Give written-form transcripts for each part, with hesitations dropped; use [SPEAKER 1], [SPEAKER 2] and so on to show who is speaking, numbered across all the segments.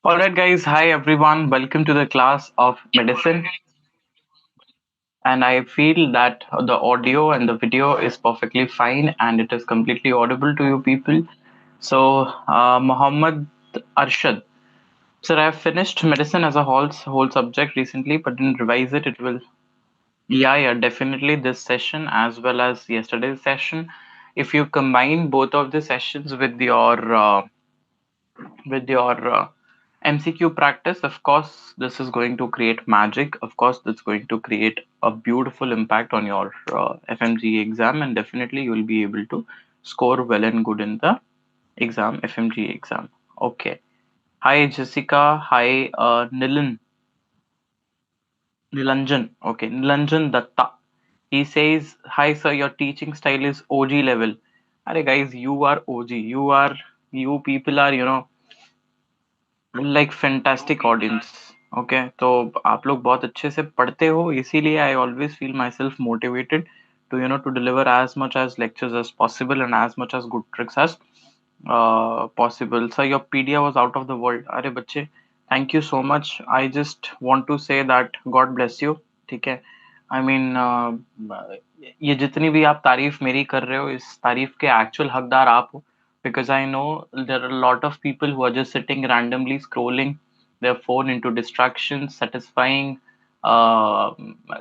[SPEAKER 1] All right, guys. Hi, everyone. Welcome to the class of medicine. And I feel that the audio and the video is perfectly fine and it is completely audible to you people. So, Muhammad Arshad. Sir, I have finished medicine as a whole subject recently, but didn't revise it. It will, yeah, definitely this session as well as yesterday's session. If you combine both of the sessions with your MCQ practice, of course, this is going to create magic. Of course, that's going to create a beautiful impact on your FMGE exam, and definitely you will be able to score well and good in the exam, FMGE exam. Okay. Hi, Jessica. Hi, Nilanjan. Okay, Nilanjan Datta. He says, "Hi, sir. Your teaching style is OG level." Arey guys, you are OG. You people are, like fantastic audience okay तो आप लोग बहुत अच्छे से पढ़ते हो इसीलिए I always feel myself motivated to deliver as much as lectures as possible and as much as good tricks as possible. So your PDF was out of the world. अरे बच्चे thank you so much. I just want to say that God bless you. ठीक है I mean ये जितनी भी आप तारीफ मेरी कर रहे हो इस तारीफ के एक्चुअल हकदार आप हो because I know there are a lot of people who are just sitting randomly scrolling their phone into distractions, satisfying. Uh,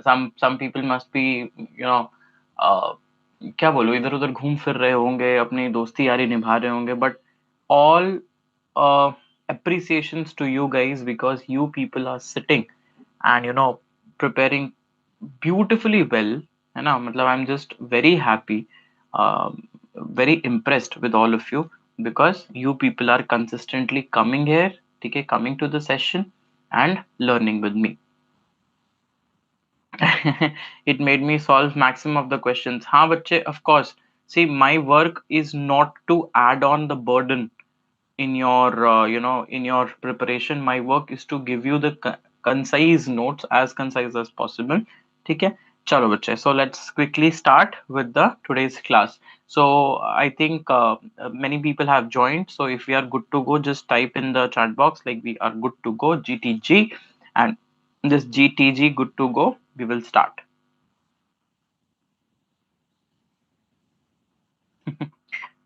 [SPEAKER 1] some people must be, uh, क्या बोलूं इधर उधर घूम फिर रहे होंगे अपनी दोस्ती यारी निभा रहे होंगे but all appreciations to you guys because you people are sitting and preparing beautifully well है ना मतलब I'm just very happy very impressed with all of you because you people are consistently coming here ठीक है coming to the session and learning with me. It made me solve maximum of the questions. हाँ बच्चे, of course. See, my work is not to add on the burden in your in your preparation. My work is to give you the concise notes as concise as possible. ठीक है चलो बच्चे, so let's quickly start with the today's class. So I think many people have joined, so if we are good to go, just type in the chat box like we are good to go, GTG, and this GTG good to go, we will start.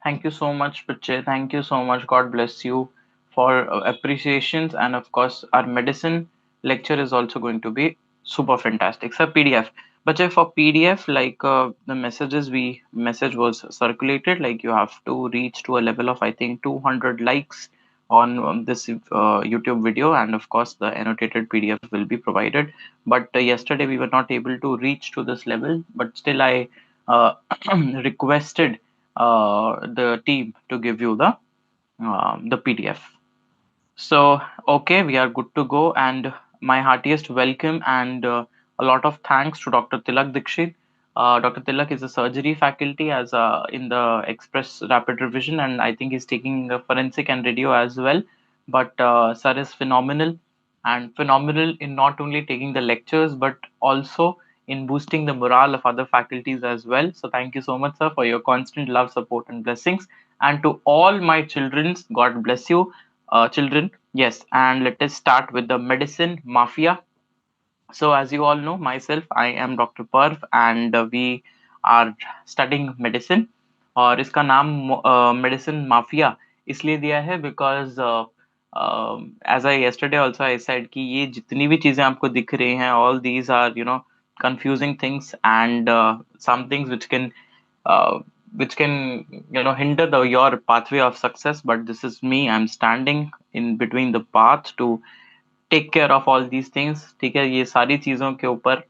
[SPEAKER 1] Thank you so much, Piche. Thank you so much. God bless you for appreciations. And of course, our medicine lecture is also going to be super fantastic. So PDF. But for PDF, like the message was circulated, like you have to reach to a level of I think 200 likes on this YouTube video, and of course the annotated PDF will be provided. But yesterday we were not able to reach to this level, but still I requested the team to give you the PDF. So okay, we are good to go, and my heartiest welcome and a lot of thanks to Dr. Tilak Dikshit. Dr. Tilak is a surgery faculty as in the Express Rapid Revision, and I think he's taking forensic and radio as well. But sir is phenomenal and phenomenal in not only taking the lectures but also in boosting the morale of other faculties as well. So thank you so much, sir, for your constant love, support, and blessings. And to all my children, God bless you, children. Yes, and let us start with the medicine mafia. So, as you all know, myself, I am Dr. Parv, and we are studying medicine. और इसका नाम medicine mafia इसलिए दिया है because as I yesterday also I said कि ये जितनी भी चीजें आपको दिख रही हैं all these are confusing things and some things uh, which can hinder your pathway of success, but this is me. I'm standing in between the path to take care of all these things ठीक है ये सारी चीजों के ऊपर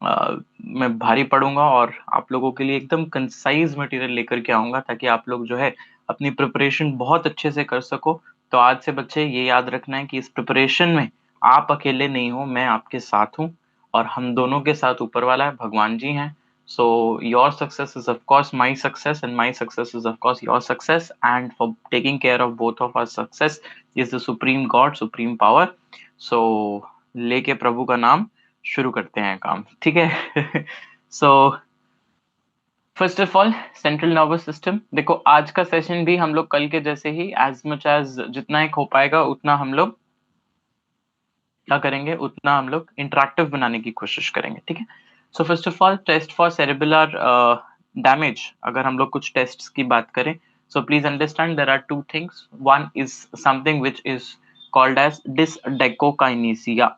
[SPEAKER 1] मैं भारी पड़ूंगा और आप लोगों के लिए एकदम कंसाइज मटेरियल लेकर के आऊंगा ताकि आप लोग जो है अपनी प्रिपरेशन बहुत अच्छे से कर सको. तो आज से बच्चे ये याद रखना है कि इस प्रिपरेशन में आप अकेले नहीं हो, मैं आपके साथ हूँ और हम दोनों के साथ ऊपर वाला है भगवान जी हैं. So your success is of course my success and my success is of course your success, and for taking care of both of our success is the supreme God, supreme power. So लेके प्रभु का नाम शुरू करते हैं काम, ठीक है. So first of all central nervous system, देखो आज का सेशन भी हम लोग कल के जैसे ही एज मच एज जितना एक हो पाएगा उतना हम लोग क्या करेंगे, उतना हम लोग इंटरेक्टिव बनाने की कोशिश करेंगे, ठीक है। So first of all test for cerebellar damage, अगर हम लोग कुछ टेस्ट्स की बात करें, so please understand there are two things, one is something which is called as dysdiadochokinesia,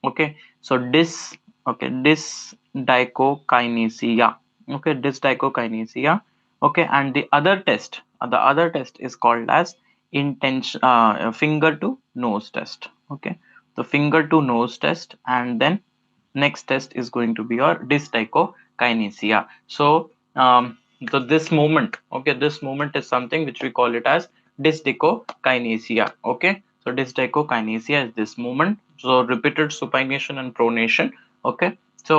[SPEAKER 1] okay, so dysdiadochokinesia, okay, dysdichokinesia, okay, and the other test is called as intention finger to nose test, okay, the finger to nose test, and then next test is going to be your dysdichokinesia. So this movement, okay, this movement is something which we call it as dysdichokinesia, okay. So dysdichokinesia is this movement, so repeated supination and pronation, okay. So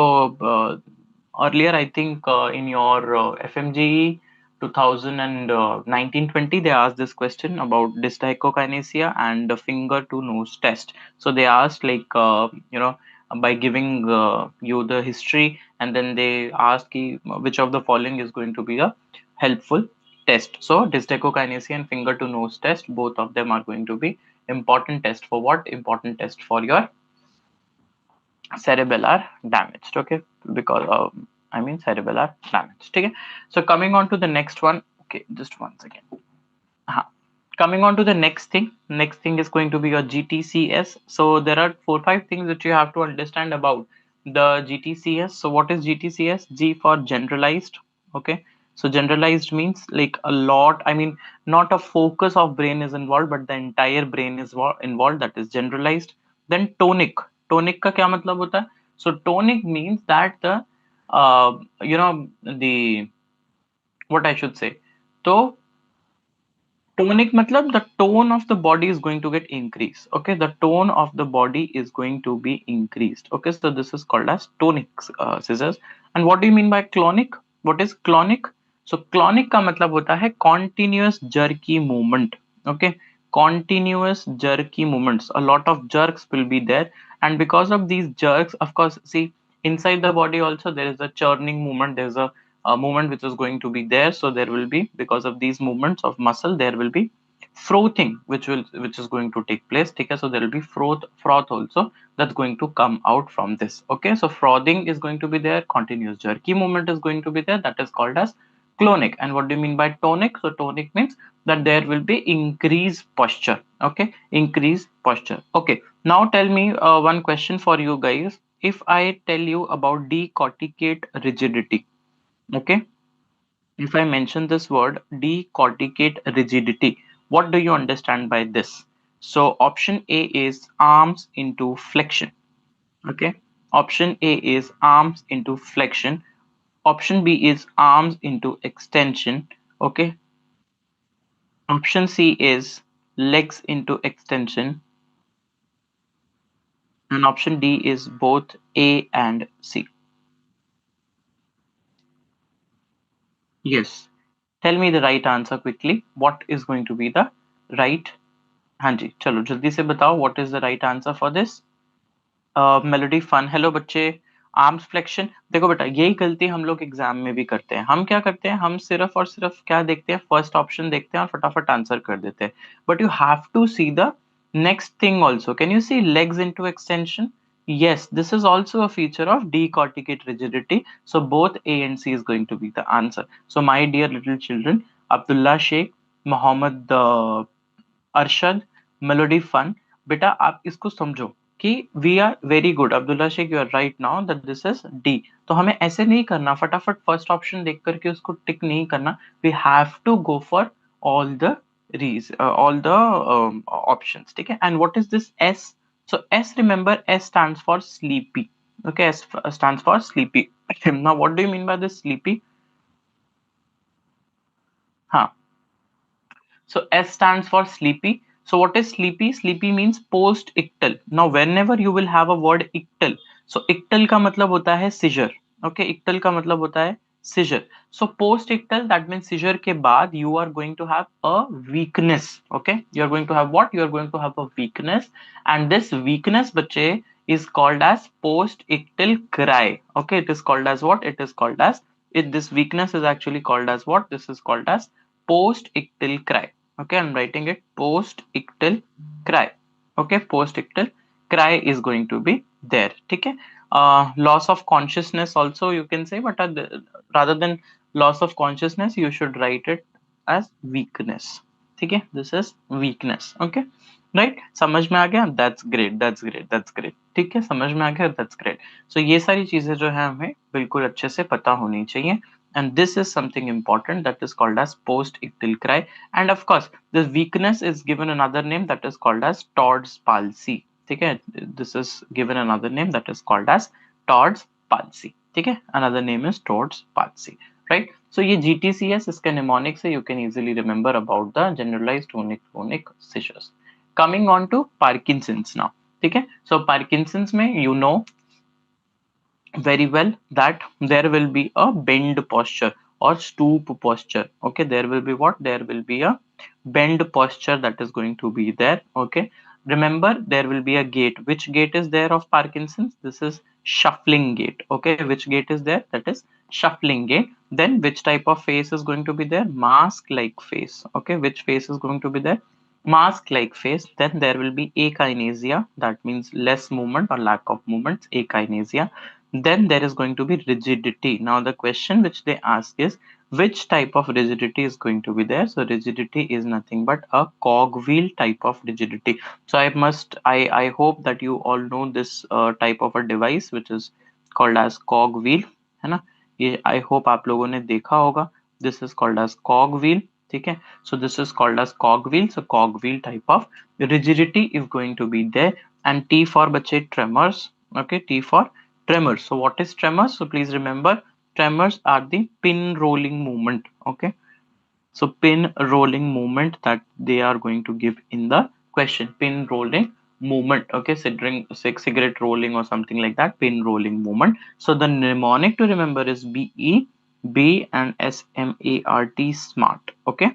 [SPEAKER 1] earlier I think in your FMGE 2019-20 they asked this question about dysdichokinesia and the finger to nose test. So they asked like by giving you the history, and then they ask which of the following is going to be a helpful test. So dysdichokinesia and finger to nose test, both of them are going to be important test for what? Important test for your cerebellar damaged, okay, because I mean cerebellar damaged, okay. So coming on to the next one, okay, just one second. Coming on to the next thing is going to be your GTCS. So there are 4-5 things that you have to understand about the GTCS. So what is GTCS? G for generalized, okay. So generalized means like a lot, I mean not a focus of brain is involved, but the entire brain is involved, that is generalized. Then tonic का क्या मतलब होता है? So tonic means that the the what I should say, so tonic matlab the tone of the body is going to get increased, okay, the tone of the body is going to be increased, okay. So this is called as tonic scissors. And what do you mean by clonic? What is clonic? So clonic ka matlab hota hai continuous jerky movement, okay, continuous jerky movements, a lot of jerks will be there, and because of these jerks, of course, see, inside the body also there is a churning movement, there's a movement which is going to be there, so there will be, because of these movements of muscle, there will be frothing which is going to take place, okay. So there will be froth also that's going to come out from this, okay. So frothing is going to be there, continuous jerky movement is going to be there, that is called as clonic. And what do you mean by tonic? So tonic means that there will be increased posture, okay, increased posture, okay. Now tell me one question for you guys. If I tell you about decorticate rigidity, okay, if I mention this word decorticate rigidity, what do you understand by this? So option A is arms into flexion. Okay. Option A is arms into flexion. Option B is arms into extension. Okay. Option C is legs into extension. And option D is both A and C. Yes. Tell me the right answer quickly. What is going to be the right? हाँ जी, चलो जल्दी से बताओ, what is the right answer for this? Melody fun, hello बच्चे। Arms flexion, देखो बेटा यही गलती हम लोग एग्जाम में भी करते हैं। हम क्या करते हैं, हम सिर्फ और सिर्फ क्या देखते हैं, फर्स्ट ऑप्शन देखते हैं और फटाफट आंसर कर देते हैं। But you have to see the next thing also. Can you see legs into extension? Yes, this is also a feature of decorticate rigidity. So both A and C is going to be the answer. So my dear little children, Abdullah Sheikh, Mohammed Arshad, melody fun, बेटा आप इसको समझो कि we are very good. Abdullah Sheikh, you are right now that this is D. तो हमें ऐसे नहीं करना फटाफट फर्स्ट ऑप्शन देख करके उसको टिक नहीं करना, we have to go for all the all the options, ठीक है। And what is this S? So S, remember S stands for sleepy, okay, S stands for sleepy. Now what do you mean by this sleepy? हाँ, so S stands for sleepy. So what is sleepy? Sleepy means post ictal. Now whenever you will have a word ictal, so ictal का मतलब होता है seizure. Okay, ictal का मतलब होता है seizure. So post ictal, that means seizure के बाद you are going to have a weakness. Okay, you are going to have what? You are going to have a weakness, and this weakness बच्चे is called as post ictal cry. Okay, it is called as what? It is called as This weakness is actually called as what? This is called as post-ictal cry. Okay, I'm writing it, post-ictal cry. Okay, post-ictal cry is going to be there. Okay, loss of consciousness also you can say, but rather than loss of consciousness, you should write it as weakness. Okay, this is weakness. Okay, right समझ में आ गया that's great that's great that's great ठीक है समझ में आ गया दैट्स ग्रेट सो ये सारी चीजें जो है हमें बिल्कुल अच्छे से पता होनी चाहिए and this is something important that is called as post-ictal cry and of course the weakness is given another name that is called as Todd's palsy ठीक है this is given another name that is called as Todd's palsy ठीक है another name is Todd's palsy right so ये GTCS इसके mnemonic से you can easily remember about the generalized tonic-clonic seizures coming on to Parkinson's now ठीक है so Parkinson's में you know very well that there will be a bend posture or stoop posture okay there will be what there will be a bend posture that is going to be there okay remember there will be a gait which gait is there of Parkinson's this is shuffling gait okay which gait is there that is shuffling gait then which type of face is going to be there mask like face okay which face is going to be there mask like face then there will be akinesia that means less movement or lack of movements akinesia then there is going to be rigidity now the question which they ask is which type of rigidity is going to be there so rigidity is nothing but a cogwheel type of rigidity so I hope that you all know this type of a device which is called as cogwheel है ना ये I hope आप लोगों ने देखा होगा this is called as cogwheel ठीक है so this is called as cogwheel so cogwheel type of rigidity is going to be there and T for बच्चे tremors okay T for tremors so what is tremors so please remember tremors are the pin rolling movement okay so pin rolling movement that they are going to give in the question pin rolling movement okay cigarette rolling or something like that pin rolling movement so the mnemonic to remember is B and SMART smart okay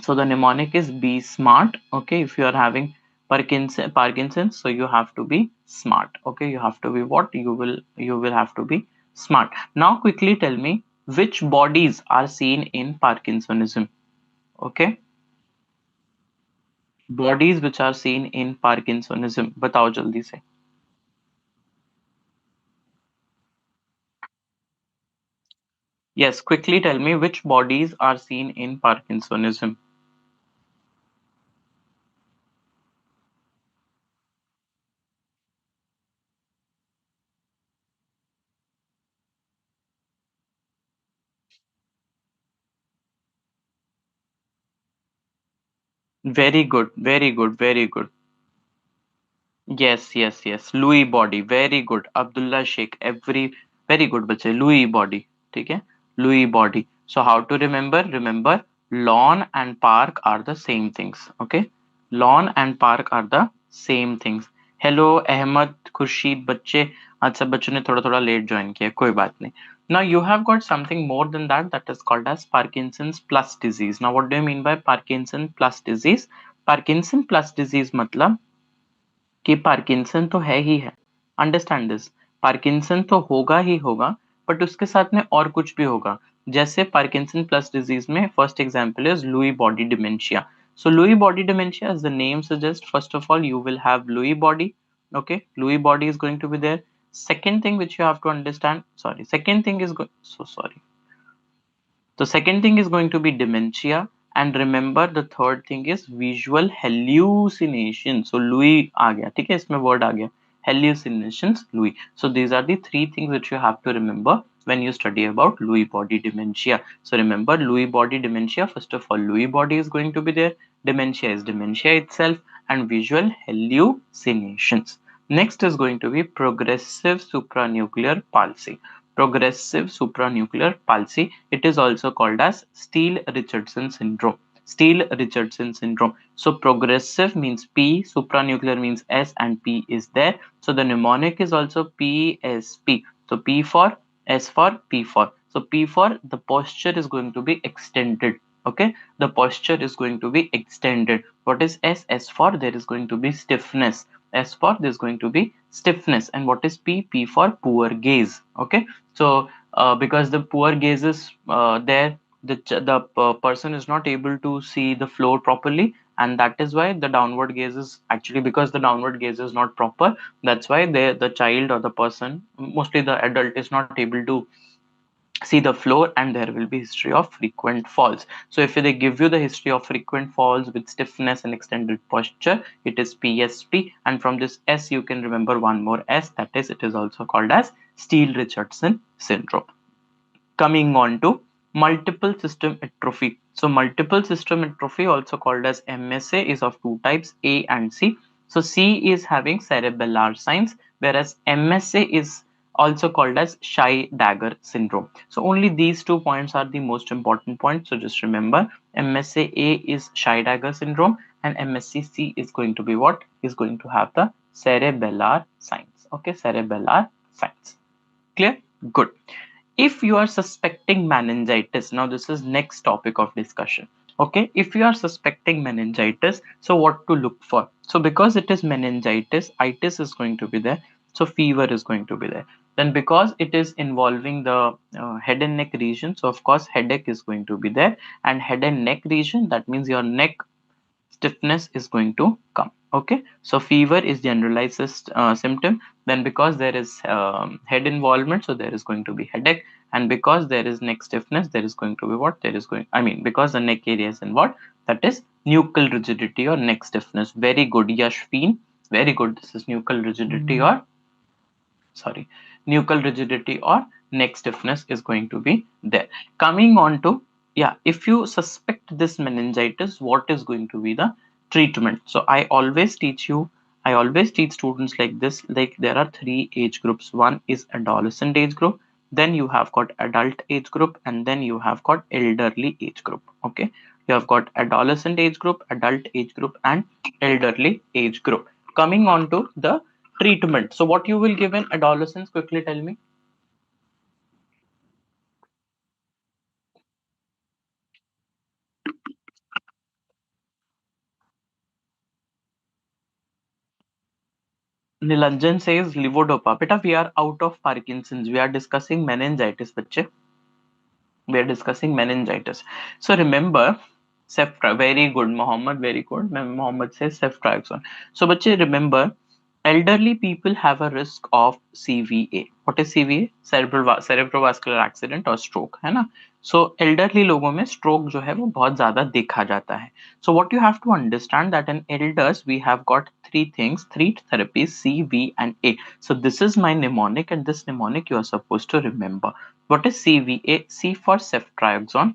[SPEAKER 1] so the mnemonic is be smart okay if you are having Parkinson's so you have to be smart okay you have to be what you will have to be smart now quickly tell me which bodies are seen in Parkinsonism okay bodies which are seen in Parkinsonism बताओ जल्दी से yes quickly tell me which bodies are seen in Parkinsonism very good very good very good yes, yes, yes. Louis body. Very good. Abdullah Sheikh. Very good बच्चे. Louis body. ठीक है? Louis body. So how to remember? Remember, lawn and park are the same things. Okay? Lawn and park are the same things. Hello, Ahmed, Khurshid बच्चे. आज सब बच्चों ने थोड़ा थोड़ा लेट ज्वाइन किया कोई बात नहीं. Now you have got something more than that that is called as Parkinson's plus disease. Now what do you mean by Parkinson plus disease? Parkinson plus disease मतलब कि पार्किंसन तो है ही है अंडरस्टैंड दिस पार्किंसन तो होगा ही होगा but उसके साथ में और कुछ भी होगा जैसे पार्किंसन प्लस डिजीज में first example is Louis body dementia so Lewy body dementia as the name suggests first of all you will have Lewy body okay Lewy body is going to be there second thing which you have to understand sorry second thing is so sorry the second thing is going to be dementia. And remember the third thing is visual hallucination. So Louis आ गया ठीक है इसमें word आ गया hallucinations Louis. So these are the three things which you have to remember when you study about Lewy body dementia. So remember Lewy body dementia first of all Lewy body is going to be there. Dementia is dementia itself and visual hallucinations. Next is going to be progressive supranuclear palsy progressive supranuclear palsy. It is also called as Steele-Richardson syndrome. Steele-Richardson syndrome. So progressive means P, supranuclear means S, and P is there. So the mnemonic is also PSP. So P for S for P for. So P for the posture is going to be extended. Okay, the posture is going to be extended. What is S? S for there is going to be stiffness. S for there is going to be stiffness. And what is P? P for poor gaze. Okay, so because the poor gaze is there, the person is not able to see the floor properly, and that is why the downward gaze is actually, because the downward gaze is not proper, that's why the child or the person, mostly the adult, is not able to see the floor, and there will be history of frequent falls. So if they give you the history of frequent falls with stiffness and extended posture, it is PSP, and from this S you can remember one more S, that is, it is also called as Steele-Richardson syndrome. Coming on to multiple system atrophy. So multiple system atrophy, also called as MSA, is of two types, A and C. So C is having cerebellar signs, whereas MSA is also called as shy dagger syndrome. So only these 2 points are the most important points. So just remember, MSA A is shy dagger syndrome, and MSC C is going to be what? Is going to have the cerebellar signs. Okay, cerebellar signs. Clear? Good. If you are suspecting meningitis, now this is next topic of discussion. Okay, if you are suspecting meningitis, so what to look for? So because it is meningitis, itis is going to be there, so fever is going to be there. Then because it is involving the head and neck region, so of course headache is going to be there, and head and neck region, that means your neck stiffness is going to come. Okay, so fever is generalized symptom. Then because there is head involvement, so there is going to be headache, and because there is neck stiffness, there is going to be what? There is going, I mean, because the neck area is involved, that is nuchal rigidity or neck stiffness. Very good, Yashveen, very good. This is nuchal rigidity or, sorry, nuchal rigidity or neck stiffness is going to be there. Coming on to, yeah, if you suspect this meningitis, what is going to be the treatment? So I always teach students like this, like there are three age groups. One is adolescent age group, then you have got adult age group, and then you have got elderly age group. Okay, you have got adolescent age group, adult age group, and elderly age group. Coming on to the treatment. So what you will give in adolescence, quickly tell me. Nilanjan says levodopa. Beta, we are out of Parkinson's. We are discussing meningitis, bache. We are discussing meningitis. So remember, very good, Mohammed, very good. Mohammed says ceftriaxone. So, bache, remember, elderly people have a risk of CVA. What is CVA? Cerebrovascular accident or stroke, है ना? So elderly लोगों में stroke जो है वो बहुत ज़्यादा देखा जाता है. So what you have to understand that in elders we have got three things, three therapies, C, V, and A. So this is my mnemonic, and this mnemonic you are supposed to remember. What is CVA? C for ceftriaxone.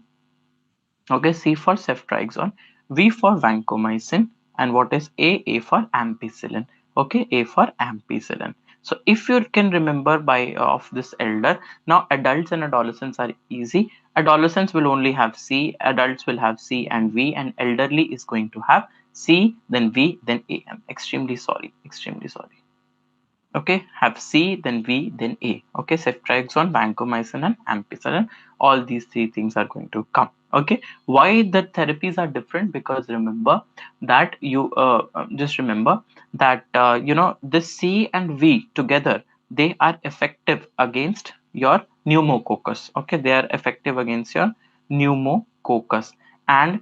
[SPEAKER 1] Okay, C for ceftriaxone, V for vancomycin, and what is A? A for ampicillin. Okay, A for ampicillin. So if you can remember by of this elder, now adults and adolescents are easy. Adolescents will only have C, adults will have C and V, and elderly is going to have C, then V, then A. I'm extremely sorry, extremely sorry. Okay, have C, then V, then A. Okay, ceftriaxone, vancomycin, and ampicillin. All these three things are going to come. Okay, why the therapies are different? Because remember that you just remember that this C and V together, they are effective against your pneumococcus. Okay, they are effective against your pneumococcus, and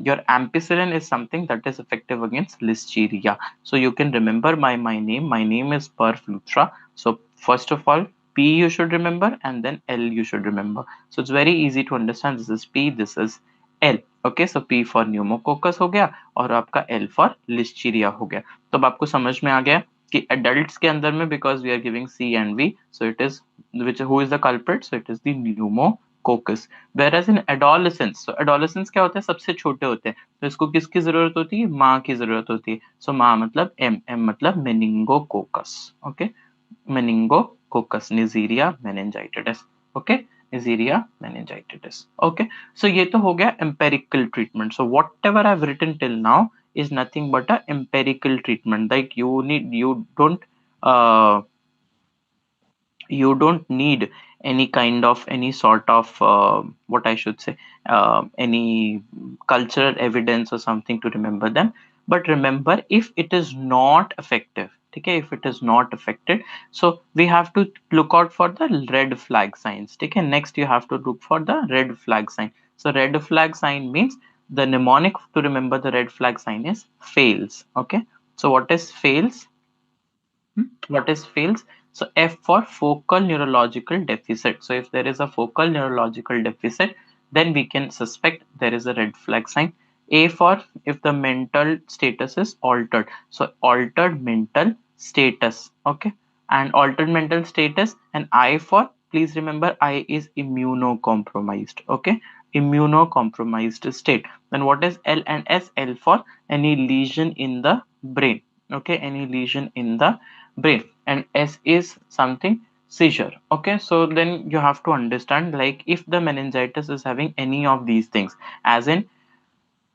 [SPEAKER 1] your ampicillin is something that is effective against listeria. So you can remember my name. My name is Parv. So first of all, P you should remember, and then L you should remember. So it's very easy to understand. This is P, this is L. Okay, so P for pneumococcus हो गया, और आपका L for listeria हो गया. तो अब आपको समझ में आ गया कि adults के अंदर में, because we are giving C and V, so it is who is the culprit? So it is the pneumococcus. Whereas in adolescence, so adolescence क्या होता है? सबसे छोटे होते हैं, तो इसको किसकी जरूरत होती है? माँ की जरूरत होती है. सो माँ मतलब M, M मतलब meningococcus. Okay, meningococcus, Neisseria meningitis. Okay, Neisseria meningitis. Okay, सो ये तो हो गया empirical treatment. So whatever I've written till now is nothing but a empirical treatment. Like uh, you don't need any kind of any sort of what I should say, any cultural evidence or something to remember them. But remember, if it is not effective, Okay, if it is not affected, so we have to look out for the red flag signs. Okay, next you have to look for the red flag sign. So red flag sign means the mnemonic to remember the red flag sign is fails. Okay, so what is fails? What is fails? So F for focal neurological deficit. So if there is a focal neurological deficit, then we can suspect there is a red flag sign. A for if the mental status is altered. So altered mental status. Okay. And altered mental status. And I for, please remember, I is immunocompromised. Okay. Immunocompromised state. Then what is L and S? L for any lesion in the brain. Okay. Any lesion in the brain. And S is something seizure. Okay, so then you have to understand, like, if the meningitis is having any of these things, as in,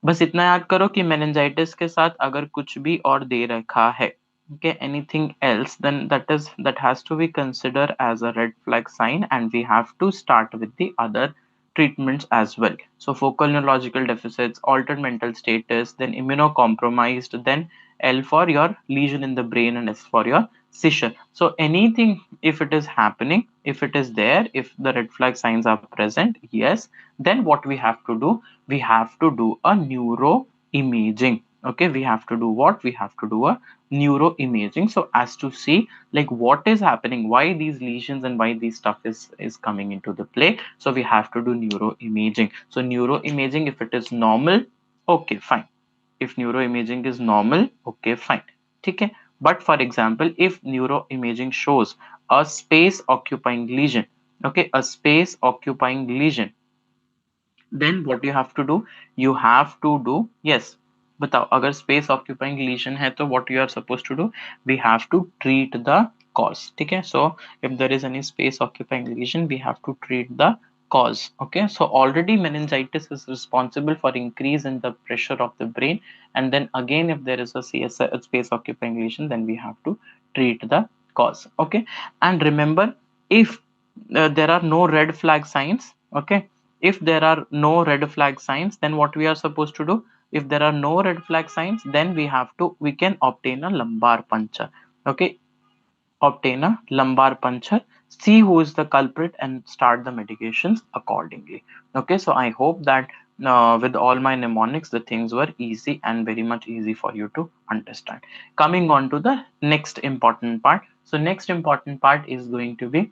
[SPEAKER 1] बस इतना याद करो कि meningitis के साथ अगर कुछ भी और दे रखा है, okay, anything else, then that has to be considered as a red flag sign, and we have to start with the other treatments as well. So focal neurological deficits, altered mental status, then immunocompromised, then L for your lesion in the brain, and S for your seizure. So anything, if it is happening, if it is there, if the red flag signs are present, yes, then what we have to do, we have to do a neuro imaging. Okay, we have to do what? We have to do a neuro imaging, so as to see like what is happening, why these lesions and why these stuff is coming into the play. So we have to do neuro imaging. So neuro imaging, if it is normal, okay, fine. If neuro imaging is normal, okay, fine. Okay, but for example, if neuro imaging shows a space occupying lesion, okay, a space occupying lesion, then what you have to do, you have to do, yes, बताओ, अगर space occupying lesion है तो what you are supposed to do, we have to treat the cause. ठीक है, so if there is any space occupying lesion, we have to treat the cause. Okay, so already meningitis is responsible for increase in the pressure of the brain, and then again if there is a space occupying lesion, then we have to treat the cause. Okay, and remember, if there are no red flag signs, okay, if there are no red flag signs, then what we are supposed to do, if there are no red flag signs, then we can obtain a lumbar puncture. Okay, obtain a lumbar puncture, see who is the culprit, and start the medications accordingly. Okay, so I hope that with all my mnemonics the things were easy and very much easy for you to understand. Coming on to the next important part. So next important part is going to be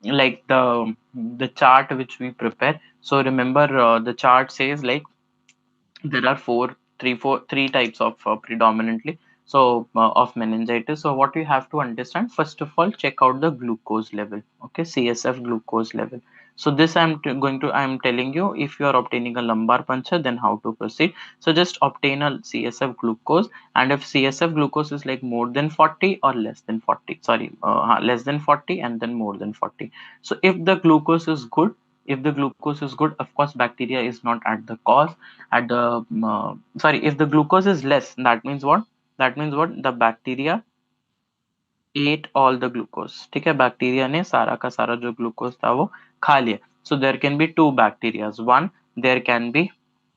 [SPEAKER 1] like the chart which we prepare. So remember, the chart says like there are three types of predominantly, so of meningitis. So what we have to understand, first of all, check out the glucose level. Okay, CSF glucose level. So this I'm telling you, if you are obtaining a lumbar puncture, then how to proceed. So just obtain a CSF glucose, and if CSF glucose is like more than 40 or less than 40, sorry, less than 40 and then more than 40. So if the glucose is good, if the glucose is good, of course bacteria is not at the cause, at the sorry, if the glucose is less, that means what, that means what, the bacteria ate all the glucose. ठीक है, bacteria ने सारा का सारा जो glucose था वो खा लिया. So there can be two bacteria. One, there can be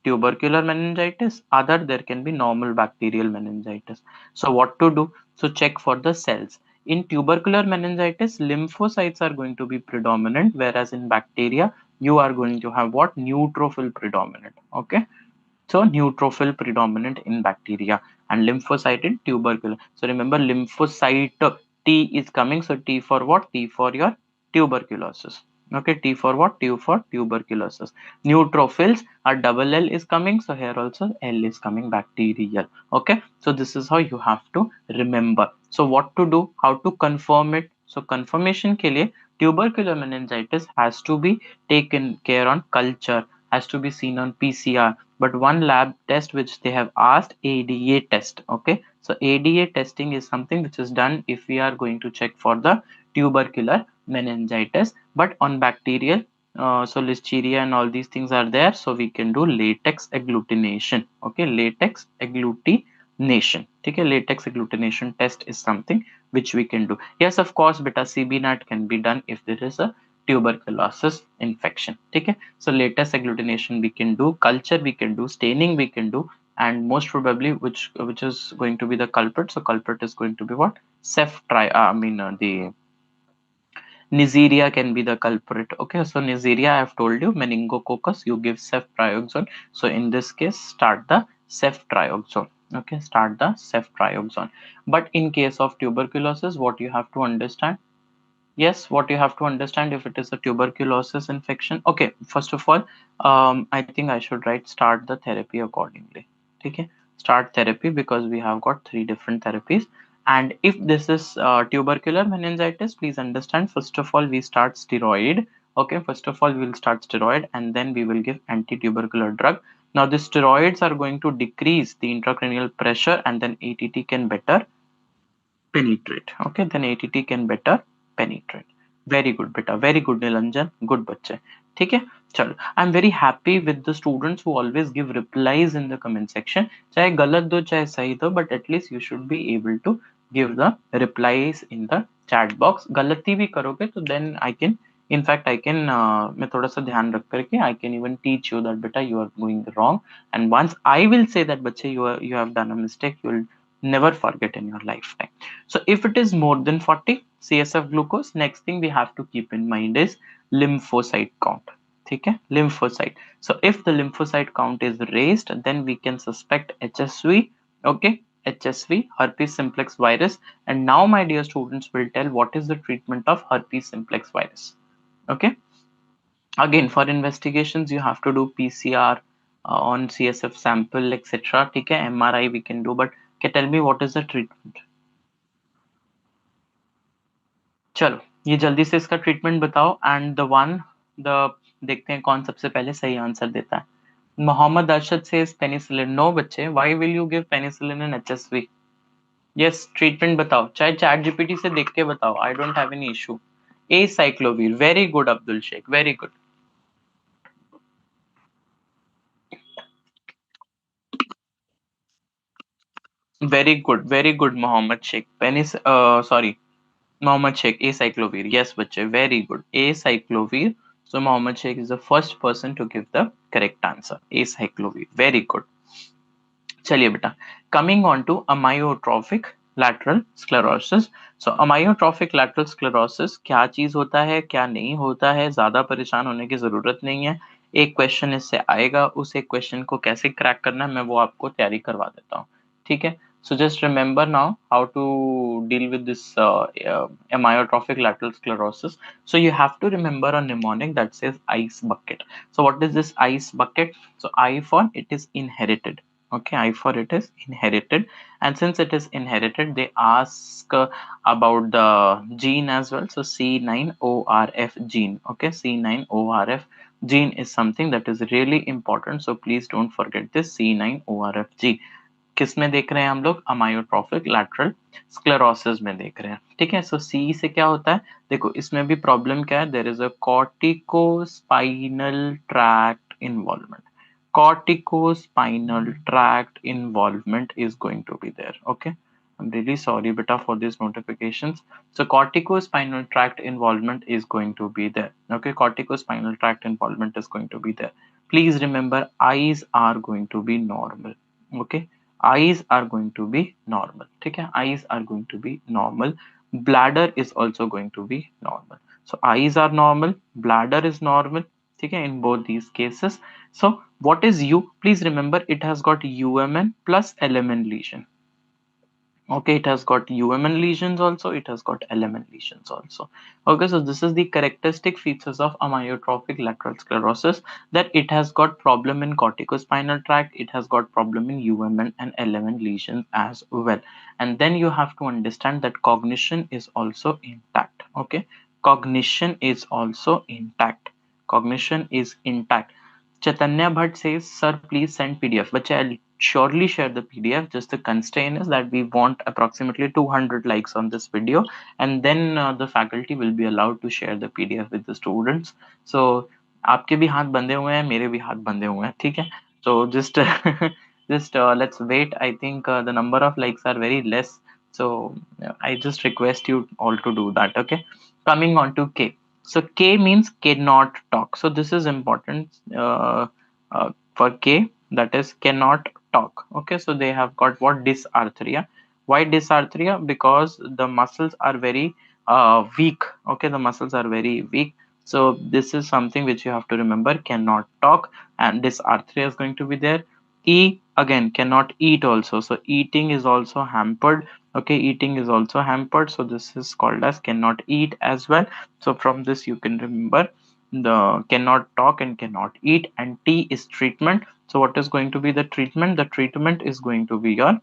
[SPEAKER 1] tubercular meningitis, other there can be normal bacterial meningitis. So what to do? So check for the cells. In tubercular meningitis, lymphocytes are going to be predominant, whereas in bacteria you are going to have what, neutrophil predominant. Okay, so neutrophil predominant in bacteria and lymphocyte in tubercular. So remember, lymphocyte T is coming. So T for what? T for your tuberculosis. Okay, T for what? T for tuberculosis. Neutrophils, a double L is coming. So here also L is coming, bacterial. Okay, so this is how you have to remember. So what to do? How to confirm it? So confirmation के लिए tubercular meningitis has to be taken care on culture, has to be seen on PCR. But one lab test which they have asked, ADA test. Okay, so ADA testing is something which is done if we are going to check for the tubercular meningitis. But on bacterial, so listeria and all these things are there, so we can do latex agglutination. Okay, latex agglutination. Okay, latex agglutination test is something which we can do. Yes, of course, beta CB-NAT can be done if there is a tuberculosis infection. Okay, so latex agglutination we can do, culture we can do, staining we can do, and most probably which is going to be the culprit. So culprit is going to be what? The Neisseria can be the culprit. Okay, so Neisseria, I have told you, meningococcus, you give ceftriaxone. So in this case, start the ceftriaxone. Okay, start the ceftriaxone. But in case of tuberculosis, what you have to understand? Yes, what you have to understand, if it is a tuberculosis infection. Okay, first of all, I think I should write start the therapy accordingly. Okay, start therapy, because we have got three different therapies. And if this is tubercular meningitis, please understand, first of all, we start steroid. Okay, first of all, we will start steroid, and then we will give anti-tubercular drug. Now, the steroids are going to decrease the intracranial pressure, and then ATT can better penetrate. Okay, then ATT can better penetrate. Very good beta, very good Nilanjan, good बच्चे. ठीक है, चलो. I'm very happy with the students who always give replies in the comment section. चाहे गलत दो चाहे सही दो, but at least you should be able to give the replies in the chat box. गलती भी करोगे तो then I can, in fact I can, मैं थोड़ा सा ध्यान रख करके I can even teach you that beta you are going wrong, and once I will say that बच्चे you have done a mistake, you will never forget in your lifetime. So if it is more than 40 CSF glucose, next thing we have to keep in mind is lymphocyte count. Okay, lymphocyte. So if the lymphocyte count is raised, then we can suspect HSV. Okay, HSV, herpes simplex virus. And now my dear students will tell what is the treatment of herpes simplex virus. Okay, again for investigations you have to do PCR on CSF sample, etc. Okay, MRI we can do, but okay, tell me what is the treatment. चलो ये जल्दी से इसका treatment बताओ, and the देखते हैं कौन सबसे पहले सही आंसर देता है. Mohammad Arshad says penicillin. No बच्चे, why will you give penicillin in HSV? Yes, treatment बताओ, चाहे चैट जीपीटी से देख के बताओ, I don't have any issue. Acyclovir. Very good Abdul Sheikh, very good. Very good Mohammed Sheikh. Sorry, Mohammed Sheikh, acyclovir. Yes, bache, very good. Acyclovir. So Mohammed Sheikh is the first person to give the correct answer. Acyclovir. Very good. चलिए बेटा, coming on to amyotrophic lateral sclerosis. So amyotrophic lateral sclerosis क्या चीज होता है, क्या नहीं होता है, ज्यादा परेशान होने की जरूरत नहीं है. एक क्वेश्चन इससे आएगा, उस एक क्वेश्चन को कैसे क्रैक करना है मैं वो आपको तैयारी करवा देता हूँ. ठीक है, so just remember now how to deal with this amyotrophic lateral sclerosis. So you have to remember a mnemonic that says ice bucket. So what is this ice bucket? So I for it is inherited. Okay, I for it is inherited, and since it is inherited, they ask about the gene as well. So C9ORF gene. Okay, C9ORF gene is something that is really important, so please don't forget this C9ORF gene. किस में देख रहे हैं हम लोग? अमायोट्रोफिक lateral sclerosis में देख रहे हैं. ठीक है, सो सी से क्या होता है, देखो इसमें भी प्रॉब्लम क्या है, there is a corticospinal tract involvement. Corticospinal tract involvement is going to be there. Okay, I'm really sorry beta for these notifications. So corticospinal tract involvement is going to be there. Okay, corticospinal tract involvement is going to be there. Please remember, eyes are going to be normal. Okay, eyes are going to be normal. Okay, eyes are going to be normal. Bladder is also going to be normal. So eyes are normal, bladder is normal. Okay, in both these cases. So what is U? Please remember, it has got UMN plus LMN lesion. Okay, it has got UMN lesions also, it has got LMN lesions also. Okay, so this is the characteristic features of amyotrophic lateral sclerosis, that it has got problem in corticospinal tract, it has got problem in UMN and LMN lesions as well. And then you have to understand that cognition is also intact. Okay, cognition is also intact. Cognition is intact. Chaitanya Bhatt says, sir, please send PDF. But I'll surely share the PDF. Just the constraint is that we want approximately 200 likes on this video, and then the faculty will be allowed to share the PDF with the students. So आपके भी हाथ बंधे हुए हैं, मेरे भी हाथ बंधे हुए हैं, ठीक है? So just just let's wait. I think the number of likes are very less. So I just request you all to do that. Okay. Coming on to K. So K means cannot talk. So this is important for K, that is cannot talk. Okay, so they have got what? Dysarthria. Why dysarthria? Because the muscles are very weak. Okay, the muscles are very weak. So this is something which you have to remember. Cannot talk, and dysarthria is going to be there. E, again, cannot eat also. So eating is also hampered. Okay, eating is also hampered. So this is called as cannot eat as well. So from this you can remember the cannot talk and cannot eat. And T is treatment. So what is going to be the treatment? The treatment is going to be your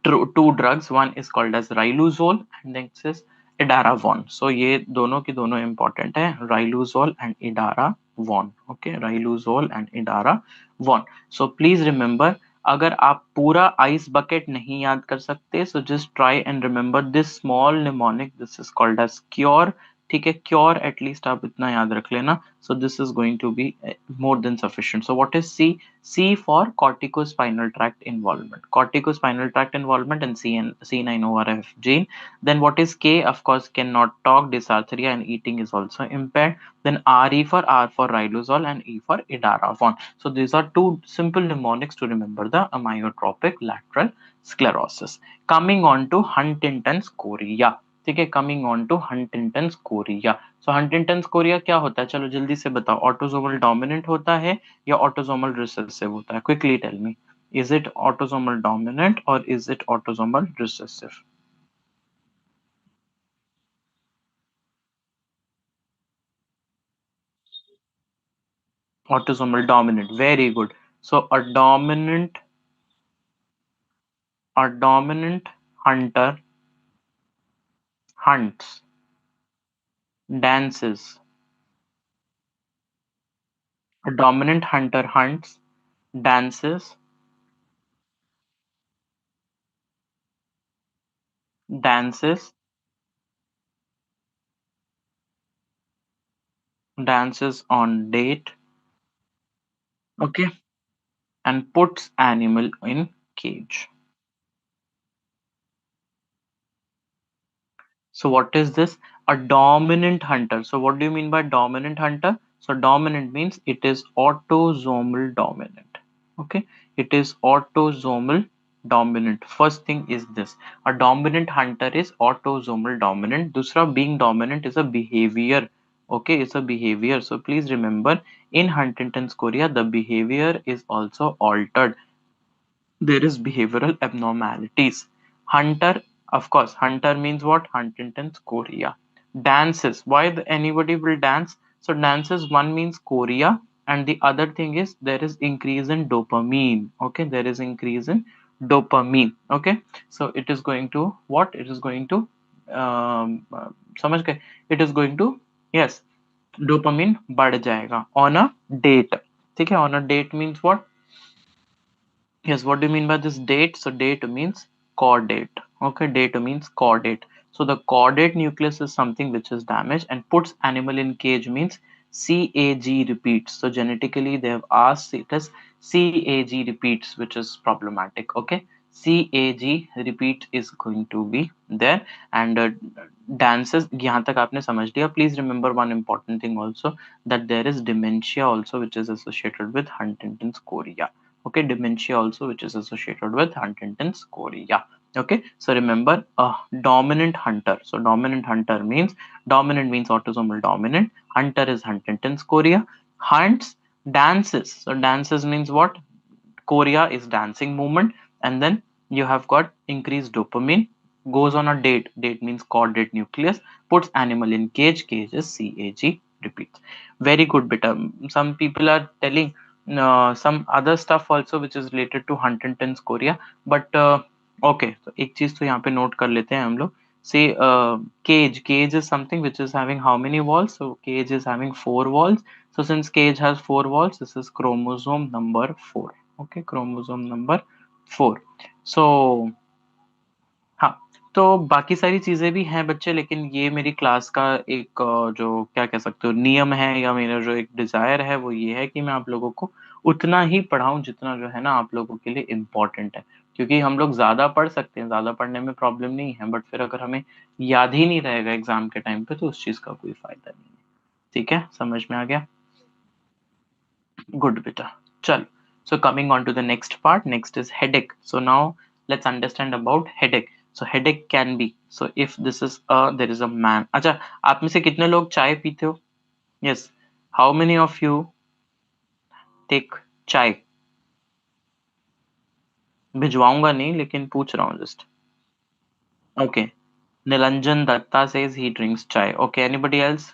[SPEAKER 1] two drugs. One is called as riluzole and next is edaravone. So ये दोनों की दोनों important है, riluzole and edaravone. Okay, riluzole and edaravone. So please remember, अगर आप पूरा ice bucket नहीं याद कर सकते, so just try and remember this small mnemonic. This is called as cure. ठीक है, क्योर एटलीस्ट आप इतना याद रख लेना. So this is going to be more than sufficient. So what is C? C for corticospinal tract involvement. Corticospinal tract involvement and C9orf gene. Then what is K? Of course, cannot talk, dysarthria, and eating is also impaired. Then R for riluzole and E for edaravone. So these are two simple mnemonics to remember the amyotrophic lateral sclerosis. Coming on to Huntington's chorea. ठीक है, coming on to Huntington's chorea. So Huntington's chorea क्या होता है? चलो जल्दी से बताओ. Autosomal dominant होता है या ऑटोसोमल रिसेसिव होता है? Quickly tell me. Is it autosomal dominant और is it autosomal recessive? Autosomal dominant. Very good. So a dominant hunter hunts, dances. A dominant hunter hunts, dances, dances, dances on date. Okay, and puts animal in cage. So what is this? A dominant hunter. So what do you mean by dominant hunter? So dominant means it is autosomal dominant. Okay, it is autosomal dominant. First thing is this: a dominant hunter is autosomal dominant. Dusra, being dominant is a behavior. Okay, it's a behavior. So please remember, in Huntington's chorea, the behavior is also altered. There is behavioral abnormalities. Hunter, of course, hunter means what? Huntington's chorea. Dances. Why anybody will dance? So dances, one means chorea, and the other thing is there is increase in dopamine. Okay, there is increase in dopamine. Okay, so it is going to what? It is going to समझ गए? It is going to, yes, dopamine बढ़ जाएगा on a date. ठीक है, on a date means what? Yes, what do you mean by this date? So date means caudate. Okay, date means caudate. So the caudate nucleus is something which is damaged, and puts animal in cage means CAG repeats. So genetically they have asked it as CAG repeats, which is problematic. Okay, CAG repeat is going to be there. And dances, यहाँ तक आपने समझ लिया. Please remember one important thing also, that there is dementia also which is associated with Huntington's chorea. Okay, dementia also which is associated with Huntington's chorea. Okay, so remember, a dominant hunter. So dominant means autosomal dominant. Hunter is Huntington's chorea. Hunts, dances. So dances means what? Chorea is dancing movement. And then you have got increased dopamine. Goes on a date means caudate nucleus. Puts animal in cage is CAG repeats. Very good beta. Some people are telling some other stuff also which is related to Huntington's chorea, but okay, so एक चीज तो यहाँ पे note कर लेते हैं हम लोग. Say cage is something which is having how many walls? So cage is having 4 walls. So since cage has 4 walls, this is chromosome number 4. Okay, chromosome number 4. So हाँ, तो बाकी सारी चीजें भी हैं बच्चे, लेकिन ये मेरी क्लास का एक जो क्या कह सकते हो नियम है, या मेरा जो एक डिजायर है वो ये है कि मैं आप लोगों को उतना ही पढ़ाऊं जितना जो है ना आप लोगों के लिए इम्पोर्टेंट है. क्योंकि हम लोग ज्यादा पढ़ सकते हैं, ज्यादा पढ़ने में प्रॉब्लम नहीं है, बट फिर अगर हमें याद ही नहीं रहेगा एग्जाम के टाइम पे तो उस चीज का कोई फायदा नहीं है. ठीक है, समझ में आ गया? गुड बेटा. चल, So coming on to the next part, next is headache. So now let's understand about headache. So headache can be, so if this is a, there is a man, अच्छा आप में से कितने लोग चाय पीते हो? Yes, how many of you take चाय? भिजवाऊंगा नहीं लेकिन पूछ रहा हूँ just. Okay. Nilanjan Datta says he drinks chai. Okay, anybody else?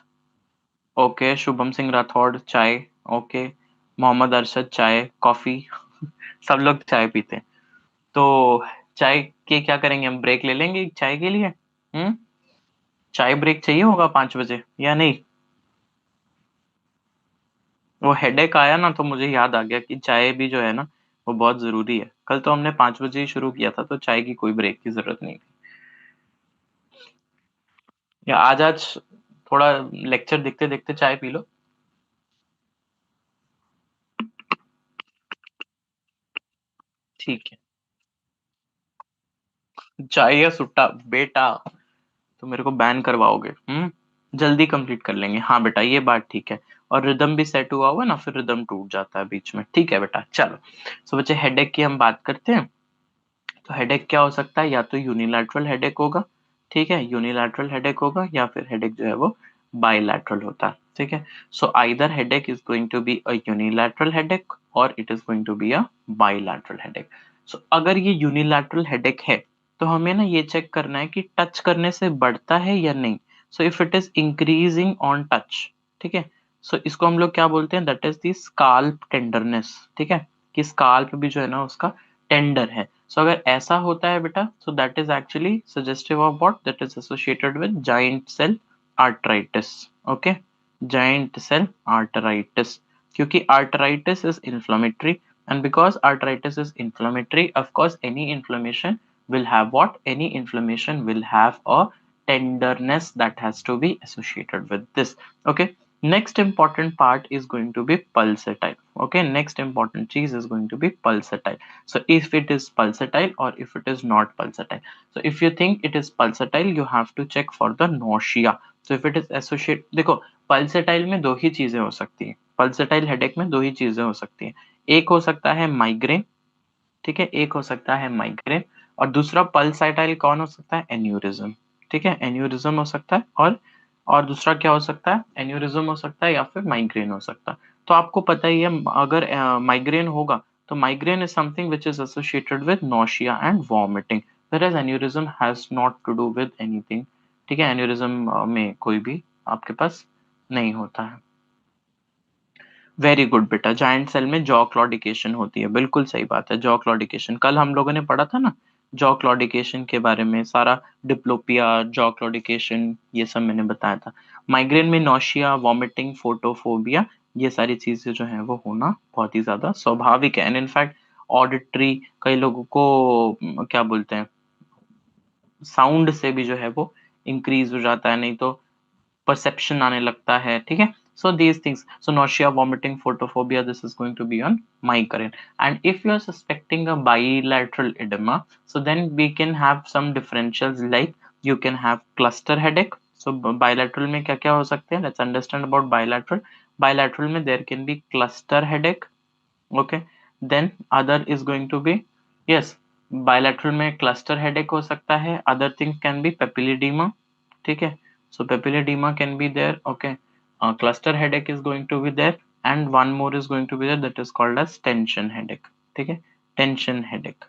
[SPEAKER 1] Okay, Shubham Singh Rathod chai. Okay, Mohammed Arshad chai, coffee. सब लोग चाय पीते हैं. तो चाय के क्या करेंगे हम? ब्रेक ले लेंगे चाय के लिए? हम्म. चाय ब्रेक चाहिए होगा 5 बजे या नहीं? वो हेडेक आया ना तो मुझे याद आ गया कि चाय भी जो है ना वो बहुत जरूरी है. कल तो हमने 5 बजे ही शुरू किया था तो चाय की कोई ब्रेक की जरूरत नहीं थी. या आज आज थोड़ा लेक्चर देखते देखते चाय पी लो. ठीक है. चाय या सुट्टा बेटा, तो मेरे को बैन करवाओगे? जल्दी कंप्लीट कर लेंगे. हाँ बेटा ये बात ठीक है. और रिदम भी सेट हुआ हुआ ना, फिर रिदम टूट जाता है बीच में. ठीक है बेटा चलो. सो बच्चे हेडेक की हम बात करते हैं. तो हेडेक क्या हो सकता है? या तो यूनिलैटरल हेडेक होगा, ठीक है, यूनिलैटरल हेडेक होगा, या फिर हेडेक जो है वो बाइलैटरल होता है. ठीक है. So either headache is going to be a unilateral headache और it is going to be a bilateral headache. So अगर ये यूनिलैटरल हेडेक है तो हमें ना ये चेक करना है कि टच करने से बढ़ता है या नहीं. So if it is increasing on touch, ठीक है, सो इसको हम लोग क्या बोलते हैं? That is the scalp tenderness. ठीक है, कि स्काल्प भी जो है ना उसका टेंडर है. सो अगर ऐसा होता है बेटा, so that is actually suggestive of what? That is associated with giant cell arthritis. Okay, giant cell arthritis. क्योंकि arthritis is inflammatory, and because arthritis is inflammatory, of course any inflammation will have what? Any inflammation will have a tenderness that has to be associated with this. Okay, next important part is going to be pulsatile. Okay, next important cheese is going to be pulsatile. So if it is pulsatile or if it is not pulsatile. So if you think it is pulsatile, you have to check for the nausea. So if it is associated, देखो pulsatile में दो ही चीजें हो सकती हैं. pulsatile headache में दो ही चीजें हो सकती हैं. एक हो सकता है माइग्रेन, ठीक है, एक हो सकता है माइग्रेन, और दूसरा पल्साइटाइल कौन हो सकता है? एन्यूरिज्म. ठीक है, एन्यूरिज्म हो सकता है, और दूसरा क्या हो सकता है? एन्यूरिज्म हो सकता है या फिर माइग्रेन हो सकता है. तो आपको पता ही है अगर माइग्रेन होगा तो migraine is something which is associated with nausea and vomiting, whereas aneurysm has not to do with anything. ठीक है, एन्यूरिज्म में कोई भी आपके पास नहीं होता है. वेरी गुड बेटा. जायंट सेल में जॉ क्लॉडिकेशन होती है. बिल्कुल सही बात है, जॉ क्लॉडिकेशन. कल हम लोगों ने पढ़ा था ना जॉ क्लॉडिकेशन के बारे में, सारा डिप्लोपिया, जॉ क्लॉडिकेशन, ये सब मैंने बताया था. माइग्रेन में नोशिया, वॉमिटिंग, फोटोफोबिया, ये सारी चीजें जो है वो होना बहुत ही ज्यादा स्वाभाविक है. एंड इनफैक्ट ऑडिटरी, कई लोगों को क्या बोलते हैं, साउंड से भी जो है वो इंक्रीज हो जाता है, नहीं तो perception आने लगता है. ठीक है. So these things, so nausea, vomiting, photophobia, this is going to be on migraine. And if you are suspecting a bilateral edema, so then we can have some differentials, like you can have cluster headache. So bilateral में क्या क्या हो सकते हैं? Let's understand about bilateral. Bilateral में there can be cluster headache. Okay, then other is going to be, yes, bilateral में cluster headache हो सकता है. Other things can be papilledema. ठीक है, so papilledema can be there. Okay, cluster headache is going to be there, and one more is going to be there, that is called as tension headache. ठीक है, tension headache.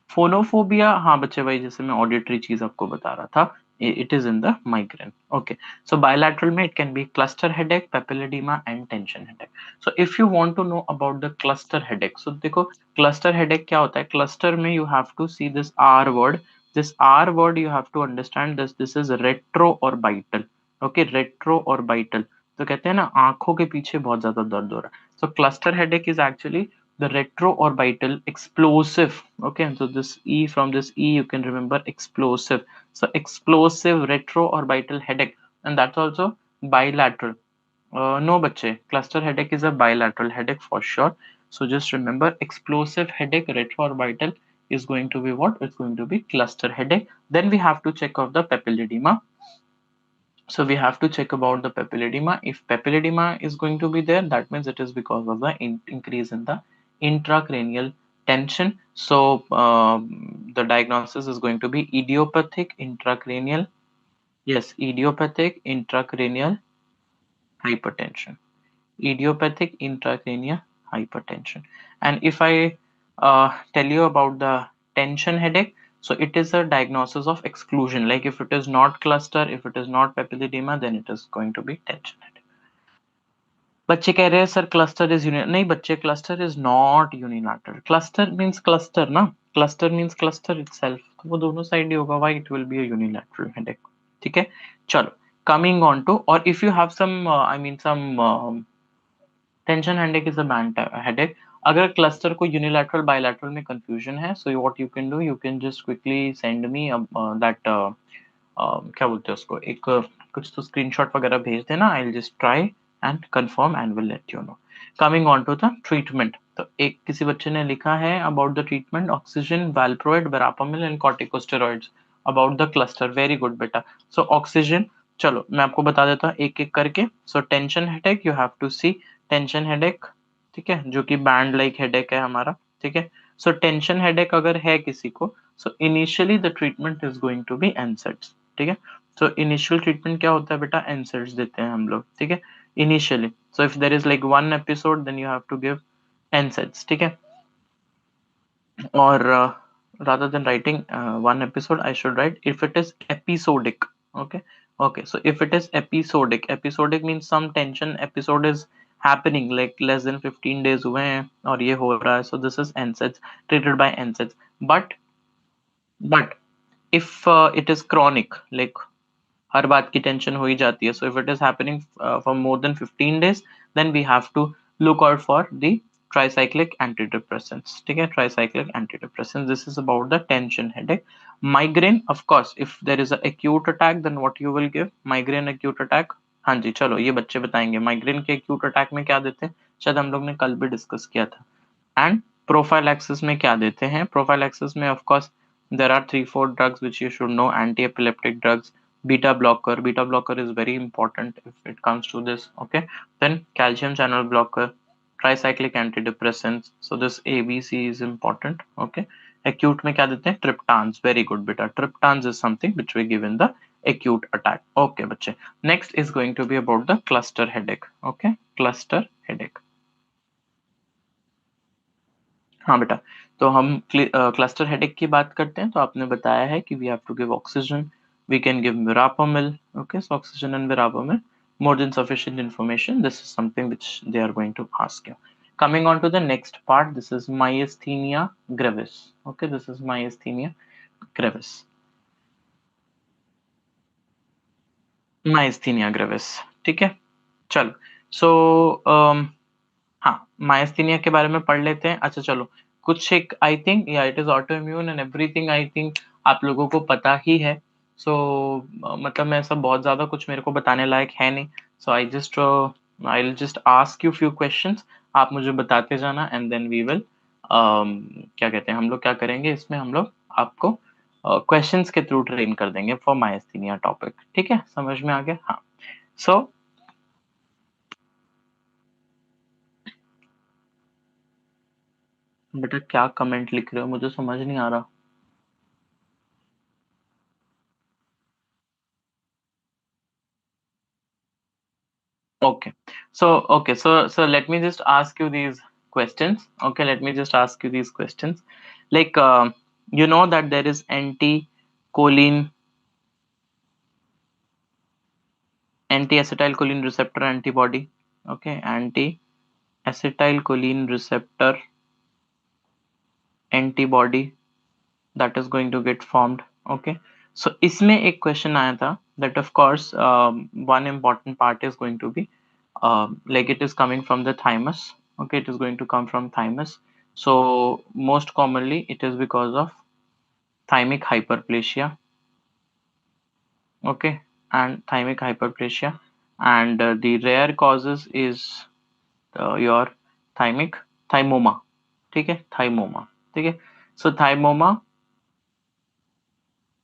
[SPEAKER 1] Phonophobia, हाँ बच्चे भाई, जैसे मैं auditory चीज आपको बता रहा था, it is in the migraine. Okay, so bilateral में it can be cluster headache, papilloedema and tension headache. So if you want to know about the cluster headache, so देखो क्लस्टर हेडेक क्या होता है. क्लस्टर में you have to see this are word. This are word you have to understand this. This is retroorbital. Okay, retro और बाइटल. तो कहते हैं ना आंखों के पीछे बहुत ज्यादा दर्द हो रहा है. So cluster headache is actually the retroorbital explosive. Okay, so this e, from this e you can remember explosive. So explosive retroorbital headache, and that's also bilateral. No bache, cluster headache is a bilateral headache for sure. So just remember explosive headache retroorbital is going to be what? It's going to be cluster headache. Then we have to check of the papilledema. So we have to check about the papilledema. If papilledema is going to be there, that means it is because of the increase in the intracranial tension. So the diagnosis is going to be idiopathic intracranial, yes, idiopathic intracranial hypertension. Idiopathic intracranial hypertension. And if I tell you about the tension headache, so it is a diagnosis of exclusion. Like if it is not cluster, if it is not papilledema, then it is going to be tension headache. बच्चे कह रहे हैं sir cluster is uni नहीं बच्चे cluster is not unilateral cluster means cluster ना cluster means cluster itself तो वो दोनों साइड ही होगा why it will be a unilateral headache ठीक है चलो कमिंग ऑन टू और if you have some I mean some tension headache is a band headache अगर क्लस्टर को यूनिलैटरल बायलैटरल में कंफ्यूजन है so what you can do you can just quickly send me that क्या बोलते हैं उसको एक कुछ तो स्क्रीनशॉट वगैरह भेज देना I will just try and confirm and will let you know coming on to the treatment तो एक किसी बच्चे ने लिखा है about the treatment oxygen valproate verapamil and corticosteroids about the cluster very good बेटा सो ऑक्सीजन चलो मैं आपको बता देता हूँ एक एक करके so tension headache you have to see tension headache ठीक है जो कि बैंड लाइक हेडेक है हमारा ठीक है सो टेंशन हेडेक अगर है किसी को so initially the treatment is going to be NSAIDs ठीक है सो इनिशियल ट्रीटमेंट क्या होता है बेटा एनसेड्स देते हैं हम लोग ठीक है initially so if there is like one episode then you have to give NSAIDs ठीक है or rather than writing one episode I should write if it is episodic okay okay so if it is episodic means some tension episode is happening like less than 15 days हुए हैं और ये हो रहा है so this is NSAIDs treated by NSAIDs but if it is chronic like हर बात की tension हो ही जाती है so if it is happening for more than 15 days then we have to look out for the tricyclic antidepressants ठीक है tricyclic antidepressants this is about the tension headache migraine of course if there is a acute attack then what you will give migraine acute attack हाँ जी चलो ये बच्चे बताएंगे migraine के acute attack में क्या देते हैं शायद हम लोग ने कल भी डिस्कस किया था एंड prophylaxis में क्या देते हैं prophylaxis में of course there are 3-4 drugs which you should know anti-epileptic drugs beta blocker is very important if it comes to this okay then calcium channel blocker tricyclic antidepressants so this abc is important okay acute में क्या देते हैं triptans very good beta triptans is something which we give in the acute attack okay बच्चे next is going to be about the cluster headache okay cluster headache हाँ बेटा तो हम cluster headache की बात करते हैं तो आपने बताया है कि we have to give oxygen we can give verapamil okay so oxygen and verapamil more than sufficient information this is something which they are going to ask you coming on to the next part this is myasthenia gravis okay this is myasthenia gravis myasthenia gravis ठीक है चलो सो हाँ myasthenia के बारे में पढ़ लेते हैं अच्छा चलो कुछ एक आई थिंक या it is auto immune and everything I think आप लोगों को पता ही है सो मतलब मैं ऐसा बहुत ज्यादा कुछ मेरे को बताने लायक है नहीं so I will just ask you few questions आप मुझे बताते जाना एंड देन वी विल क्या कहते हैं हम लोग क्या करेंगे इसमें हम लोग आपको क्वेश्चंस के थ्रू ट्रेन कर देंगे फॉर मायस्थीनिया टॉपिक ठीक है समझ में आ गया हाँ सो बेटा क्या कमेंट लिख रहे हो मुझे समझ नहीं आ रहा okay so let me just ask you these questions okay let me just ask you these questions like you know that there is choline anti acetylcholine receptor antibody okay anti acetylcholine receptor antibody that is going to get formed okay so इसमें एक question आया था that of course one important part is going to be like it is coming from the thymus okay it is going to come from thymus so most commonly it is because of thymic hyperplasia okay and thymic hyperplasia and the rare causes is your thymic thymoma ठीक है thymoma ठीक है so thymoma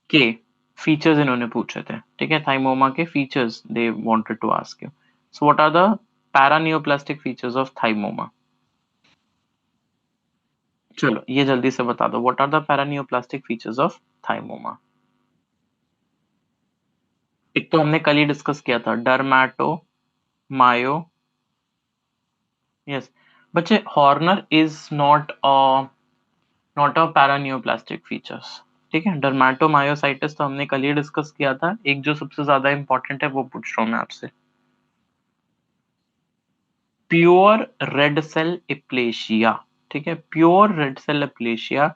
[SPEAKER 1] के features इन्होंने पूछे थे ठीक है थाइमोमा के features they wanted to ask you so what are the paraneoplastic features of thymoma चलो ये जल्दी से बता दो, what are the paraneoplastic features of thymoma? एक तो हमने कल ही डिस्कस किया था, डर्माटो मायो, यस बच्चे, Horner is not a paraneoplastic features, ठीक है। डर्माटोमायोसाइटिस तो हमने कल ही डिस्कस किया था। एक जो सबसे ज्यादा इंपॉर्टेंट है वो पूछ रहा हूँ मैं आपसे, प्योर रेड सेल एप्लेशिया, ठीक है, pure red cell aplasia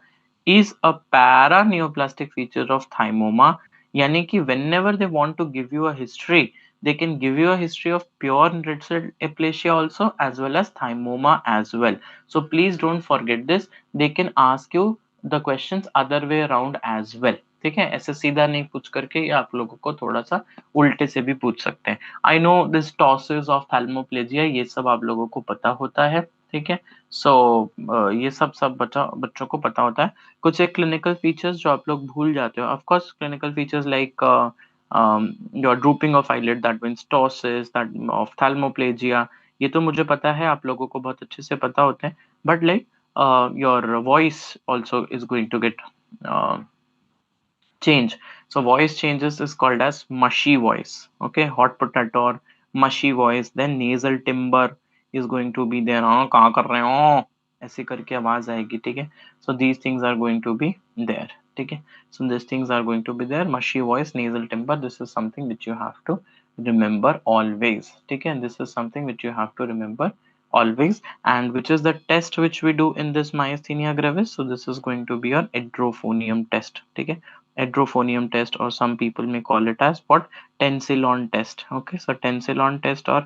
[SPEAKER 1] is a paraneoplastic feature of thymoma, यानी कि whenever they want to give you a history, they can give you a history of pure red cell aplasia also as well as thymoma as well. So please don't forget this. They can ask you the questions other way around as well, ठीक है, ऐसे सीधा नहीं पूछ करके ये आप लोगों को थोड़ा सा उल्टे से भी पूछ सकते हैं। I know this ptosis of ophthalmoplegia, ये सब आप लोगों को पता होता है, ठीक है। सो ये सब बच्चों को पता होता है। कुछ एक क्लिनिकल फीचर्स जो आप लोग भूल जाते हो, of course clinical features like your drooping of eyelid, that means ptosis, that of ophthalmoplegia, ये तो मुझे पता है, आप लोगों को बहुत अच्छे से पता होते हैं। But like your voice also is going to get change. So voice changes is called as mushy voice. Okay, hot potato or mushy voice. Then nasal timbre is going to be there. हाँ कहाँ कर रहे हो, ऐसे करके आवाज आएगी, ठीक है। So these things are going to be there, ठीक है। So these things are going to be there. Mushy voice, nasal timbre. This is something which you have to remember always, ठीक है। This is something which you have to remember always. And which is the test which we do in this myasthenia gravis? So this is going to be your edrophonium test, ठीक है, edrophonium test, or some people may call it as what, tensilon test. Okay, so tensilon test or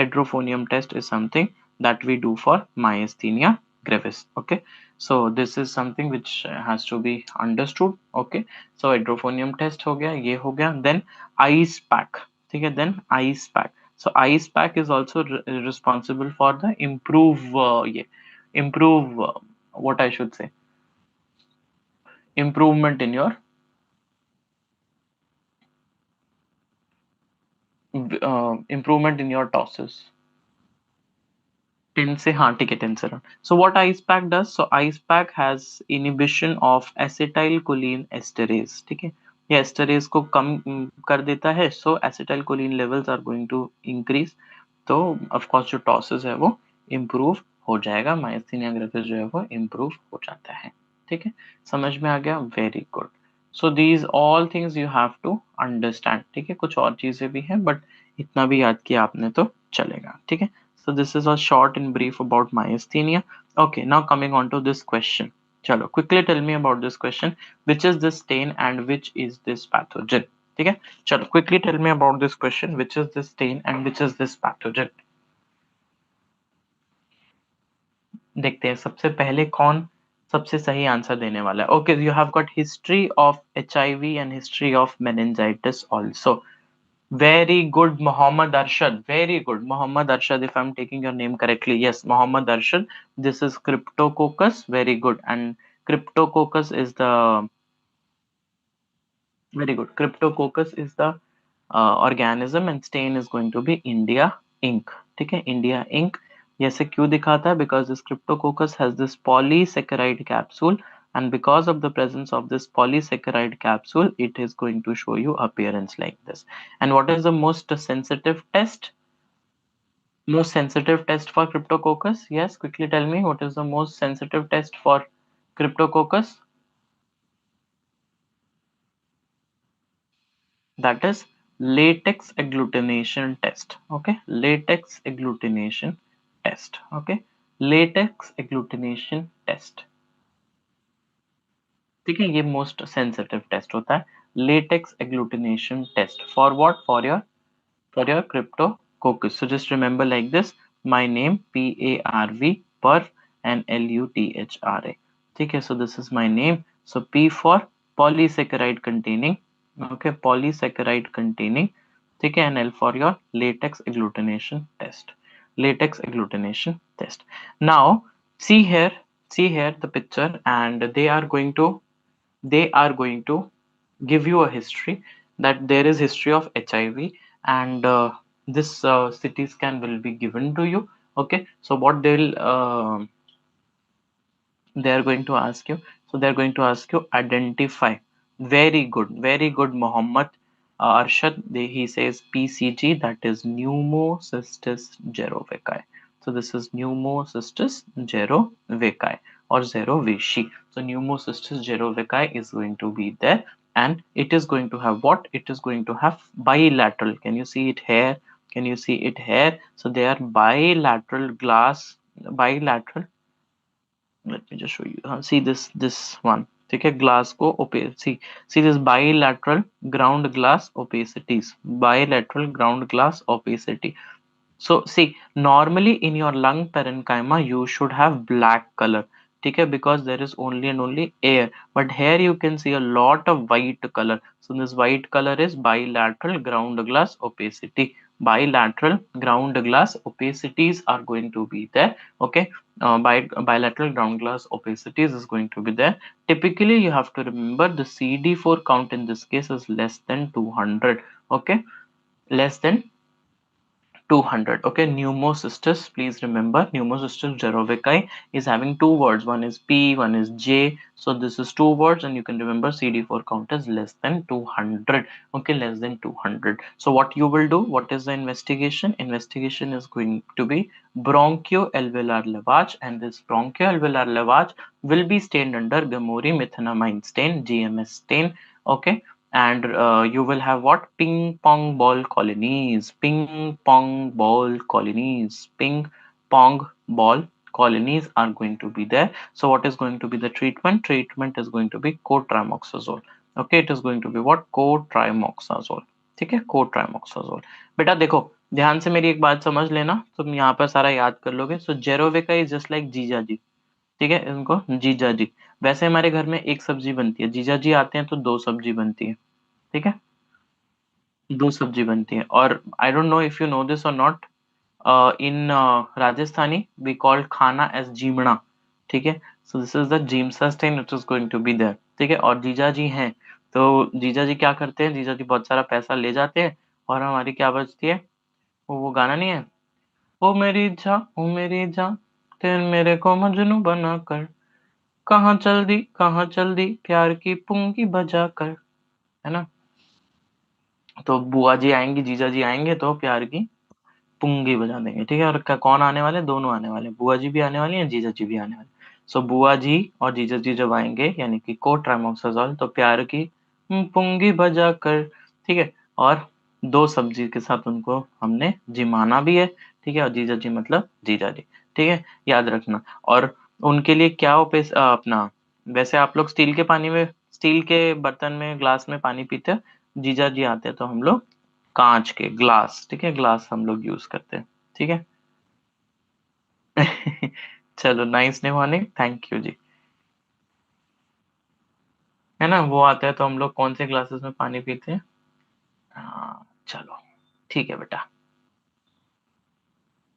[SPEAKER 1] edrophonium test is something that we do for myasthenia gravis. Okay, so this is something which has to be understood. Okay, so edrophonium test हो गया, ये हो गया, then ice pack, ठीक है, then ice pack. So ice pack is also responsible for the improve what I should say, improvement in your improvement in your tosses. 10 से हाँ ठीक है, 10 से run. So what ice pack does? So ice pack has inhibition of acetylcholine esterase, ठीक है, ये esterase को कम कर देता है, so acetylcholine levels are going to increase, तो of course जो tosses है वो improve हो जाएगा, myasthenia gravis जो है वो improve हो जाता है, ठीक है, समझ में आ गया, very good. So these all things you have to understand, ठीक है, कुछ और चीजें भी हैं बट इतना भी याद किया आपने तो चलेगा, ठीक है। So this is a short and brief about myasthenia. Okay, now coming on to this question. Chalo, quickly tell me about this question. Which is this stain and which is this pathogen? ठीक है, चलो quickly tell me about this question. Which is this stain and which is this pathogen? देखते हैं सबसे पहले कौन सबसे सही आंसर देने वाला है। Okay, you have got history of HIV and history of meningitis also. Very good, Mohammed Arshad. Very good, Mohammed Arshad. If I'm taking your name correctly, yes, Mohammed Arshad. This is Cryptococcus. Very good. And Cryptococcus is the very good. Cryptococcus is the organism, and stain is going to be India ink. ठीक है, India ink. ये ऐसे क्यों दिखाता है? Because this Cryptococcus has this polysaccharide capsule, and because of the presence of this polysaccharide capsule, it is going to show you appearance like this. And what is the most sensitive test? Most sensitive test for Cryptococcus? Yes, quickly tell me what is the most sensitive test for Cryptococcus? That is latex agglutination test. Okay, latex agglutination test. Okay, latex agglutination test. ठीक है, ये most sensitive test होता है, latex agglutination test. For what? For your cryptococcus. So just remember like this: my name, Parv, Parv, and Luthra. ठीक है, so this is my name. So P for polysaccharide containing, okay, polysaccharide containing, ठीक है, and L for your latex agglutination test. Latex agglutination test. Now see here, see here the picture, and they are going to give you a history, that there is history of HIV, and this CT scan will be given to you. Okay, so what they'll they are going to ask you. So they are going to ask you identify. Very good, Mohammed Arshad. He says PCG, that is pneumocystis jirovecii. So this is pneumocystis jirovecii or zerovici. So pneumocystis jirovecii is going to be there, and it is going to have what? It is going to have bilateral. Can you see it here? Can you see it here? So they are bilateral glass, bilateral. Let me just show you. See this one. ठीक है, glass को opaque. See this bilateral ground glass opacities. Bilateral ground glass opacity. So see, normally in your lung parenchyma you should have black color. ठीक है, because there is only and only air. But here you can see a lot of white color. So this white color is bilateral ground glass opacity. Bilateral ground glass opacities are going to be there. Okay, bilateral ground glass opacities is going to be there. Typically, you have to remember the CD4 count in this case is less than 200. Okay, less than 200. Okay, pneumocystis, please remember pneumocystis jirovecii is having two words. One is P, one is J. So this is two words, and you can remember CD4 count is less than 200. Okay, less than 200. So what you will do? What is the investigation? Investigation is going to be bronchoalveolar lavage, and this bronchoalveolar lavage will be stained under Gamori methenamine stain, GMS stain. Okay, and you will have what? Ping pong ball colonies. Ping pong ball colonies. Ping pong ball colonies are going to be there. So what is going to be the treatment? Treatment is going to be cotrimoxazole. Okay, it is going to be what? Cotrimoxazole. ठीक है, cotrimoxazole. बेटा देखो, ध्यान से मेरी एक बात समझ लेना, तुम यहाँ पर सारा याद कर लोगे. सो जेरोविका इज जस्ट लाइक जीजा जी. ठीक है, इनको जीजा जी. वैसे हमारे घर में एक सब्जी बनती है, जीजा जी आते हैं तो दो सब्जी बनती है. ठीक है, दो सब्जी बनती है. और I don't know if you know this और not, in Rajasthani we call खाना एज जीमना. ठीक है, so this is the Giemsa stain which is going to be there. ठीक है, और जीजा जी हैं, तो जीजा जी क्या करते हैं? जीजा जी बहुत सारा पैसा ले जाते हैं, और हमारी क्या बचती है? वो गाना नहीं है, ओ मेरी जा, तेरे मेरे को मजनू बना कर, कहाँ चल दी प्यार की पुंगी बजा कर. है ना? तो बुआ जी आएंगी, जीजा जी आएंगे तो प्यार की पुंगी बजा देंगे. ठीक है, और कौन आने वाले? दोनों आने वाले, बुआ जी भी आने वाली हैं, जीजा जी भी आने वाले. सो बुआ जी और जीजा जी जब आएंगे, यानी कि कोट्राइमोक्साजोल, तो प्यार की पुंगी बजा कर. ठीक है, और दो सब्जी के साथ उनको हमने जिमाना भी है. ठीक है, और जीजा जी मतलब जीजा जी. ठीक है, याद रखना. और उनके लिए क्या अपना, वैसे आप लोग स्टील के पानी में, स्टील के बर्तन में, ग्लास में पानी पीते हैं. जीजा जी आते हैं तो हम लोग कांच के ग्लास. ठीक है, ग्लास हम लोग यूज करते हैं. ठीक है. चलो, nice day morning, thank you जी. है ना, वो आते हैं तो हम लोग कौन से ग्लासेस में पानी पीते हैं? हाँ, चलो ठीक है बेटा.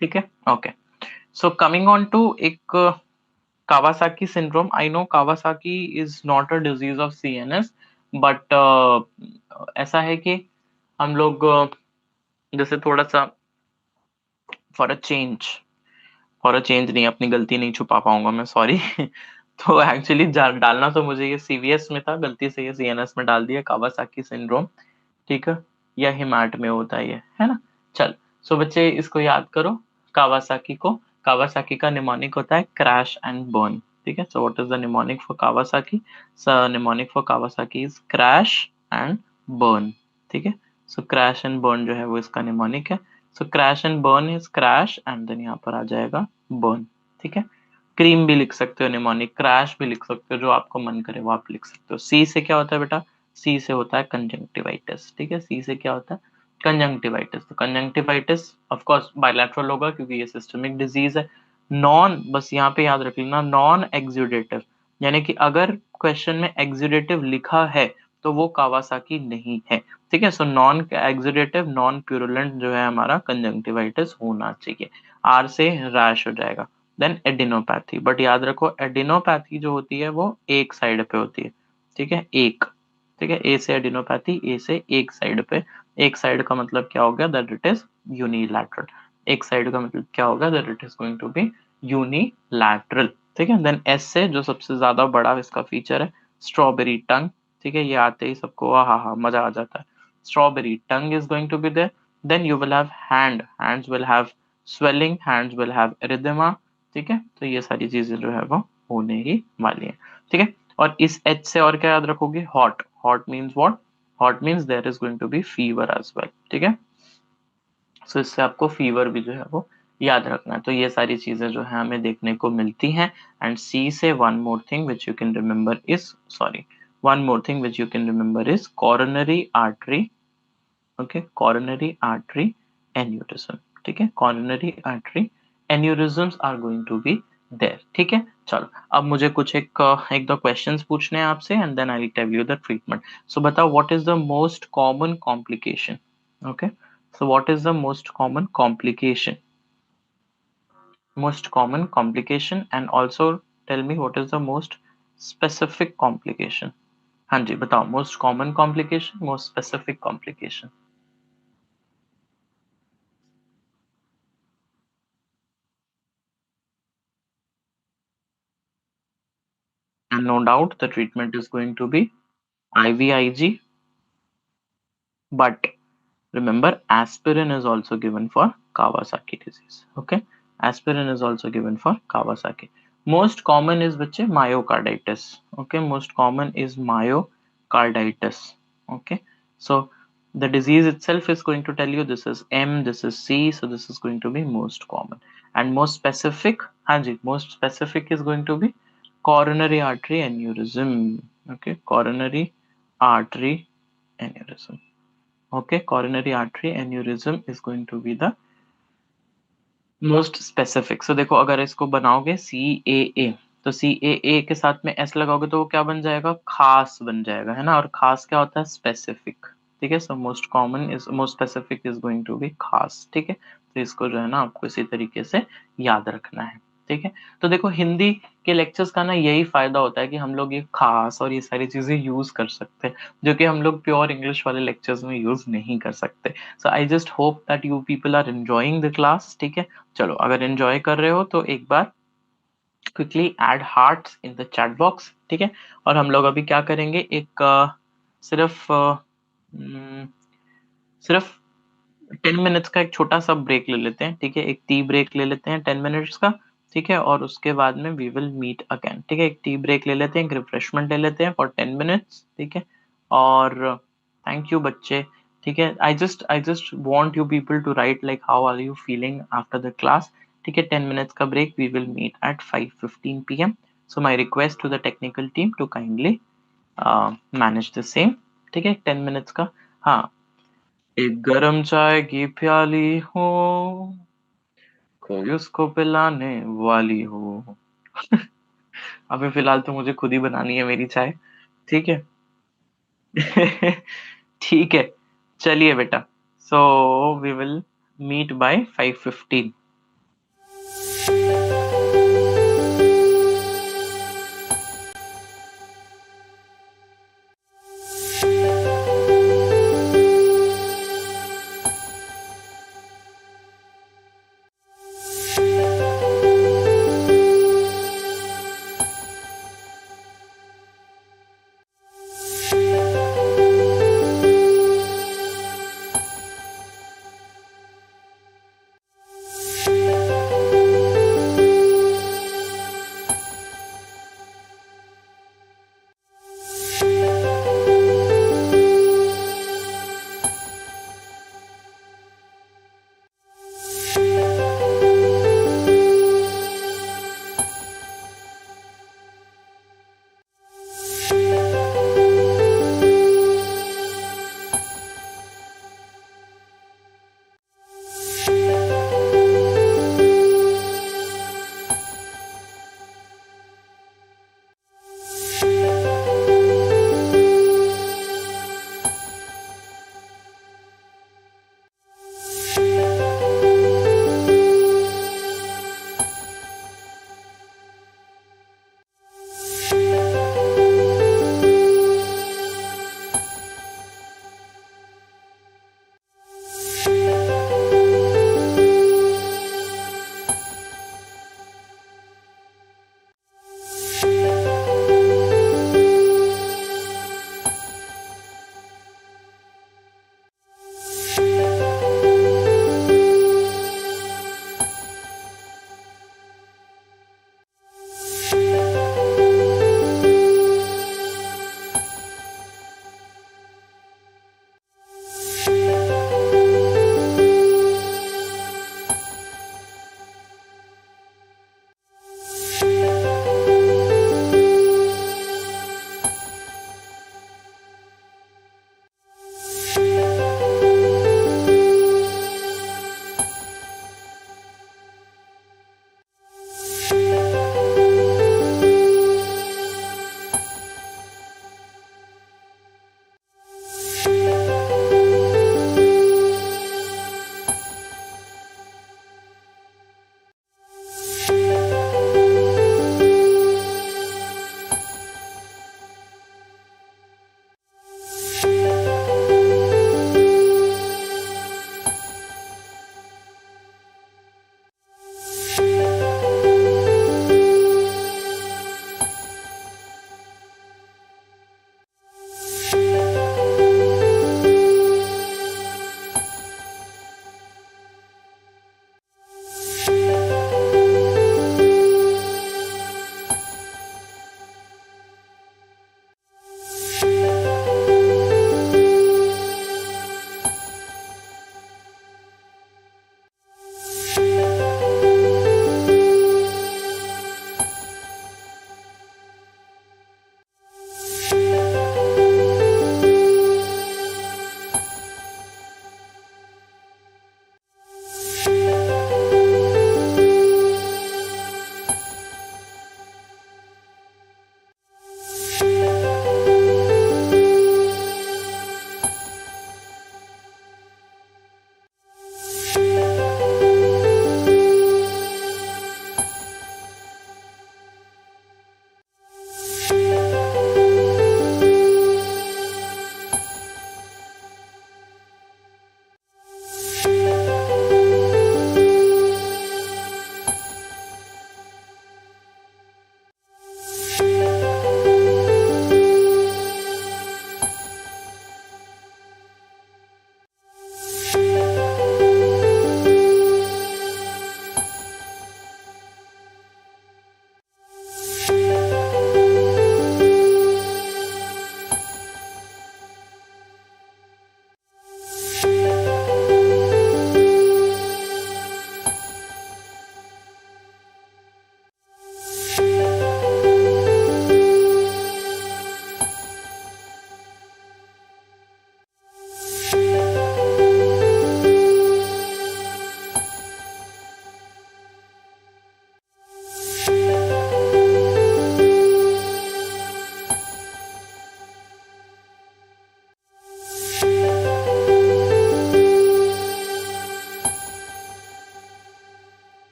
[SPEAKER 1] ठीक है, okay. So coming on to एक Kawasaki syndrome. I know Kawasaki is not a disease of CNS, but ऐसा है कि हम लोग जैसे थोड़ा सा for a change, for a change नहीं, अपनी गलती नहीं छुपा पाऊंगा मैं, सॉरी. तो एक्चुअली डालना तो मुझे ये सीवीएस में था, गलती से ये सीएनएस में डाल दिया, कावासाकी सिंड्रोम. ठीक है, या हिमाट में होता है ये, है ना. चल, सो बच्चे इसको याद करो. कावासाकी को, कावासाकी का निमोनिक होता है क्रैश एंड बर्न. ठीक है, so what is the mnemonic for Kawasaki? Mnemonic for Kawasaki is crash and burn. ठीक है, सो क्रैश एंड बर्न जो है वो इसका निमोनिक है. So crash and burn is crash, and then यहाँ पर आ जाएगा बर्न. ठीक है, क्रीम भी लिख सकते हो, निमोनिक क्रैश भी लिख सकते हो, जो आपको मन करे वो आप लिख सकते हो. सी से क्या होता है बेटा? सी से होता है कंजंक्टिवाइटिस. ठीक है, सी से क्या होता है? कंजंक्टिवाइटिस. तो कंजंक्टिवाइटिस ऑफ कोर्स बायलैटरल होगा क्योंकि ये सिस्टमिक डिजीज है. नॉन, बस यहाँ पे याद रख लेना, नॉन एक्सुडेटिव, यानी कि अगर क्वेश्चन में एक्सुडेटिव लिखा है तो वो कावासाकी नहीं है. ठीक है, so non exudative, non purulent जो है हमारा कंजंक्टिवाइटिस होना चाहिए. आर से रैश हो जाएगा. देन एडिनोपैथी, बट याद रखो एडिनोपैथी जो होती है वो एक साइड पे होती है. ठीक है, एक. ठीक है, ए से एडिनोपैथी, ए से एक साइड पे. एक साइड का मतलब क्या हो गया? That it is unilateral. एक साइड का मतलब क्या होगा? That it is going to be unilateral. ठीक है। देन एस से जो सबसे ज्यादा बड़ा इसका फीचर है, स्ट्रॉबेरी टंग। ठीक है, ये आते ही सबको हा मजा आ जाता है। Strawberry tongue is going to be there. Then you will have hands will have swelling, hands will have erythema. ठीक है, तो ये सारी चीजें जो है वो होने ही वाली है। ठीक है, और इस एच से और क्या याद रखोगे, hot. Hot means what, hot means there is going to be fever as well. ठीक है, सो इससे आपको फीवर भी जो है वो याद रखना है। तो ये सारी चीजें जो है हमें देखने को मिलती हैं। एंड सी से one more thing which you can remember is, sorry, one more thing which you can remember is coronary artery. Okay, coronary artery aneurysm. ठीक है, coronary artery aneurysms are going to be there. ठीक है, चलो अब मुझे कुछ एक दो क्वेश्चंस पूछने हैं आपसे and then I will tell you the treatment. So बताओ, what is the most common complication? Okay, so what is the most common complication? Most common complication, and also tell me what is the most specific complication. हाँ जी बताओ, most common complication, most specific complication. And no doubt the treatment is going to be IVIG, but remember, aspirin is also given for Kawasaki disease. Okay, aspirin is also given for Kawasaki. Most common is which? Myocarditis. Okay, most common is myocarditis. Okay, so the disease itself is going to tell you this is M, this is C, so this is going to be most common. And most specific, Hanji, most specific is going to be coronary artery aneurysm. Okay, coronary artery aneurysm. Okay, coronary artery aneurysm is going to be the most specific. So देखो, अगर इसको बनाओगे CAA, तो CAA के साथ में S लगाओगे तो वो क्या बन जाएगा, खास बन जाएगा, है ना। और खास क्या होता है, स्पेसिफिक। ठीक है, so most common is, most specific is going to be खास। ठीक है, तो इसको जो है ना आपको इसी तरीके से याद रखना है। ठीक है, तो देखो हिंदी के लेक्चर्स का ना यही फायदा होता है कि हम लोग ये खास और ये सारी चीजें यूज कर सकते हैं, जो कि हम लोग प्योर इंग्लिश वाले लेक्चर्स में यूज नहीं कर सकते। So I just hope that you people are enjoying the class. ठीक है, चलो अगर एंजॉय कर रहे हो तो एक बार quickly add hearts in the chat box. ठीक है, और हम लोग अभी क्या करेंगे, एक सिर्फ सिर्फ 10 मिनट्स का एक छोटा सा ब्रेक ले लेते हैं। ठीक है, एक टी ब्रेक ले लेते हैं 10 मिनट्स का। ठीक है, और उसके बाद में वी विल मीट अगेन। ठीक है, एक टी ब्रेक ले लेते हैं, एक रिफ्रेशमेंट ले लेते हैं फॉर 10 मिनट्स। ठीक है, और थैंक यू बच्चे। ठीक है, I just want you people to write like how are you feeling after the class. ठीक है, 10 मिनट्स का break, we will meet at 5:15 PM। So my request to the technical team to kindly manage the same. ठीक है, 10 minutes का। हाँ, एक गरम चाय की प्याली हो, कोई उसको पिलाने वाली हो। अभी फिलहाल तो मुझे खुद ही बनानी है मेरी चाय। ठीक है। ठीक है, चलिए बेटा। So we will meet by 5:15।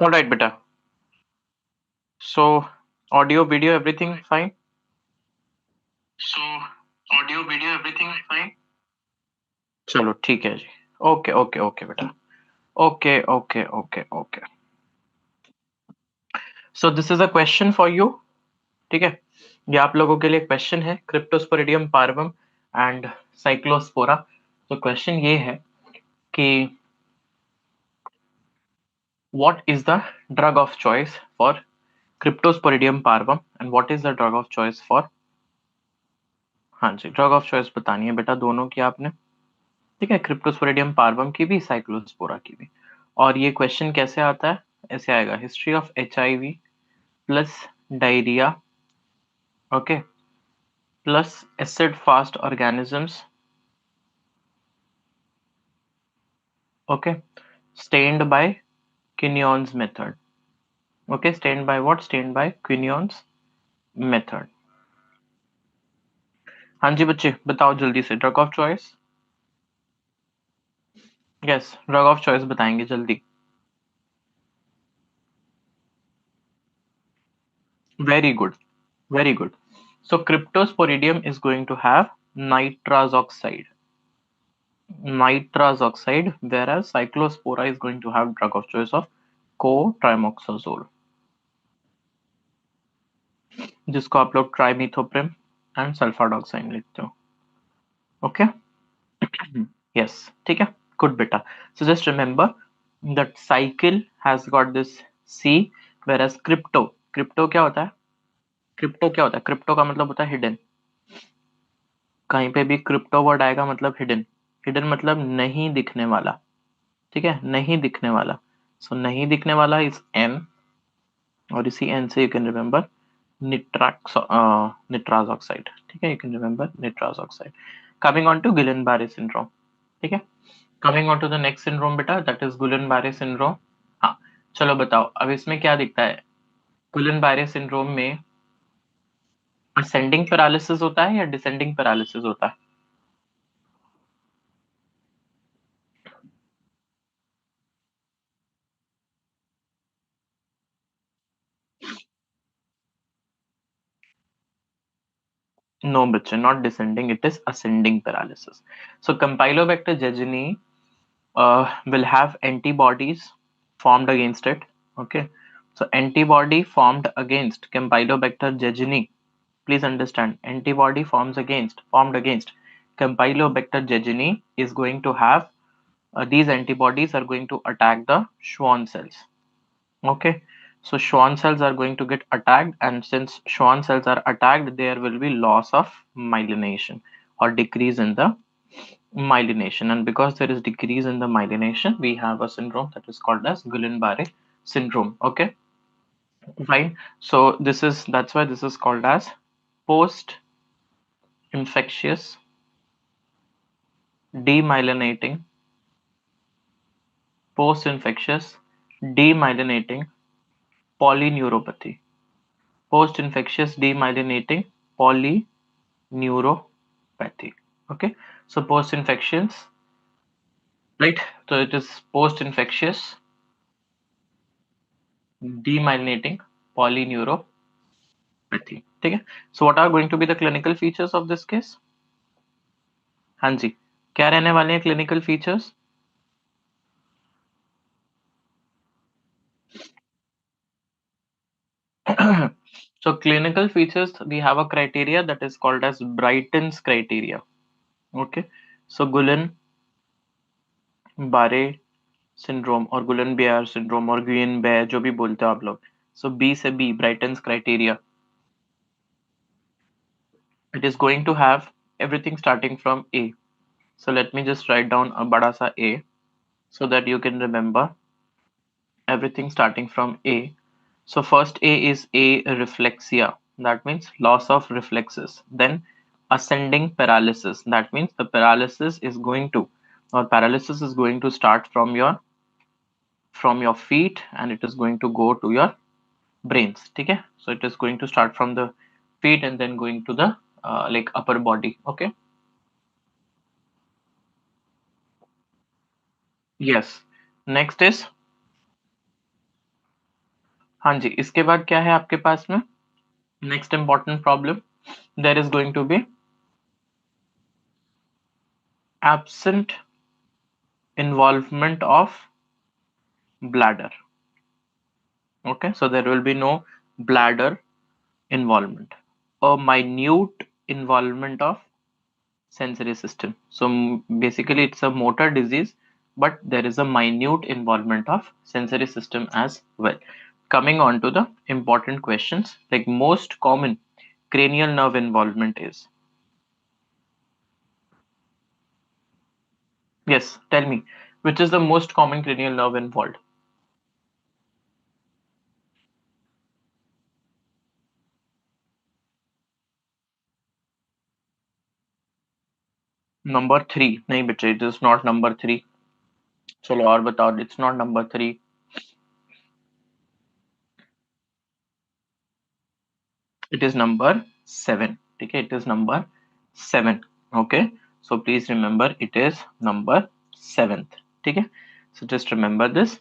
[SPEAKER 1] All right, beta. So, audio, video, everything fine? So, audio, video, everything fine? चलो ठीक है जी. ओके ओके ओके बेटा. Okay okay okay okay. So this is a question for you. ठीक है, ये आप लोगों के लिए क्वेश्चन है. Cryptosporidium parvum and cyclospora. तो क्वेश्चन ये है कि what is the drug of choice for Cryptosporidium parvum and what is the drug of choice for. हाँ जी, ड्रग ऑफ चॉइस बतानी है बेटा दोनों की आपने. ठीक है, क्रिप्टोस्पोरिडियम पार्वम की भी, साइक्लोस्पोरा की भी. और ये क्वेश्चन कैसे आता है? ऐसे आएगा, history of HIV plus diarrhoea, okay, plus acid fast organisms, okay, stained by Quignon's method. Okay, stained by what? Stained by Quignon's method. हाँ जी बच्चे, बताओ जल्दी से drug of choice. Yes, drug of choice बताएंगे जल्दी. Very good, very good. So cryptosporidium is going to have nitrous oxide, whereas cyclospora is going to have drug of choice of cotrimoxazole, जिसको आप लोग ट्राइमिथोप्रिम एंड सल्फाडॉक्साइन लिखते हो. Okay, yes, ठीक है, good बेटा. सो just remember that cycle has got this C, whereas crypto क्या होता है? क्रिप्टो का मतलब होता है हिडन. कहीं पे भी क्रिप्टो वर्ड आएगा मतलब हिडन. हिडन मतलब नहीं दिखने वाला. ठीक है, नहीं दिखने वाला. सो नहीं दिखने वाला इज एन, और इसी एन से you can remember nitrous oxide. ठीक है, you can remember nitrous oxide. Coming on to Guillain Barre syndrome. ठीक है, coming on to the next syndrome बेटा, दैट इज गुलेन-बारे सिंड्रोम. हाँ, चलो बताओ अब इसमें क्या दिखता है. गुलेन-बारे सिंड्रोम में असेंडिंग पैरालिसिस होता है या डिसेंडिंग पैरालिसिस होता है? No, bachcha, not descending. It is ascending paralysis. So Campylobacter jejuni will have antibodies formed against it. Okay. So antibody formed against Campylobacter jejuni. Please understand, antibody formed against Campylobacter jejuni is going to have these antibodies are going to attack the Schwann cells. Okay, so Schwann cells are going to get attacked, and since Schwann cells are attacked, there will be loss of myelination or decrease in the myelination. And because there is decrease in the myelination, we have a syndrome that is called as Guillain-Barré syndrome. Okay, fine. So that's why this is called as post-infectious demyelinating, post-infectious demyelinating polyneuropathy. Post-infectious demyelinating polyneuropathy. Okay, so post-infections, right? So it is post-infectious demyelinating polyneuropathy. ठीक है. So what are going to be the clinical features of this case? हाँ जी, क्या रहने वाले हैं clinical features? So clinical features, we have a criteria that is called as Brighton's criteria. Okay, so Guillain-Barré syndrome और गुलन-बेयर syndrome और Nguyen-bear, जो भी बोलते हो आप लोग. सो बी से B, Brighton's criteria, it is going to have everything starting from A. So let me just write down a bada sa A so that you can remember everything starting from A. So first A is areflexia, that means loss of reflexes. Then ascending paralysis, that means the paralysis is going to start from your feet and it is going to go to your brains. ठीक है, so it is going to start from the feet and then going to the like upper body. Okay, yes. Next is हाँ जी, इसके बाद क्या है आपके पास में? Next important problem, there is going to be absent involvement of bladder. Okay, so there will be no bladder involvement, a minute involvement of sensory system. So basically it's a motor disease, but there is a minute involvement of sensory system as well. Coming on to the important questions, like most common cranial nerve involvement is, yes, tell me, which is the most common cranial nerve involved? Number three नहीं बच्चे, it is not number three. चलो और बताओ, it's not number three, it is number seven. ठीक है, it is number seven. Okay, so please remember it is number seventh. ठीक है, so just remember this,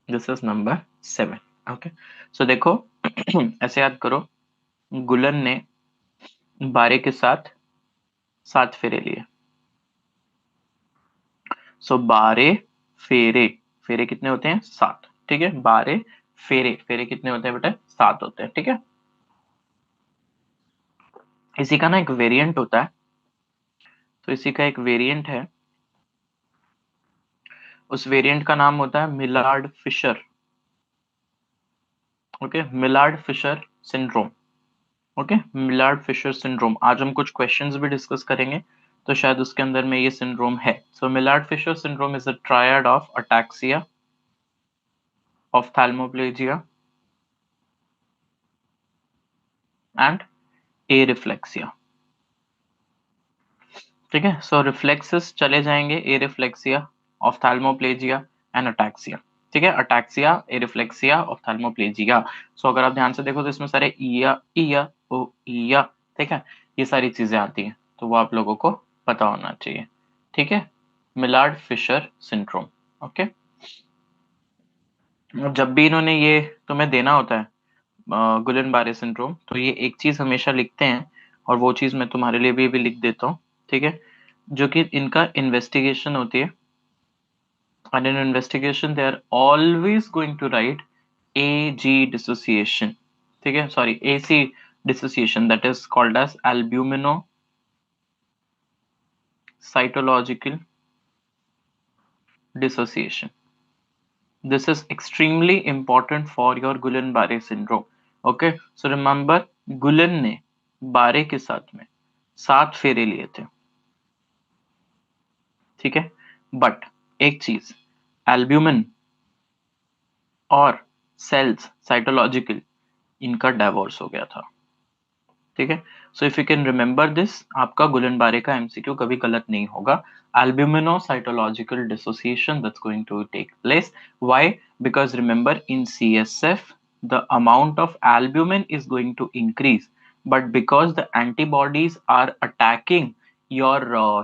[SPEAKER 1] this is number seven. Okay, so देखो ऐसे याद करो, गुलन ने बारे के साथ 7 फेरे लिए। सो बारे फेरे, फेरे कितने होते हैं? 7। ठीक है, बारे फेरे, फेरे कितने होते हैं बेटा? 7 होते हैं। ठीक है, इसी का ना एक वेरिएंट होता है, तो इसी का एक वेरिएंट है, उस वेरिएंट का नाम होता है Millard Fisher. Okay, Millard Fisher syndrome. Okay, Millard Fisher syndrome, आज हम कुछ क्वेश्चंस भी डिस्कस करेंगे, तो शायद उसके अंदर में ये सिंड्रोम है। So Miller Fisher syndrome is a triad of ataxia, ophthalmoplegia and areflexia. ठीक है, सो रिफ्लेक्सेस चले जाएंगे, areflexia, ophthalmoplegia and ataxia. ठीक है, अटैक्सिया, ए रिफ्लेक्सिया, ऑफ्थाल्मोप्लेजिया। सो अगर आप ध्यान से देखो तो इसमें सारे इया इया ओ इया, ठीक है, ये सारी चीजें आती हैं, तो वो आप लोगों को पता होना चाहिए। ठीक है, मिलार्ड फिशर सिंड्रोम। ओके, अब जब भी इन्होंने ये तुम्हें देना होता है गुलिन बारे सिंड्रोम, तो ये एक चीज हमेशा लिखते हैं, और वो चीज मैं तुम्हारे लिए भी लिख देता हूँ। ठीक है, जो कि इनका इन्वेस्टिगेशन होती है, and in investigation they are always going to write AG dissociation. ठीक है, sorry, AC dissociation, that is called as albumino cytological dissociation. This is extremely important for your Guillain-Barré syndrome. Okay, so remember, गुलन ने बारे के साथ में 7 फेरे लिए थे। ठीक है, बट एक चीज, एल्ब्यूमिन और सेल्स साइटोलॉजिकल, इनका डाइवोर्स हो गया था। ठीक है, so if you can remember this, आपका गुलन बारे का एमसीक्यू कभी गलत नहीं होगा। Albuminocytological dissociation that's going to take place. Why? Because remember, in CSF the amount of albumin is going to increase, but because the antibodies are attacking your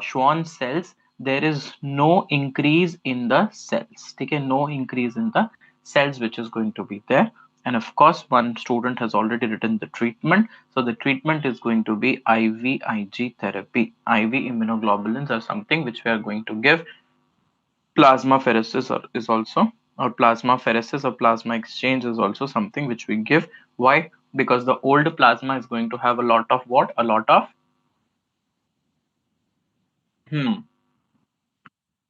[SPEAKER 1] Schwann cells, there is no increase in the cells. ठीक है, no increase in the cells which is going to be there. And of course, one student has already written the treatment. So the treatment is going to be IVIG therapy. IV immunoglobulins are something which we are going to give. Plasmapheresis is also, or plasmapheresis or plasma exchange is also something which we give. Why? Because the old plasma is going to have a lot of what? A lot of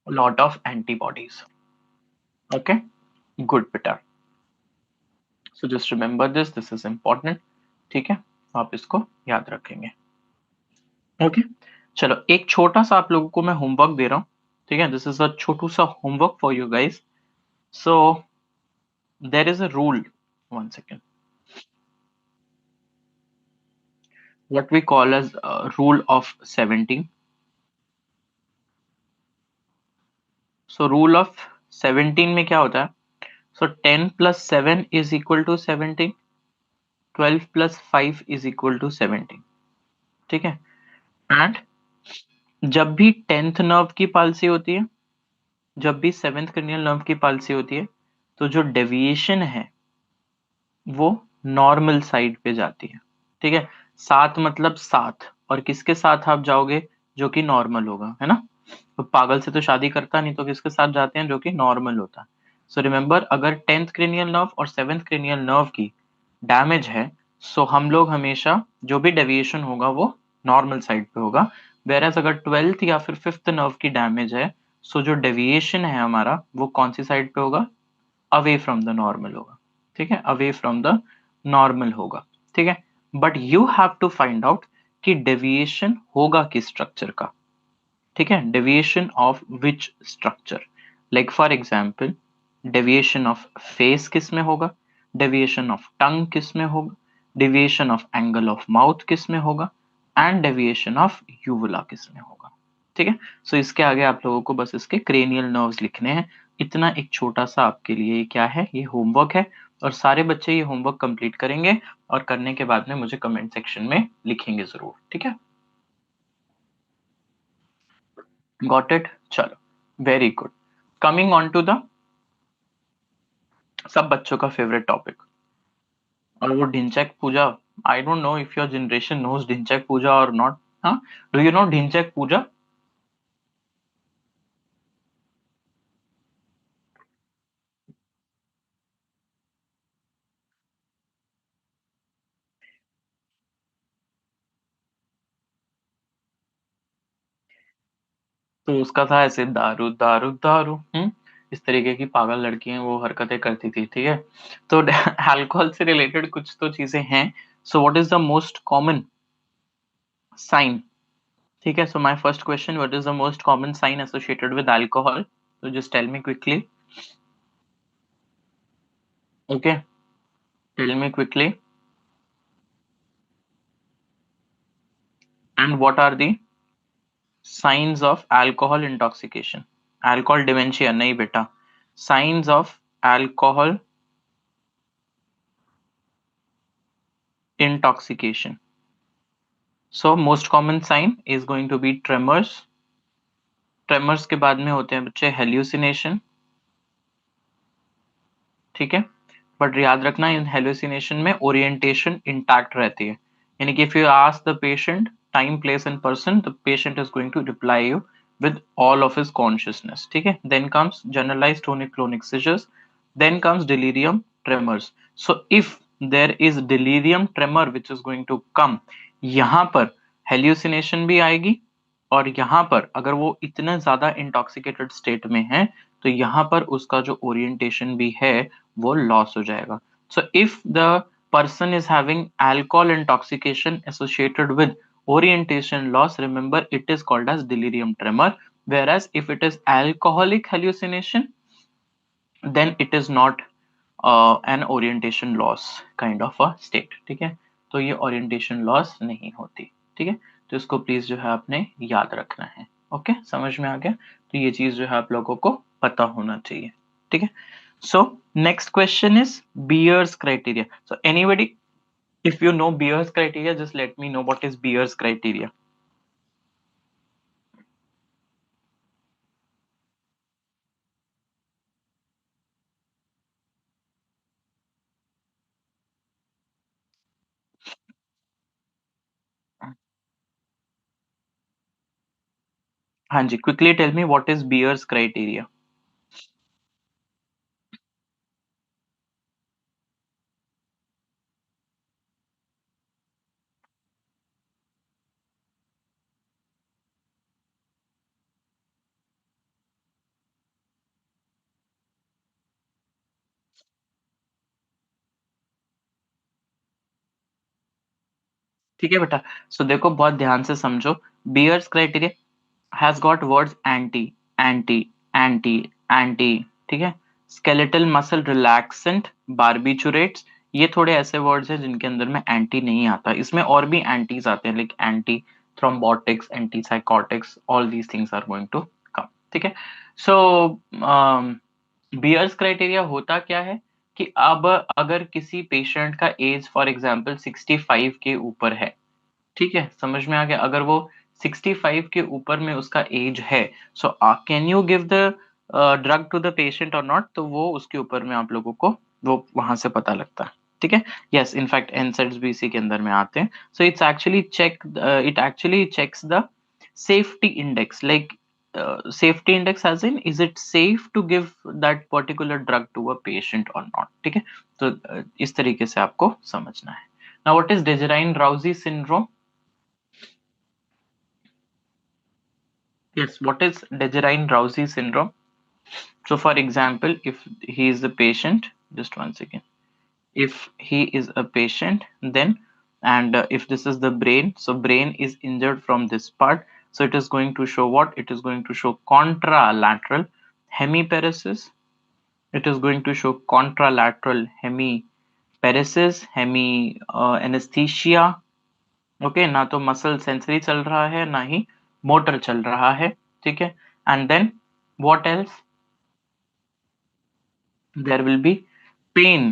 [SPEAKER 1] a lot of antibodies. Okay, good beta. So just remember this. This is important. ठीक है, आप इसको याद रखेंगे। Okay, चलो एक छोटा सा आप लोगों को मैं होमवर्क दे रहा हूँ। ठीक है, दिस इज अ छोटू सा homework for you guys. So there is a rule, one second, what we call as rule of 17। So rule of 17 में क्या होता है? So 10 + 7 is equal to 17, 12 + 5 is equal to 17। ठीक है, एंड जब भी 10th नर्व की पालसी होती है, जब भी 7th क्रेनियल नर्व की पालसी होती है, तो जो डेविएशन है वो नॉर्मल साइड पे जाती है। ठीक है, 7 मतलब 7, और किसके साथ आप जाओगे, जो कि नॉर्मल होगा, है ना। तो पागल से तो शादी करता नहीं, तो किसके साथ जाते हैं, जो कि नॉर्मल होता है। सो रिमेंबर, अगर 10th क्रेनियल नर्व और 7th क्रेनियल नर्व की डैमेज है, सो हम लोग हमेशा जो भी डेविएशन होगा वो नॉर्मल साइड पे होगा। वेरएज अगर 12th या फिर 5th नर्व की डैमेज है, सो जो डेविएशन है हमारा वो कौन सी साइड पे होगा, अवे फ्रॉम द नॉर्मल होगा। ठीक है, अवे फ्रॉम द नॉर्मल होगा। ठीक है, but you have to find out कि डेविएशन होगा किस स्ट्रक्चर का। ठीक है, deviation of which structure, like for example deviation of face किस में होगा, डेविएशन ऑफ टंग किस में होगा, deviation of angle of mouth किस में होगा, एंड डेविएशन ऑफ यूवुला किस में होगा। ठीक है, सो इसके आगे आप लोगों को बस इसके क्रेनियल नर्व्स लिखने हैं। इतना एक छोटा सा आपके लिए ये क्या है, ये होमवर्क है, और सारे बच्चे ये होमवर्क कंप्लीट करेंगे और करने के बाद में मुझे कमेंट सेक्शन में लिखेंगे जरूर। ठीक है, गॉट इट, चलो very good. Coming on to the सब बच्चों का फेवरेट टॉपिक, और वो Dhinchak Pooja. I don't know if your generation knows Dhinchak Pooja और नॉट। हाँ, do you know Dhinchak Pooja? तो उसका था ऐसे, दारू दारू दारू, इस तरीके की पागल लड़कियां वो हरकतें करती थी। ठीक है, तो अल्कोहल से रिलेटेड कुछ तो चीजें हैं। So what is the most common sign? ठीक है, so my first question, what is the most common sign associated with alcohol? तो just tell me quickly. Okay, tell me quickly. And what are the signs of alcohol intoxication? Alcohol dementia नहीं बेटा, signs of alcohol intoxication. So most common sign is going to be tremors. Tremors के बाद में होते हैं बच्चे hallucination. ठीक है, बट याद रखना इन हेल्यूसिनेशन में ओरिएंटेशन इंटैक्ट रहती है, यानी कि if you ask the patient time place and person, the patient is going to reply you with all of his consciousness. ठीक है, then comes generalized tonic-clonic seizures, then comes delirium tremors. So if there is delirium tremor which is going to come, यहाँ पर hallucination भी आएगी, और यहाँ पर अगर वो इतना ज्यादा इंटॉक्सिकेटेड स्टेट में है, तो यहाँ पर उसका जो ओरिएंटेशन भी है वो लॉस हो जाएगा। सो if the person is having alcohol intoxication associated with orientation loss, remember it is called as delirium tremor. Whereas if it is alcoholic hallucination, then it is not an orientation loss kind of a state. ठीक है, तो ये orientation loss नहीं होती। ठीक है, तो इसको प्लीज जो है आपने याद रखना है। ओके, समझ में आ गया? तो ये चीज जो है आप लोगों को पता होना चाहिए। ठीक है, so next question is Beer's criteria. So anybody, if you know Beer's criteria, just let me know what is Beer's criteria. हाँ जी, quickly tell me what is Beer's criteria. ठीक है बेटा, सो देखो बहुत ध्यान से समझो। Beer's criteria has got words anti, anti, anti, anti। ठीक है, skeletal muscle relaxant, barbiturates, ये थोड़े ऐसे वर्ड्स हैं जिनके अंदर में एंटी नहीं आता। इसमें और भी एंटीज आते हैं, like antithrombotics, antipsychotics, all these things are going to come. ठीक है, सो बियर्स क्राइटेरिया होता क्या है कि अब अगर किसी पेशेंट का एज फॉर एग्जांपल 65 के ऊपर है, ठीक है, समझ में आ गया, अगर वो 65 के ऊपर में उसका एज है, so can you give the drug to the patient और नॉट, तो वो उसके ऊपर में आप लोगों को वो वहां से पता लगता है। ठीक है, yes, in fact NSAIDs भी इसी के अंदर में आते हैं. So it actually checks the safety index, like safety index as in is it safe to give that particular drug to a patient or not. ठीक है, तो इस तरीके से आपको समझना है. Now what is Dejerine-Roussy syndrome? Yes, what is Dejerine-Roussy syndrome? So for example, if he is a patient, just one second. If he is a patient, then and if this is the brain, so brain is injured from this part, so it is going to show what? It is going to show contralateral hemiparesis. It is going to show contralateral hemiparesis, hemi anesthesia. Okay, ना तो muscle sensory चल रहा है ना ही motor चल रहा है. ठीक है, and then what else? There will be pain,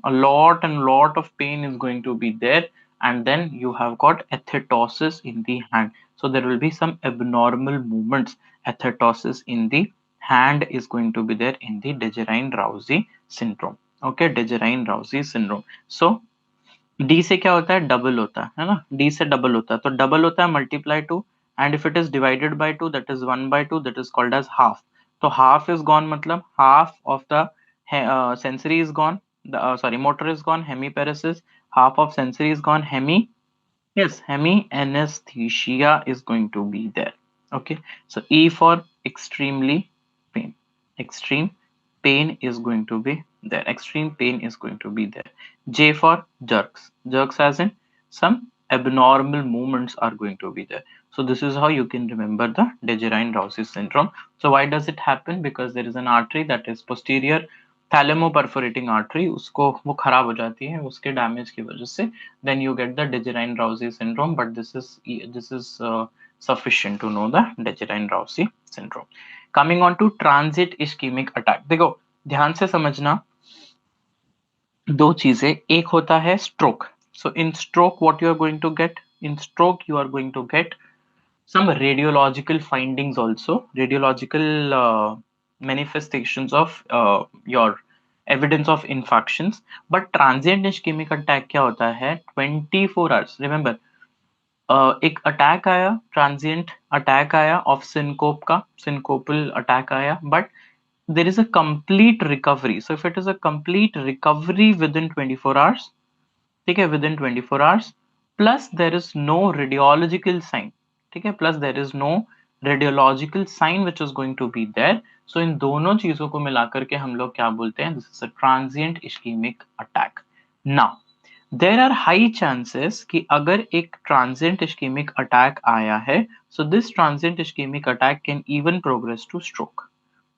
[SPEAKER 1] a lot and lot of pain is going to be there, and then you have got athetosis in the hand, so there will be some abnormal movements. Athetosis in the hand is going to be there in the Dejerine-Roussy syndrome. Okay, Dejerine-Roussy syndrome. So D से क्या होता है? Double होता है ना, D से double होता है, तो डबल होता है multiply two, and if it is divided by two, that is 1/2, that is called as half. तो हाफ इज गॉन, मतलब half of the sensory is gone, the sorry, motor is gone, hemiparesis, half of sensory is gone, yes, hemi anesthesia is going to be there. Okay, so E for extremely pain. Extreme pain is going to be there. Extreme pain is going to be there. J for jerks. Jerks as in some abnormal movements are going to be there. So this is how you can remember the Dejerine-Roussy syndrome. So why does it happen? Because there is an artery that is posterior thalamo perforating artery, उसको वो खराब हो जाती है उसके damage की वजह से, then you get the Dejerine-Roussy syndrome, but this is sufficient to know the Dejerine-Roussy syndrome. Coming on to transient ischemic attack. देखो ध्यान से समझना, दो चीजें, एक होता है stroke. So in stroke what you are going to get? In stroke you are going to get some radiological findings also, radiological manifestations of your evidence of infections. But transient ischemic attack क्या होता है? 24 hours. Remember, एक attack आया, transient attack आया of syncope का, सिनकोपल attack आया, but there is a complete recovery. So if it is a complete recovery within 24 hours, ठीक है, within 24 hours, plus there is no radiological sign, ठीक है, plus there is no radiological sign which is going to be there. So इन दोनों चीजों को मिलाकर के हम लोग क्या बोलते हैं? This is a transient ischemic attack. Now there are high chances कि अगर एक transient ischemic attack आया है, so this transient ischemic attack can even progress to stroke.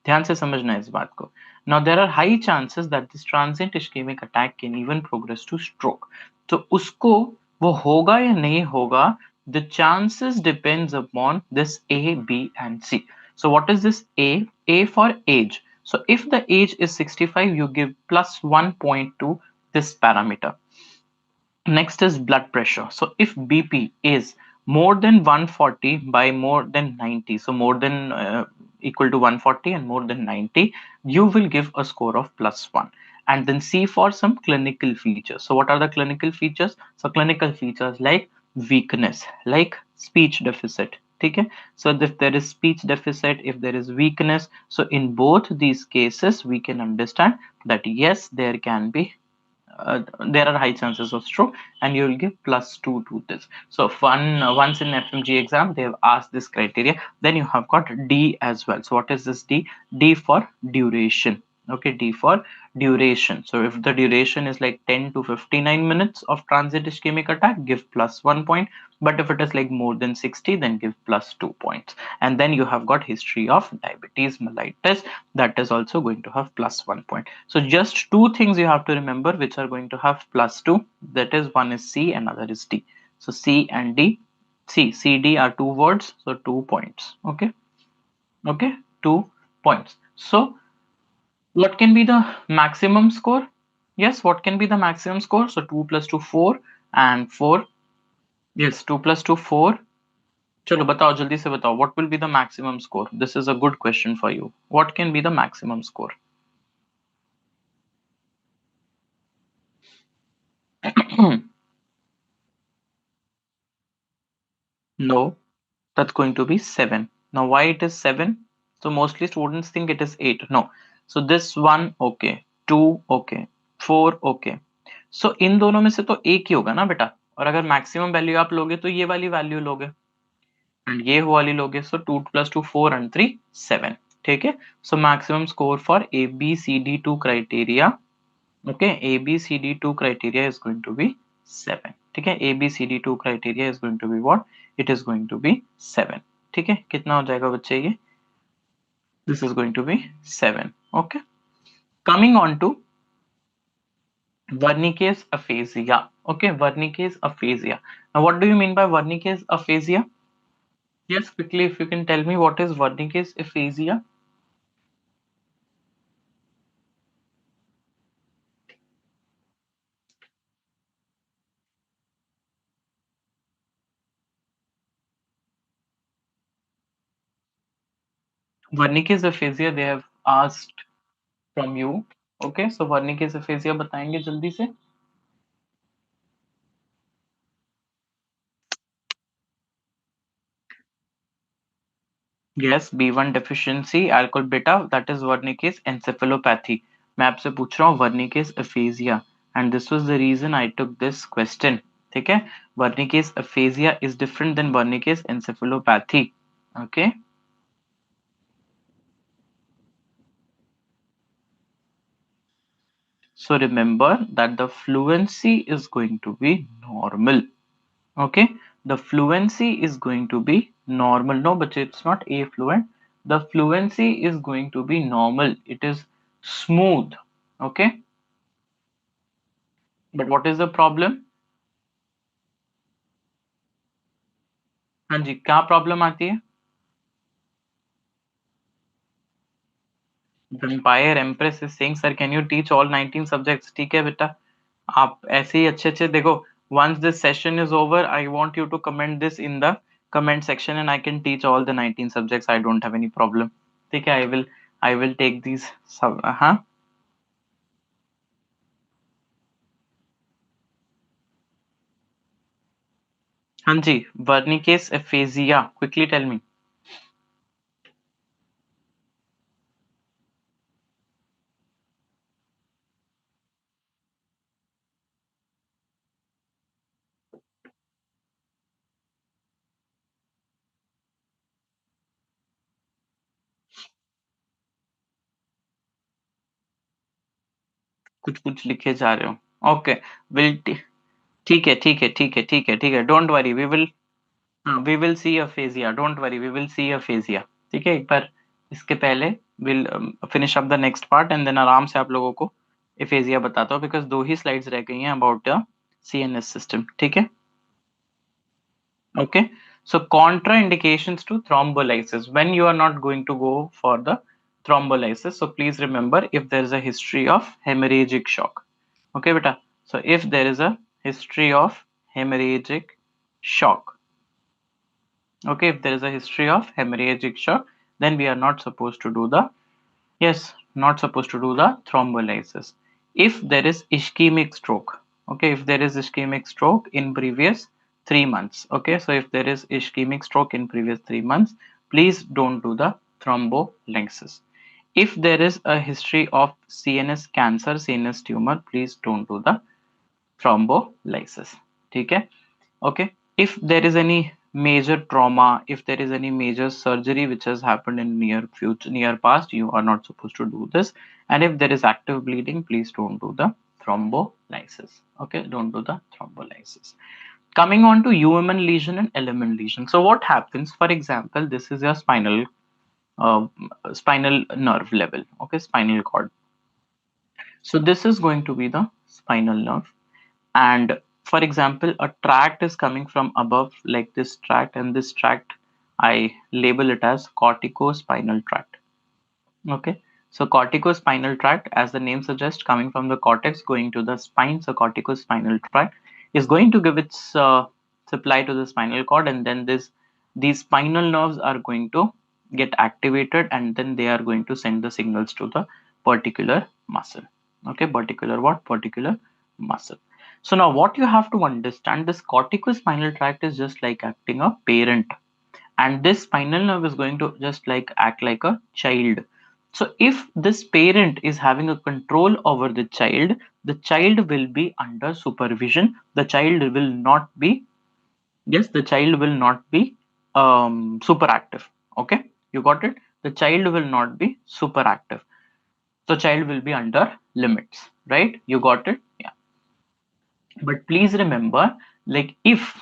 [SPEAKER 1] ध्यान से समझना इस बात को. Now there are high chances that this transient ischemic attack can even progress to stroke. तो उसको वो होगा या नहीं होगा, the chances depends upon this A, B and C. So what is this A? A for age. So if the age is 65, you give plus 1 point to this parameter. Next is blood pressure. So if BP is more than 140 by more than 90, so more than equal to 140 and more than 90, you will give a score of +1. And then C for some clinical features. So what are the clinical features? So clinical features like weakness, like speech deficit. Okay, so if there is speech deficit, if there is weakness, so in both these cases we can understand that yes, there can be there are high chances of stroke, and you will give +2 to this. So once in FMG exam they have asked this criteria, then you have got D as well. So what is this D? D for duration. Okay, D for duration. So if the duration is like 10 to 59 minutes of transient ischemic attack, give +1 point. But if it is like more than 60, then give +2 points. And then you have got history of diabetes mellitus, that is also going to have +1 point. So just two things you have to remember which are going to have +2. That is, one is C, another is D. So C and D, C, D are two words, so 2 points. Okay, 2 points. So what can be the maximum score? Yes, what can be the maximum score? So 2 plus 2 4 and 4. Yes, 2 plus 2 4. चलो बताओ, जल्दी से बताओ, what will be the maximum score? This is a good question for you. What can be the maximum score? No, that's going to be 7. Now, why it is 7? So mostly students think it is 8. No. So this one, okay. 2, okay. 4, okay. So इन दोनों में से तो एक ही होगा ना बेटा, और अगर मैक्सिमम वैल्यू आप लोगे तो ये वाली वैल्यू लोगे एंड ये वाली लोगे. सो 2 + 2 4 and 3 7. ठीक है. So maximum score for ABCD2 criteria. Okay, ABCD2 criteria is going to be 7. ठीक है. ABCD2 criteria is going to be what? It is going to be 7. ठीक है. कितना हो जाएगा बच्चे ये? This is going to be 7. Okay. Coming on to Wernicke's aphasia. Okay, Wernicke's aphasia. Now, what do you mean by Wernicke's aphasia? Yes, quickly, if you can tell me what is Wernicke's aphasia. Wernicke's aphasia they have asked from you. Okay, so Wernicke's aphasia बताएंगे जल्दी से. Yes, B1 deficiency alcohol beta, that is Wernicke's encephalopathy. मैं आपसे पूछ रहा हूँ Wernicke's aphasia, and this was the reason I took this question. ठीक है. Wernicke's aphasia is different than Wernicke's encephalopathy. Okay. So remember that the fluency is going to be normal. Okay, the fluency is going to be normal. No, but it's not affluent. The fluency is going to be normal. It is smooth. Okay, but what is the problem? हाँ जी, क्या problem आती है? Vampire Empress is saying, sir, can you teach all 19 subjects? ठीक है बेटा, आप ऐसे ही अच्छे अच्छे देखो. Once this session is over, I want you to comment this in the comment section, and I can teach all the 19 subjects. I don't have any problem. ठीक है, I will take these sub. हाँ हाँ जी, Wernicke's aphasia. Quickly tell me. कुछ कुछ लिखे जा रहे हो. ओके, विल ठीक है ठीक है ठीक है ठीक है ठीक है. Don't worry, we will see aphasia. Don't worry, we will see aphasia. ठीक है, एक बार इसके पहले will finish up the next part and then आराम से आप लोगों को एफेजिया बताता हूँ, बिकॉज 2 ही स्लाइड्स रह गई हैं अबाउट द CNS सिस्टम. ठीक है. Okay, so contraindications to thrombolysis when you are not going to go for the thrombolysis. So please remember, if there is a history of hemorrhagic shock. Okay, beta. So if there is a history of hemorrhagic shock, okay, if there is a history of hemorrhagic shock, then we are not supposed to do the, yes, not supposed to do the thrombolysis. If there is ischemic stroke, okay, if there is ischemic stroke in previous 3 months, okay, so if there is ischemic stroke in previous 3 months, please don't do the thrombolysis. If there is a history of CNS cancer, CNS tumor, please don't do the thrombolysis. ठीक है. Okay, if there is any major trauma, if there is any major surgery which has happened in near past, you are not supposed to do this. And if there is active bleeding, please don't do the thrombolysis. Okay, don't do the thrombolysis. Coming on to UMN lesion and LMN lesion. So what happens, for example, this is your uh, spinal nerve level. Okay, spinal cord. So this is going to be the spinal nerve, and for example, a tract is coming from above, like this tract, and this tract I label it as corticospinal tract. Okay, so corticospinal tract, as the name suggests, coming from the cortex going to the spine. So corticospinal tract is going to give its supply to the spinal cord, and then these spinal nerves are going to get activated, and then they are going to send the signals to the particular muscle. Okay, particular what? Particular muscle. So now what you have to understand, this corticospinal tract is just like acting a parent, and this spinal nerve is going to just like act like a child. So if this parent is having a control over the child will be under supervision. The child will not be, yes, the child will not be super active. Okay, you got it. The child will not be super active, so child will be under limits, right? You got it. Yeah. But please remember, like if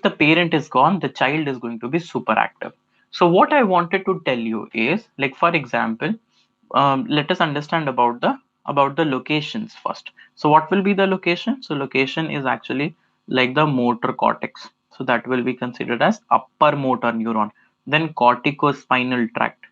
[SPEAKER 1] the parent is gone, the child is going to be super active. So what I wanted to tell you is, like, for example, let us understand about the locations first. So what will be the location? So location is actually like the motor cortex, so that will be considered as upper motor neuron. Then corticospinal tract.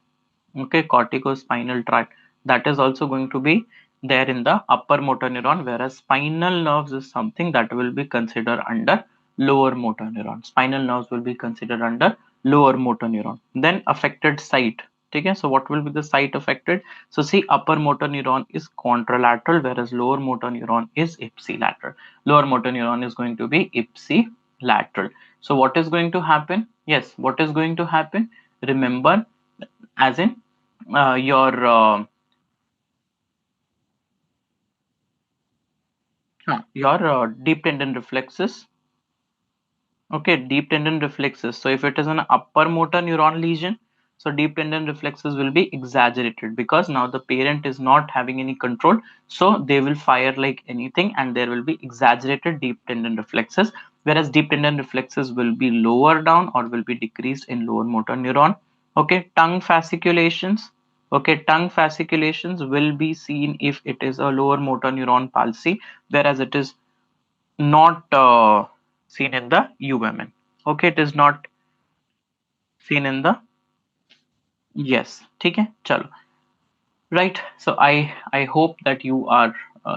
[SPEAKER 1] Okay, corticospinal tract, that is also going to be there in the upper motor neuron, whereas spinal nerves is something that will be considered under lower motor neuron. Spinal nerves will be considered under lower motor neuron. Then affected site. Okay, so what will be the site affected? So see, upper motor neuron is contralateral, whereas lower motor neuron is ipsilateral. Lower motor neuron is going to be ipsilateral. So what is going to happen? Yes, what is going to happen? Remember, as in your deep tendon reflexes. Okay, deep tendon reflexes. So if it is an upper motor neuron lesion, so deep tendon reflexes will be exaggerated because now the parent is not having any control. So they will fire like anything and there will be exaggerated deep tendon reflexes. Whereas deep tendon reflexes will be lower down or will be decreased in lower motor neuron. Okay, tongue fasciculations. Okay, tongue fasciculations will be seen if it is a lower motor neuron palsy, whereas it is not seen in the UMN. Okay, it is not seen in the, yes, ठीक है चलो, right. So I hope that you are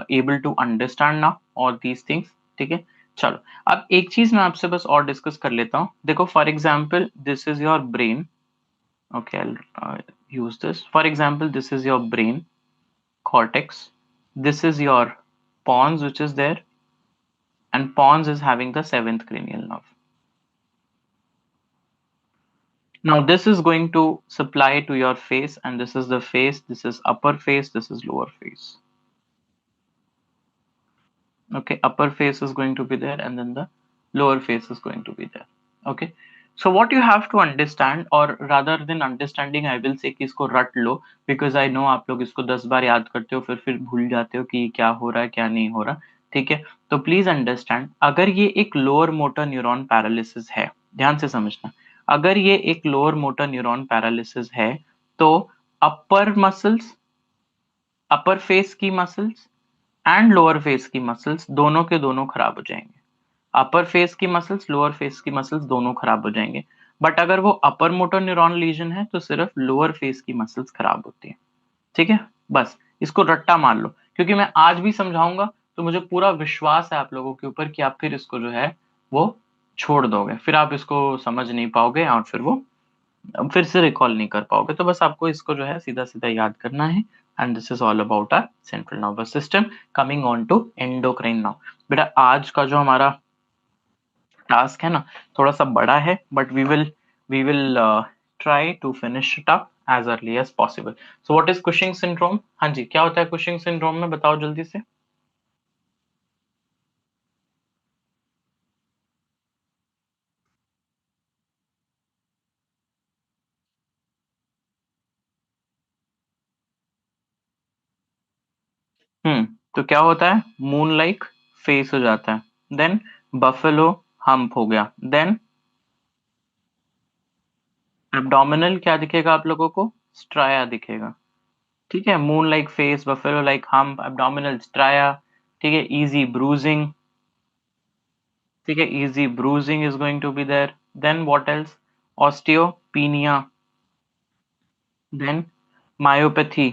[SPEAKER 1] able to understand now all these things. ठीक है चलो, अब एक चीज मैं आपसे बस और डिस्कस कर लेता हूँ. देखो, for example this is your brain. Okay, I'll use this. For example, this is your brain cortex. This is your pons, which is there, and pons is having the seventh cranial nerve. Now this is going to supply to your face, and this is the face, this is upper face, this is lower face. Okay, upper face is going to be there and then the lower face is going to be there. Okay, so what you have to understand, or rather than understanding, I will say कि इसको रट लो, because I know आप लोग इसको 10 बार याद करते हो फिर भूल जाते हो कि क्या हो रहा है क्या नहीं हो रहा. ठीक है, तो प्लीज अंडरस्टैंड, अगर ये एक लोअर मोटर न्यूरॉन पैरालिसिस है, ध्यान से समझना, अगर ये एक लोअर मोटर न्यूरॉन पैरालिसिस है तो अपर मसल्स, अपर फेस की मसल्स एंड लोअर फेस की मसल्स दोनों के दोनों खराब हो जाएंगे. अपर फेस की मसल्स, लोअर फेस की मसल्स दोनों खराब हो जाएंगे. बट अगर वो अपर मोटर न्यूरॉन लीजन है तो सिर्फ लोअर फेस की मसल्स खराब होती है. ठीक है, बस इसको रट्टा मार लो, क्योंकि मैं आज भी समझाऊंगा तो मुझे पूरा विश्वास है आप लोगों के ऊपर कि आप फिर इसको जो है वो छोड़ दोगे, फिर आप इसको समझ नहीं पाओगे और फिर वो फिर से रिकॉल नहीं कर पाओगे. तो बस आपको इसको जो है सीधा सीधा याद करना है. And this is all about our central nervous system. Coming on to endocrine now. बेटा आज का जो हमारा टास्क है ना, थोड़ा सा बड़ा है, but we will try to finish it up as early as possible. So what is Cushing syndrome? हाँ जी, क्या होता है कुशिंग सिंड्रोम में, बताओ जल्दी से. तो क्या होता है, मून लाइक फेस हो जाता है. देन बफेलो हम्प हो गया. देन एब्डोमिनल क्या दिखेगा आप लोगों को, स्ट्राया दिखेगा. ठीक है, moon like face, buffalo like hump, abdominal striae. ठीक है, इजी ब्रूजिंग. ठीक है, easy bruising is going to be there. Then what else, osteopenia. Then myopathy.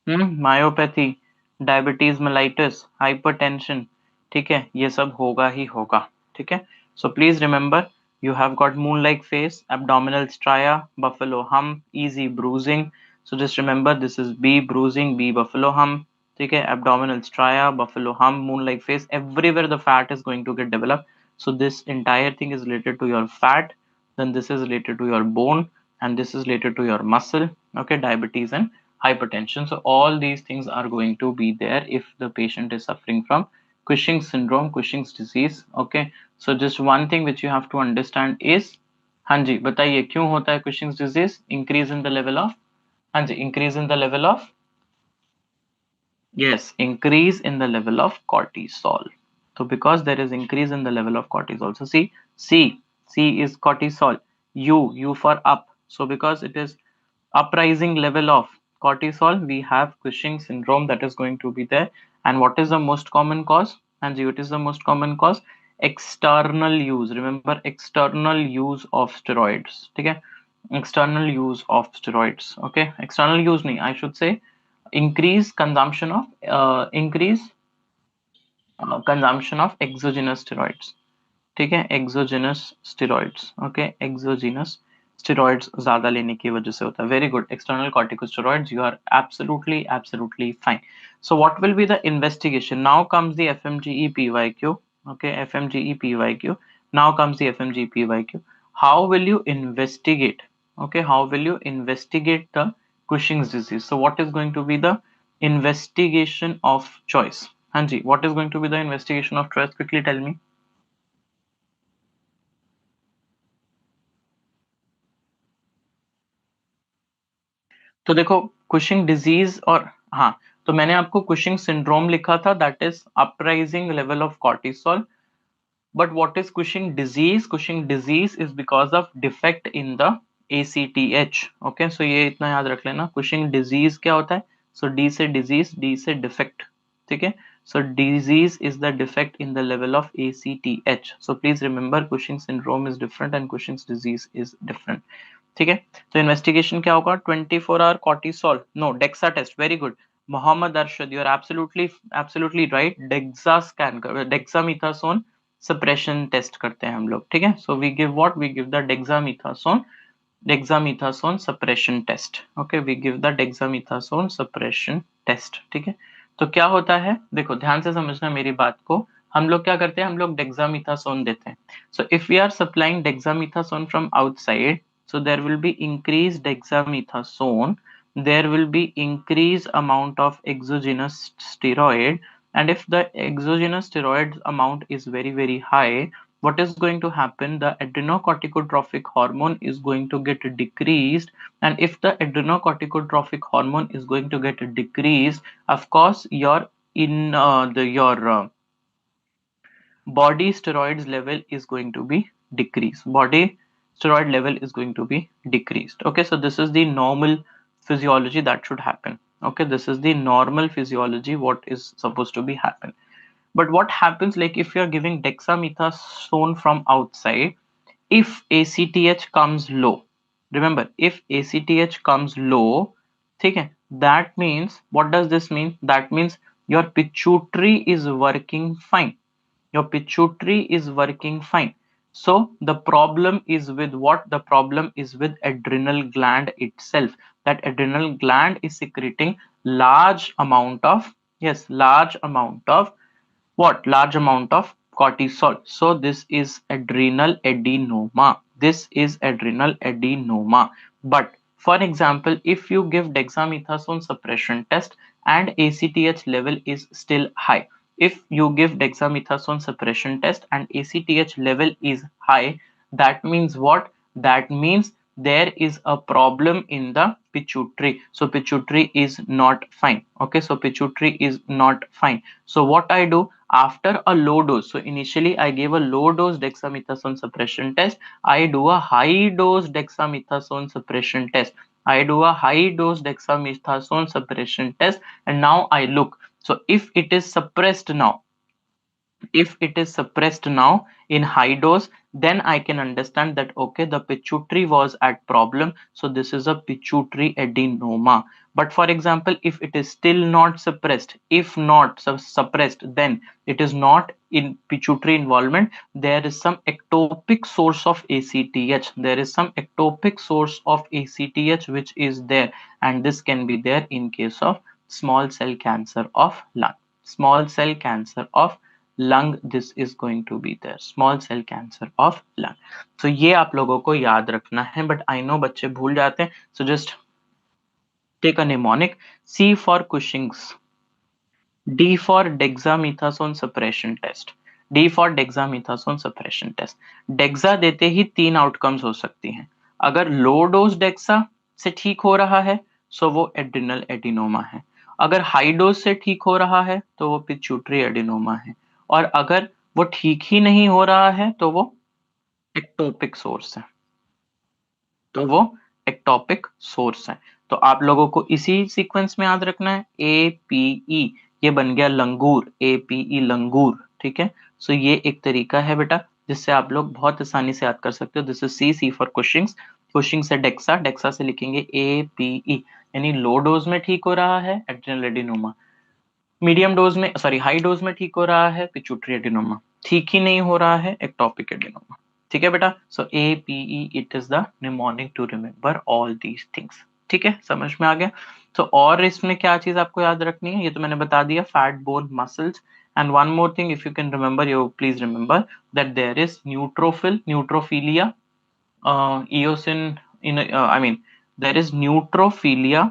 [SPEAKER 1] Myopathy, diabetes mellitus, hypertension. ठीक है, ये सब होगा ही होगा. ठीक है, so please remember, you have got moon like face, abdominal stria, buffalo hump, easy bruising. So just remember, this is B bruising, B buffalo hump. ठीक है, abdominal stria, buffalo hump, moon like face, everywhere the fat is going to get developed. So this entire thing is related to your fat, then this is related to your bone, and this is related to your muscle. Okay, diabetes and hypertension. So all these things are going to be there if the patient is suffering from Cushing's syndrome, Cushing's disease. Okay, so just one thing which you have to understand is, हाँ जी बताइए क्यों होता है Cushing's disease? Increase in the level of, हाँ जी, increase in the level of, yes, increase in the level of cortisol. So because there is increase in the level of cortisol, so see, C is cortisol, U for up. So because it is uprising level of cortisol, we have Cushing syndrome that is going to be there. And what is the most common cause? And what is the most common cause? External use. Remember, external use of steroids. Okay, external use of steroids. Okay, external use nahi, I should say increase consumption of consumption of exogenous steroids. ठीक है, exogenous steroids. Okay, exogenous steroids ज्यादा लेने की वजह से होता है. Very good. External corticosteroids, you are absolutely fine. So what will be the investigation? Now comes the FMGE PYQ. Okay, FMGE PYQ. Now comes the FMGE PYQ. How will you investigate? Okay, how will you investigate the Cushing's disease? So what is going to be the investigation of choice? Hanji, what is going to be the investigation of choice? Quickly tell me. तो देखो, Cushing disease और, हाँ, तो मैंने आपको Cushing syndrome लिखा था, that is uprising level of cortisol. But what is Cushing disease? Cushing disease is because of defect in the ACTH. Okay, सो ये इतना याद रख लेना. कुशिंग डिजीज क्या होता है? सो डी से डिजीज, डी से डिफेक्ट. ठीक है, so disease is the defect in the level of ACTH. So please remember, Cushing syndrome is different and Cushing disease is different. ठीक है, तो इन्वेस्टिगेशन क्या होगा? 24 hour cortisol, no, dexa test. Very good Mohammad Arshad, you are absolutely right. Dexa scan कर, dexamethasone suppression test करते हैं हम लोग. ठीक है, so we give what? We give the dexamethasone suppression test. Okay, we give the dexamethasone suppression test. ठीक है, तो क्या होता है, देखो ध्यान से समझना मेरी बात को. हम लोग क्या करते हैं? हम लोग डेक्सामीथासोन देते हैं. So if we are supplying dexamethasone from outside, so there will be increased dexamethasone, there will be increased amount of exogenous steroid, and if the exogenous steroid amount is very high, what is going to happen? The adrenocorticotrophic hormone is going to get decreased, and if the adrenocorticotrophic hormone is going to get decreased, of course your in your body steroids level is going to be decreased. Body steroid level is going to be decreased. Okay, so this is the normal physiology that should happen. Okay, this is the normal physiology what is supposed to be happen. But what happens, like if you are giving dexamethasone from outside, if ACTH comes low, remember, if ACTH comes low, okay, that means, what does this mean? That means your pituitary is working fine. Your pituitary is working fine. So the problem is with what? The problem is with adrenal gland itself. That adrenal gland is secreting large amount of, yes, large amount of what? Large amount of cortisol. So this is adrenal adenoma. This is adrenal adenoma. But for example, if you give dexamethasone suppression test and ACTH level is still high, if you give dexamethasone suppression test and ACTH level is high, that means what? That means there is a problem in the pituitary. So pituitary is not fine. Okay, so pituitary is not fine. So what I do after a low dose, so initially I gave a low dose dexamethasone suppression test, I do a high dose dexamethasone suppression test. I do a high dose dexamethasone suppression test, and now I look. So if it is suppressed now, if it is suppressed now in high dose, then I can understand that okay, the pituitary was at problem, so this is a pituitary adenoma. But for example, if it is still not suppressed, if not suppressed, then it is not in pituitary involvement, there is some ectopic source of ACTH, there is some ectopic source of ACTH which is there, and this can be there in case of small cell cancer of lung. Small cell cancer of lung, this is going to be there, small cell cancer of lung. So ये आप लोगों को याद रखना है, but I know बच्चे भूल जाते हैं, so just take a mnemonic. C for Cushing's, D for dexamethasone suppression test, D for dexamethasone suppression test. DEXA देते ही तीन आउटकम्स हो सकती हैं. अगर लो डोज डेक्सा से ठीक हो रहा है सो वो एड्रिनल एडिनोमा है. अगर हाई डोज से ठीक हो रहा है तो वो पिट्यूटरी एडिनोमा है. और अगर वो ठीक ही नहीं हो रहा है तो वो एक्टोपिक सोर्स है. तो वो एक्टोपिक सोर्स है. तो आप लोगों को इसी सीक्वेंस में याद रखना है. APE ये बन गया लंगूर, APE लंगूर. ठीक है. सो ये एक तरीका है बेटा जिससे आप लोग बहुत आसानी से याद कर सकते हो. This is C for Cushing's. Cushing से डेक्सा, डेक्सा से लिखेंगे APE, यानी लो डोज में ठीक हो रहा है एड्रिनल एडिनोमा, मीडियम डोज में, सॉरी हाई डोज में ठीक हो रहा है पिट्यूटरी एडिनोमा, ठीक ही नहीं हो रहा है एक्टोपिक एडिनोमा. ठीक है बेटा. So APE it is the mnemonic to remember all these things. ठीक है, समझ में आ गया. तो और इसमें क्या चीज आपको याद रखनी है ये तो मैंने बता दिया, fat, bone, muscles. And one more thing if you can remember, you please remember that there is neutrophil, neutrophilia, eosin in I mean there is neutrophilia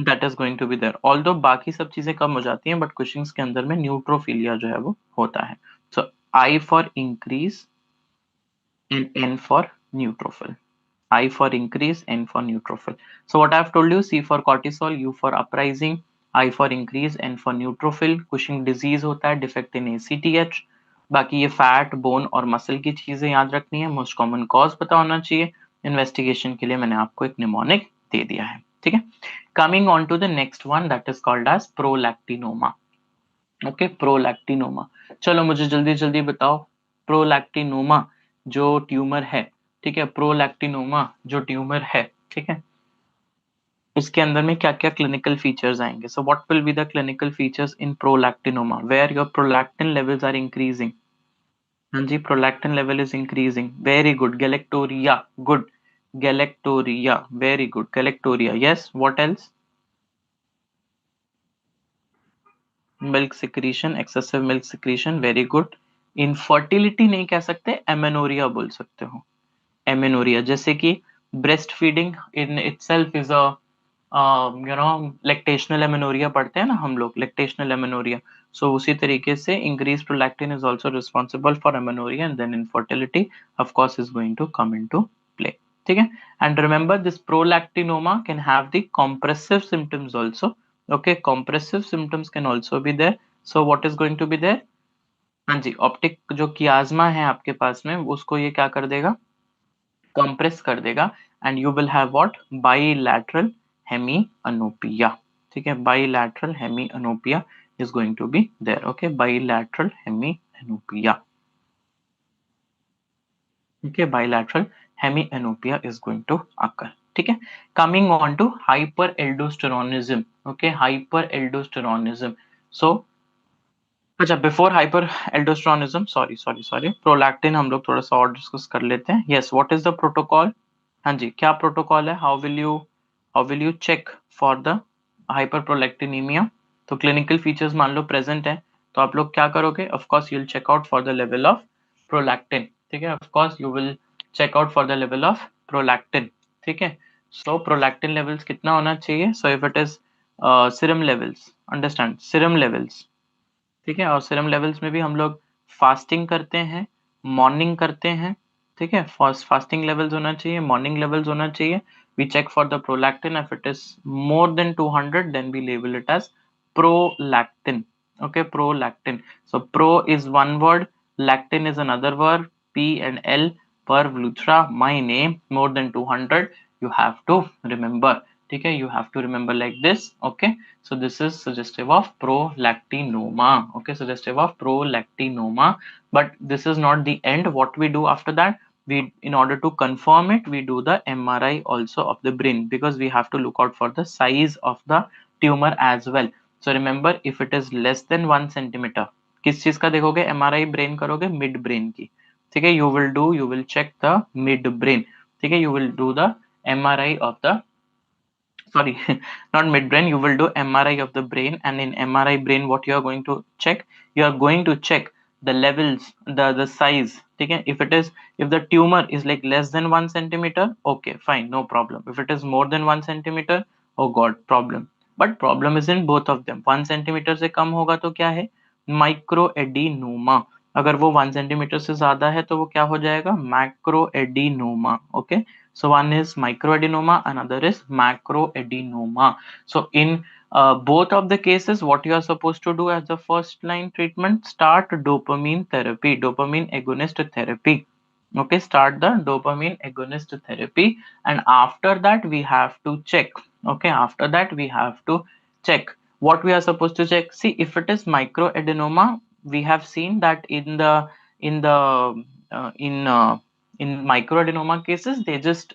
[SPEAKER 1] that is going to be there. Although बाकी सब चीजें कम हो जाती हैं but Cushing's के अंदर में न्यूट्रोफिलिया जो है वो होता है. सो I for increase and N for neutrophil. I for increase, N for neutrophil. So what I have told you, C for cortisol, U for uprising, I for increase, N for neutrophil. Cushing disease होता है, defect in ACTH. बाकी ये fat, bone और muscle की चीजें याद रखनी है. मोस्ट कॉमन कॉज पता होना चाहिए. इन्वेस्टिगेशन के लिए मैंने आपको एक निमोनिक दे दिया है. ठीक है. Coming on to the next one that is called as prolactinoma. Okay, prolactinoma. चलो मुझे जल्दी जल्दी बताओ, प्रोलैक्टिनोमा जो ट्यूमर है, ठीक है, प्रोलैक्टिनोमा जो ट्यूमर है, ठीक है, इसके अंदर में क्या क्या क्लिनिकल फीचर्स आएंगे. So what will be the clinical features in prolactinoma where your prolactin levels are increasing. हाँ जी, prolactin level is increasing. Very good. Galactorrhoea, good. Galactorrhoea, very good. Galactorrhoea, yes. What else? Milk secretion, excessive milk secretion, very good. Infertility नहीं कह सकते, amenorrhoea बोल सकते हो. Amenorrhoea, जैसे कि breastfeeding in itself is a lactational amenorrhoea पढ़ते हैं ना हम लोग, लेक्टेशनल एमेनोरिया. सो उसी तरीके से increase prolactin is also responsible for amenorrhea and then infertility of course is going to come into play. ठीक है. And remember this prolactinoma can have the compressive symptoms also. Okay, compressive symptoms can also be there. So what is going to be there? हाँ जी, optic जो कियाज्मा है आपके पास में उसको ये क्या कर देगा, कंप्रेस कर देगा. And you will have what, bilateral hemianopia. ठीक है, bilateral hemianopia is going to be there. Okay, bilateral hemianopia. Okay, bilateral hemianopia is going to occur. ठीक है. Coming on to hyperaldosteronism. Okay, hyperaldosteronism. So अच्छा, before hyperaldosteronism, sorry prolactin हम लोग थोड़ा सा और डिस्कस कर लेते हैं. Yes, what is the protocol. हाँ जी, क्या प्रोटोकॉल है. How will you check for the hyperprolactinaemia. तो क्लिनिकल फीचर्स मान लो प्रेजेंट है तो आप लोग क्या करोगे, of course you will check out for the level of prolactin. ठीक है, of course you will check out for the level of prolactin. ठीक है. सो प्रोलैक्टिन लेवल्स कितना होना चाहिए. So if it is serum levels, understand, serum levels. ठीक है. और सीरम लेवल्स में भी हम लोग फास्टिंग करते हैं, मॉर्निंग करते हैं. ठीक है, फास्टिंग लेवल्स होना चाहिए, मॉर्निंग लेवल्स होना चाहिए. We check for the prolactin. If it is more then 200 then we label it as prolactin. Okay, prolactin. So pro is one word, lactin is another word. P and L, Parv, Luthra, my name, more than 200 you have to remember. ठीक है, you have to remember like this. Okay, so this is suggestive of prolactinoma. Okay, suggestive of prolactinoma. But this is not the end. What we do after that, we, in order to confirm it, we do the MRI also of the brain, because we have to look out for the size of the tumor as well. So remember, if it is less than 1 centimeter, किस चीज का देखोगे, MRI brain करोगे, mid brain की. ठीक है, you will check the mid brain. ठीक है, you will do the MRI of the sorry, not midbrain. You will do MRI of the brain, and in MRI brain, what you are going to check? You are going to check the levels, the size. Okay, if the tumor is like less than 1 centimeter, okay, fine, no problem. If it is more than 1 centimeter, oh god, problem. But problem is in both of them. 1 centimeter से कम होगा तो क्या है? Micro adenoma. अगर वो 1 centimetre से ज्यादा है तो वो क्या हो जाएगा? Macro adenoma. Okay, so one is microadenoma, another is macroadenoma. So in both of the cases, what you are supposed to do as the first line treatment, start dopamine therapy, dopamine agonist therapy. Okay, start the dopamine agonist therapy, and after that we have to check. Okay, after that we have to check what we are supposed to check. See, if it is microadenoma, we have seen that in the in in microadenoma cases, they just,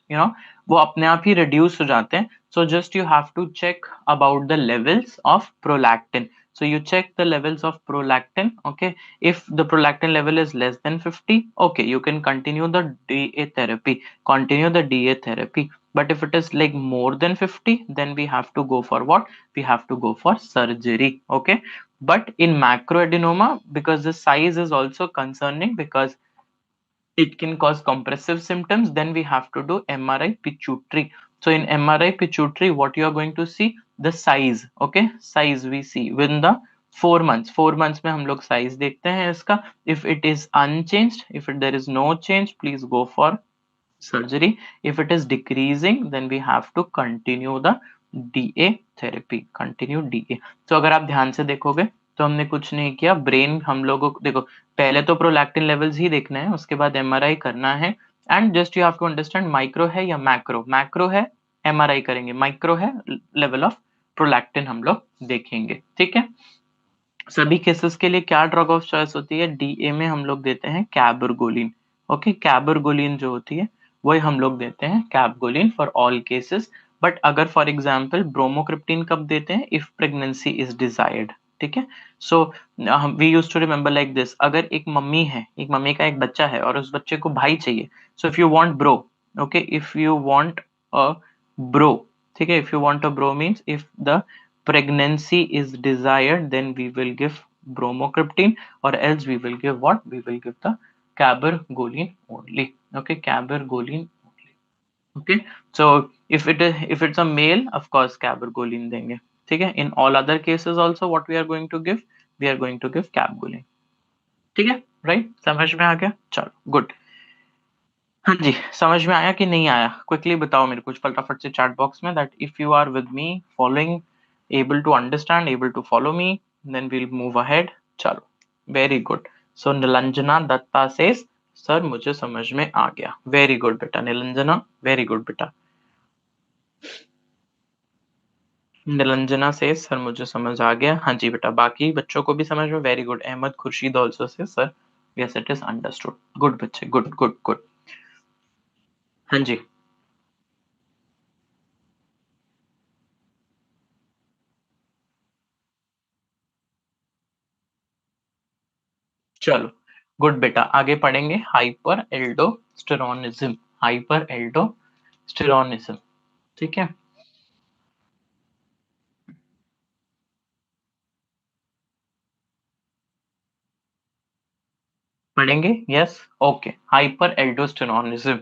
[SPEAKER 1] वो अपने आप ही reduce हो जाते हैं. So just you have to check about the levels of prolactin. So you check the levels of prolactin. Okay, if the prolactin level is less than 50, okay, you can continue the DA therapy. Continue the DA therapy. But if it is like more than 50, then we have to go for what? We have to go for surgery. Okay, but in macroadenoma, because the size is also concerning, because it can cause compressive symptoms, then we have to do MRI pituitary. So in MRI pituitary, what you are going to see? The size. Okay, size we see within the 4 months. 4 months में हम लोग size देखते हैं इसका. If it is unchanged, if there is no change, please go for surgery. If it is decreasing, then we have to continue the DA therapy. Continue DA. तो अगर आप ध्यान से देखोगे तो हमने कुछ नहीं किया. ब्रेन हम लोगों को देखो, पहले तो प्रोलैक्टिन लेवल्स ही देखना है, उसके बाद MRI करना है. And just you have to understand micro है या मैक्रो. मैक्रो है MRI करेंगे, माइक्रो है लेवल ऑफ प्रोलैक्टिन हम लोग देखेंगे. ठीक है, सभी केसेस के लिए क्या ड्रग ऑफ चॉइस होती है? DA में हम लोग देते हैं कैबरगोलिन. ओके, कैबरगोलिन जो होती है वही हम लोग देते हैं, cabergoline for all cases. But अगर फॉर एग्जांपल ब्रोमोक्रिप्टिन कब देते हैं? If pregnancy is desired. ठीक है, so we use to remember like this. अगर एक मम्मी है, एक मम्मी का एक बच्चा है और उस बच्चे को भाई चाहिए, सो if you want bro, okay, if you want a bro, ठीक है, if you want a bro means if the pregnancy is desired, then we will give bromocriptine, or else we will give what? We will give the cabergoline only. Okay, cabergoline only. Okay, so if it's a male, of course cabergoline देंगे. ठीक है, in all other cases also what we are going to give? We are going to give cabergoline. ठीक है, right? समझ में आ गया? चलो, गुड. हाँ जी, समझ में आया कि नहीं आया? क्विकली बताओ मेरे कुछ फटाफट से चैट बॉक्स में, that if you are with me following, able to understand, able to follow me, then we'll move ahead. चलो, very good. So Nilanjana Datta says, sir मुझे समझ में आ गया. Very good बेटा निलंजना, very good बेटा. निलंजना says, सर मुझे समझ आ गया. हाँ जी बेटा, बाकी बच्चों को भी समझ में. Very good. Ahmad Khurshid also says, sir yes it is understood. Good बच्चे, good good good. हाँ जी, चलो गुड बेटा, आगे पढ़ेंगे हाइपर एल्डोस्टेरोनिज्म. हाइपर एल्डोस्टेरोनिज्म, ठीक है, पढ़ेंगे. Yes, okay. Hyper aldosteronism.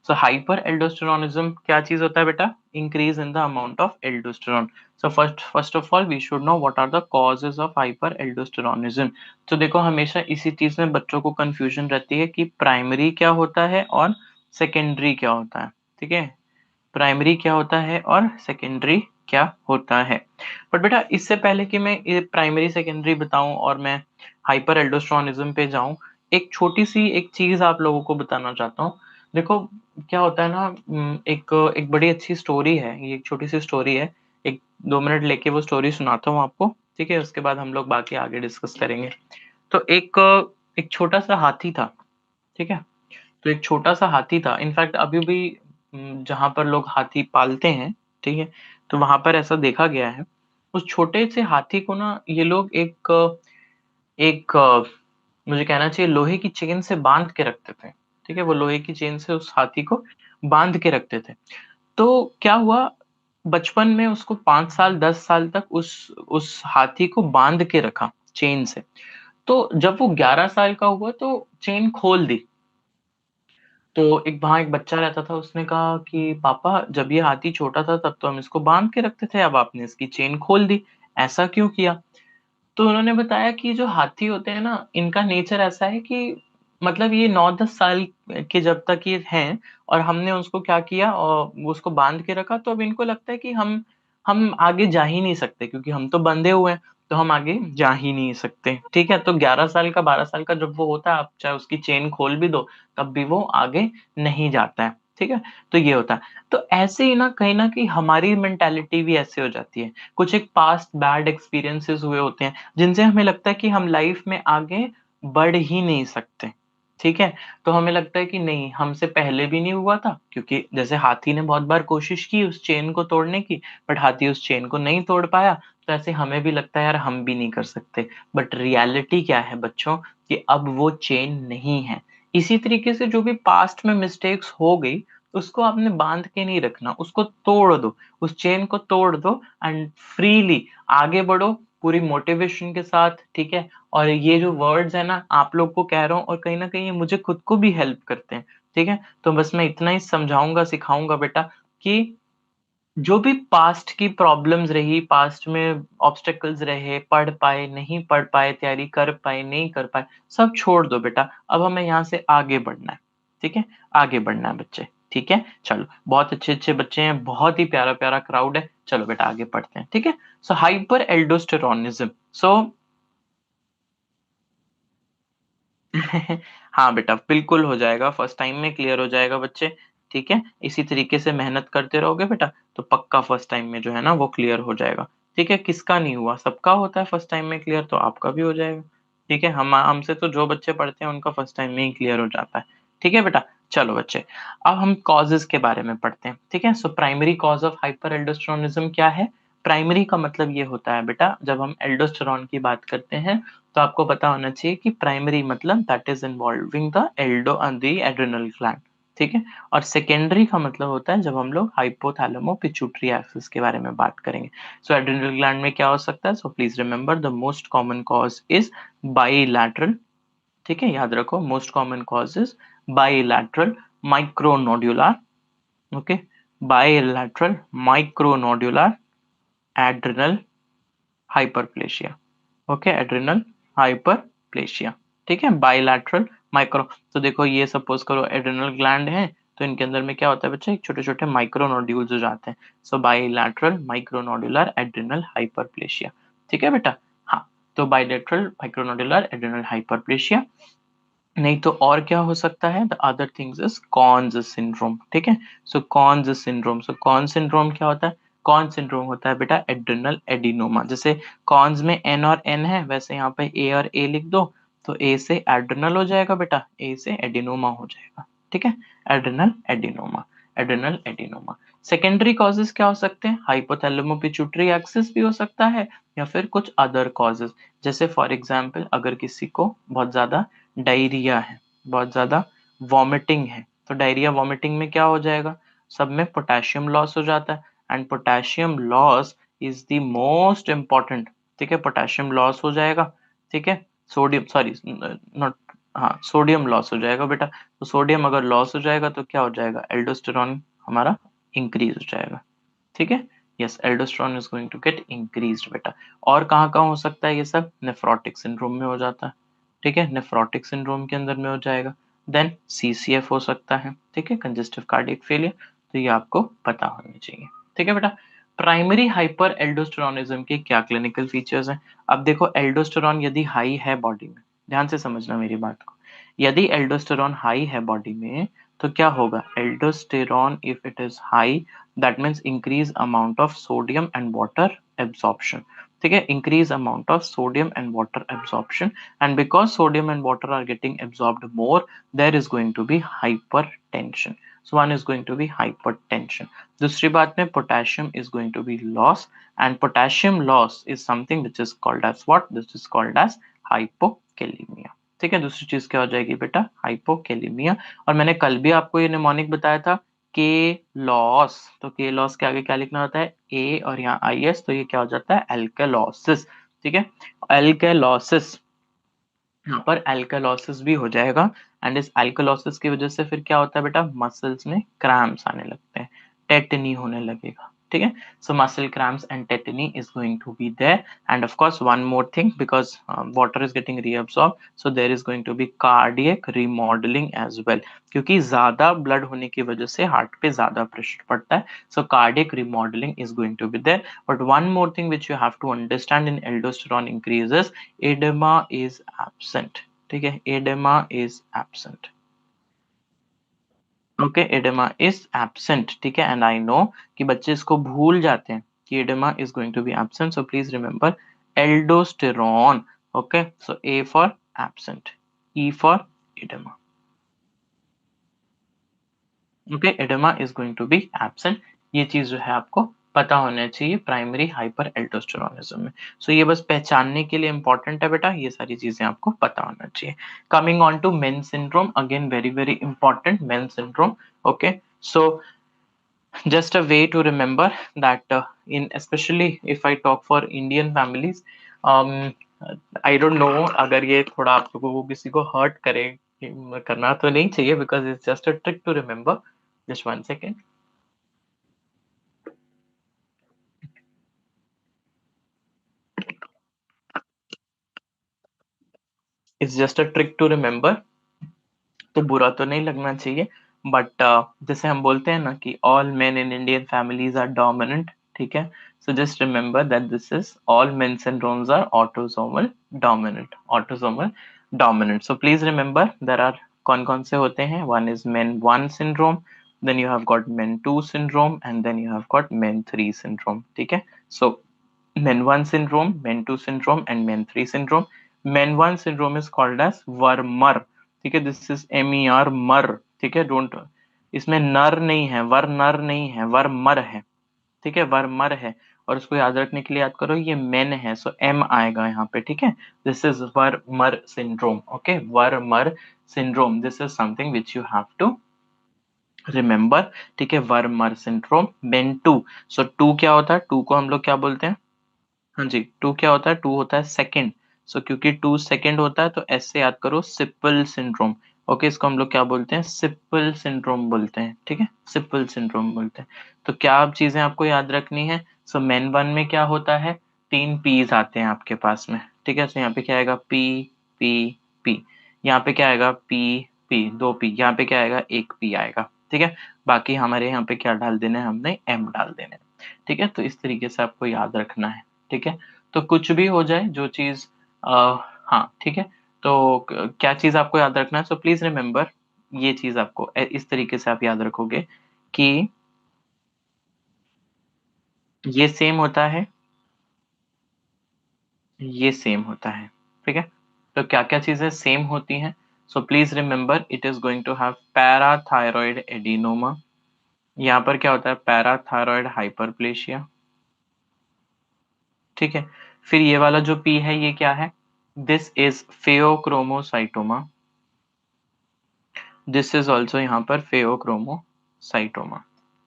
[SPEAKER 1] So hyper aldosteronism क्या चीज होता है बेटा? Increase in the amount of aldosterone. So first of all we should know what are the causes of hyper aldosteronism. तो देखो, हमेशा इसी चीज में बच्चों को कंफ्यूजन रहती है कि प्राइमरी क्या होता है और सेकेंडरी क्या होता है. ठीक है, प्राइमरी क्या होता है और सेकेंडरी क्या होता है. बट बेटा, इससे पहले कि मैं ये प्राइमरी सेकेंडरी बताऊं और मैं हाइपर एल्डोस्टेरोनिज्म पे जाऊं, एक छोटी सी एक चीज आप लोगों को बताना चाहता हूँ. देखो, क्या होता है ना, एक एक बड़ी अच्छी स्टोरी है, ये एक छोटी सी स्टोरी है. एक 2 मिनट लेके वो स्टोरी सुनाता हूँ आपको. ठीक है, उसके बाद हम लोग बाकी आगे डिस्कस करेंगे. तो एक छोटा सा हाथी था. ठीक है, तो एक छोटा सा हाथी था. इनफैक्ट अभी भी जहां पर लोग हाथी पालते हैं, ठीक है, तो वहां पर ऐसा देखा गया है. उस छोटे से हाथी को ना ये लोग एक एक मुझे कहना चाहिए लोहे की चेन से बांध के रखते थे. ठीक है, वो लोहे की चेन से उस हाथी को बांध के रखते थे. तो क्या हुआ, बचपन में उसको 5 साल 10 साल तक उस हाथी को बांध के रखा चेन से। तो जब वो 11 साल का हुआ तो चेन खोल दी। तो एक बच्चा रहता था, उसने कहा कि पापा जब ये हाथी छोटा था तब तो हम इसको बांध के रखते थे, अब आपने इसकी चेन खोल दी, ऐसा क्यों किया? तो उन्होंने बताया कि जो हाथी होते हैं ना, इनका नेचर ऐसा है कि मतलब ये 9-10 साल के जब तक ये हैं और हमने उसको क्या किया और उसको बांध के रखा, तो अब इनको लगता है कि हम आगे जा ही नहीं सकते, क्योंकि हम तो बंधे हुए हैं, तो हम आगे जा ही नहीं सकते। ठीक है, तो 11 साल का 12 साल का जब वो होता है, आप चाहे उसकी चेन खोल भी दो तब भी वो आगे नहीं जाता है। ठीक है, तो ये होता है। तो ऐसे ही ना कहीं ना कहीं हमारी मेंटालिटी भी ऐसे हो जाती है। कुछ एक पास्ट बैड एक्सपीरियंसेस हुए होते हैं जिनसे हमें लगता है कि हम लाइफ में आगे बढ़ ही नहीं सकते। ठीक है, तो हमें लगता है कि नहीं, हमसे पहले भी नहीं हुआ था, क्योंकि जैसे हाथी ने बहुत बार कोशिश की उस चेन को तोड़ने की, बट हाथी उस चेन को नहीं तोड़ पाया। तो ऐसे हमें भी लगता है यार हम भी नहीं कर सकते। बट रियलिटी क्या है बच्चों, कि अब वो चेन नहीं है। इसी तरीके से जो भी पास्ट में मिस्टेक्स हो गई, उसको आपने बांध के नहीं रखना, उसको तोड़ दो, उस चेन को तोड़ दो एंड फ्रीली आगे बढ़ो पूरी मोटिवेशन के साथ। ठीक है, और ये जो वर्ड्स है ना, आप लोग को कह रहा हूँ और कहीं ना कहीं ये मुझे खुद को भी हेल्प करते हैं। ठीक है, तो बस मैं इतना ही समझाऊंगा सिखाऊंगा बेटा, कि जो भी पास्ट की प्रॉब्लम्स रही, पास्ट में ऑब्स्टेकल्स रहे, पढ़ पाए नहीं पढ़ पाए, तैयारी कर पाए नहीं कर पाए, सब छोड़ दो बेटा, अब हमें यहाँ से आगे बढ़ना है। ठीक है, आगे बढ़ना है बच्चे। ठीक है, चलो, बहुत अच्छे अच्छे बच्चे हैं, बहुत ही प्यारा प्यारा क्राउड है, चलो बेटा आगे पढ़ते हैं। ठीक है, सो हाइपर एल्डोस्टेरोनिज्म। सो हाँ बेटा, बिल्कुल हो जाएगा, फर्स्ट टाइम में क्लियर हो जाएगा बच्चे। ठीक है, इसी तरीके से मेहनत करते रहोगे बेटा, तो पक्का फर्स्ट टाइम में जो है ना वो क्लियर हो जाएगा। ठीक है, किसका नहीं हुआ, सबका होता है फर्स्ट टाइम में क्लियर, तो आपका भी हो जाएगा। ठीक है, हम हमसे तो जो बच्चे पढ़ते हैं उनका फर्स्ट टाइम में ही क्लियर हो जाता है। ठीक है बेटा, चलो बच्चे, अब हम कॉजेज के बारे में पढ़ते हैं। ठीक है, so primary cause of hyper aldosteronism क्या है? प्राइमरी का मतलब ये होता है बेटा, जब हम एल्डोस्टेरॉन की बात करते हैं, तो आपको पता होना चाहिए कि प्राइमरी मतलब that is involving the adrenal gland. ठीक है, और सेकेंडरी का मतलब होता है जब हम लोग हाइपोथैलेमो पिट्यूटरी एक्सिस के बारे में बात करेंगे। सो एड्रेनल ग्लैंड में क्या हो सकता है? So please remember the most common cause is bilateral. ठीक है, याद रखो, most common cause is bilateral micronodular. Okay, bilateral micronodular adrenal hyperplasia. Okay, adrenal hyperplasia. ठीक है, बाइलैटरल माइक्रो। तो देखो, ये सपोज करो एड्रेनल ग्लैंड है, तो इनके अंदर में क्या होता है बच्चे, छोटे छोटे माइक्रो नोड्यूल्स हो जाते हैं। सो बाइलैटरल माइक्रोनोड्यूलर एड्रेनल हाइपरप्लेशिया। ठीक है बेटा, हाँ, तो बाइलैटरल माइक्रोनोड्यूलर एड्रेनल हाइपरप्लेशिया। नहीं तो और क्या हो सकता है? The other things is cons syndrome. ठीक है, सो कॉन्स सिंड्रोम। सो कॉन्स सिंड्रोम क्या होता है? कॉन्स सिंड्रोम होता है बेटा एड्रेनल एडिनोमा। जैसे कॉन्स में एन और एन है, वैसे यहाँ पे ए और ए लिख दो, तो ए से एड्रेनल हो जाएगा बेटा, ए से एडिनोमा हो जाएगा। ठीक है, adrenal adenoma, adrenal adenoma. Secondary causes क्या हो सकते हैं? हाइपोथैलेमो पिट्यूटरी एक्सिस भी हो सकता है, या फिर कुछ अदर कॉजेज। जैसे फॉर एग्जाम्पल, अगर किसी को बहुत ज्यादा डायरिया है, बहुत ज्यादा वॉमिटिंग है, तो डायरिया वॉमिटिंग में क्या हो जाएगा? सब में पोटेशियम लॉस हो जाता है, and potassium loss is the most important. ठीक है, पोटेशियम लॉस हो जाएगा। ठीक है, सोडियम, सॉरी, नॉट, हाँ, सोडियम लॉस हो जाएगा बेटा। तो सोडियम अगर लॉस हो जाएगा तो क्या हो जाएगा? एल्डोस्टेरॉन हमारा इंक्रीज हो जाएगा। ठीक है, yes, aldosterone is going to get increased बेटा। और कहाँ कहाँ हो सकता है ये सब? नेफ्रोटिक सिंड्रोम में हो जाता है। ठीक है, नेफ्रोटिक सिंड्रोम के अंदर में हो जाएगा। देन सीसीएफ हो सकता है। ठीक है, कंजेस्टिव कार्डियक फेलियर। तो ये आपको पता होनी चाहिए। ठीक है बेटा, प्राइमरी हाइपर एल्डोस्टेरोनिज्म के क्या क्लिनिकल फीचर्स हैं? अब देखो, एल्डोस्टेरॉन यदि हाई है बॉडी में, ध्यान से समझना मेरी बात को, यदि एल्डोस्टेरॉन हाई है बॉडी में, तो क्या होगा? Aldosterone if it is high, that means increase amount of sodium and water absorption. ठीक है, increase amount of sodium and water absorption, and because sodium and water are getting absorbed more, there is going to be hypertension. So one is going to be hypertension. दूसरी बात में potassium is going to be loss, and potassium loss is something which is called as what? This is called as hypokalemia. ठीक है, दूसरी चीज क्या हो जाएगी बेटा? हाइपोकेलेमिया। और मैंने कल भी आपको ये निमोनिक बताया था, के लॉस, तो के लॉस के आगे क्या लिखना होता है, ए और यहाँ आई एस, तो ये क्या हो जाता है, एल्केलॉसिस। ठीक है, एल्केलॉसिस, यहाँ पर एल्कालोसिस भी हो जाएगा। एंड इस एल्कालोसिस की वजह से फिर क्या होता है बेटा, मसल्स में क्रैम्प्स आने लगते हैं, टेटनी होने लगेगा। ठीक है, so muscle cramps and tetany is going to be there. And of course one more thing, because water is getting reabsorb, so there is going to be cardiac remodelling as well, क्योंकि ज्यादा blood होने की वजह से heart पे ज्यादा pressure पड़ता है, so cardiac remodelling is going to be there. But one more thing which you have to understand, in aldosterone increases, edema is absent। ठीक है, edema is absent। Okay, edema is absent। ठीक है, and I know कि बच्चे इसको भूल जाते हैं कि edema is going to be absent, so please remember aldosterone। okay, so A for absent, E for edema। Okay, edema is going to be absent. ये चीज जो है आपको पता होना चाहिए प्राइमरी हाइपर एल्डोस्टेरोनिज्म में। सो ये बस पहचानने के लिए इंपॉर्टेंट है बेटा, ये सारी चीजें आपको पता होना चाहिए। Coming on to MEN syndrome, again very very important, MEN syndrome. Okay, so just a way to remember that in especially if I talk for Indian families, um, I don't know अगर ये थोड़ा आप लोगों को किसी को hurt करे, करना तो नहीं चाहिए, because it's just a trick to remember। just one second, it's just a trick to remember, तो बुरा तो नहीं लगना चाहिए। बट जैसे हम बोलते हैं ना कि all men in Indian families are dominant. ठीक है, so just remember that this is all MEN syndromes are autosomal dominant, autosomal dominant. So please remember there are कौन कौन से होते हैं, one is MEN one syndrome, then you have got MEN two syndrome, and then you have got MEN three syndrome. ठीक है, सो men 1 syndrome, men 2 syndrome, and men 3 syndrome। Men 1 syndrome is called as वर्मर। ठीक है, this is MER मर। ठीक है, don't, इसमें नर नहीं है, वर नर नहीं है, वर्मर है। ठीक है, वर्मर है, और उसको याद रखने के लिए याद करो ये मेन है, सो M आएगा यहाँ पे। ठीक है, this is Wermer syndrome. Okay, Wermer syndrome, this is something which you have to remember. ठीक है, Wermer syndrome. MEN two, so two क्या होता है, टू को हम लोग क्या बोलते हैं, हाँ जी, टू क्या होता है, टू होता है सेकंड। सो क्योंकि टू सेकंड होता है तो एस से याद करो सिपल सिंड्रोम। ओके, इसको हम लोग क्या बोलते हैं, सिपल सिंड्रोम बोलते हैं। ठीक है, सिपल सिंड्रोम बोलते हैं। तो क्या आप चीजें आपको याद रखनी है, सो मेन वन में क्या होता है, तीन पीज आते हैं आपके पास में। ठीक है, सो यहाँ पे क्या आएगा, पी पी पी, यहाँ पे क्या आएगा, पी पी, दो पी, यहाँ पे क्या आएगा, एक पी आएगा। ठीक है, बाकी हमारे यहाँ पे क्या डाल देना है, हमने एम डाल देना है। ठीक है, तो इस तरीके से आपको याद रखना है। ठीक है, तो कुछ भी हो जाए जो चीज, हाँ ठीक है, तो क्या चीज आपको याद रखना है, सो प्लीज रिमेम्बर ये चीज आपको इस तरीके से आप याद रखोगे कि ये सेम होता है, ये सेम होता है। ठीक है, तो क्या क्या चीजें सेम होती हैं, so please remember it is going to have parathyroid adenoma, यहाँ पर क्या होता है, पैराथायरॉयड हाइपरप्लेशिया। ठीक है, फिर ये वाला जो पी है ये क्या है, this is pheochromocytoma, this is also यहाँ पर फेओक्रोमोसाइटोमा।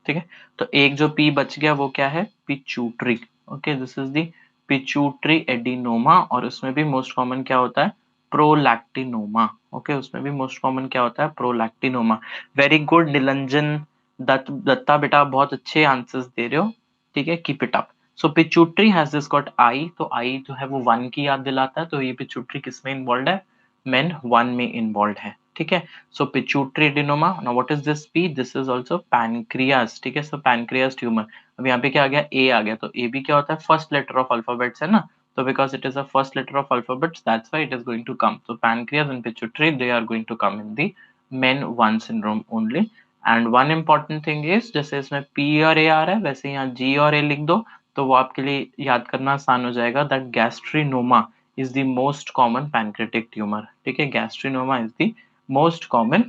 [SPEAKER 1] ठीक है, तो एक जो पी बच गया वो क्या है, pituitary. Okay, this is the pituitary adenoma, और उसमें भी मोस्ट कॉमन क्या होता है, प्रोलैक्टिनोमा। ओके, उसमें भी मोस्ट कॉमन क्या होता है, prolactinoma. Very good Nilanjan Datta बेटा, बहुत अच्छे आंसर्स दे रहे हो। ठीक है, keep it up. So pituitary has this got I, तो आई जो है वो वन की याद दिलाता है, तो ये पिचूट्री किसमें इन्वॉल्व है, मेन वन में इन्वॉल्व है। ठीक है, so pituitary adenoma, now what is this P, this is also pancreas। ठीक है, so pancreas tumor। अब यहाँ पे क्या आ गया, A आ गया, तो A भी क्या होता है, फर्स्ट लेटर ऑफ अल्फाबेट्स है ना, तो because it is a first letter of alphabets, that's why it is going to come, so pancreas and pituitary, they are going to come in the men 1 syndrome only। and one important thing is, जैसे इसमें P और A आ रहा है, वैसे यहाँ G और A लिख दो, तो वो आपके लिए याद करना आसान हो जाएगा, that gastrinoma is the most common pancreatic tumor। ठीक है, gastrinoma is the most common,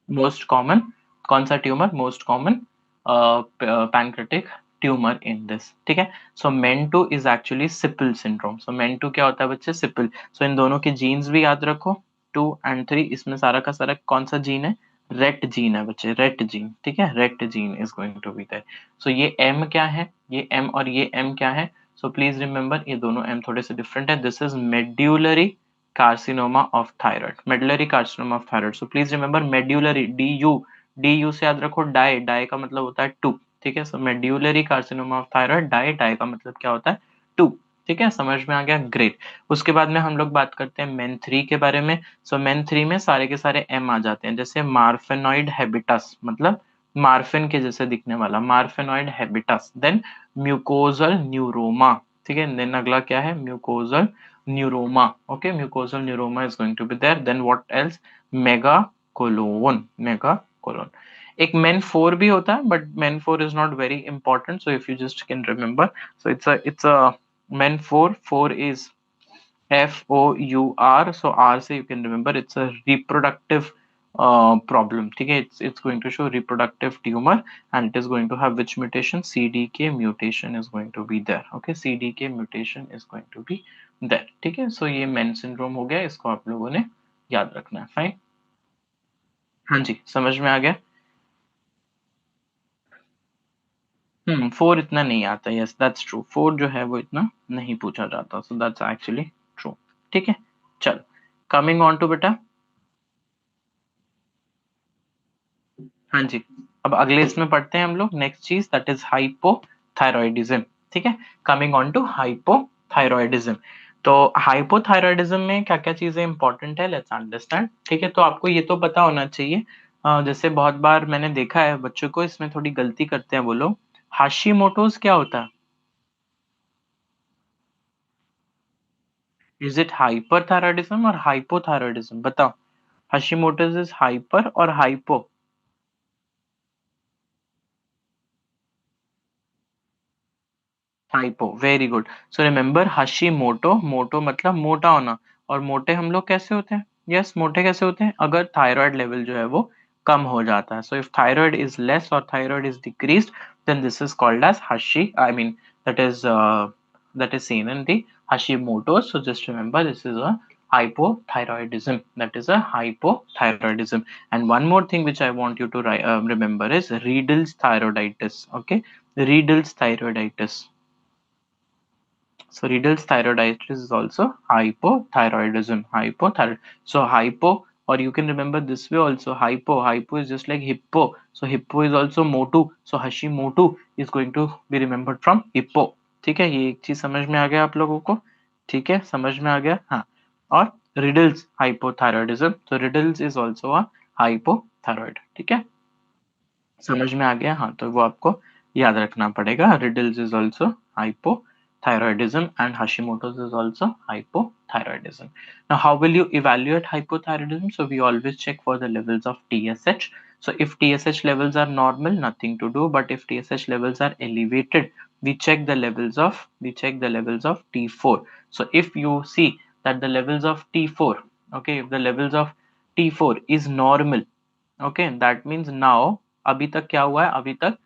[SPEAKER 1] most common कौन सा tumour, most common pancreatic tumour in this. ठीक है, so MEN two is actually Sipple syndrome. So MEN two क्या होता है बच्चे, सिपल। सो इन दोनों के जीन्स भी याद रखो, 2 and 3, इसमें सारा का सारा कौन सा जीन है, रेट जीन है बच्चे, रेट जीन, ठीक है, RET gene is going to be there. So ये एम क्या है, ये एम और ये एम क्या है, सो प्लीज रिमेंबर ये दोनों एम थोड़े से डिफरेंट है। This is medullary carcinoma of thyroid, medullary carcinoma of thyroid. So please remember medullary, D you, D you से याद रखो, डाई, डाई का मतलब होता है टू, ठीक है। So medullary carcinoma of thyroid, die, die का मतलब क्या होता है, टू, ठीक है, समझ में आ गया, ग्रेट। उसके बाद में हम लोग बात करते हैं मेन थ्री के बारे में। सो मेन थ्री में सारे के सारे एम आ जाते हैं, जैसे मार्फेनॉइड हैबिटस, मतलब मार्फिन के जैसे दिखने वाला, marfanoid habitus. Then mucosal neuroma, ठीक है, देन अगला क्या है, mucosal neuroma, okay, mucosal neuroma is going to be there. Then what else, mega colon, mega colon. एक मेन फोर भी होता है, but MEN four is not very important, so if you just can remember, so it's a MEN four, four is FOUR, so R से you can remember it's a reproductive problem, ठीक है, it's going to show reproductive tumor and it is going to have which mutation, CDK mutation is going to be there, okay, CDK mutation is going to be there, ठीक है। so ये main syndrome हो गया, इसको आप लोगों ने याद रखना है, फाइन। हाँ जी, समझ में आ गया। फोर इतना नहीं आता, यस दैट्स ट्रू, फोर जो है वो इतना नहीं पूछा जाता, सो दैट्स एक्चुअली ट्रू, ठीक है। चलो, कमिंग ऑन टू बेटा, हाँ जी, अब अगले इसमें पढ़ते हैं हम लोग नेक्स्ट चीज, दैट इज हाइपोथायरॉयडिज्म, ठीक है। कमिंग ऑन टू हाइपोथायरॉयडिज्म, तो हाइपोथायरॉयडिज्म में क्या क्या चीजें इंपॉर्टेंट है, लेट्स अंडरस्टैंड, ठीक है। तो आपको ये तो पता होना चाहिए, जैसे बहुत बार मैंने देखा है बच्चों को इसमें थोड़ी गलती करते हैं वो लोग, हाशिमोटोज क्या होता है, इज इट हाइपरथायरॉयडिज्म और हाइपोथायरॉयडिज्म, बताओ। हाशिमोटोज इज हाइपर और hypo, hypo, very good. So remember Hashimoto, मोटो मतलब मोटा होना, और मोटे हम लोग कैसे होते हैं, यस मोटे कैसे होते हैं, अगर थायराइड लेवल जो है वो कम हो जाता है। So if thyroid is less और thyroid is decreased, then this is called as Hashi, I mean that is seen in the Hashimoto's. So just remember this is a hypothyroidism, that is a hypothyroidism. And one more thing which I want you to remember is Riedel's thyroiditis, okay, Riedel's thyroiditis. So Riedel's thyroiditis is also hypothyroidism. Hypothyroid. So hypo, or you can remember this way also. Hypo. Hypo is just like hippo. So hippo is also motu. So Hashimoto is going to be remembered from hippo. ठीक है, ये एक चीज समझ में आ गया आप लोगों को, ठीक है, समझ में आ गया, हाँ। और रिडल्स हाइपोथायरॉयडिज्म, तो riddles is also a hypothyroid, ठीक है, समझ में आ गया, हाँ। तो वो आपको याद रखना पड़ेगा, riddles is also hypothyroidism and Hashimoto's is also hypothyroidism. Now, how will you evaluate hypothyroidism? So we always check for the levels of TSH. So if TSH levels are normal, nothing to do. But if TSH levels are elevated, we check the levels of T4. So if you see that the levels of T4, okay, if the levels of T4 is normal, okay, that means now अभी तक क्या हुआ है, अभी तक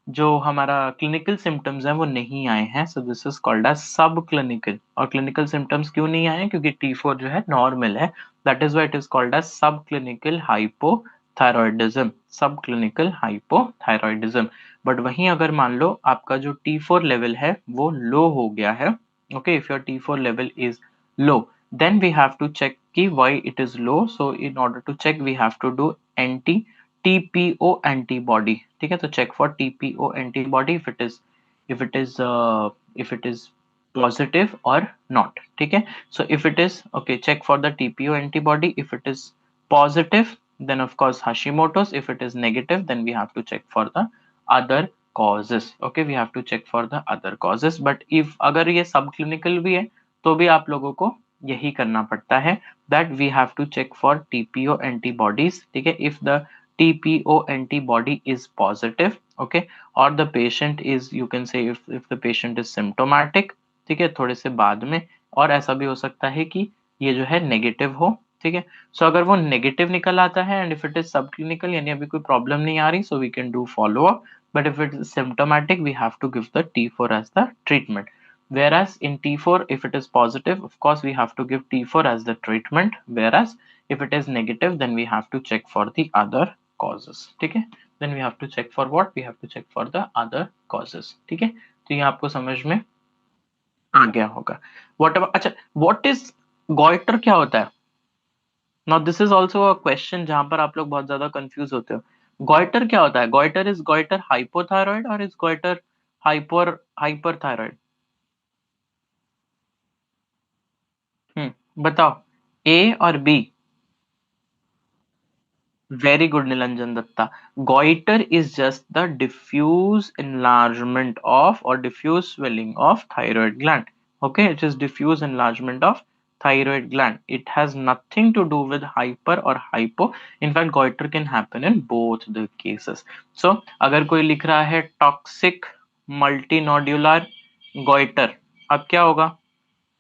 [SPEAKER 1] जो हमारा clinical symptoms हैं वो नहीं आए हैं, so this is called as sub clinical. और क्लिनिकल सिम्टम्स क्यों नहीं आए हैं, क्योंकि T4 जो है नॉर्मल है, that is why it is called as sub clinical hypothyroidism, sub clinical hypothyroidism. But वहीं अगर मान लो आपका जो T4 लेवल है वो लो हो गया है, okay, if your T4 level is low, then we have to check ki why it is low. So in order to check, we have to do anti TPO antibody, ठीक है, तो check for TPO antibody if it is positive or not, ठीक है। So if it is okay, check for the TPO antibody, if it is positive, then of course Hashimoto's, if it is negative, then we have to check for the other causes, okay, we have to check for the other causes. But if अगर ये subclinical भी है तो भी आप लोगों को यही करना पड़ता है, that we have to check for TPO antibodies, ठीक है, if the TPO antibody is positive, okay, or the patient is, you can say, if the patient is symptomatic, ठीक है, थोड़े से बाद में, और ऐसा भी हो सकता है कि ये जो है नेगेटिव हो, ठीक है। सो अगर वो नेगेटिव निकल आता है एंड इफ इट इज सब क्लिनिकल, यानी अभी कोई प्रॉब्लम नहीं आ रही, so we can do follow up, but if it is symptomatic, we have to give the T4 as the treatment. Whereas in T4, if it is positive, of course we have to give T4 as the treatment, whereas if it is negative, then we have to check for the other causes. ठीक है, then we have to check for what, we have to check for the other causes. ठीक है, तो ये आपको समझ में आ गया होगा. What about, अच्छा, what is goiter क्या होता है? Now this is also a question जहां पर आप लोग बहुत ज्यादा कंफ्यूज होते हो. Goiter क्या होता है? Goiter is goiter hypothyroid or is goiter hyperthyroid? बताओ, A और B? Very good, Nilanjan Datta. Goiter is just the diffuse enlargement of or diffuse swelling of thyroid gland. Okay, it is diffuse enlargement of thyroid gland. It has nothing to do with hyper or hypo. In fact, goiter can happen in both the cases. So, अगर कोई लिख रहा है toxic multinodular goiter, अब क्या होगा?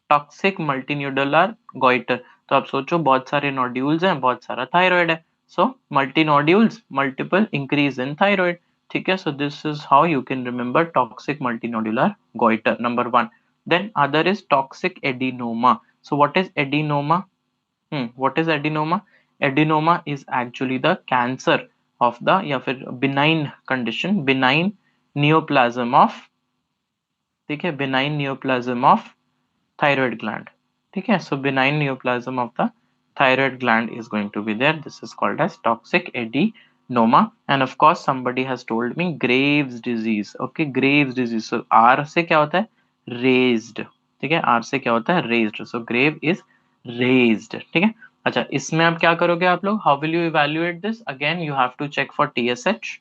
[SPEAKER 1] Toxic multinodular goitre. तो आप सोचो, बहुत सारे नोड्यूल्स हैं, बहुत सारा थायराइड है, so multi nodules, multiple increase in thyroid. ठीक है, so this is how you can remember toxic multinodular goitre, number one. Then other is toxic adenoma. So what is adenoma? What is adenoma? Adenoma is actually the cancer of the, या फिर benign condition, benign neoplasm of, ठीक है, benign neoplasm of thyroid gland. Okay, so benign neoplasm of the thyroid gland is going to be there. This is called as toxic adenoma. And of course somebody has told me Graves disease. Okay, Graves disease. So R से क्या होता है? Raised. ठीक है, R से क्या होता है? Raised. So grave is raised. ठीक है, अच्छा, इसमें आप क्या करोगे आप लोग? How will you evaluate this? Again you have to check for TSH.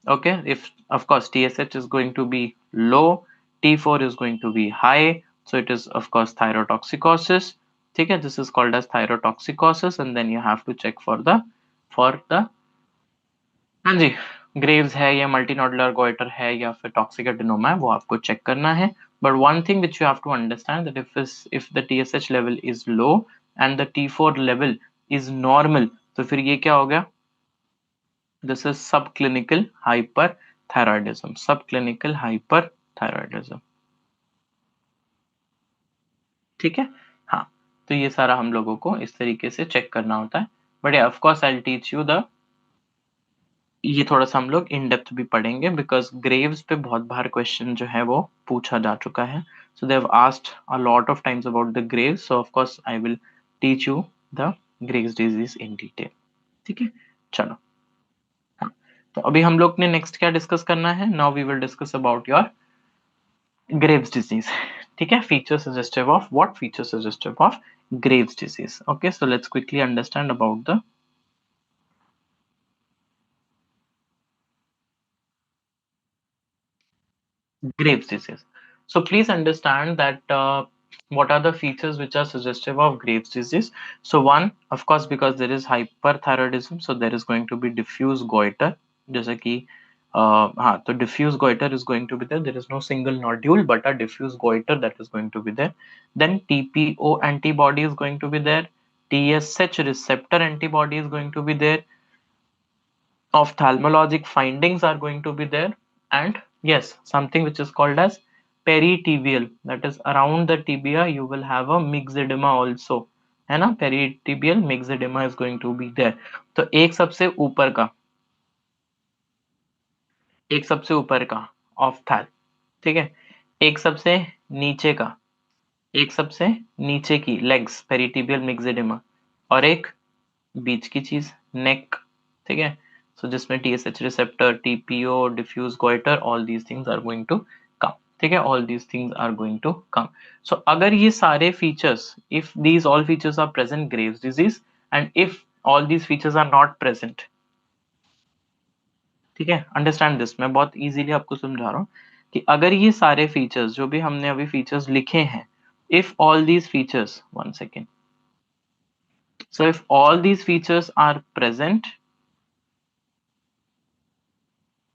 [SPEAKER 1] Okay, if of course TSH is going to be low, T4 is going to be high, so it is of course thyrotoxicosis. ठीक है, this is called as thyrotoxicosis. And then you have to check for the हाँ जी, Graves है या मल्टीनोडुलर goitre है या फिर toxic adenoma है, वो आपको चेक करना है. But one thing which you have to understand that if the TSH level is low and the T4 level is normal, तो फिर ये क्या हो गया? This is subclinical hyperthyroidism. Subclinical hyperthyroidism. ठीक है, हाँ, तो ये सारा हम लोगों को इस तरीके से चेक करना होता है. But of course I will teach you the, ये थोड़ा सा हम लोग इन डेप्थ भी पढ़ेंगे बिकॉज ग्रेव्स पे बहुत बार क्वेश्चन जो है वो पूछा जा चुका है. So they have asked a lot of times about the Graves. So of course I will teach you the Graves disease in detail. ठीक है, चलो, हाँ, तो अभी हम लोग ने नेक्स्ट क्या डिस्कस करना है? Now we will discuss about your Graves disease. ठीक है, feature suggestive of what? Feature suggestive of Graves disease. Okay, so let's quickly understand about the Graves disease. So please understand that what are the features which are suggestive of Graves disease. So one, of course, because there is hyperthyroidism, so there is going to be diffuse goiter. जैसे कि हाँ, तो diffuse goiter is going to be there. There is no single nodule, but a diffuse goiter that is going to be there. Then TPO antibody is going to be there. TSH receptor antibody is going to be there. Ophthalmologic findings are going to be there. And yes, something which is called as peritibial, that is around the tibia you will have a myxedema also, है ना? Peritibial myxedema is going to be there. तो एक सबसे ऊपर का ऑफ्थैल, ठीक है, एक सबसे नीचे का, एक सबसे नीचे की लेग्स, पेरिटिबियल मिक्सेडिमा, और एक बीच की चीज, नेक. ठीक है, सो जिसमें TSH receptor, TPO, diffuse goitre, all these things are going to come. ठीक है, all these things are going to come. So अगर ये सारे features, if these all features are present, Graves disease, and if all these features are not present, ठीक है, understand this, मैं बहुत easily आपको समझा रहा हूँ कि अगर ये सारे फीचर्स जो भी हमने अभी फीचर्स लिखे हैं, if all these features, one second, so if all these features are present,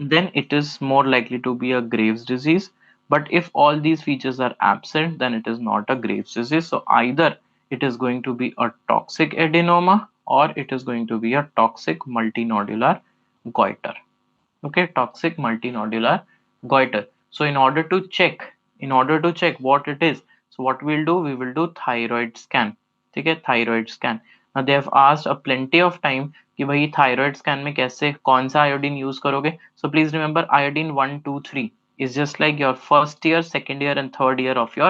[SPEAKER 1] then it is more likely to be a Graves disease. But if all these features are absent, then it is not a Graves disease. So either it is going to be a toxic adenoma or it is going to be a toxic multinodular goiter. Okay, toxic multinodular goiter. So in order to check what it is, so what we'll do, we will do thyroid scan. ठीक है, thyroid scan. They have asked a plenty of time कि भाई thyroid scan में कैसे कौन सा iodine use करोगे. सो please remember iodine 1 2 3 is just like your first year, second year and third year of your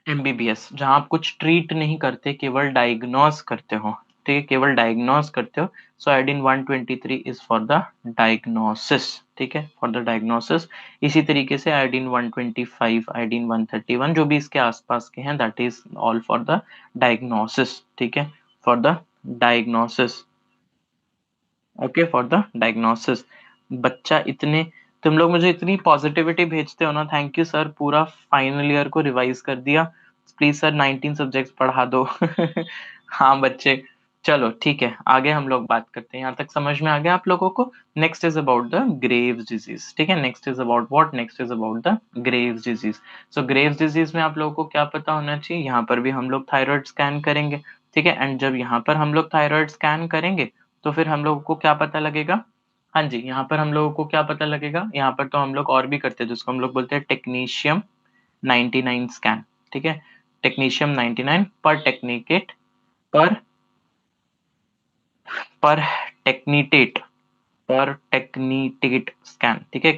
[SPEAKER 1] MBBS, जहां आप कुछ ट्रीट नहीं करते, केवल डायग्नोज करते हो. ठीक है, केवल डायग्नोज करते हो. So iodine 123 is for the diagnosis. ठीक है, फॉर द डायग्नोसिस. इसी तरीके से आयोडीन 125, आयोडीन 131 जो भी इसके आसपास के हैं, that is all for the diagnosis. ठीक है, for the diagnosis. Okay, for the diagnosis. बच्चा इतने, तुम लोग मुझे इतनी पॉजिटिविटी भेजते हो ना, थैंक यू सर. पूरा फाइनल ईयर को रिवाइज कर दिया. प्लीज सर 19 सब्जेक्ट्स पढ़ा दो. हाँ बच्चे, चलो ठीक है, आगे हम लोग बात करते हैं. यहाँ तक समझ में आ गया आप लोगों को. Next is about the Graves disease. ठीक है, next is about what, next is about the Graves disease. So Graves disease में आप लोगों को क्या पता होना चाहिए, यहाँ पर भी हम लोग थायराइड स्कैन करेंगे. ठीक है, एंड जब यहाँ पर हम लोग थायराइड स्कैन करेंगे तो फिर हम लोगों को क्या पता लगेगा. हाँ जी, यहाँ पर हम लोगों को क्या पता लगेगा, यहाँ पर तो हम लोग और भी करते हैं जिसको हम लोग बोलते हैं टेक्नीशियम 99 स्कैन. ठीक है, टेक्नीशियम 99 पर टेक्निकेट, पर पर टेक्नीटेट, पर टेक्नीटेट स्कैन. ठीक है,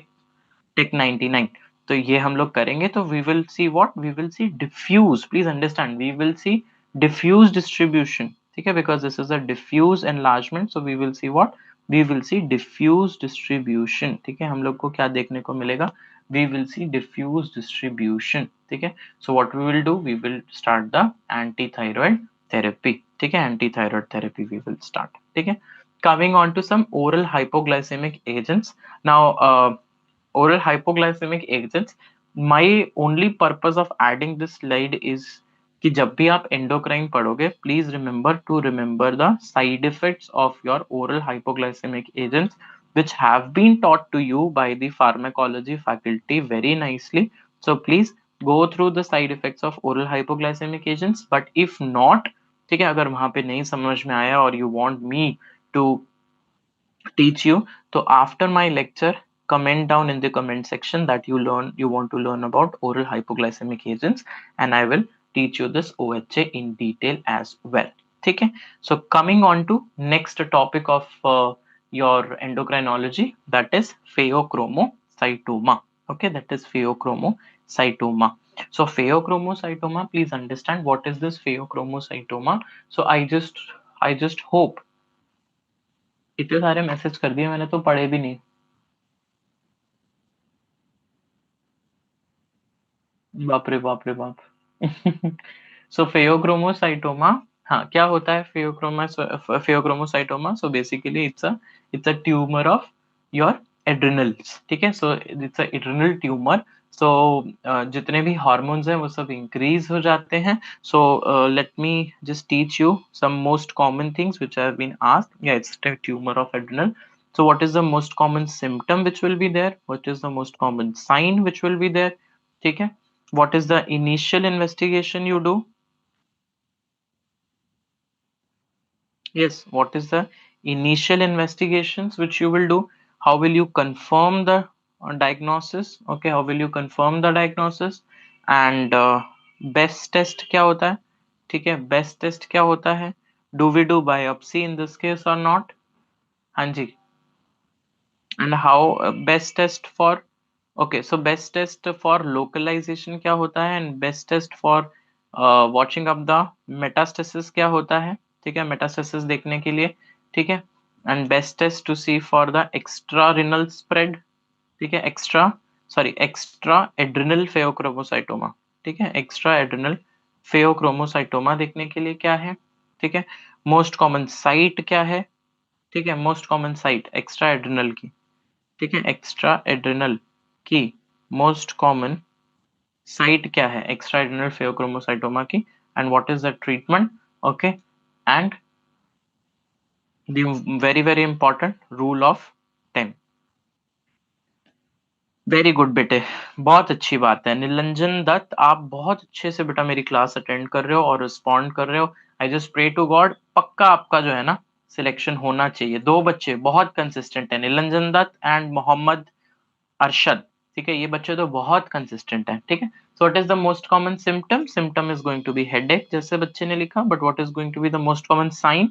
[SPEAKER 1] टेक 99. तो ये हम लोग करेंगे तो we will see what, we will see diffuse. Please understand, we will see diffuse distribution. ठीक है, because this is a diffuse enlargement, so we will see what, we will see diffuse distribution. ठीक है, हम लोग को क्या देखने को मिलेगा, we will see diffuse distribution. ठीक है, so what we will do, we will start the anti thyroid therapy. ठीक है, anti thyroid therapy we will start. ठीक है, coming on to some oral hypoglycemic agents. Now oral hypoglycemic agents, my only purpose of adding this slide is कि जब भी आप endocrine पढ़ोगे, please remember to remember the side effects of your oral hypoglycemic agents, which have been taught to you by the pharmacology faculty very nicely. So please go through the side effects of oral hypoglycemic agents. But if not, ठीक है, अगर वहां पे नहीं समझ में आया और you want me to teach you, so after my lecture comment down in the comment section that you want to learn about oral hypoglycemic agents, and I will teach you this OHA in detail as well. ठीक है, so coming on to next topic of your endocrinology, that is pheochromocytoma. Okay, that is pheochromocytoma. So pheochromocytoma, please understand what is this pheochromocytoma. So I just hope, इतने सारे message कर दिए मैंने तो पढ़े भी नहीं. बाप रे बाप रे बाप. सो फेयोक्रोमोसाइटोमा, हाँ क्या होता है pheochromocytoma. So basically it's a tumour of your adrenals. ठीक है, so it's a adrenal tumour. So जितने भी हार्मोन्स हैं वो सब इंक्रीज हो जाते हैं. So let me just teach you some most common things which have been asked. या it's a tumour of adrenal. So what is the most common symptom which will be there? What is the most common sign which will be there? ठीक है, what is the initial investigation you do? Yes, what is the initial investigations which you will do? How will you confirm the diagnosis? Okay, how will you confirm the diagnosis? And best test क्या होता है? ठीक है, best test क्या होता है? Do we do biopsy in this case or not? हाँ जी. And how best test for, okay, so best test for localization क्या होता है, and best test for watching up the metastasis क्या होता है. ठीक है, metastasis देखने के लिए. ठीक है, and best test to see for the extra renal spread. ठीक है, extra adrenal pheochromocytoma. ठीक है, extra adrenal pheochromocytoma देखने के लिए क्या है. ठीक है, मोस्ट कॉमन साइट क्या है. ठीक है, most common site extra adrenal की. ठीक है, एक्स्ट्रा एड्रिनल की मोस्ट कॉमन साइट क्या है, एक्स्ट्रा एड्रिनल फेयोक्रोमोसाइटोमा की. And what is the treatment. Okay, and the very very important rule of 10. Very good बेटे, बहुत अच्छी बात है. निरंजन दत्त, आप बहुत अच्छे से बेटा मेरी क्लास अटेंड कर रहे हो और रिस्पॉन्ड कर रहे हो. I just pray to God, पक्का आपका जो है ना सिलेक्शन होना चाहिए. दो बच्चे बहुत कंसिस्टेंट है, निरंजन दत्त एंड मोहम्मद अरशद. ठीक है, ये बच्चे तो बहुत कंसिस्टेंट है. ठीक है, So what is the most common symptom? Symptom is going to be headache, जैसे बच्चे ने लिखा, but what is going to be the most common sign?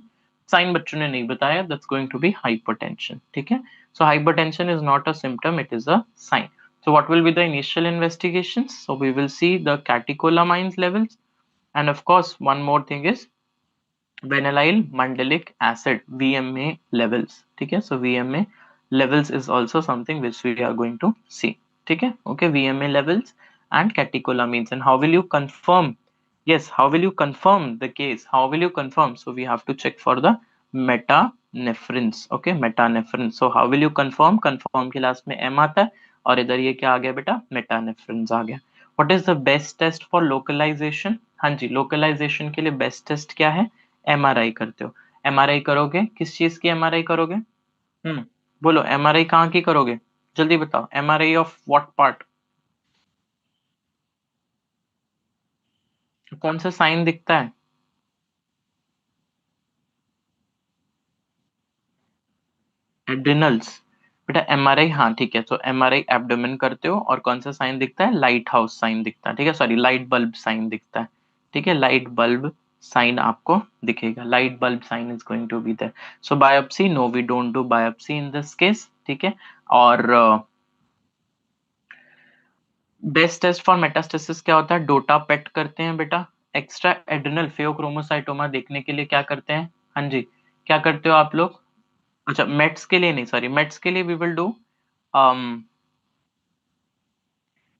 [SPEAKER 1] Sign बच्चों ने नहीं बताया, that's going to be hypertension. ठीक है, so hypertension is not a symptom, it is a sign. So what will be the initial investigations? So we will see the catecholamines levels, and of course one more thing is vanillyl mandelic acid VMA levels. ठीक है, so VMA levels is also something which we are going to see. ठीक है, okay, VMA levels and catecholamines. And how will you confirm? Yes, how will you confirm the case? How will you confirm? So we have to check for the metanephrines. Okay, metanephrines. So how will you confirm? Confirm के last में M आता है, और इधर ये क्या आ गया बेटा, metanephrines आ गया. What is the best test for localization? हाँ जी, localization के लिए best test क्या है? एमआरआई करते हो. एमआरआई करोगे, किस चीज की एमआरआई करोगे? बोलो, एमआरआई कहाँ की करोगे? जल्दी बताओ, एमआरआई ऑफ व्हाट पार्ट? कौन सा साइन दिखता है? एड्रिनल्स. बेटा एमआरआई, हाँ ठीक है, तो एमआरआई एब्डोमेन करते हो, और कौन सा साइन दिखता है? लाइट हाउस साइन दिखता है. ठीक है, सॉरी, लाइट बल्ब साइन दिखता है. ठीक है, लाइट बल्ब साइन आपको दिखेगा. Light bulb sign is going to be there. So biopsy, no we don't do biopsy in this case. ठीक है, और बेस्ट टेस्ट फॉर मेटास्टेसिस क्या होता है? डोटा पेट करते हैं बेटा. एक्स्ट्रा एड्रिनल फेओक्रोमोसाइटोमा देखने के लिए क्या करते हैं? हाँ जी, क्या करते हो आप लोग? अच्छा, मेट्स के लिए नहीं, सॉरी, मेट्स के लिए वी विल डू,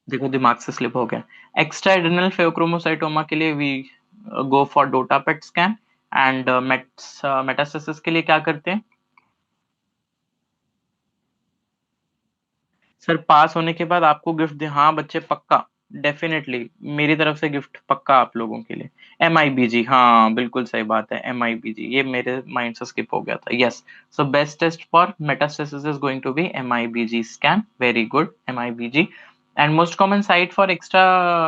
[SPEAKER 1] देखो दिमाग से स्लिप हो गया. एक्स्ट्रा एड्रिनल फेओक्रोमोसाइटोमा के लिए we go for DOTA PET scan. And mets metastasis के लिए क्या करते हैं? सर पास होने के बाद आपको गिफ्ट दे, हाँ बच्चे पक्का, डेफिनेटली मेरी तरफ से गिफ्ट पक्का आप लोगों के लिए. MIBG, हाँ बिल्कुल सही बात है, MIBG, ये मेरे माइंड से स्किप हो गया था. Yes, so best test for metastasis is going to be MIBG scan. Very good, MIBG. And most common site for extra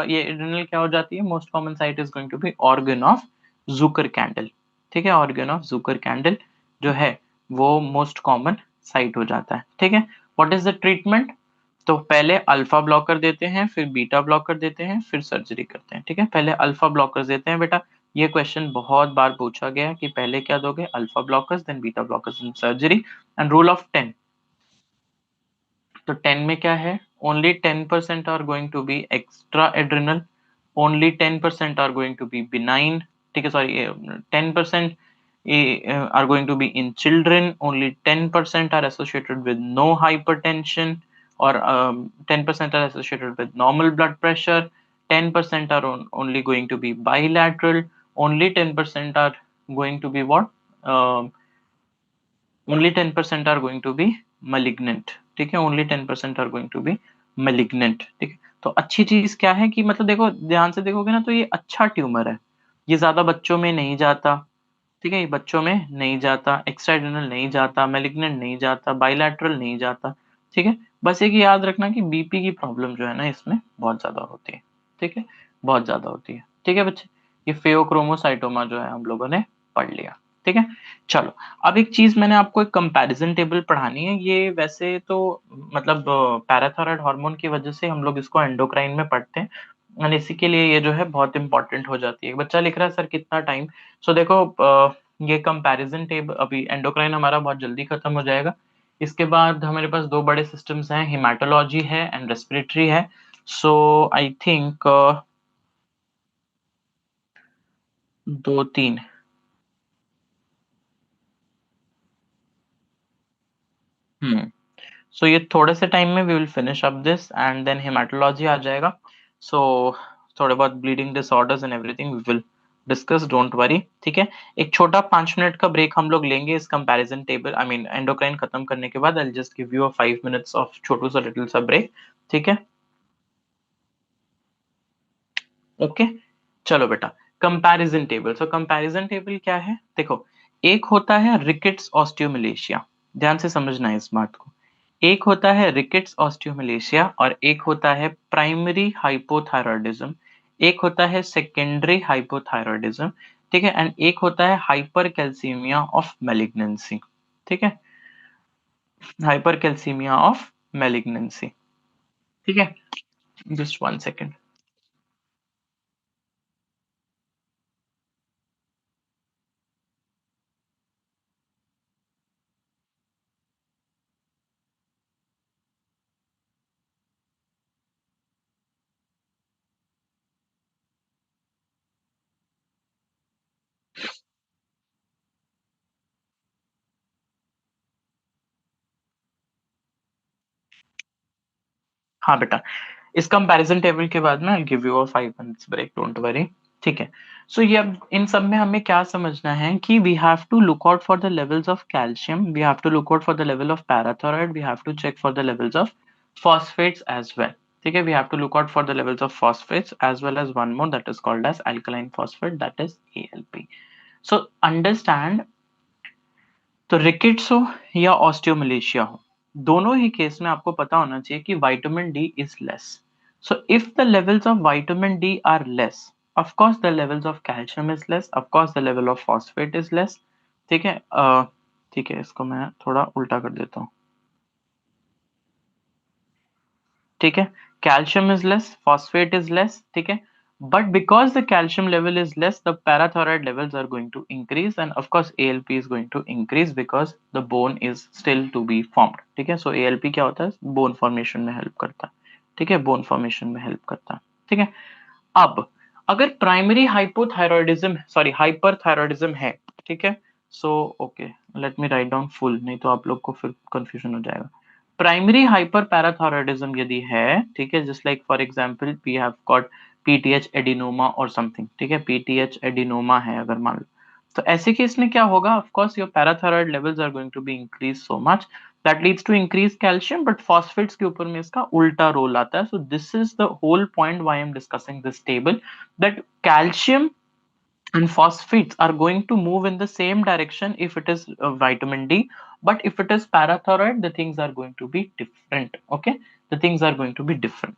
[SPEAKER 1] ये एड्रिनल क्या हो जाती है? Most common site is going to be organ of Zuckerkandl. ठीक है, organ of जूकर candle जो है वो मोस्ट कॉमन साइट हो जाता है. ठीक है, व्हाट इज द ट्रीटमेंट? तो पहले अल्फा ब्लॉकर देते हैं, फिर बीटा ब्लॉकर देते हैं, फिर सर्जरी करते हैं. ठीक है, पहले अल्फा ब्लॉकर देते हैं बेटा. ये क्वेश्चन बहुत बार पूछा गया है कि पहले क्या दोगे? Alpha blockers, then beta blockers, then surgery. And rule of 10. तो 10 में क्या है? Only 10% are going to be extra adrenal, only 10% are going to be benign. ठीक है, sorry, 10% are going to be in children, only 10% are associated with no hypertension, or 10% are associated with normal blood pressure, 10% are only going to be bilateral, only 10% are going to be what? Only 10% are going to be malignant. ठीक है, only 10% are going to be malignant. ठीक है, तो अच्छी चीज क्या है कि मतलब देखो, ध्यान से देखोगे ना, तो ये अच्छा ट्यूमर है, ये ज्यादा बच्चों में नहीं जाता. ठीक है, ये बच्चों में नहीं जाता, एक्स्ट्राएड्रिनल नहीं जाता, मैलिग्नेंट नहीं जाता, बाइलैटरल नहीं जाता. ठीक है, बस एक याद रखना कि बीपी की प्रॉब्लम जो है ना इसमें बहुत ज्यादा होती है. ठीक है, बहुत ज्यादा होती है. ठीक है बच्चे, ये फेओक्रोमोसाइटोमा जो है हम लोगों ने पढ़ लिया. ठीक है, चलो, अब एक चीज मैंने आपको एक कंपैरिजन टेबल पढ़ानी है. ये वैसे तो मतलब पैराथायराइड हार्मोन की वजह से हम लोग इसको एंडोक्राइन में पढ़ते हैं, और इसी के लिए ये जो है बहुत इंपॉर्टेंट हो जाती है. बच्चा लिख रहा है सर कितना टाइम? सो देखो, ये कंपैरिजन टेबल, अभी एंडोक्राइन हमारा बहुत जल्दी खत्म हो जाएगा. इसके बाद हमारे पास दो बड़े सिस्टम्स हैं, हिमाटोलॉजी है एंड रेस्पिरेटरी है. सो आई थिंक दो तीन. हम्म, सो ये थोड़े से टाइम में we will finish up this, and then haematology आ जाएगा. सो थोड़े बहुत bleeding disorders and everything we will discuss, don't worry. ठीक है, एक छोटा 5 मिनट का ब्रेक हम लोग लेंगे इस comparison table, I mean endocrine खत्म करने के बाद. I just give you a 5 minutes of छोटू सा लिटिल सा ब्रेक. ठीक है, ओके, चलो बेटा, comparison table. So comparison table क्या है? देखो, एक होता है रिकेट्स ऑस्टियोमलेशिया, ध्यान से समझना है इस बात को. एक होता है रिकेट्स ऑस्टियोमलेशिया, और एक होता है प्राइमरी हाइपोथायरॉयडिज्म, एक होता है सेकेंडरी हाइपोथायरॉयडिज्म. ठीक है, एंड एक होता है हाइपर कैल्सीमिया ऑफ मैलिग्नेंसी. ठीक है, हाइपर कैल्सीमिया ऑफ मैलिग्नेंसी. ठीक है, जस्ट 1 सेकेंड. हाँ बेटा, इस कंपैरिजन टेबल के बाद में I give you a 5 minutes break, don't worry. ठीक है। सो ये अब इन सब में हमें क्या समझना है कि we have to look out for the levels of calcium, we have to look out for the level of parathyroid, we have to check for the levels of phosphates as well. ठीक है, we have to look out for the levels of phosphates as well as one more that is called as alkaline phosphate, that is ALP. So understand, तो rickets हो या osteomalacia हो, दोनों ही case में आपको पता होना चाहिए कि vitamin D is less. So if the levels of vitamin D R less, of course the levels of calcium is less, of course the level of phosphate is less. ठीक है, ठीक है, इसको मैं थोड़ा उल्टा कर देता हूँ। ठीक है, calcium is less, phosphate is less, ठीक है, but because the calcium level is less, the parathyroid levels are going to increase, and of course ALP is going to increase because the bone is still to be formed. ठीक है, so ALP क्या होता है, bone formation में help करता है। ठीक है, bone formation में help करता है। ठीक है, अब अगर प्राइमरी हाइपोथायरॉयडिज्म, सॉरी हाइपरथायरॉयडिज्म है, ठीक है, so okay, let me write down full, नहीं तो आप लोग को फिर कंफ्यूजन हो जाएगा। प्राइमरी हाइपर पैराथायरॉयडिज्म यदि है, ठीक है, just like for example we have got PTH adenoma और समथिंग, ठीक है, पीटीएच एडिनोमा है अगर मान लो, तो ऐसे केस में क्या होगा, of course your parathyroid levels are going to be increase so much that leads to increased calcium, but phosphates के ऊपर में इसका उल्टा रोल आता है। So this is the whole point why I'm discussing this table, that calcium and phosphates are going to move in the same direction if it is vitamin D, but if it is parathyroid, the things are going to be different. Okay, the things are going to be different.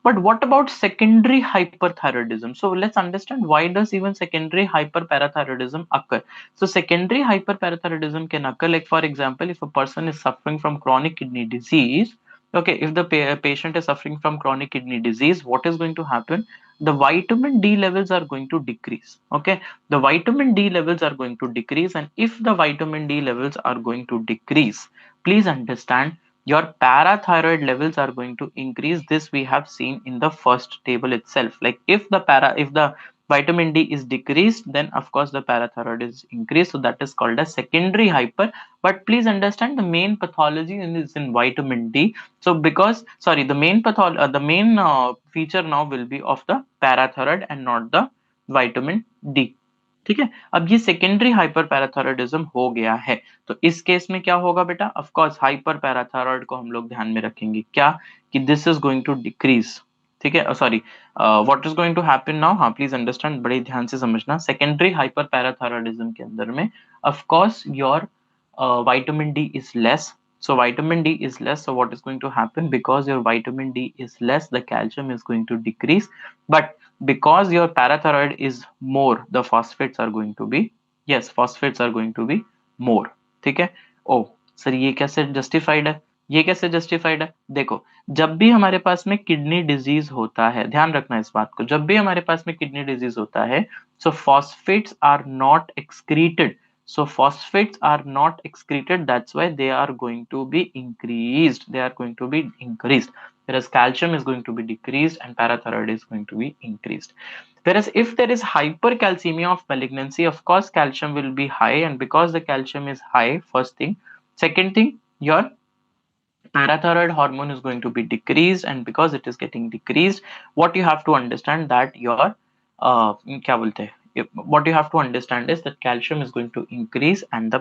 [SPEAKER 1] But what about secondary hyperthyroidism? So let's understand, why does even secondary hyperparathyroidism occur? So secondary hyperparathyroidism can occur, like for example, if a person is suffering from chronic kidney disease. Okay, if the patient is suffering from chronic kidney disease, what is going to happen? The vitamin D levels are going to decrease. Okay, the vitamin D levels are going to decrease, and if the vitamin D levels are going to decrease, please understand, your parathyroid levels are going to increase. This we have seen in the first table itself. Like if the vitamin D is decreased, then of course the parathyroid is increased, so that is called as secondary hyper. But please understand, the main pathology is in vitamin D. So because, sorry, the main feature now will be of the parathyroid and not the vitamin D. ठीक है, अब ये secondary hyper parathyroidism हो गया है, तो इस case में क्या होगा बेटा, ऑफ कोर्स हाइपर पैराथायरॉयड को हम लोग ध्यान में रखेंगे, क्या कि this is going to decrease. ठीक है, sorry, what is going to happen now, हाँ प्लीज अंडरस्टैंड, बड़े ध्यान से समझना, सेकेंडरी हाइपर पैराथायरॉयडिज्म के अंदर में of course your vitamin D is less. So vitamin D is less, so what is going to happen, because your vitamin D is less, the calcium is going to decrease, but because your parathyroid is more, the phosphates are going to be, yes, phosphates are going to be more. ठीक है, ओ sir ये कैसे justified है, ये कैसे justified है, देखो, जब भी हमारे पास में किडनी डिजीज होता है, ध्यान रखना इस बात को, जब भी हमारे पास में किडनी डिजीज होता है, सो phosphates are not excreted, so phosphates are not excreted, that's why they are going to be increased, they are going to be increased, whereas calcium is going to be decreased and parathyroid is going to be increased. Whereas if there is hypercalcemia of malignancy, of course calcium will be high, and because the calcium is high, first thing, second thing, your parathyroid hormone is going to be decreased, and because it is getting decreased, what you have to understand that your क्या बोलते हैं, what you have to understand is that calcium is going to increase and the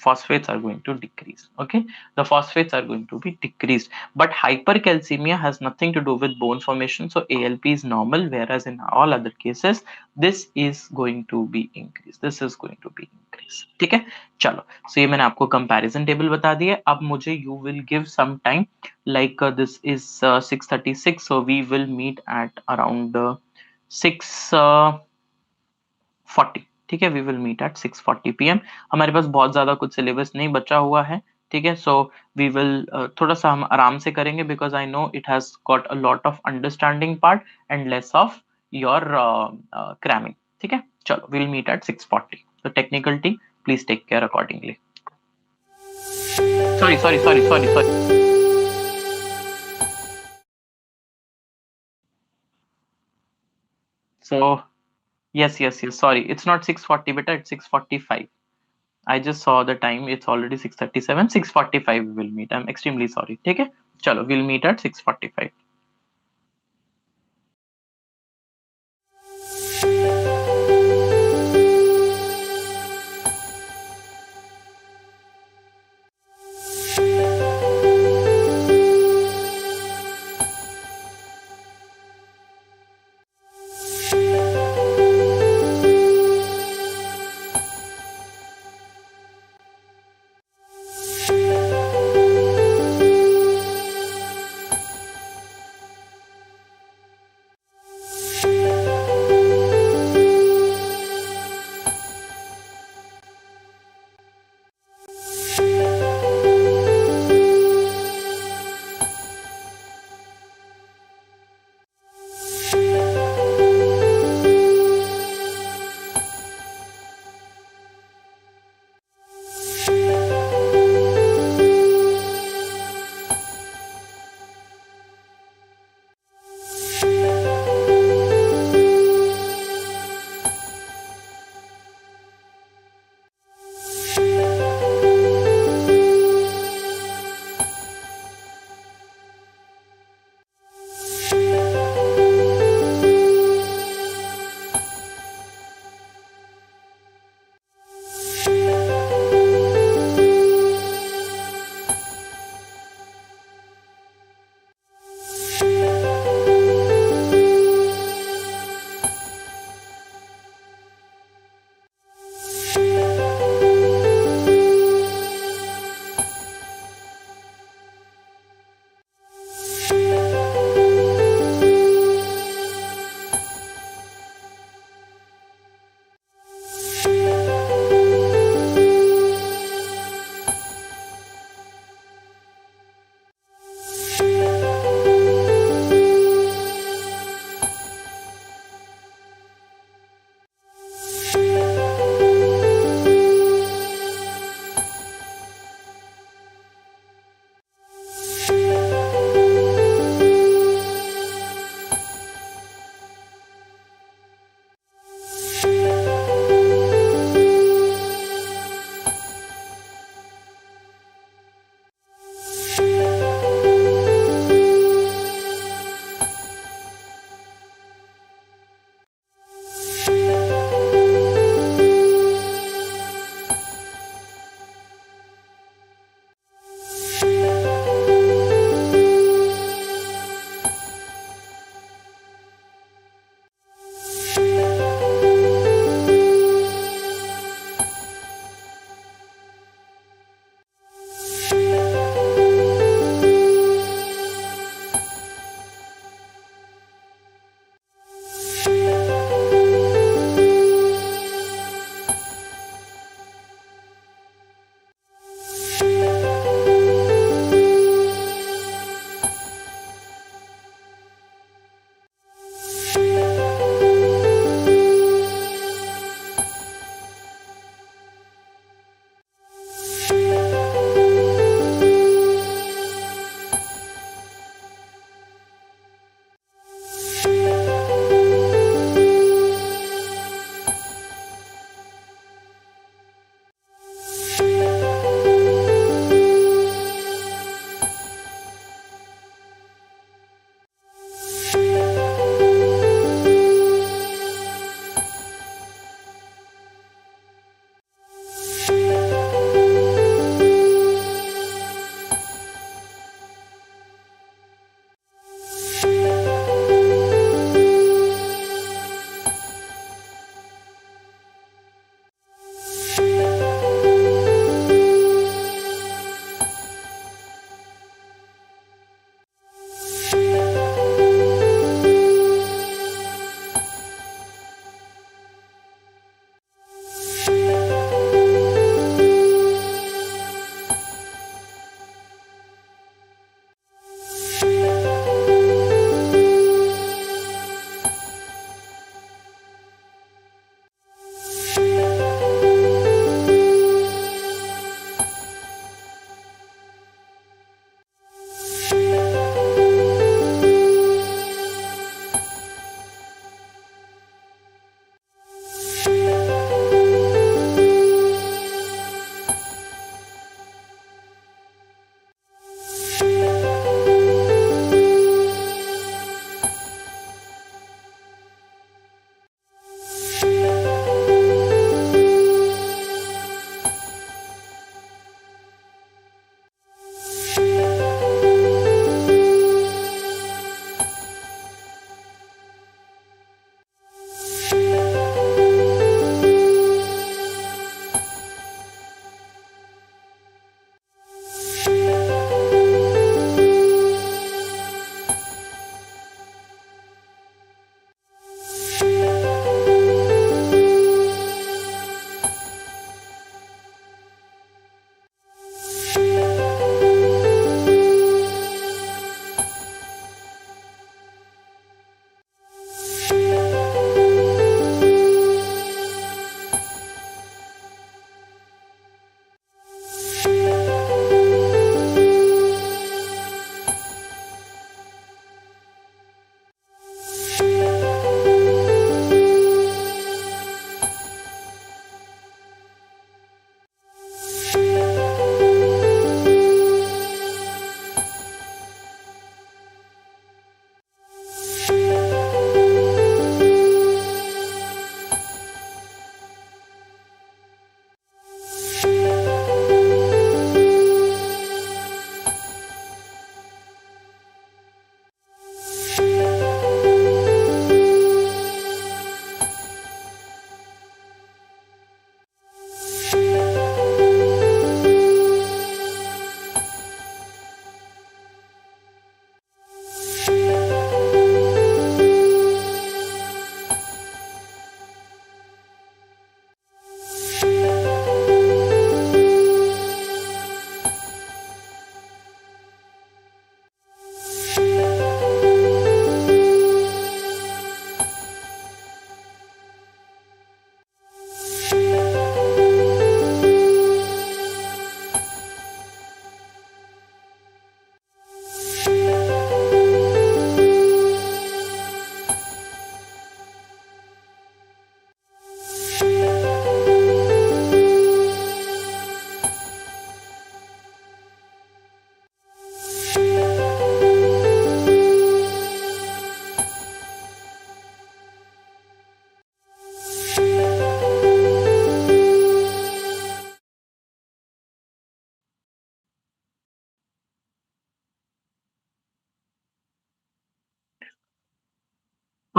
[SPEAKER 1] phosphates are going to decrease. Okay, the phosphates are going to be decreased, but hypercalcemia has nothing to do with bone formation, so ALP is normal, whereas in all other cases this is going to be increased, this is going to be increased. ठीक है, चलो, सो ये मैंने आपको comparison table बता दिया, अब मुझे you will give some time, like this is 6:36, so we will meet at around 6:40। ठीक है, we will meet at 6:40 PM। हमारे पास बहुत ज्यादा कुछ सिलेबस नहीं बचा हुआ है, ठीक है, सो वी विल थोड़ा सा हम आराम से करेंगे, because I know it has got a lot of understanding part and less of your cramming. ठीक है, चलो, वी विल मीट एट 6:40, तो technical team please take care accordingly. Sorry. So yes. Sorry, it's not 6:40, beta. It's 6:45. I just saw the time. It's already 6:37. 6:45 we will meet. I'm extremely sorry. ठीक है, चलो, we'll meet at 6:45.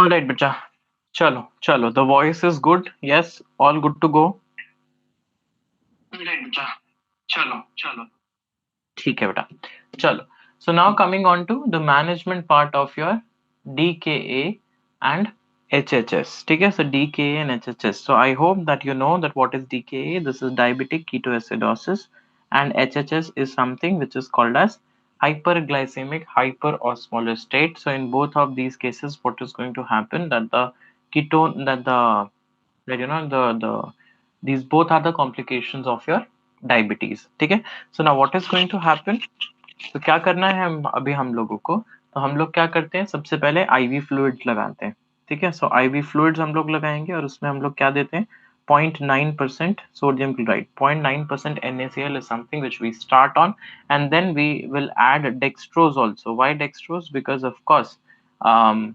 [SPEAKER 1] All right, बेटा, चलो चलो, the voice is good, yes, all good to go. All right, बेटा, चलो चलो, ठीक है बेटा, चलो. So now coming on to the management part of your DKA and HHS. ठीक है, so DKA and HHS. So I hope that you know that what is DKA. This is diabetic ketoacidosis, and HHS is something which is called as hyperglycemic hyperosmolar state. So in both of these cases, what is going to happen, that the ketone that you know the these both are the complications of your diabetes. ठीक है, so now what is going to happen. तो क्या करना है हम अभी हम लोगों को, तो हम लोग क्या करते हैं, सबसे पहले आईवी फ्लूइड लगाते हैं. ठीक है, सो आईवी फ्लूइड्स हम लोग लगाएंगे और उसमें हम लोग क्या देते हैं, 0.9% sodium chloride. 0.9% NaCl is something which we start on, and then we will add dextrose also. Why dextrose? Because of course, um,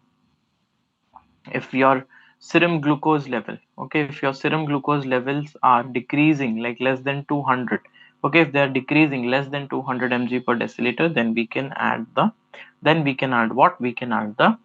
[SPEAKER 1] if your serum glucose level, okay, if your serum glucose levels are decreasing like less than 200, okay, if they are decreasing less than 200 mg per deciliter, then we can add the, then we can add what, we can add the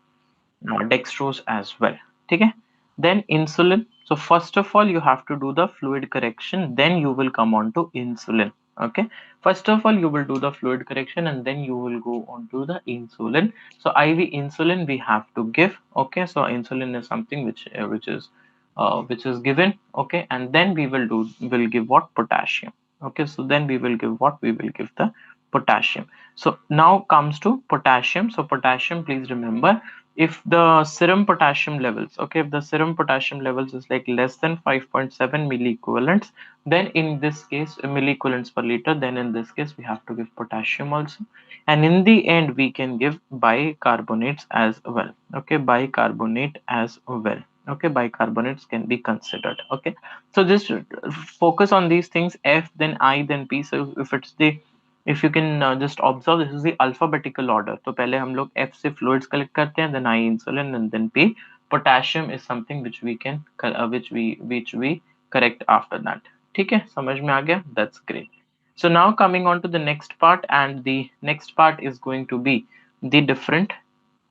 [SPEAKER 1] dextrose as well. Okay, then insulin. So first of all you have to do the fluid correction, then you will come on to insulin. Okay, first of all you will do the fluid correction and then you will go on to the insulin. So IV insulin we have to give. Okay, so insulin is something which is given. Okay, and then we will give what, potassium. Okay, so then we will give what, we will give the potassium. So now comes to potassium. So potassium, please remember, if the serum potassium levels, okay, if the serum potassium levels is like less than 5.7 milliequivalents, then in this case, milliequivalents per liter, then in this case we have to give potassium also, and in the end we can give bicarbonates as well. Okay, bicarbonate as well. Okay, bicarbonates can be considered. Okay, so just focus on these things, F, then I, then P. So if it's the, if you can just observe, this is the alphabetical order. तो पहले हम लोग F से fluids collect करते हैं, then I insulin, and then P. Potassium is something which we can which we correct after that. ठीक है, समझ में आ गया? That's great. So now coming on to the next part, and the next part is going to be the different.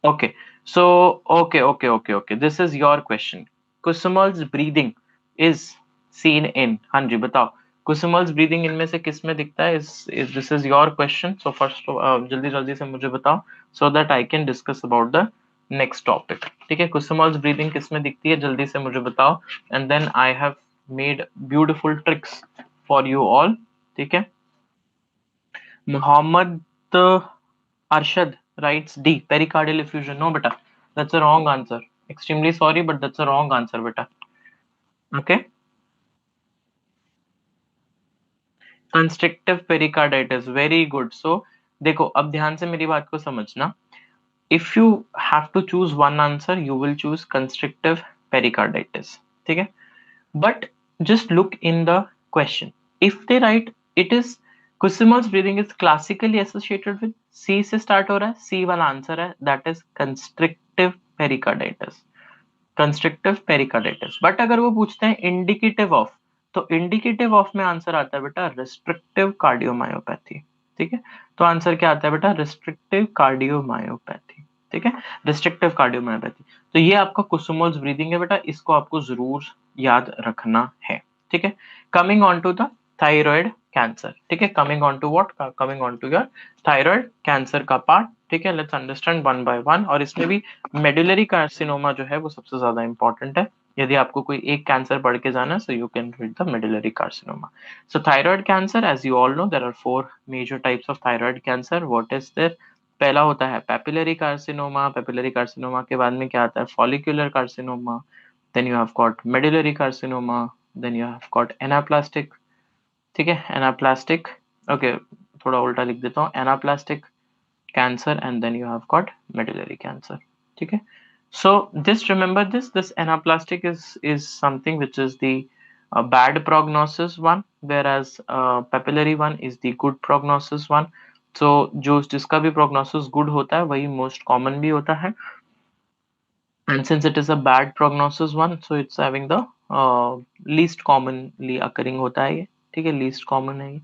[SPEAKER 1] Okay, so okay. This is your question. Kusumal's breathing is seen in. हाँ जी, बताओ. कुसुमल्स breathing इनमें से किस में दिखता है, is this is your question. So first जल्दी जल्दी से मुझे बताओ, so that I can discuss about the next topic. ठीक है, कुसुमल्स ब्रीदिंग किस में दिखती है, जल्दी से मुझे बताओ, and then I have made beautiful tricks for you all. ठीक है, Mohammad Arshad writes D, pericardial effusion. No, beta, that's a wrong answer. Extremely sorry, but that's a wrong answer, beta. Okay, constrictive pericarditis, very good. So देखो, अब ध्यान से मेरी बात को समझना. If you have to choose one answer, you will choose constrictive pericarditis. ठीक है, but just look in the question. If they write it is Kusumal's breathing is classically associated with C से start हो रहा है, C वाला answer है, that is constrictive pericarditis. Constrictive pericarditis. But अगर वो पूछते हैं इंडिकेटिव ऑफ, तो इंडिकेटिव ऑफ में आंसर आता है बेटा रिस्ट्रिक्टिव कार्डियोमायोपैथी. ठीक है, तो आंसर क्या आता है बेटा, रिस्ट्रिक्टिव कार्डियोमायोपैथी. ठीक है, रिस्ट्रिक्टिव कार्डियोमायोपैथी. तो ये आपका कुसुमोल्स ब्रीदिंग है बेटा, इसको आपको जरूर याद रखना है. ठीक है, coming on to the thyroid cancer. ठीक है, coming on to what, coming on to your thyroid cancer का पार्ट. ठीक है, let's understand one by one. और इसमें भी मेडुलरी कार्सिनोमा जो है वो सबसे ज्यादा इंपॉर्टेंट है. यदि आपको कोई एक कैंसर पढ़ के जाना है, so you can read the medullary carcinoma. So thyroid cancer, as you all know, there are 4 major types of thyroid cancer. What is there? पहला होता है पेपिलरी कार्सिनोमा. पेपिलरी कार्सिनोमा के बाद में क्या आता है, follicular carcinoma. Then you have got medullary carcinoma. Then you have got anaplastic. ठीक है, एनाप्लास्टिक. ओके, थोड़ा उल्टा लिख देता हूँ, anaplastic cancer, and then you have got medullary cancer. Okay, so just remember this anaplastic is something which is the bad prognosis one, whereas papillary one is the good prognosis one. So जो जिसका भी prognosis good होता है वही most common भी होता है, and since it is a bad prognosis one, so it's having the least commonly occurring होता है ये. ठीक है, least common है ये.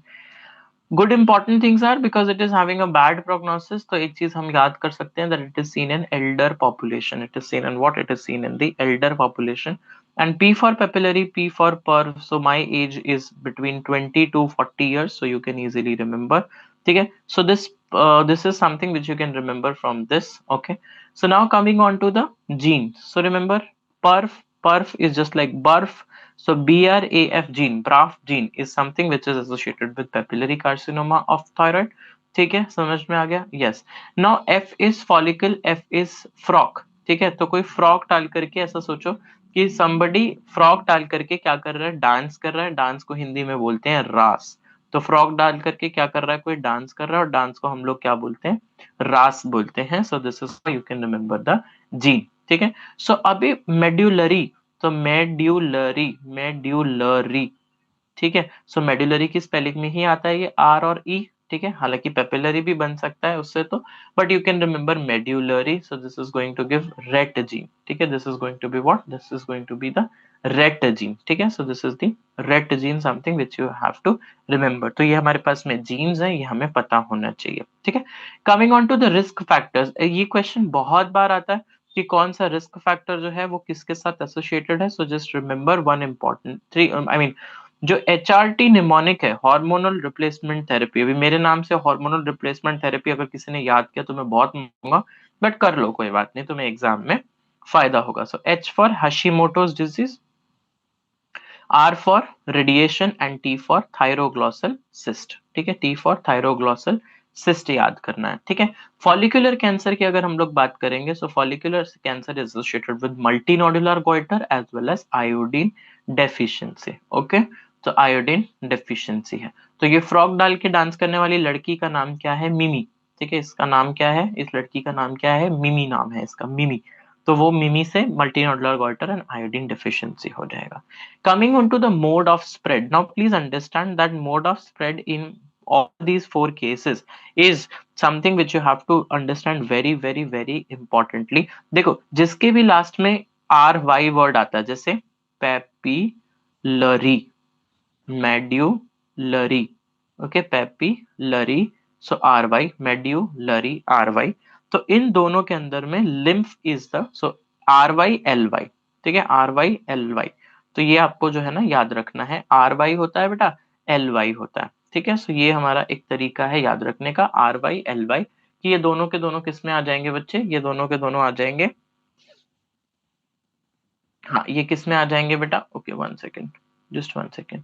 [SPEAKER 1] Good important things are because it is having a bad prognosis, तो एक चीज हम याद कर सकते हैं that it is seen in elder population, it is seen in what, it is seen in the elder population. And P for papillary, P for perv. So my age is between 20 to 40 years, so you can easily remember. ठीक है? So this is something which you can remember from this. Okay. So now coming on to the gene. So remember, perf, perf is just like barf. So BRAF gene, BRAF gene is something which is associated with papillary carcinoma of thyroid. ठीक है, समझ में आ गया? Yes. Now F is follicle, F is frog. ठीक है, तो कोई फ्रॉक डाल करके ऐसा सोचो कि somebody फ्रॉक डाल करके क्या कर रहा है, डांस कर रहा है. डांस को हिंदी में बोलते हैं रास. तो फ्रॉक डाल करके क्या कर रहा है, कोई डांस कर रहा है, और डांस को हम लोग क्या बोलते हैं, रास बोलते हैं. So this is you can remember the gene. ठीक है. सो अभी मेड्यूलरी, तो मेड्यूलरी, मेड्यूलरी. ठीक है. सो मेडुलरी की स्पेलिंग में ही आता है ये आर और ई. ठीक है, हालांकि पेपिलरी भी बन सकता है उससे, तो but you can remember medullary. So this is going to give RET gene. ठीक है, this is going to be what, this is going to be the RET gene. ठीक है, so this is the RET gene, something which you have to remember. तो ये हमारे पास में jeans है, ये हमें पता होना चाहिए. ठीक है. Coming on to the risk factors, ये क्वेश्चन बहुत बार आता है कि कौन सा रिस्क फैक्टर जो है वो किसके साथ एसोसिएटेड है. So just remember one important three, I mean जो HRT निमोनिक है, हार्मोनल रिप्लेसमेंट थेरेपी. अभी मेरे नाम से हार्मोनल रिप्लेसमेंट थेरेपी अगर किसी ने याद किया तो मैं बहुत मांगूंगा, बट कर लो, कोई बात नहीं, तुम्हें एग्जाम में फायदा होगा. So H for Hashimoto's disease, R for radiation and T for thyroglossal cyst. ठीक है, T फॉर थायरोग्लॉसल सिस्ट याद करना है. ठीक है. फॉलिकुलर कैंसर की अगर हम लोग बात करेंगे, so follicular cancer is associated with multinodular goitre as well as iodine deficiency. Okay, तो आयोडीन डेफिशिएंसी है. तो ये फ्रॉक डाल के डांस करने वाली लड़की का नाम क्या है, मिमी. ठीक है, इसका नाम क्या है, इस लड़की का नाम क्या है, मिमी नाम है इसका, मिमी. तो वो मिमी से मल्टीनोडुलर गोइटर एंड आयोडीन डेफिशिएंसी हो जाएगा. Coming on to the mode of spread. Now, please understand that mode of spread in all these four cases is something which you have to understand very, very, very importantly. देखो, जिसके भी last में RY word आता है, जैसे papillary, medullary, okay, papillary, सो RY, medullary, RY. तो इन दोनों के अंदर में lymph is the, so RYLY. ठीक है, RYLY. तो ये आपको जो है ना याद रखना है, RY होता है बेटा, LY होता है. ठीक है, सो ये हमारा एक तरीका है याद रखने का, RYLY, कि ये दोनों के दोनों किस में आ जाएंगे बच्चे, ये दोनों के दोनों आ जाएंगे, हाँ, ये किस में आ जाएंगे बेटा, okay, one second, just one second.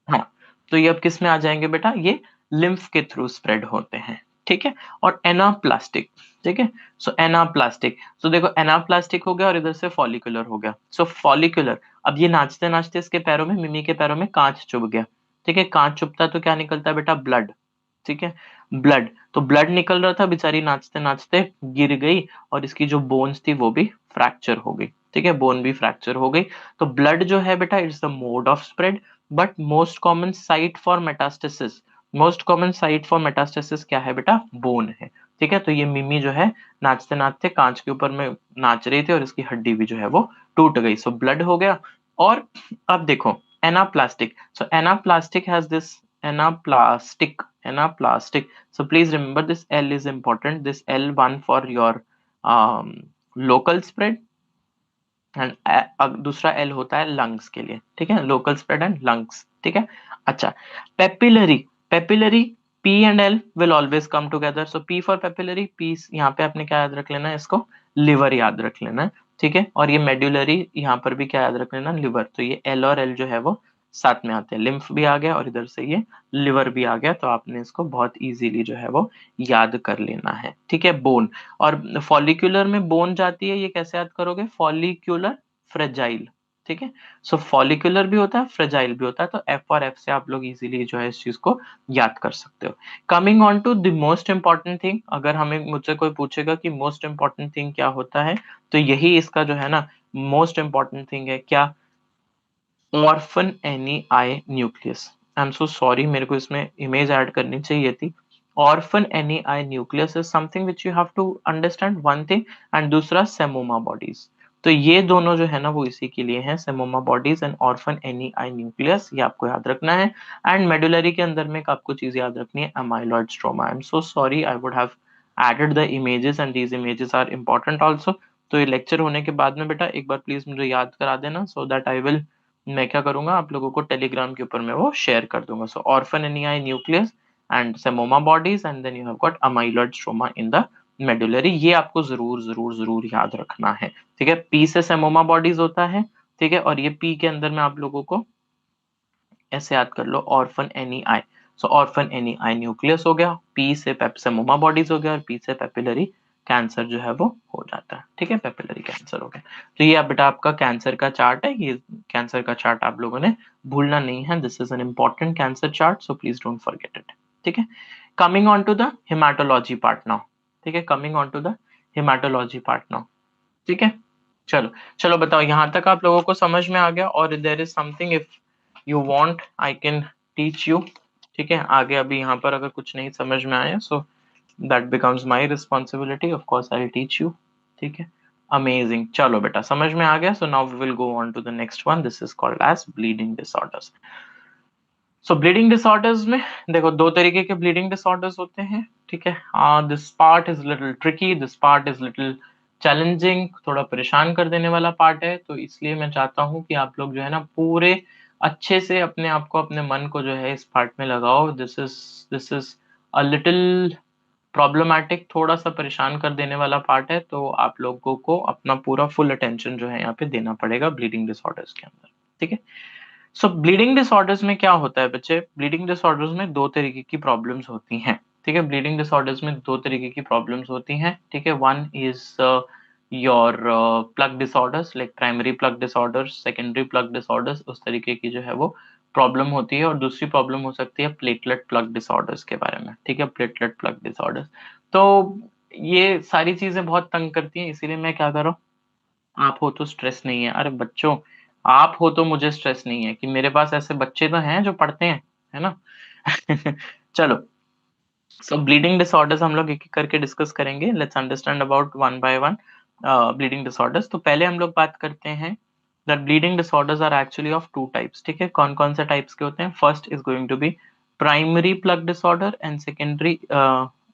[SPEAKER 1] हाँ, तो ये अब किस में आ जाएंगे बेटा, ये लिम्फ के थ्रू स्प्रेड होते हैं. ठीक है. और एनाप्लास्टिक. ठीक है, सो एनाप्लास्टिक, सो देखो एनाप्लास्टिक हो गया और इधर से फॉलिकुलर हो गया. सो फॉलिकुलर, अब ये नाचते नाचते इसके पैरों में, मिमी के पैरों में कांच चुभ गया. ठीक है, कांच चुभता है तो क्या निकलता है बेटा, ब्लड. ठीक है, ब्लड. तो ब्लड निकल रहा था, बेचारी नाचते नाचते गिर गई और इसकी जो बोन्स थी वो भी फ्रैक्चर हो गई. ठीक है, बोन भी फ्रैक्चर हो गई. तो ब्लड जो है बेटा, it's the mode of spread, but most common site for metastasis, most common site for metastasis क्या है बेटा, बोन है. ठीक है, तो ये मिमी जो है नाचते नाचते कांच के ऊपर में नाच रही थी और इसकी हड्डी भी जो है वो टूट गई. सो ब्लड हो गया. और अब देखो anaplastic, so anaplastic has this, anaplastic, anaplastic. So please remember this L is important, this L one for your um, local spread and दूसरा एल होता है लंग्स के लिए. ठीक है, लोकल स्प्रेड एंड लंग्स. ठीक है. अच्छा, papillary, papillary, P and L will always come together. So P for papillary, P यहाँ पे आपने क्या याद रख लेना है, इसको लिवर याद रख लेना है. ठीक है, और ये मेड्यूलरी यहाँ पर भी क्या याद रख लेना, लिवर. तो ये L और L जो है वो साथ में आते हैं, लिम्फ भी आ गया और इधर से ये लिवर भी आ गया. तो आपने इसको बहुत इजीली जो है वो याद कर लेना है. ठीक है, बोन, और फॉलिक्यूलर में बोन जाती है, ये कैसे याद करोगे, फॉलिक्यूलर फ्रेजाइल. ठीक है, सो फॉलिक्यूलर भी होता है, फ्रेजाइल भी होता है. तो F और F से आप लोग इजीली जो है इस चीज को याद कर सकते हो. Coming on to the most important thing, अगर हमें मुझसे कोई पूछेगा कि मोस्ट इंपॉर्टेंट थिंग क्या होता है, तो यही इसका जो है ना मोस्ट इंपॉर्टेंट थिंग है, क्या, orphan Annie eye nucleus. I am so sorry, मेरे को इसमें इमेज ऐड करनी चाहिए थी. Orphan Annie eye nucleus is something which you have to understand, one thing. And दूसरा सेमोमा बॉडीज. तो ये दोनों जो है ना वो इसी के लिए हैं, psammoma bodies and Orphan Annie eye nucleus, ये आपको याद रखना है। एंड मेडुलरी के अंदर में एक आपको चीज याद रखनी है, amyloid stroma. I am so sorry, I would have added the images and these images are important also. तो ये लेक्चर होने के बाद में बेटा एक बार प्लीज मुझे याद करा देना, सो दैट आई विल, मैं क्या करूंगा आप लोगों को टेलीग्राम के ऊपर मैं वो शेयर कर दूंगा। So Orphan Annie eye nucleus and psammoma bodies and then you have got amyloid stroma in the medullary, ये आपको जरूर जरूर जरूर याद रखना है। ठीक है, पी से सेमोमा बॉडीज होता है। ठीक है, और ये पी के अंदर में आप लोगों को ऐसे याद कर लो, Orphan Annie eye. So Orphan Annie eye nucleus हो गया, पी से पेप्सेमोमा बॉडीज हो गया, और पी से पेपिलरी कैंसर जो है वो हो जाता है। ठीक है, पेपिलरी कैंसर हो गया। तो ये बेटा आपका कैंसर का चार्ट है, ये कैंसर का चार्ट आप लोगों ने भूलना नहीं है, this is an important cancer chart, so please don't forget it. ठीक है, coming on to the hematology part now. ठीक है, coming on to the hematology part now. ठीक है, चलो चलो बताओ यहाँ तक आप लोगों को समझ में आ गया, और there is something if you want I can teach you. ठीक है, आगे अभी यहाँ पर अगर कुछ नहीं समझ में आया, so that becomes my responsibility, of course I will teach you. ठीक है, अमेजिंग, चलो बेटा समझ में आ गया। So now we will go on to the next one, this is called as bleeding disorders. So bleeding disorders में देखो दो तरीके के ब्लीडिंग डिसऑर्डर्स होते हैं। ठीक है, this part is little tricky, this part is little challenging, थोड़ा परेशान कर देने वाला पार्ट है, तो इसलिए मैं चाहता हूँ कि आप लोग जो है ना पूरे अच्छे से अपने आप को, अपने मन को जो है इस पार्ट में लगाओ। This is a little problematic, थोड़ा सा परेशान कर देने वाला पार्ट है, तो आप लोगों को अपना पूरा फुल अटेंशन जो है यहाँ पे देना पड़ेगा ब्लीडिंग डिसऑर्डर्स के अंदर। ठीक है, सो ब्लीडिंग डिसऑर्डर्स में क्या होता है बच्चे, ब्लीडिंग डिसऑर्डर्स में दो तरीके की प्रॉब्लम्स होती हैं। ठीक है, ब्लीडिंग डिसऑर्डर्स में दो तरीके की प्रॉब्लम्स होती हैं। ठीक है, one is your plug disorders, like primary plug disorders, secondary plug disorders, उस तरीके की जो है वो प्रॉब्लम होती है। और दूसरी प्रॉब्लम हो सकती है प्लेटलेट प्लग डिसऑर्डर्स के बारे में। ठीक है, प्लेटलेट प्लग डिसऑर्डर्स, तो ये सारी चीजें बहुत तंग करती हैं, इसीलिए मैं क्या कर रहा हूँ, आप हो तो स्ट्रेस नहीं है, अरे बच्चों आप हो तो मुझे स्ट्रेस नहीं है, कि मेरे पास ऐसे बच्चे तो हैं जो पढ़ते हैं, है ना। चलो, सो ब्लीडिंग डिसऑर्डर्स हम लोग एक एक करके डिस्कस करेंगे, let's understand about one by one bleeding disorders. तो पहले हम लोग बात करते हैं that bleeding disorders are actually of two types. ठीक है, कौन कौन से टाइप्स के होते हैं, first is going to be primary plug disorder and secondary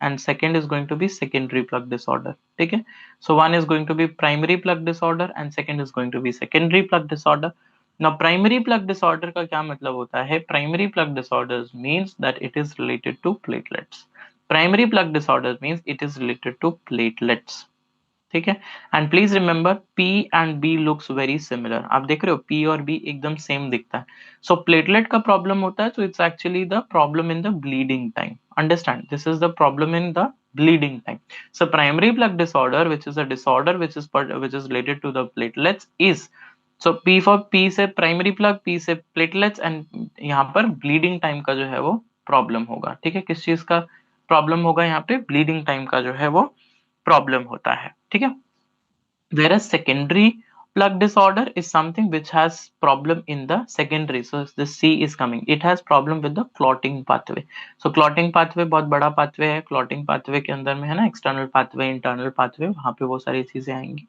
[SPEAKER 1] and second is going to be secondary plug disorder. ठीक है, so one is going to be primary plug disorder and second is going to be secondary plug disorder. Now primary plug disorder का क्या मतलब होता है, primary plug disorders means that it is related to platelets. Primary plug disorders means it is related to platelets. ठीक है, and please remember P and B looks very similar, आप देख रहे हो P और B एकदम सेम दिखता है। सो प्लेटलेट का प्रॉब्लम होता है, तो it's actually the problem in the bleeding time, understand, this is the problem in the bleeding time. So primary plug disorder, which is a disorder which is related to the platelets, is so P for P से primary plug, P से platelets, and यहाँ पर bleeding time का जो है वो problem होगा। ठीक है, किस चीज का प्रॉब्लम होगा यहाँ पे, ब्लीडिंग टाइम का जो है वो प्रॉब्लम होता है। ठीक है, whereas secondary plug disorder is something which has problem in the secondary, so the C is coming, it has problem with the clotting pathway. So clotting pathway बहुत बड़ा pathway है, clotting pathway के अंदर में है ना external pathway, internal pathway, वहां पे वो सारी चीजें आएंगी।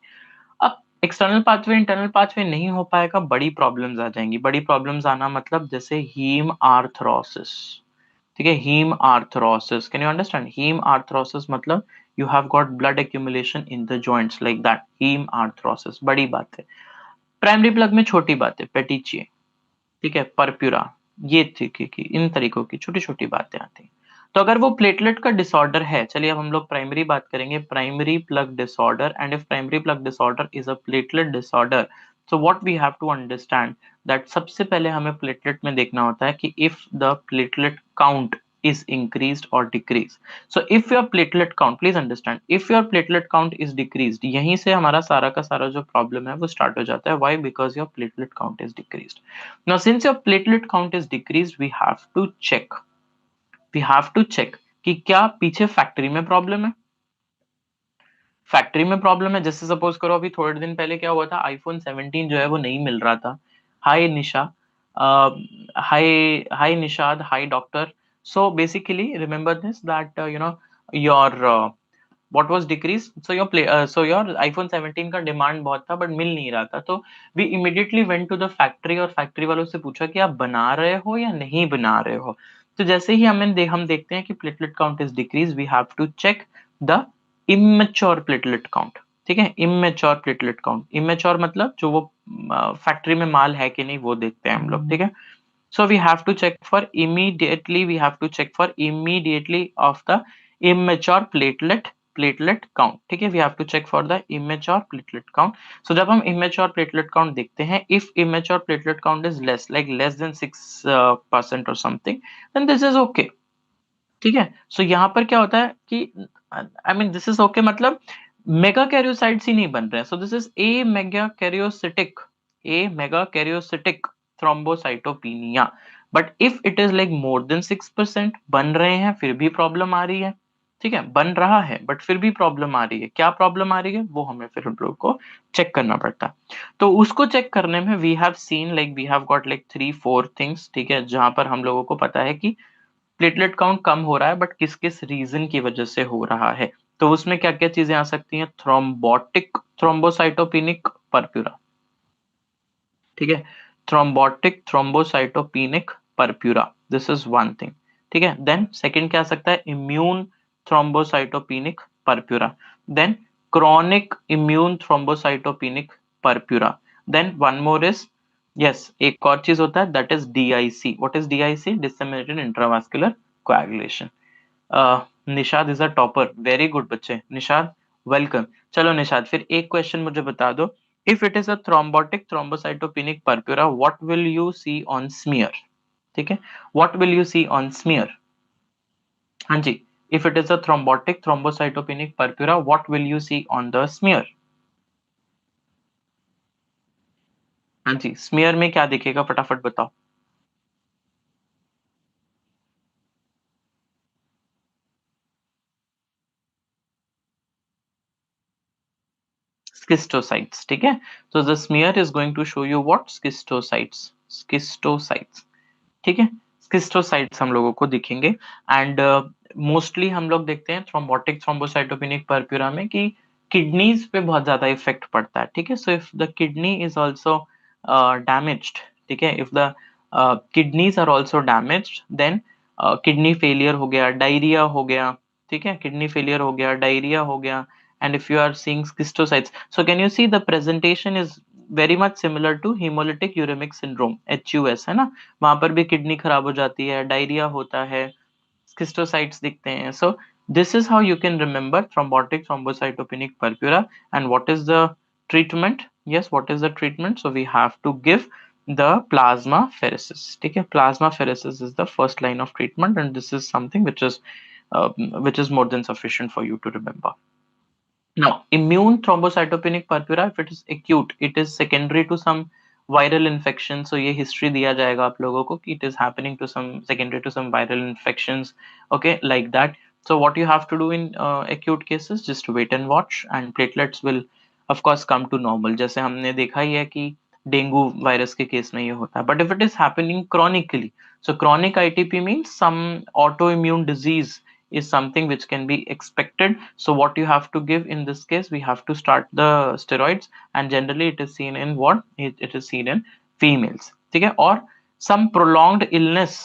[SPEAKER 1] अब एक्सटर्नल पाथवे इंटरनल पाथवे नहीं हो पाएगा, बड़ी प्रॉब्लम्स आ जाएंगी। बड़ी प्रॉब्लम्स आना मतलब जैसे हीम आर्थरोसिस। ठीक है, haemarthrosis, can you understand, haemarthrosis मतलब you have got blood accumulation in the joints, like that, haemarthrosis बड़ी बात है। प्राइमरी प्लग में छोटी बात है, पेटिचिए, ठीक है, परप्यूरा, ये तरीके की, इन तरीकों की छोटी छोटी बातें आती हैं। तो अगर वो प्लेटलेट का डिसऑर्डर है, चलिए अब हम लोग प्राइमरी बात करेंगे, primary plug disorder, and if primary plug disorder is a platelet disorder, so what we have to understand that सबसे पहले हमें प्लेटलेट में देखना होता है कि if the platelet count is increased or decreased. So if your platelet count, please understand, if your platelet count is decreased, यहीं से हमारा सारा का सारा जो प्रॉब्लम है वो स्टार्ट हो जाता है। Why? Because your platelet count is decreased. Now since your platelet count is decreased, we have to check कि क्या पीछे फैक्ट्री में प्रॉब्लम है। फैक्ट्री में प्रॉब्लम है, जैसे सपोज करो अभी थोड़े दिन पहले क्या हुआ था, आईफोन 17 जो है वो नहीं मिल रहा था। Hi Nisha, hi hi Nishad, hi doctor. So basically remember this that your what was decreased? So your iPhone 17 का डिमांड बहुत था बट मिल नहीं रहा था, तो we immediately went to the factory और फैक्ट्री वालों से पूछा कि आप बना रहे हो या नहीं बना रहे हो। तो जैसे ही हम देखते हैं कि platelet count is decrease, we have to check the immature platelet count. ठीक है, इमेच्योर प्लेटलेट काउंट, इमेच्योर मतलब जो वो फैक्ट्री में माल है कि नहीं वो देखते हैं हम लोग। ठीक है, so we have to check for immediately, we have to check for immediately of the immature platelet count। ठीक है, we have to check for the immature platelet count। so जब हम immature platelet count देखते हैं, if immature platelet count is less, like less than 6% or something, then this is okay। ठीक है, सो यहाँ पर क्या होता है कि I mean this is okay, मतलब मेगा कैरियोसाइट्स ही नहीं बन रहे हैं। So this is a megakaryocytic thrombocytopenia. But if it is like more than 6% बन रहे हैं फिर भी प्रॉब्लम आ रही है। ठीक है, बन रहा है बट फिर भी प्रॉब्लम आ रही है, क्या प्रॉब्लम आ रही है वो हमें फिर हम लोग को चेक करना पड़ता है। तो उसको चेक करने में we have seen like we have got like 3-4 things. ठीक है, जहां पर हम लोगों को पता है कि प्लेटलेट काउंट कम हो रहा है बट किस किस रीजन की वजह से हो रहा है। तो उसमें क्या क्या चीजें आ सकती हैं? Thrombotic thrombocytopenic purpura. ठीक है, thrombotic thrombocytopenic purpura, this is one thing. ठीक है, देन सेकंड क्या आ सकता है? Immune thrombocytopenic purpura. Then chronic immune thrombocytopenic purpura. Then one more is, yes, एक और चीज होता है that is DIC. What is DIC? Disseminated intravascular coagulation. Nishad is a topper, very good बच्चे, निशाद वेलकम। चलो निशाद, फिर एक क्वेश्चन मुझे बता दो, if it is a thrombotic thrombocytopenic purpura, what will you see on smear? ठीक है, what will you see on smear? हाँ जी, if it is a thrombotic thrombocytopenic purpura, what will you see on the smear? हाँ जी, smear में क्या दिखेगा फटाफट बताओ। स्किस्टोसाइट्स। ठीक है, so the smear is going to show you what? स्किस्टोसाइट्स। ठीक है, स्किस्टोसाइट्स हम लोगों को दिखेंगे। एंड मोस्टली हम लोग देखते हैं थ्रोम्बोटिक थ्रोम्बोसाइटोपिनिक परप्यूरा में कि किडनीज पे बहुत ज्यादा इफेक्ट पड़ता है। ठीक है, so if the kidney is also damaged, ठीक है, if the kidneys are also damaged, then kidney failure हो गया, डायरिया हो गया। ठीक है, किडनी फेलियर हो गया, डायरिया हो गया। And if you are seeing schistocytes, so can you see the presentation is very much similar to hemolytic uremic syndrome, HUS, है ना? वहां पर भी किडनी खराब हो जाती है, डायरिया होता है, स्किस्टोसाइट्स दिखते हैं। So this is how you can remember thrombotic thrombocytopenic purpura। and what is the treatment? Yes, what is the treatment? So we have to give the plasma pheresis। ठीक है, plasma pheresis is the first line of treatment and this is something uh, which is more than sufficient for you to remember। Now, immune thrombocytopenic purpura, if it is acute, it is secondary to some viral infection। So ये history दिया जाएगा आप लोगों को कि it is happening to some secondary to some viral infections, okay, like that। So what you have to do in acute cases, just wait and watch, and platelets will of course come to normal। जैसे हमने देखा ही है कि dengue virus के case में ये होता है। But if it is happening chronically, so chronic ITP means some autoimmune disease is something which can be expected। So what you have to give in this case, we have to start the steroids, and generally it is seen in what? It is seen in females। ठीक है, और some prolonged illness,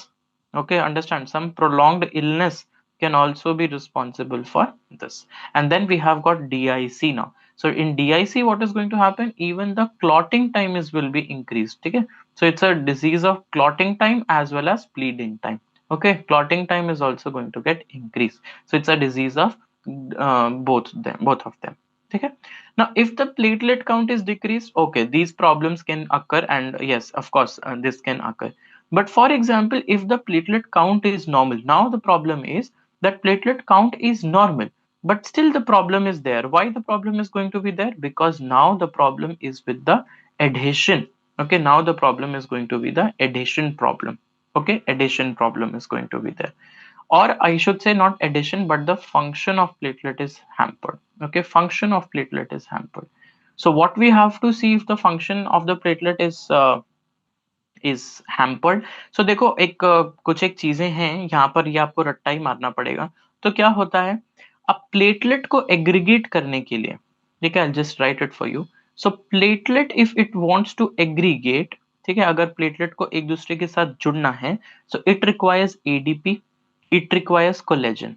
[SPEAKER 1] okay, understand, some prolonged illness can also be responsible for this। And then we have got DIC now। So in DIC, what is going to happen? Even the clotting time is will be increased। Okay, so it's a disease of clotting time as well as bleeding time। Okay, clotting time is also going to get increased। So it's a disease of both of them। Okay, now if the platelet count is decreased, okay, these problems can occur, and yes, of course, this can occur। but for example, if the platelet count is normal, now the problem is that platelet count is normal but still the problem is there। why the problem is going to be there? Because now the problem is with the adhesion। Okay, now the problem is going to be the adhesion problem। Okay, adhesion problem is going to be there, or I should say not adhesion but the function of platelet is hampered। Okay, function of platelet is hampered। so what we have to see if the function of the platelet is hampered। so देखो एक कुछ एक चीजें हैं यहाँ पर, ये आपको रट्टा ही मारना पड़ेगा। तो क्या होता है, अब प्लेटलेट को एग्रीगेट करने के लिए, ठीक है, just write it for you. So platelet if it wants to aggregate, ठीक है, अगर प्लेटलेट को एक दूसरे के साथ जुड़ना है, so it requires ADP, it requires collagen.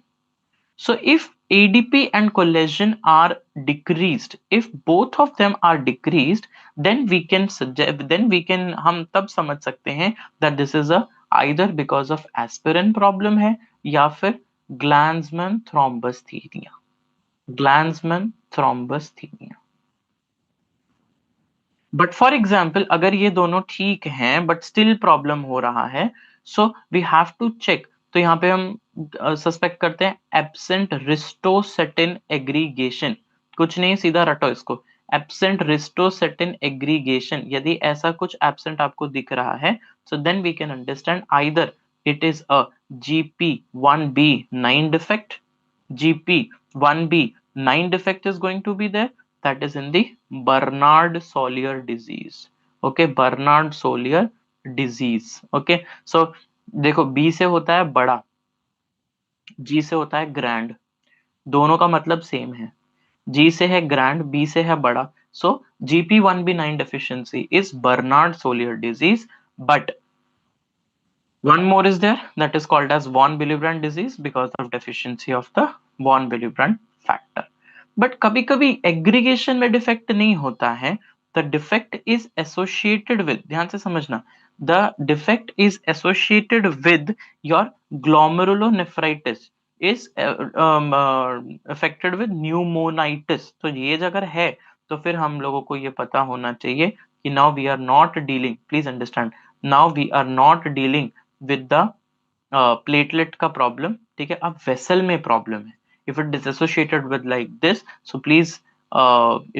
[SPEAKER 1] So if ADP and collagen are decreased, if both of them are decreased, then we can suggest, then we can, हम तब समझ सकते हैं that this is a either because of aspirin problem है या फिर Glanzmann thrombasthenia, Glanzmann thrombasthenia। But for example अगर ये दोनों ठीक हैं बट स्टिल प्रॉब्लम हो रहा है, so we have to check. तो यहाँ पे हम सस्पेक्ट करते हैं एब्सेंट रिस्टोसेटिन एग्रीगेशन, कुछ नहीं सीधा रटो इसको, एब्सेंट रिस्टोसेटिन एग्रीगेशन। यदि ऐसा कुछ एब्सेंट आपको दिख रहा है, so then we can understand either it is a GP1B9 defect, GP1B9 defect is going to be there, that is in the Bernard-Solier disease। okay, Bernard-Solier disease। okay, so देखो B से होता है बड़ा, G से होता है grand, दोनों का मतलब सेम है। G से है ग्रैंड, B से है बड़ा, so GP1B9 deficiency is Bernard-Solier disease। but one more is there, that is called as von Willebrand disease because of deficiency of the von Willebrand factor। But कभी कभी aggregation में defect नहीं होता है, the defect is associated with, ध्यान से समझना, the defect is associated with your glomerulonephritis, is affected with pneumonitis. तो ये अगर है तो फिर हम लोगों को ये पता होना चाहिए कि now we are not dealing, please understand, now we are not dealing with the platelet का प्रॉब्लम, ठीक है, अब वेसल में प्रॉब्लम है। if it is associated with like this, so please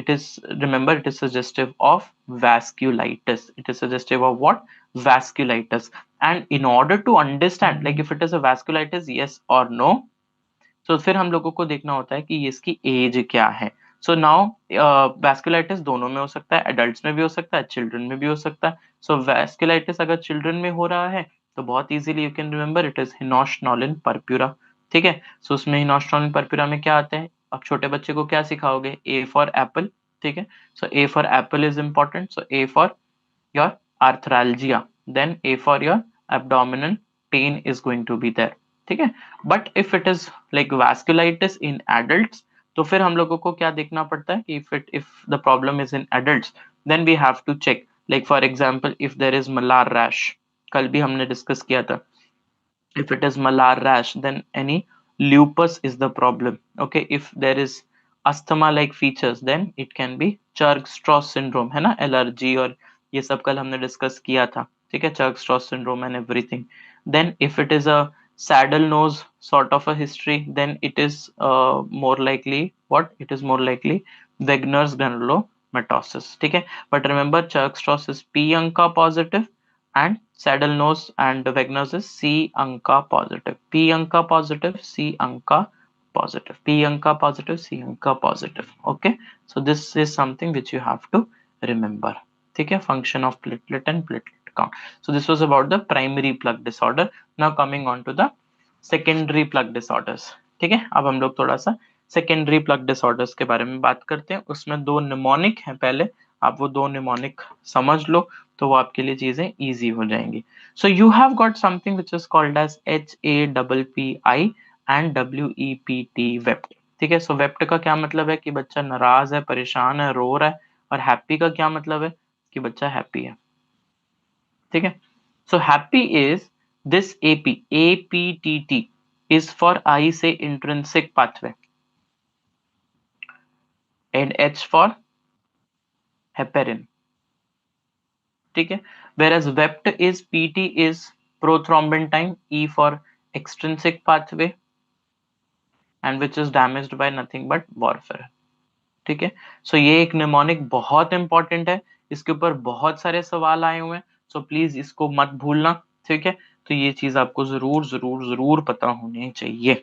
[SPEAKER 1] it is, remember, it is suggestive of vasculitis, it is suggestive of what, vasculitis। and in order to understand like if it is a vasculitis yes or no, so फिर हम लोगों को देखना होता है कि ये इसकी एज क्या है। सो नाउ वैस्कुलाइटिस दोनों में हो सकता है, एडल्ट्स में भी हो सकता है, चिल्ड्रन में भी हो सकता है। सो वैस्कुलाइटिस अगर चिल्ड्रन में हो रहा है तो बहुत easily you can remember, it is Henoch Schonlein purpura, ठीक है। सो उसमें हिनोश-नॉलिन पर्प्यूरा में क्या आते हैं, अब छोटे बच्चे को क्या सिखाओगे, ए फॉर एप्पल, ठीक है। So A for apple is important, so A for your arthralgia, then A for your abdominal pain is going to be there, ठीक है। but if it is like vasculitis in adults, तो फिर हम लोगों को क्या देखना पड़ता है कि if the problem is in adults, then we have to check, like for example if there is malar rash, कल भी हमने डिस्कस किया था, if it is malar rash then any lupus is the problem। okay, if there is asthma like features then it can be Churg-Strauss syndrome, है ना, allergy और ये सब कल हमने डिस्कस किया था, ठीक है, Churg-Strauss syndrome and everything। then if it is a saddle nose sort of a history, then it is more likely what, it is more likely Wegener's granulomatosis, ठीक है। but remember Churg-Strauss is P ANCA positive and saddle nose and Wegener's is C ANCA positive, P ANCA positive, C ANCA positive, P ANCA positive, C ANCA positive। okay, so this is something which you have to remember, ठीक है, function of platelet and platelet count। so this was about the primary plug disorder। now coming on to the secondary plug disorders, ठीक है। अब हम लोग थोड़ा सा secondary plug disorders के बारे में बात करते हैं। उसमें दो निमोनिक हैं, पहले आप वो दो निमोनिक समझ लो तो वो आपके लिए चीजें इजी हो जाएंगी। So you have got something which is called as HAPPI and WEPT, वेप्ट, ठीक है। सो वेप्ट का क्या मतलब है कि बच्चा नाराज है, परेशान है, रो रहा है, और हैप्पी का क्या मतलब है कि बच्चा हैप्पी है, ठीक है। So happy is this APTT is for I say intrinsic pathway and H for heparin, ठीक है। whereas wept is PT is prothrombin time, E for extrinsic pathway and which is damaged by nothing but warfarin, ठीक है। सो ये एक mnemonic बहुत important है, इसके ऊपर बहुत सारे सवाल आए हुए हैं, सो प्लीज इसको मत भूलना, ठीक है। तो ये चीज आपको जरूर जरूर जरूर पता होनी चाहिए,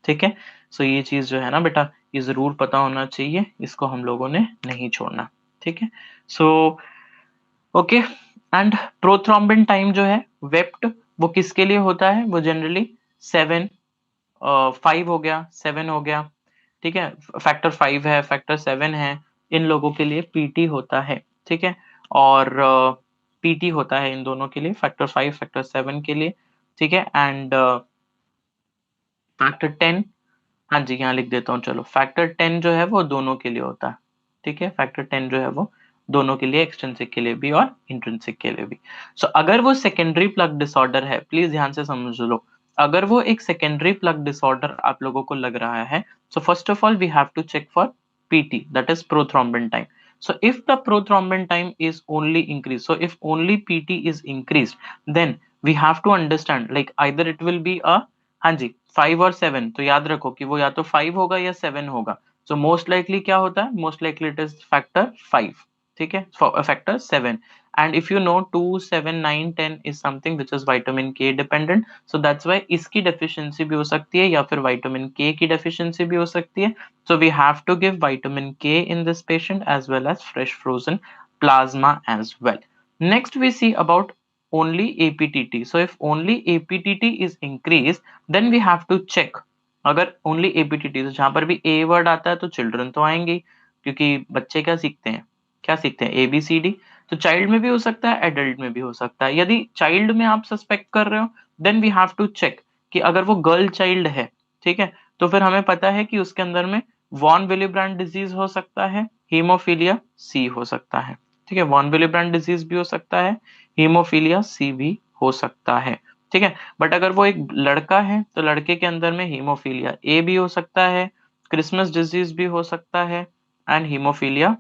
[SPEAKER 1] ठीक है। सो ये चीज जो है ना बेटा, ये जरूर पता होना चाहिए, इसको हम लोगों ने नहीं छोड़ना, ठीक है। So okay, and prothrombin time जो है वेप्ट, वो किसके लिए होता है, वो जनरली 7 5 हो गया, 7 हो गया, ठीक है, फैक्टर 5 है, फैक्टर 7 है, इन लोगों के लिए पीटी होता है, ठीक है, और पीटी होता है इन दोनों के लिए, फैक्टर 5 फैक्टर 7 के लिए, ठीक है, एंड फैक्टर 10, हाँ जी यहाँ लिख देता हूँ, चलो फैक्टर 10 जो है वो दोनों के लिए होता है, ठीक है, फैक्टर 10 जो है वो दोनों के लिए, एक्सट्रिंसिक के लिए भी और इंट्रिंसिक के लिए भी। सो अगर वो सेकेंडरी प्लग डिसऑर्डर है, प्लीज ध्यान से समझ लो, अगर वो एक सेकेंडरी प्लग डिसऑर्डर आप लोगों को लग रहा है, so first of all we have to check for PT, that is prothrombin time. So if the prothrombin time is only increased, so if only PT is increased, then we have to understand like either it will be a, हाँ जी 5 और 7, तो याद रखो कि वो या तो 5 होगा या 7 होगा। सो मोस्ट लाइकली क्या होता है, most likely it is factor 5, ठीक है, factor 7। And if you no 2 7 9 10 is something which is vitamin के डिपेंडेंट, सो दैट्स वाई इसकी डेफिशिएंसी भी हो सकती है या फिर विटामिन के की डेफिशिएंसी भी हो सकती है। So we have to give vitamin K in this patient as well as fresh frozen plasma as well. Next we see about only APTT. So if only APTT is increased, then we have to check, अगर only APTT, तो जहां पर भी a word आता है तो children तो आएंगे, क्योंकि बच्चे क्या सीखते हैं, क्या सीखते हैं, ABCD। तो चाइल्ड में भी हो सकता है, एडल्ट में भी हो सकता है। यदि चाइल्ड में आप सस्पेक्ट कर रहे हो, then we have to check कि अगर वो गर्ल चाइल्ड है, ठीक है, तो फिर हमें पता है कि उसके अंदर में वॉन विलिब्रांड डिजीज हो सकता है, हीमोफीलिया सी हो सकता है, ठीक है, वॉन विलिब्रांड डिजीज भी हो सकता है, हीमोफीलिया सी भी हो सकता है, ठीक है। बट अगर वो एक लड़का है तो लड़के के अंदर में हीमोफीलिया ए भी हो सकता है, क्रिसमस डिजीज भी हो सकता है, एंड हीमोफीलिया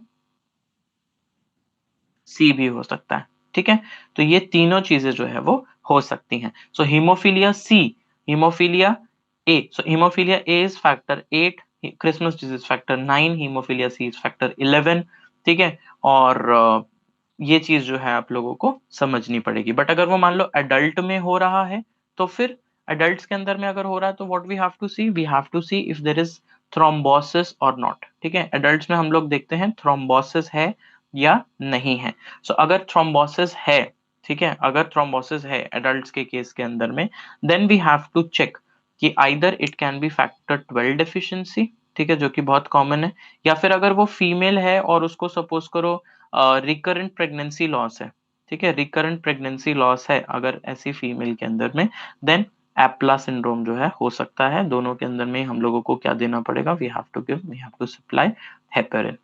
[SPEAKER 1] सी भी हो सकता है, ठीक है। तो ये तीनों चीजें जो है वो हो सकती हैं। So haemophilia C, haemophilia A, so haemophilia A is factor 8, Christmas disease factor 9, haemophilia C is factor 11, ठीक है। और ये चीज जो है आप लोगों को समझनी पड़ेगी। बट अगर वो मान लो एडल्ट में हो रहा है, तो फिर एडल्ट्स के अंदर में अगर हो रहा है तो what we have to see, we have to see if there is thrombosis और नॉट, ठीक है। एडल्ट्स में हम लोग देखते हैं थ्रोम्बोसिस है या नहीं है। सो अगर थ्रोम्बोसिस है, ठीक है, अगर थ्रोम्बोसिस है एडल्ट्स के केस के अंदर में, then we have to check कि either it can be factor 12 deficiency, ठीक है, जो कि बहुत कॉमन है, या फिर अगर वो फीमेल है और उसको सपोज करो रिकरेंट प्रेगनेंसी लॉस है, ठीक है, रिकरेंट प्रेगनेंसी लॉस है अगर ऐसी फीमेल के अंदर में, देन एप्ला सिंड्रोम जो है हो सकता है। दोनों के अंदर में हम लोगों को क्या देना पड़ेगा, we have to supply heparin,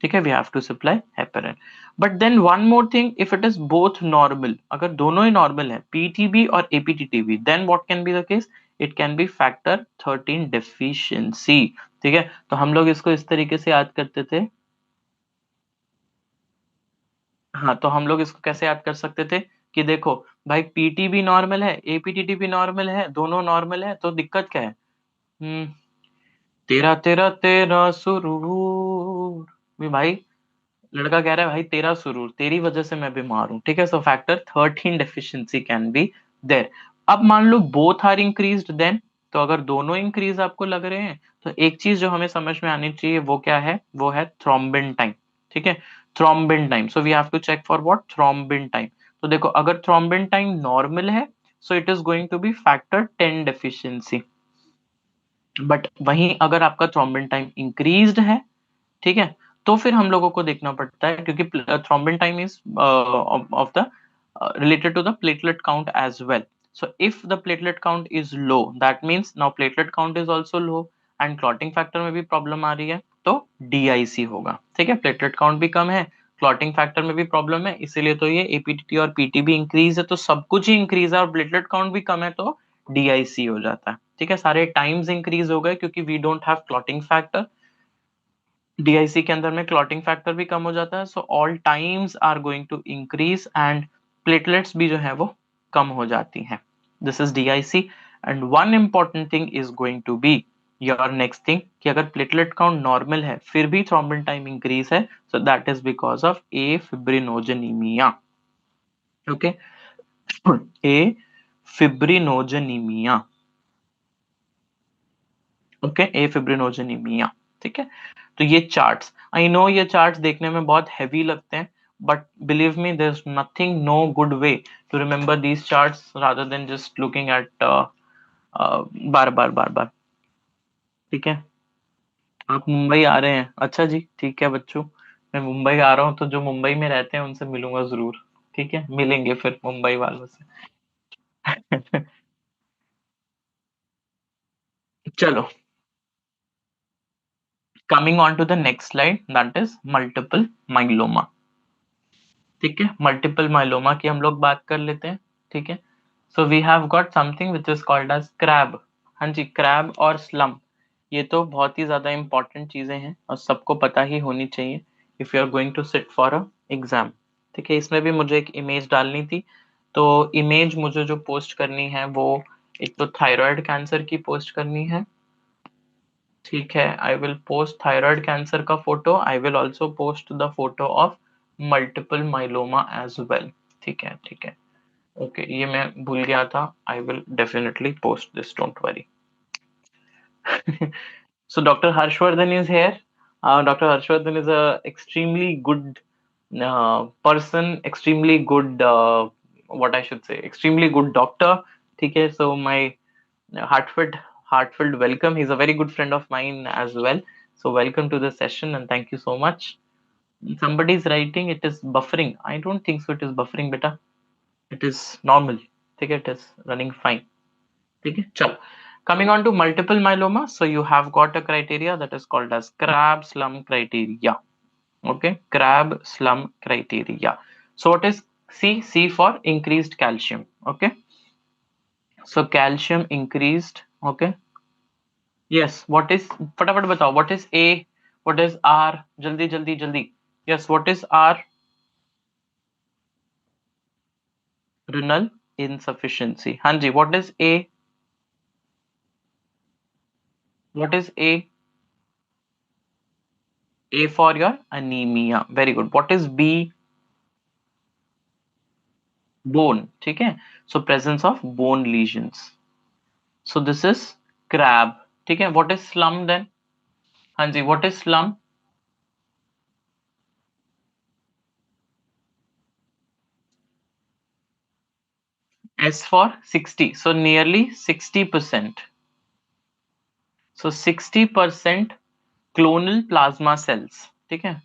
[SPEAKER 1] ठीक है, we have to supply heparin. But then one more thing, if it is both normal, अगर दोनों ही नॉर्मल है पीटीबी और APTTB, then what can be the case, it can be factor 13 deficiency, ठीक है। तो हम लोग इसको इस तरीके से याद करते थे, हाँ, तो हम लोग इसको कैसे याद कर सकते थे कि देखो भाई पीटी भी नॉर्मल है, एपीटीटी भी नॉर्मल है, दोनों नॉर्मल है, तो दिक्कत क्या है, तेरा तेरा तेरा सुरूर, भी भाई लड़का कह रहा है भाई तेरा सुरूर, तेरी वजह से मैं बीमार हूं, ठीक है। So factor 13 deficiency can be there. अब मान लो बोथ आर इंक्रीज्ड, देन, तो अगर दोनों इंक्रीज आपको लग रहे हैं, तो एक चीज जो हमें समझ में आनी चाहिए वो क्या है, वो है थ्रोम्बिन टाइम, ठीक है, thrombin time. So we have to check for what, thrombin time. तो देखो अगर थ्रोम्बिन टाइम नॉर्मल है, so it is going to be factor 10 deficiency. But वहीं अगर आपका थ्रोम्बिन टाइम इंक्रीज्ड है, ठीक है, तो फिर हम लोगों को देखना पड़ता है, क्योंकि thrombin time is of the related to the platelet count as well. So if the platelet count is low, that means now platelet count is also low and clotting factor में भी प्रॉब्लम आ रही है, तो DIC होगा, ठीक है। Platelet count भी कम है, क्लॉटिंग फैक्टर में भी प्रॉब्लम है, इसीलिए तो ये एपीटीटी और पीटी भी इंक्रीज है, तो सब कुछ ही इंक्रीज है, और प्लेटलेट काउंट भी कम है तो DIC हो जाता है, ठीक है। सारे टाइम्स इंक्रीज हो गए क्योंकि we don't have clotting factor, DIC के अंदर में क्लॉटिंग फैक्टर भी कम हो जाता है, so all times are going to increase and platelets भी जो है वो कम हो जाती हैं। This is DIC। And one important thing is going to be your next thing, कि अगर प्लेटलेट काउंट नॉर्मल है फिर भी थ्रोम्बिन टाइम इंक्रीज है, so that is because of afibrinogenaemia, okay, afibrinogenaemia, okay, afibrinogenaemia, ठीक है। तो ये चार्ट्स, आई नो ये चार्ट्स देखने में बहुत हैवी लगते हैं, but believe me there is nothing, no good way to remember these charts rather than just looking at बार बार बार बार, ठीक है। आप मुंबई आ रहे हैं? अच्छा जी, ठीक है बच्चों, मैं मुंबई आ रहा हूँ, तो जो मुंबई में रहते हैं उनसे मिलूंगा जरूर। ठीक है, मिलेंगे फिर मुंबई वालों से। चलो, coming on to the next slide, that is multiple myeloma. ठीक है, मल्टीपल माइलोमा की हम लोग बात कर लेते हैं। ठीक है, so we have got something which is called as crab. हाँ जी, क्रैब और स्लम, ये तो बहुत ही ज्यादा इंपॉर्टेंट चीजें हैं और सबको पता ही होनी चाहिए if you are going to sit for a exam. ठीक है, इसमें भी मुझे एक इमेज डालनी थी, तो इमेज मुझे जो पोस्ट करनी है वो एक तो थायराइड कैंसर की पोस्ट करनी है। ठीक है, I will post thyroid cancer का photo, I will also post the photo of multiple myeloma as well. ठीक है, ठीक है, ओके, ये मैं भूल गया था, I will definitely post this, don't worry. So Dr. Harshvardhan is here. Dr. Harshvardhan is a extremely good person, extremely good, what I should say, extremely good doctor. ठीक है, so my heartfelt heartfelt welcome. He's a very good friend of mine as well. So welcome to the session and thank you so much. Somebody is writing it is buffering. I don't think so. It is buffering, beta. It is normal. ठीक है, it is running fine. ठीक है, चलो, coming on to multiple myeloma, so you have got a criteria that is called as crab slum criteria. Okay, crab slum criteria. So what is C? C for increased calcium. Okay, so calcium increased. Okay, yes, what is, फटाफट बताओ, what is A, what is R, जल्दी जल्दी जल्दी, yes, what is R? Renal insufficiency. हाँ जी, what is A? What is A? A for your anemia. Very good. What is B? Bone. ठीक है, so presence of bone lesions. So this is crab. ठीक है, what is slum then? हाँ जी, what is slum? S for 60. So nearly 60%. So 60% clonal plasma cells. ठीक है,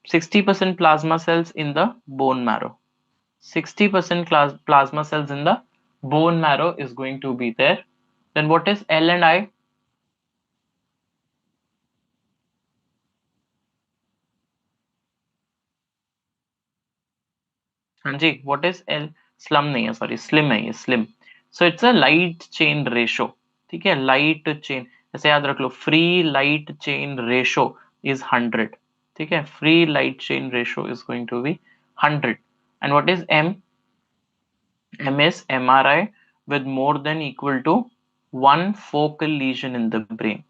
[SPEAKER 1] 60% plasma cells in the bone marrow. 60% plasma cells in the bone marrow is going to be there. Then what is L and I? हाँ जी, what is L? Slum नहीं है, sorry, slim है ये, slim. So it's a light chain ratio. ठीक है, light chain, ऐसे याद रख लो, free light chain ratio is 100। ठीक है, free light chain ratio is going to be 100। And what is M? M is MRI with more than equal to one focal lesion in the brain.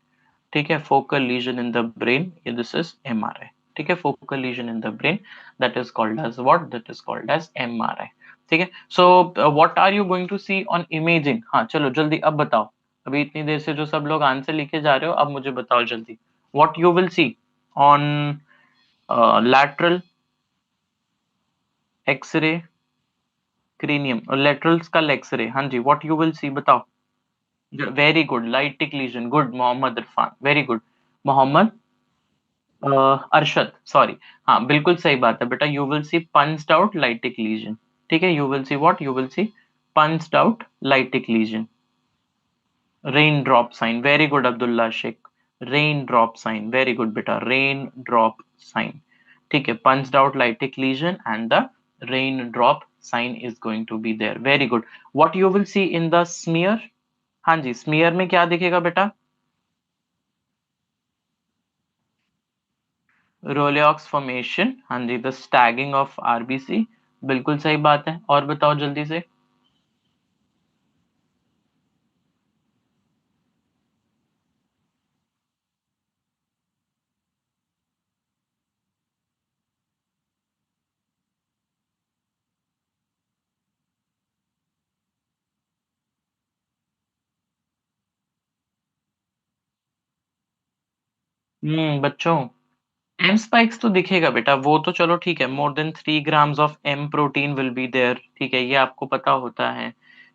[SPEAKER 1] ठीक है, focal lesion in the brain, this is MRI। ठीक है, focal lesion in the brain, that is called as what? That is called as MRI। ठीक है, so what are you going to see on imaging? हाँ चलो जल्दी अब बताओ, अभी इतनी देर से जो सब लोग आंसर लिखे जा रहे हो, अब मुझे बताओ जल्दी, what you will see on lateral x ray cranium, lateral skull x ray, हाँ जी, व्हाट यू विल सी, बताओ। Very good, lytic lesion, good, Mohammad Irfan, very good, Mohammad Arshad, sorry, हाँ बिल्कुल सही बात है बेटा, you will see punched out lytic lesion. ठीक है, you will see what? You will see punched out lytic lesion. Rain drop sign, very good Abdullah Shaikh, rain drop sign, very good बेटा, rain drop sign. ठीक है, punched out lytic lesion and the rain drop sign is going to be there, very good. What you will see in the smear? हाँ जी, smear में क्या दिखेगा बेटा? रोलिऑक्स formation, हाँ जी, द स्टैगिंग ऑफ आरबीसी, बिल्कुल सही बात है, और बताओ जल्दी से। बच्चों, एम स्पाइक्स तो दिखेगा बेटा, वो तो चलो ठीक है, more than 3 grams of M protein will be there, ठीक है, ये आपको पता होता है।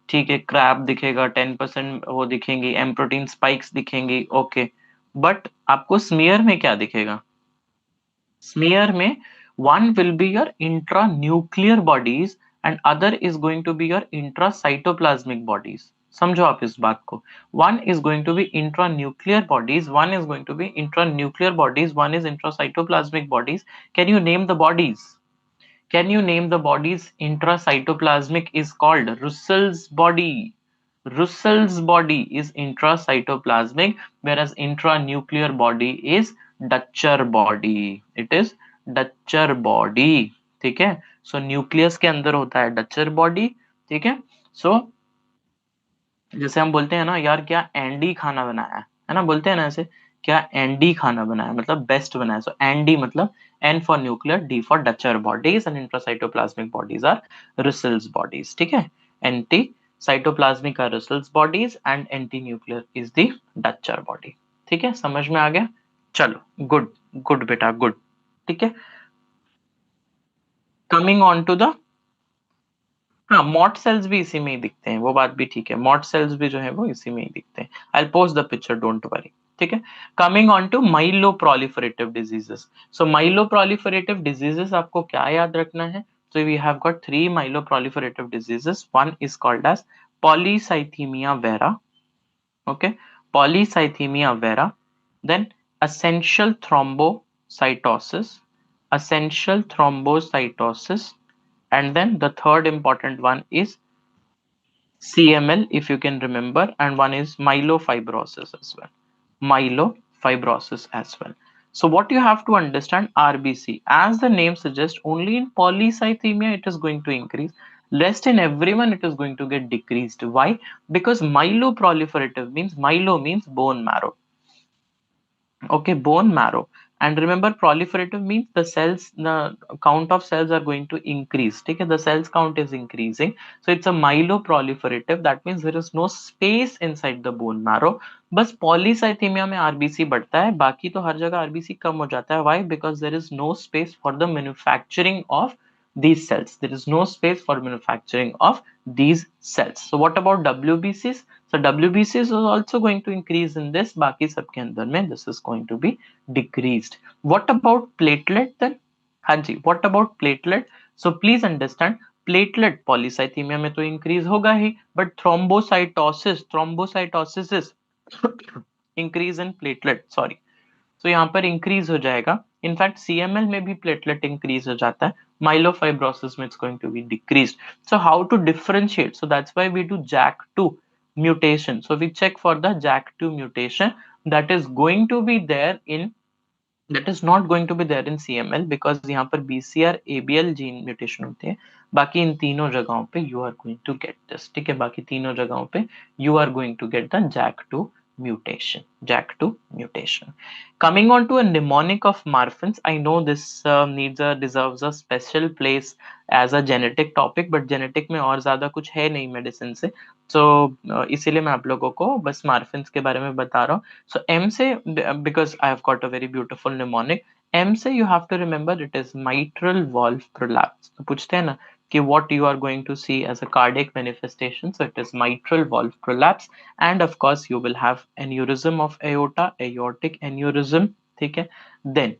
[SPEAKER 1] ठीक है, क्रैब दिखेगा, 10% वो दिखेंगी, एम प्रोटीन स्पाइक्स दिखेंगी, ओके। बट आपको स्मीयर में क्या दिखेगा? Smear में one will be your intranuclear bodies and other is going to be your intracytoplasmic bodies. समझो आप इस बात को. One is going to be intranuclear bodies, one is going to be intranuclear bodies, one is intracytoplasmic bodies. Can you name the bodies? Can you name the bodies? Intracytoplasmic is called Russell's body. Russell's body is intracytoplasmic, whereas intranuclear body is Dutcher body. It is Dutcher body. ठीक है. So nucleus के अंदर होता है Dutcher body. ठीक है. So जैसे हम बोलते हैं ना यार, क्या एंडी खाना बनाया है ना, बोलते हैं ना ऐसे, क्या एंडी खाना बनाया, मतलब बेस्ट बनाया. सो एंडी मतलब N for nuclear, D for Dutcher bodies and intracytoplasmic bodies are Russell's bodies. ठीक है. Anti cytoplasmic are Russell's bodies and anti nuclear is the Dutcher body. ठीक है, समझ में आ गया? चलो, गुड गुड बेटा, गुड. ठीक है. कमिंग ऑन टू द, हाँ, मॉट सेल्स भी इसी में ही दिखते हैं, वो बात भी ठीक है. मॉट सेल्स भी जो है वो इसी में ही दिखते हैं. I post the picture, don't worry. ठीक है. Coming on to myeloproliferative diseases. So myeloproliferative diseases आपको क्या याद रखना है? So we have got three myeloproliferative diseases. One is called as polycythemia vera. Okay, polycythemia vera. Then essential thrombocytosis, essential thrombocytosis, and then the third important one is CML, if you can remember, and one is myelofibrosis as well. Myelofibrosis as well. So what you have to understand, RBC, as the name suggests, only in polycythemia it is going to increase. Rest in everyone it is going to get decreased. Why? Because myeloproliferative means, myelo means bone marrow. Okay, bone marrow. And remember, proliferative means the cells, the count of cells are going to increase. Okay, the cells count is increasing. So it's a myeloproliferative. That means there is no space inside the bone marrow. बस polycythemia में RBC बढ़ता है, बाकी तो हर जगह RBC कम हो जाता है. Why? Because there is no space for the manufacturing of these cells. There is no space for manufacturing of these cells. So what about WBCs? So WBCs is also going to increase in this. बाकी सबके अंदर में this is going to be decreased. What about platelet then? हाँ जी, what about platelet? So please understand, platelet polycythemia में तो increase होगा ही, but thrombocytosis is increase in platelet. Sorry. तो यहाँ पर इंक्रीज हो जाएगा. इनफैक्ट सीएमएल में भी प्लेटलेट इंक्रीज हो जाता है. माइलोफाइब्रोसिस में it's going to be decreased. So how to differentiate? So that's why we do JAK2 mutation. So we check for the JAK2 mutation that is going to be there in, that is not going to be there in CML, because यहाँ पर BCR ABL gene mutation होते हैं. बाकी इन तीनों जगहों पे you are going to get this. ठीक है, बाकी तीनों जगहों पे you are going to get the JAK2 mutation. JAK2 mutation. Coming on to a mnemonic of Marfan's, I know this deserves a special place as a genetic topic, but genetic में और ज्यादा कुछ है नहीं मेडिसिन से. So इसीलिए मैं आप लोगों को बस मार्फिन्स के बारे में बता रहा हूँ. So M से, because I have got a very beautiful mnemonic, M से you have to remember it is mitral valve prolapse. तो पूछते हैं ना कि what you are going to see as a cardiac manifestation. So it is mitral valve prolapse, and of course you will have aneurysm of aorta, aortic aneurysm. ठीक है. Then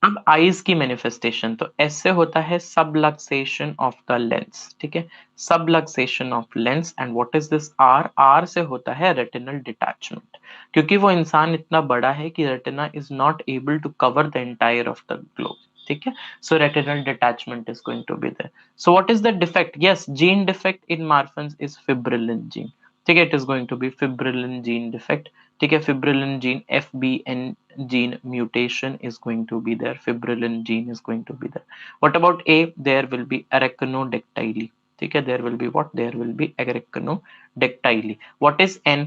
[SPEAKER 1] अब eyes की manifestation, तो ऐसे होता है सबलक्सेशन ऑफ द लेंस. ठीक है, subluxation of lens. And what is this? R, R से होता है रेटिनल डिटैचमेंट, क्योंकि वो इंसान इतना बड़ा है कि retina is not able to cover the entire of the globe. ठीक है, so retinal detachment is going to be there. So what is the defect? Yes, gene defect in Marfan's is fibrillin gene. ठीक है, it is going to be fibrillin gene defect. ठीक है, fibrillin gene, FBN gene mutation is going to be there. Fibrillin gene is going to be there. What about A? There will be arachnodactyly. Okay, there will be what? There will be arachnodactyly. What is N?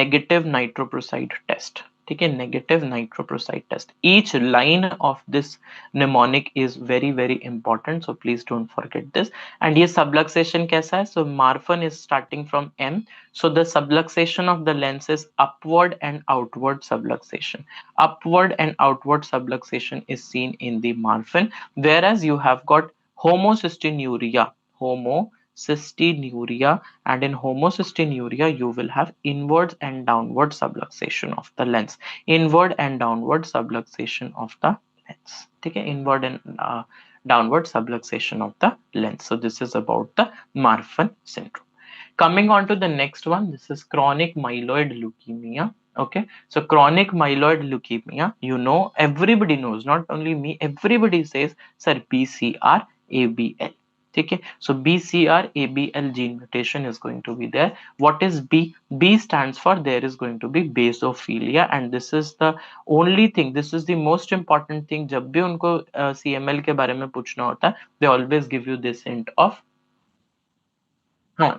[SPEAKER 1] Negative nitroproside test. ठीक है, negative nitroproside test. Each line of this mnemonic is very very important, so please don't forget this. And ये subluxation कैसा है? So Marfan is starting from M. So the subluxation of the lens is upward and outward subluxation. Upward and outward subluxation is seen in the Marfan, whereas you have got homocystinuria. homocystinuria, and in homocystinuria you will have inward and downward subluxation of the lens, inward and downward subluxation of the lens. Okay, inward and downward subluxation of the lens. So this is about the Marfan syndrome. Coming on to the next one, this is chronic myeloid leukemia. Okay, so chronic myeloid leukemia, you know, everybody knows, not only me, everybody says, sir, BCR ABL. Okay, so BCR ABL gene mutation is going to be there. What is B? B stands for there is going to be basophilia, and this is the only thing, this is the most important thing. जब भी उनको CML के बारे में पूछना होता है, they always give you this hint of,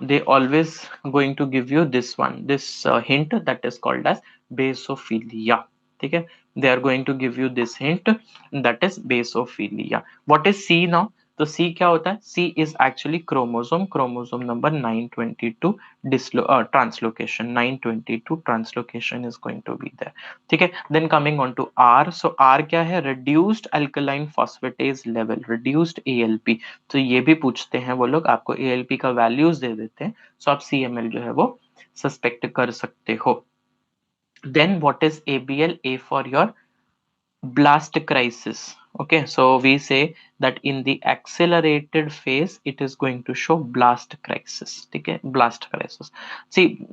[SPEAKER 1] they always going to give you this one, this hint that is called as basophilia. Okay, they are going to give you this hint that is basophilia. What is C now? तो C क्या होता है? C is actually chromosome number 922 translocation. 922 translocation is going to be there. ठीक है, then coming on to R. So R क्या है? Reduced alkaline phosphatase level, reduced ALP. तो ये भी पूछते हैं वो लोग, आपको ALP का वैल्यूज दे देते हैं, सो आप CML जो है वो सस्पेक्ट कर सकते हो. Then what is ABL? A for your blast crisis. Okay, so we say that in the accelerated phase it is going to show blast crisis. Okay, blast crisis. See,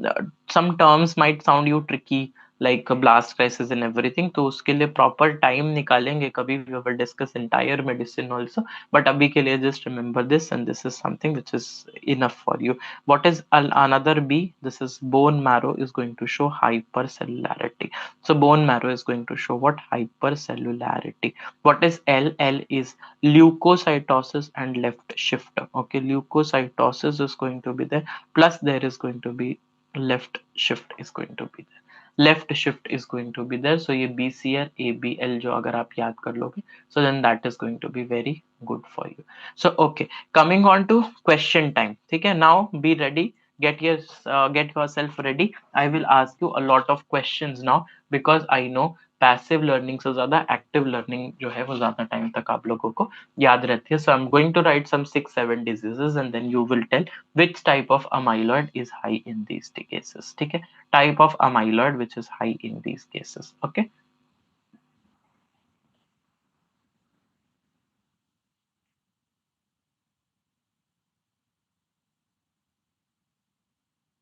[SPEAKER 1] some terms might sound you tricky, like blast crisis and everything, तो उसके लिए proper time निकालेंगे कभी, we will discuss entire medicine also, but अभी के लिए just remember this, and this is something which is enough for you. What is another B? This is bone marrow is going to show hypercellularity. So bone marrow is going to show what? Hypercellularity. What is L? L is leukocytosis and left shift. Okay, leukocytosis is going to be there, plus there is going to be left shift is going to be there. Left shift is going to be there. So ये BCR ABL जो अगर आप याद कर लोगे, so then that is going to be very good for you. So okay, coming on to question time. ठीक है, now be ready. Get yourself ready. I will ask you a lot of questions now, because I know passive learning से ज्यादा active learning जो है वो ज्यादा time तक आप लोगों को याद रहती है. So I am going to write some 6-7 diseases and then you will tell which type of amyloid is high in these cases. ठीक है, type of amyloid which is high in these cases. Okay,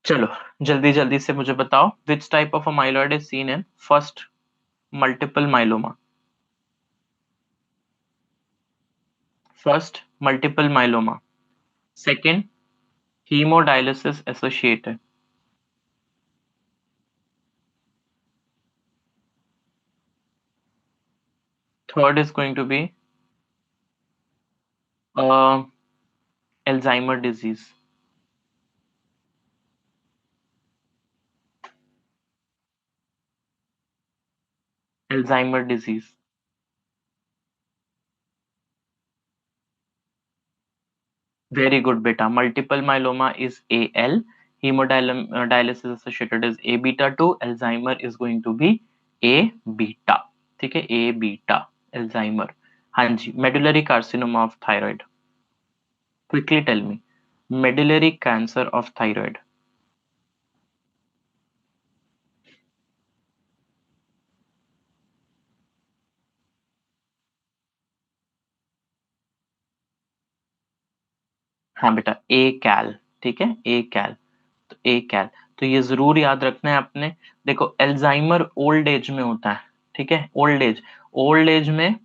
[SPEAKER 1] चलो जल्दी जल्दी से मुझे बताओ, which type of amyloid is seen in first? Multiple myeloma. First, multiple myeloma. Second, hemodialysis associated. Third is going to be uh, Alzheimer disease. Alzheimer disease. Very good, beta. Multiple myeloma is AL. Hemodialysis associated is A beta 2. Alzheimer is going to be A beta. ठीक है, A beta. Alzheimer. हाँ जी. Medullary carcinoma of thyroid. Quickly tell me. Medullary cancer of thyroid. हाँ बेटा, A cal. ठीक है, A cal. तो ए कैल, तो ये जरूर याद रखना है आपने. देखो, एल्जाइमर ओल्ड एज में होता है. ठीक है, ओल्ड एज में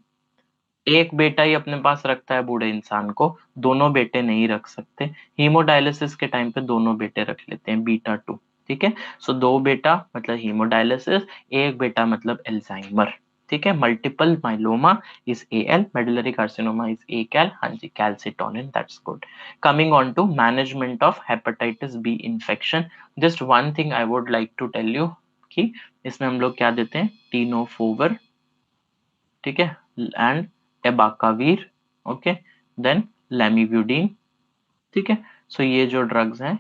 [SPEAKER 1] एक बेटा ही अपने पास रखता है बूढ़े इंसान को, दोनों बेटे नहीं रख सकते. हीमोडायलिसिस के टाइम पे दोनों बेटे रख लेते हैं, बीटा 2. ठीक है, सो दो बेटा मतलब हीमोडायलिसिस, एक बेटा मतलब एल्जाइमर. ठीक है, multiple myeloma is AL, medullary carcinoma is a cal. हाँ जी, calcitonin, that's good. Coming on to management of hepatitis B infection, just one thing I would like to tell you कि इसमें हम लोग क्या देते हैं? टीनोफोवर. ठीक है, and abacavir. Okay, then lamivudine. ठीक है, सो ये जो ड्रग्स हैं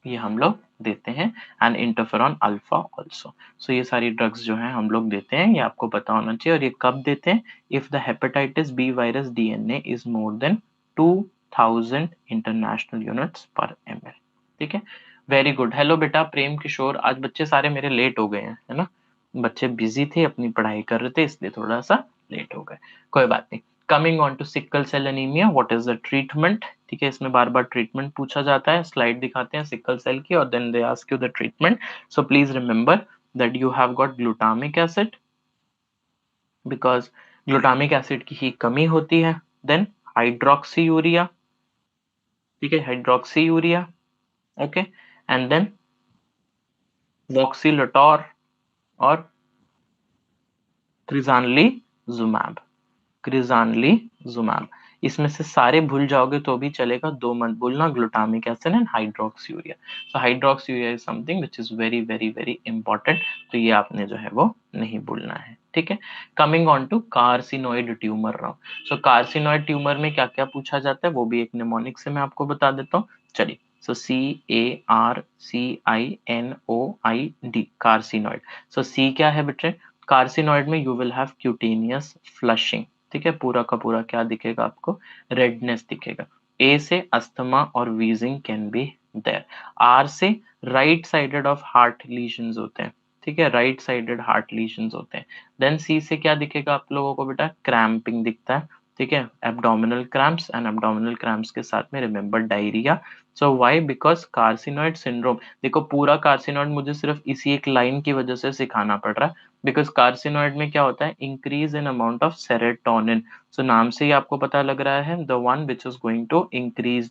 [SPEAKER 1] ये हम लोग देते हैं, एंड इंटरफेरॉन अल्फा ऑल्सो. सो ये सारी ड्रग्स जो हैं हम लोग देते हैं, ये आपको पता होना चाहिए. और ये कब देते हैं? If the hepatitis B virus DNA is more than 2 1000 international units per ml। ठीक है, वेरी गुड। हेलो बेटा प्रेम किशोर, आज बच्चे सारे मेरे लेट हो गए हैं, है ना, बच्चे बिजी थे, अपनी पढ़ाई कर रहे थे, इसलिए थोड़ा सा लेट हो गए, कोई बात नहीं। Coming on to sickle cell anaemia, what is the treatment? ठीक है, इसमें बार बार ट्रीटमेंट पूछा जाता है, स्लाइड दिखाते हैं सिकल सेल की और then they ask you the treatment. So please remember that you have got glutamic acid, because glutamic acid की ही कमी होती है। देन हाइड्रोक्सी यूरिया, ठीक है, hydroxyurea, okay, and then voxelotor और क्रिजानलीजुमैब, क्रिजानलीजुमैब। इसमें से सारे भूल जाओगे तो भी चलेगा, दो मत भूलना, glutamic acid and hydroxyurea. So hydroxyurea is something which is very very very important, तो ये आपने जो है वो नहीं भूलना है। ठीक है, coming on to carcinoid tumour now. So carcinoid tumour में क्या क्या पूछा जाता है वो भी एक निमोनिक से मैं आपको बता देता हूँ, चलिए। सो CARCINOID, कार्सिनोइड। सो सी क्या है बेटे, कार्सिनोइड में you will have cutaneous flushing, ठीक है, पूरा का पूरा क्या दिखेगा आपको, रेडनेस दिखेगा। ए से अस्थमा और wheezing can be there. R से right sided of heart lesions होते हैं, ठीक है, राइट साइडेड हार्ट लीजन्स होते हैं। देन सी से क्या दिखेगा आप लोगों को बेटा, क्रैम्पिंग दिखता है, ठीक है, abdominal cramps, and abdominal cramps के साथ में remember diarrhoea. So why, because carcinoid syndrome, देखो पूरा कार्सिनोइड मुझे सिर्फ इसी एक लाइन की वजह से सिखाना पड़ रहा है, बिकॉज कार्सिनोइड में क्या होता है, increase in amount of serotonin. So नाम से ही आपको पता लग रहा है, the one which is going to increase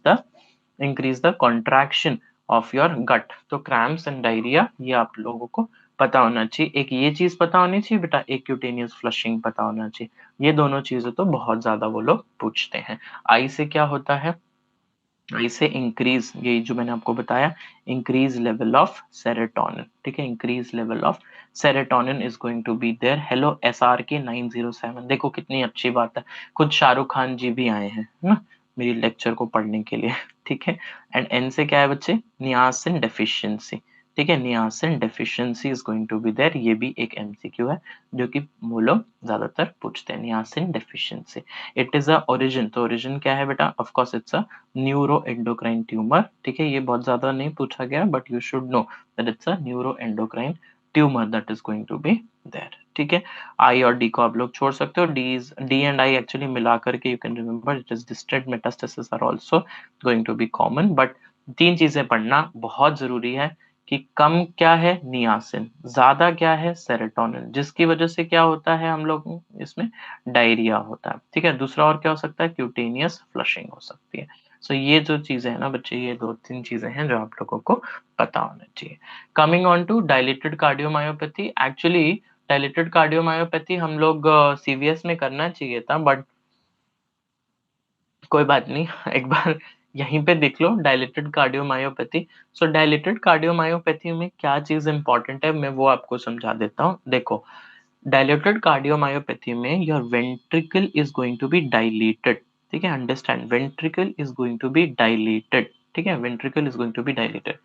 [SPEAKER 1] the contraction of your gut. तो क्रैम्प्स एंड डायरिया ये आप लोगों को पता होना चाहिए। एक ये चीज पता होनी चाहिए बेटा, एक क्यूटेनियस फ्लशिंग पता होना चाहिए। ये दोनों चीजें तो बहुत ज्यादा वो लोग पूछते हैं। आई से क्या होता है, इसे इंक्रीज, ये जो मैंने आपको बताया, इंक्रीज लेवल ऑफ सेरोटोनिन, ठीक है, increase level of serotonin is going to be there. Hello SRK907, देखो कितनी अच्छी बात है, खुद शाहरुख खान जी भी आए हैं ना मेरी लेक्चर को पढ़ने के लिए, ठीक है। एंड एन से क्या है बच्चे, नियासिन डेफिशिएंसी, ठीक है, niacin deficiency is going to be there, ये भी एक MCQ है जो कि वो लोग ज्यादातर पूछते हैं, niacin deficiency. It is a origin, तो ओरिजिन क्या है बेटा, of course it's a neuroendocrine tumour, ठीक है, ये बहुत ज्यादा नहीं पूछा गया, but you should know that it's a neuroendocrine tumour that is going to be there, ठीक है। आई और डी को आप लोग छोड़ सकते हो, डी एंड आई एक्चुअली मिला करके you can remember it is distant metastasis are also going to be common, but तीन चीजें पढ़ना बहुत जरूरी है कि कम क्या है नियासिन, ज्यादा क्या है सेरोटोनिन, जिसकी वजह से क्या होता है हम लोग इसमें डायरिया होता है, ठीक है। दूसरा और क्या हो सकता है, क्यूटेनियस फ्लशिंग हो सकती है। सो ये जो चीजें हैं ना बच्चे, ये दो तीन चीजें हैं जो आप लोगों को पता होना चाहिए। Coming on to dilated cardiomyopathy, actually dilated cardiomyopathy हम लोग CVS में करना चाहिए था, बट कोई बात नहीं, एक बार यहीं पे देख लो डायलेटेड कार्डियोमायोपैथी। सो डायलेटेड कार्डियोमायोपैथी में क्या चीज इंपॉर्टेंट है मैं वो आपको समझा देता हूँ। देखो डायलेटेड कार्डियोमायोपैथी में your ventricle is going to be dilated, ठीक है, understand, ventricle is going to be dilated, ठीक है, ventricle is going to be dilated.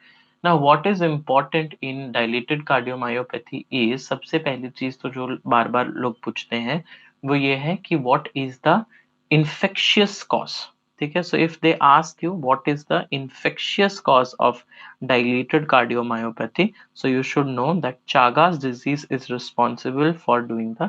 [SPEAKER 1] Now what is important in dilated cardiomyopathy is, सबसे पहली चीज तो जो बार बार लोग पूछते हैं वो ये है कि what is the infectious cause, ठीक है। So if they ask you what is the infectious cause of dilated cardiomyopathy, so you should know that Chagas disease is responsible for doing the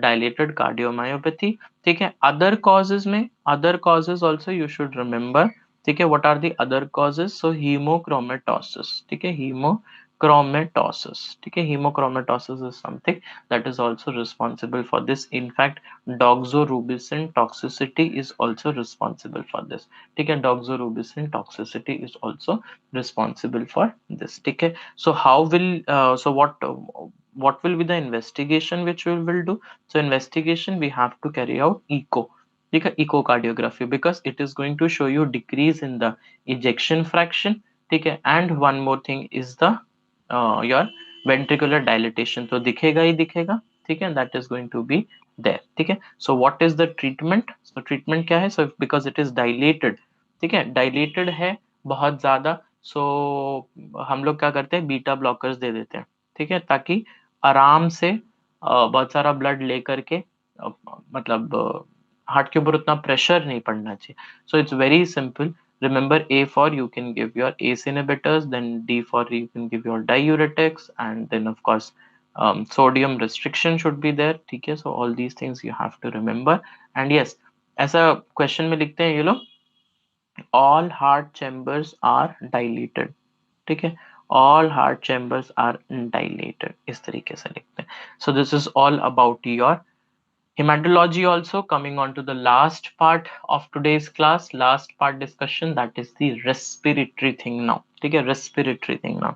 [SPEAKER 1] dilated cardiomyopathy, ठीक है। other causes में, other causes also you should remember, ठीक है, what are the other causes, so hemochromatosis, ठीक है, hemochromatosis, ठीक है, hemochromatosis is something that is also responsible for this. In fact doxorubicin toxicity is also responsible for this, ठीक है, doxorubicin toxicity is also responsible for this, ठीक है। So how will what will be the investigation which we will do? So investigation we have to carry out echo, ठीक है, echocardiography, because it is going to show you decrease in the ejection fraction, ठीक है, and one more thing is the your ventricular dilatation, तो दिखेगा ही दिखेगा, ठीक है, that is going to be there, ठीक है। So what is the treatment? So treatment क्या है, so because it is dilated, ठीक है, dilated है बहुत ज्यादा, so हम लोग क्या करते हैं, बीटा ब्लॉकर्स दे देते हैं, ठीक है, ताकि आराम से बहुत सारा ब्लड ले करके मतलब हार्ट के ऊपर उतना प्रेशर नहीं पड़ना चाहिए. So it's very simple. Remember, A for you can give your ACE inhibitors, then D for you can give your diuretics, and then of course sodium restriction should be there. ठीक है, so all these things you have to remember. And yes, ऐसा question में लिखते हैं ये लोग, all heart chambers are dilated. ठीक है, all heart chambers are dilated, इस तरीके से लिखते हैं. So this is all about your hematology. Also coming on to the last part of today's class, last part discussion, that is the respiratory thing now. ठीक है, respiratory thing now.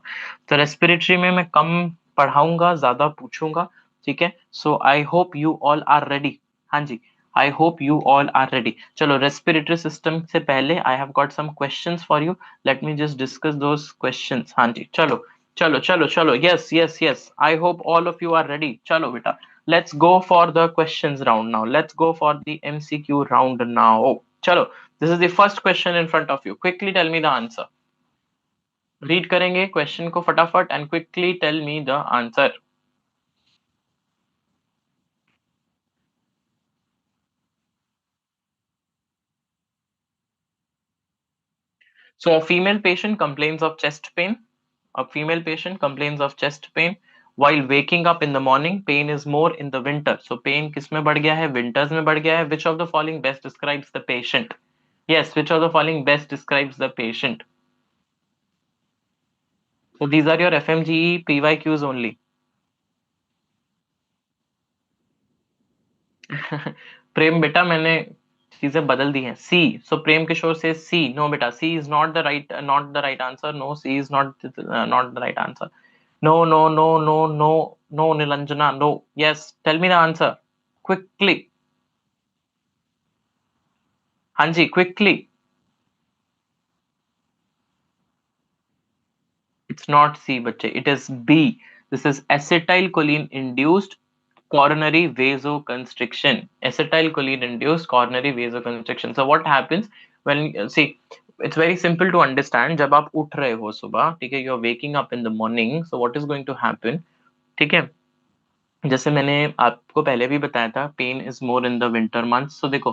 [SPEAKER 1] तो respiratory में मैं कम पढ़ाऊंगा, ज्यादा पूछूंगा. ठीक है, so I hope you all are ready. हाँ जी, I hope you all are ready. चलो, respiratory system से पहले I have got some questions for you. Let me just discuss those questions. हाँ जी, चलो चलो चलो चलो, yes yes yes, I hope all of you are ready. चलो बेटा, let's go for the questions round now. Let's go for the MCQ round now. Chalo, this is the first question in front of you. Quickly tell me the answer. Read करेंगे question को फटाफट and quickly tell me the answer. So a female patient complains of chest pain. A female patient complains of chest pain while waking up in the morning. Pain is more in the winter. So pain किस में बढ़ गया है? Winters में बढ़ गया है. Which of the following best describes the patient? Yes, which of the following best describes the patient? So these are your FMGE PYQs only. प्रेम बेटा, मैंने चीजें बदल दी हैं. सी, सो प्रेम किशोर से सी. नो बेटा, C is not the right answer. No, C is not the right answer. No no no no no no Niranjana, no. Yes, tell me the answer quickly. हाँ जी, क्विकली. It's not C, बच्चे. It is B. This is acetylcholine induced coronary vasoconstriction. Acetylcholine induced coronary vasoconstriction. So what happens when, see, it's very simple to understand. जब आप उठ रहे हो सुबह, ठीक है, you're waking up in the morning. So what is going to happen? ठीक है, जैसे मैंने आपको पहले भी बताया था, pain is more in the winter months. So देखो,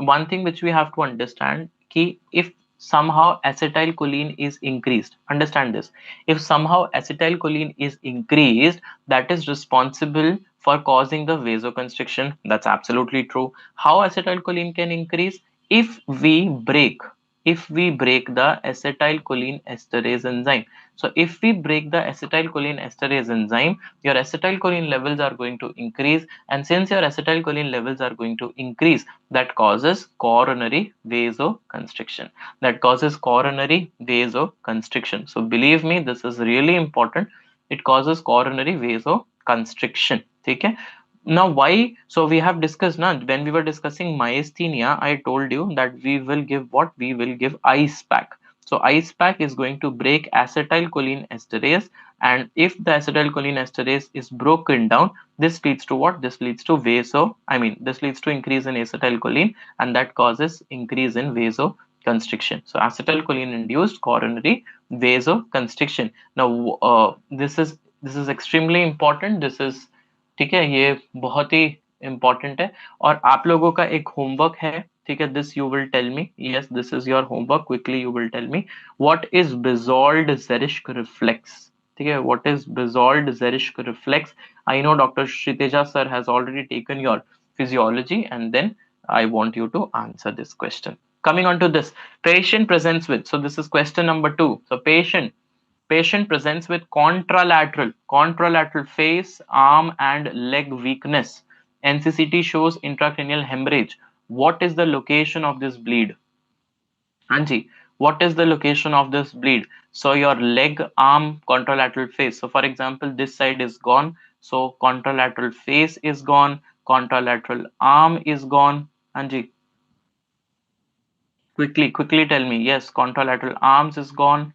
[SPEAKER 1] one thing which we have to understand कि if somehow acetylcholine is increased, understand this, if somehow acetylcholine is increased, that is responsible for causing the vasoconstriction. That's absolutely true. How acetylcholine can increase? If we break, if we break the acetylcholine esterase enzyme. So if we break the acetylcholine esterase enzyme, your acetylcholine levels are going to increase, and since your acetylcholine levels are going to increase, that causes coronary vasoconstriction. That causes coronary vasoconstriction. So believe me, this is really important. It causes coronary vasoconstriction. Okay. Now why? So we have discussed now, when we were discussing myasthenia, I told you that we will give what? We will give ice pack. So ice pack is going to break acetylcholine esterase, and if the acetylcholine esterase is broken down, this leads to what? This leads to this leads to increase in acetylcholine, and that causes increase in vasoconstriction. So acetylcholine induced coronary vasoconstriction. Now this is extremely important. This is, ठीक है, ये बहुत ही important है. और आप लोगों का एक होमवर्क है, ठीक है, this you will tell me. Yes, this is your homework. Quickly you will tell me what is Bezold Jarisch reflex. ठीक है, what is Bezold Jarisch reflex? I know doctor Shriteja sir has already taken your physiology, and then I want you to answer this question. Coming on to this, patient presents with, so this is question number 2. So patient presents with contralateral face, arm and leg weakness. NCCT shows intracranial hemorrhage. What is the location of this bleed? Anji, what is the location of this bleed? So your leg, arm, contralateral face. So for example, this side is gone. So contralateral face is gone. Contralateral arm is gone. Anji, quickly tell me. Yes, contralateral arms is gone.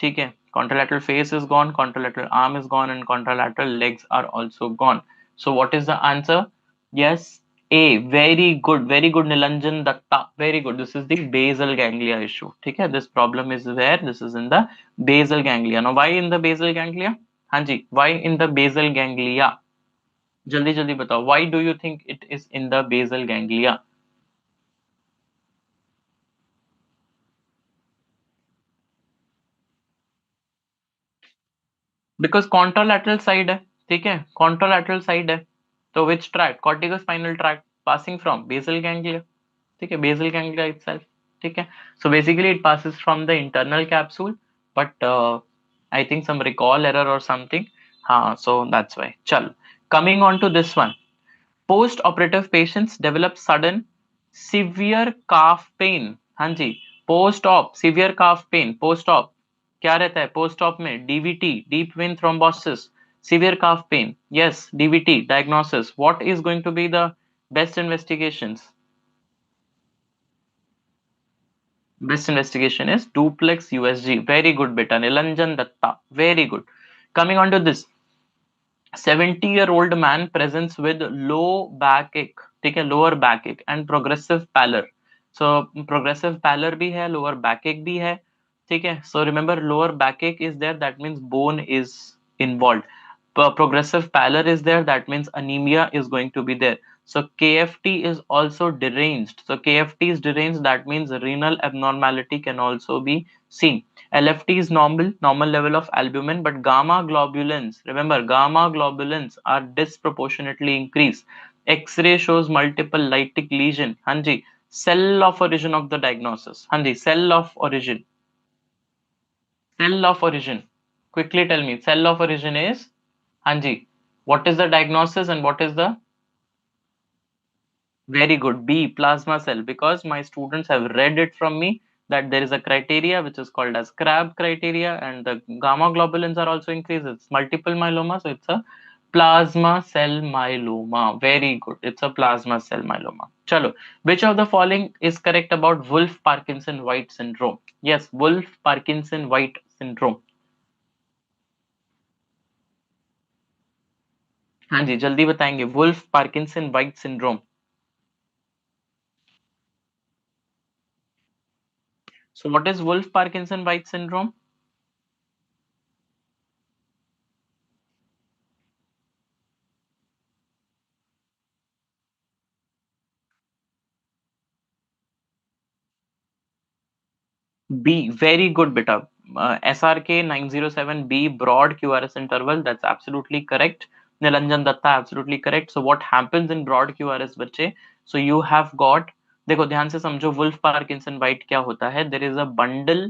[SPEAKER 1] ठीक है, contralateral face is gone, contralateral arm is gone, and contralateral legs are also gone. So what is the answer? Yes, A. Very good Nilanjan Datta, very good. This is the basal ganglia issue. ठीक है, this problem is where? This is in the basal ganglia. Now why in the basal ganglia? हाँ जी, why in the basal ganglia? जल्दी जल्दी बताओ, why do you think it is in the basal ganglia? Because contralateral side है, ठीक है, contralateral side है, तो which tract? Corticospinal tract passing from basal ganglia, ठीक है, बेसल गैंग्लिया itself, ठीक है. So basically it passes from the internal capsule, but I think some recall error or something. हाँ, so that's why. चलो, coming on to this one. Post operative patients develop sudden severe calf pain. हाँ जी, post op severe calf pain, post op क्या रहता है? Post op में DVT, deep vein thrombosis, severe calf pain, yes, DVT diagnosis. What is going to be the best investigations? Best investigation is duplex USG. Very good, beta. Nilanjan Datta. Very good. Coming on to this, 70-year-old man presents with low backache, ठीक है, lower backache and progressive pallor. So progressive pallor भी है, lower backache भी है, ठीक है. So remember, lower backache is there, that means bone is involved. Progressive pallor is there, that means anemia is going to be there. So KFT is also deranged. So KFT is deranged, that means renal abnormality can also be seen. LFT is normal, normal level of albumin, but gamma globulins, remember, gamma globulins are disproportionately increased. X-ray shows multiple lytic lesion. Hanji, cell of origin of the diagnosis. Hanji, cell of origin. Cell of origin. Quickly tell me, cell of origin is? Hanji, what is the diagnosis and what is the? Very good. B, plasma cell, because my students have read it from me that there is a criteria which is called as CRAB criteria, and the gamma globulins are also increased. It's multiple myeloma, so it's a plasma cell myeloma. Very good. It's a plasma cell myeloma. Chalo. Which of the following is correct about Wolff Parkinson White syndrome? Yes, Wolff Parkinson White syndrome. हाँ जी, जल्दी बताएंगे. Wolff Parkinson White syndrome. So what is Wolff Parkinson White syndrome? B, very good, beta. SRK 907B, broad QRS interval, that's absolutely correct. Nilanjan Datta, absolutely correct. So what happens in broad QRS, बच्चे? So you have got, देखो ध्यान से समझो, Wolff Parkinson white क्या होता है? There is a bundle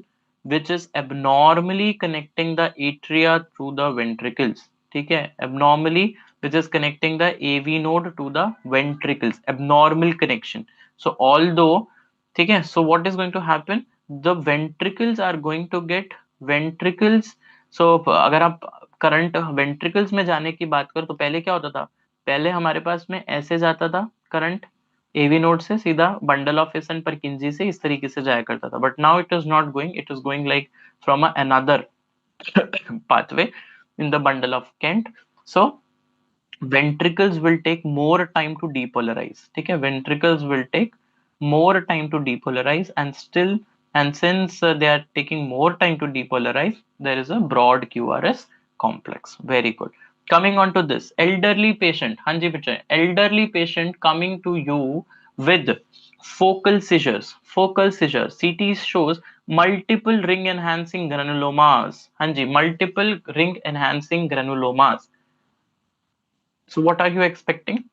[SPEAKER 1] which is abnormally connecting the atria through the ventricles. ठीक है, abnormally which is connecting the AV node to the ventricles, abnormal connection. So although, ठीक है, so what is going to happen? The ventricles are going to get ventricles. So अगर आप current ventricles में जाने की बात करो तो पहले क्या होता था? पहले हमारे पास में ऐसे जाता था करंट, एवी नोड से सीधा बंडल ऑफ एसन परकिंजी से इस तरीके से जाया करता था, but now it is not going, it is going like from another pathway in the bundle of Kent. So ventricles will take more time to depolarize, ठीक है, ventricles will take more time to depolarize, and still, and since they are taking more time to depolarize, there is a broad QRS complex. Very good. Coming on to this, elderly patient, hanji bachche, elderly patient coming to you with focal seizures, focal seizures, CT shows multiple ring enhancing granulomas. Hanji, multiple ring enhancing granulomas. So what are you expecting?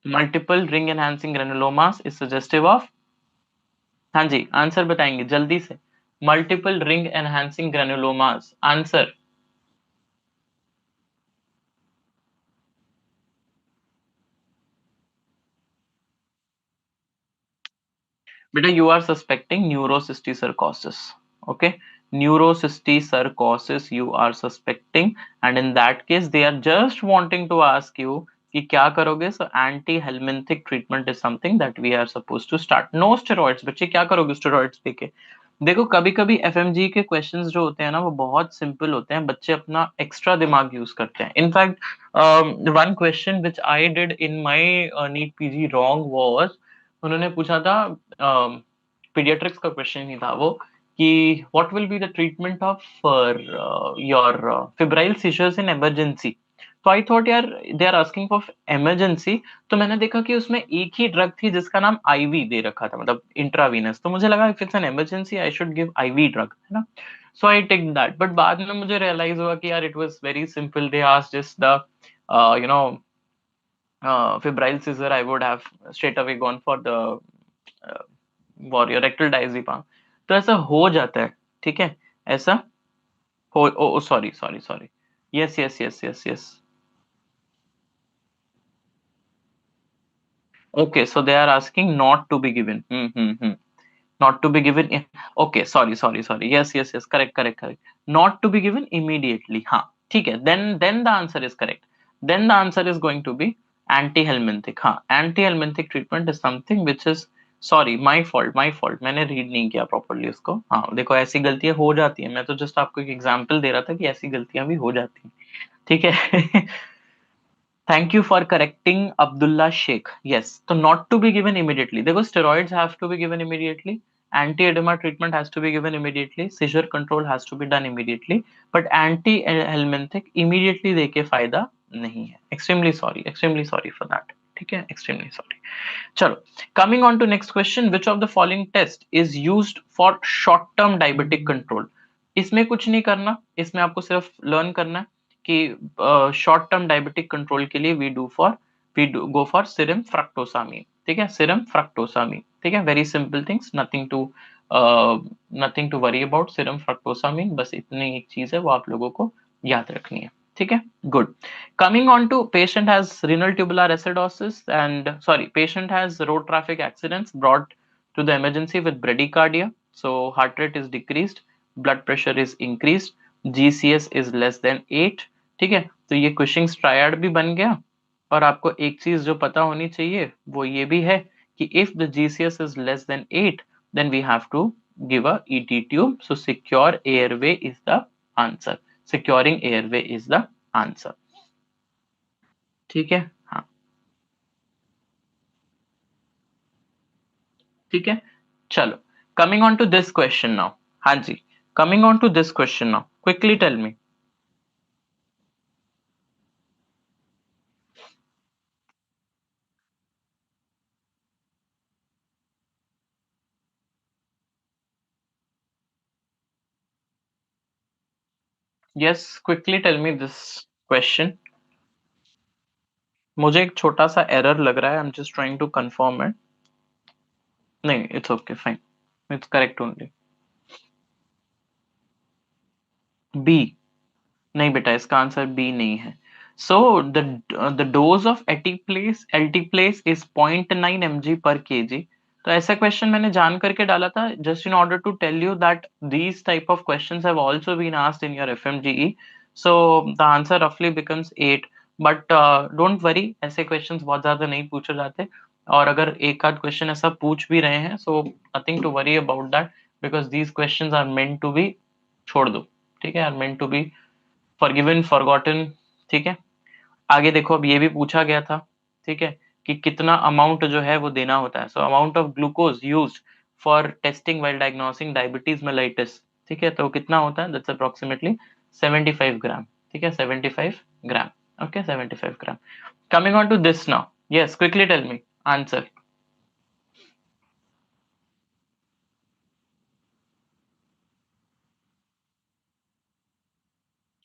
[SPEAKER 1] Multiple ring enhancing granulomas is suggestive of? हाँ जी, answer बताएंगे जल्दी से. Multiple ring enhancing granulomas. Answer. बेटा, you are suspecting neurocysticercosis. Okay, neurocysticercosis you are suspecting, and in that case they are just wanting to ask you कि क्या करोगे. So anti helminthic treatment is something that we are supposed to start. No steroids. बच्चे क्या करोगे steroids पे के? देखो, कभी कभी एफएमजी के क्वेश्चंस जो होते हैं ना, वो बहुत सिंपल होते हैं, बच्चे अपना एक्स्ट्रा दिमाग यूज करते हैं. In fact one question which I did in my NEET PG wrong was, उन्होंने पूछा था, पीडियाट्रिक्स का क्वेश्चन ही था वो, कि what will be the treatment of your febrile seizures in emergency. तो आई थॉट यार they are asking for emergency, तो मैंने देखा कि उसमें एक ही ड्रग थी जिसका नाम आईवी दे रखा था, मतलब इंट्रावीनस, तो मुझे लगा if it's an emergency I should give IV drug, है ना। सो आई टेक दैट, बट बाद में मुझे रियलाइज हुआ कि यार it was very simple, they asked just the you know febrile scissor, I would have straight away gone for the warrior rectal diazepam. तो ऐसा हो जाता है, ठीक है, ऐसा हो, oh sorry sorry sorry, yes yes yes yes yes, okay, so they are asking not to be given, not to be given okay, sorry, yes yes yes, correct, not to be given immediately, हाँ ठीक है, then the answer is correct, then the answer is going to be anti helminthic, हाँ anti helminthic treatment is something which is, sorry my fault, मैंने read नहीं किया properly उसको, हाँ देखो ऐसी गलतियां हो जाती है, मैं तो जस्ट आपको एक एग्जांपल दे रहा था कि ऐसी गलतियां भी हो जाती हैं, ठीक है। Thank you for correcting Abdullah Shaikh, yes, तो not to be given immediately, देखो steroids have to be given immediately, anti edema treatment has to be given immediately, seizure control has to be done immediately, but anti helminthic immediately देके फायदा नहीं है, extremely sorry for that, ठीक है, extremely sorry. चलो, coming on to next question, which of the following test is used for short term diabetic control. इसमें कुछ नहीं करना, इसमें आपको सिर्फ लर्न करना है कि शॉर्ट टर्म डायबिटिक कंट्रोल के लिए we go for serum fructosamine, ठीक है, सीरम फ्रक्टोसामीन, ठीक है, very simple things, nothing to worry about serum fructosamine, बस इतनी एक चीज है वो आप लोगों को याद रखनी है, ठीक है, good. Coming on to patient has renal tubular acidosis and sorry, patient has road traffic accidents brought to the emergency with bradycardia. So heart rate is decreased, blood pressure is increased, GCS is less than 8, ठीक है, तो ये Cushing's triad भी बन गया। और आपको एक चीज जो पता होनी चाहिए वो ये भी है कि if the GCS is less than 8 then we have to give a ET tube. So secure airway is the answer. Securing airway is the answer. ठीक है, हाँ ठीक है, चलो, coming on to this question now, हाँ जी, coming on to this question now, quickly tell me, yes quickly tell me this question. मुझे एक छोटा सा एरर लग रहा है, I am just trying to confirm it, नहीं it's okay fine, it's correct only, B, नहीं बेटा इसका आंसर बी नहीं है। So the dose of alteplase is 0.9 mg per kg. तो ऐसा क्वेश्चन मैंने जान करके डाला था just in order to tell you that these type of questions have also been asked in your FMGE, so the answer रफली becomes 8, but don't worry, ऐसे questions बहुत ज्यादा नहीं पूछे जाते, और अगर एक आध क्वेश्चन ऐसा पूछ भी रहे हैं so nothing to worry about that, because these questions are meant to be, छोड़ दो, ठीक है, are meant to be forgiven forgotten, ठीक है। आगे देखो, अब ये भी पूछा गया था, ठीक है, कि कितना अमाउंट जो है वो देना होता है, so amount of glucose used for testing while diagnosing diabetes mellitus, ठीक है, तो कितना होता है, दैट्स अप्रोक्सीमेटली 75 ग्राम, ठीक है, 75 gram, okay 75 gram. Coming on to this now, yes quickly tell me answer,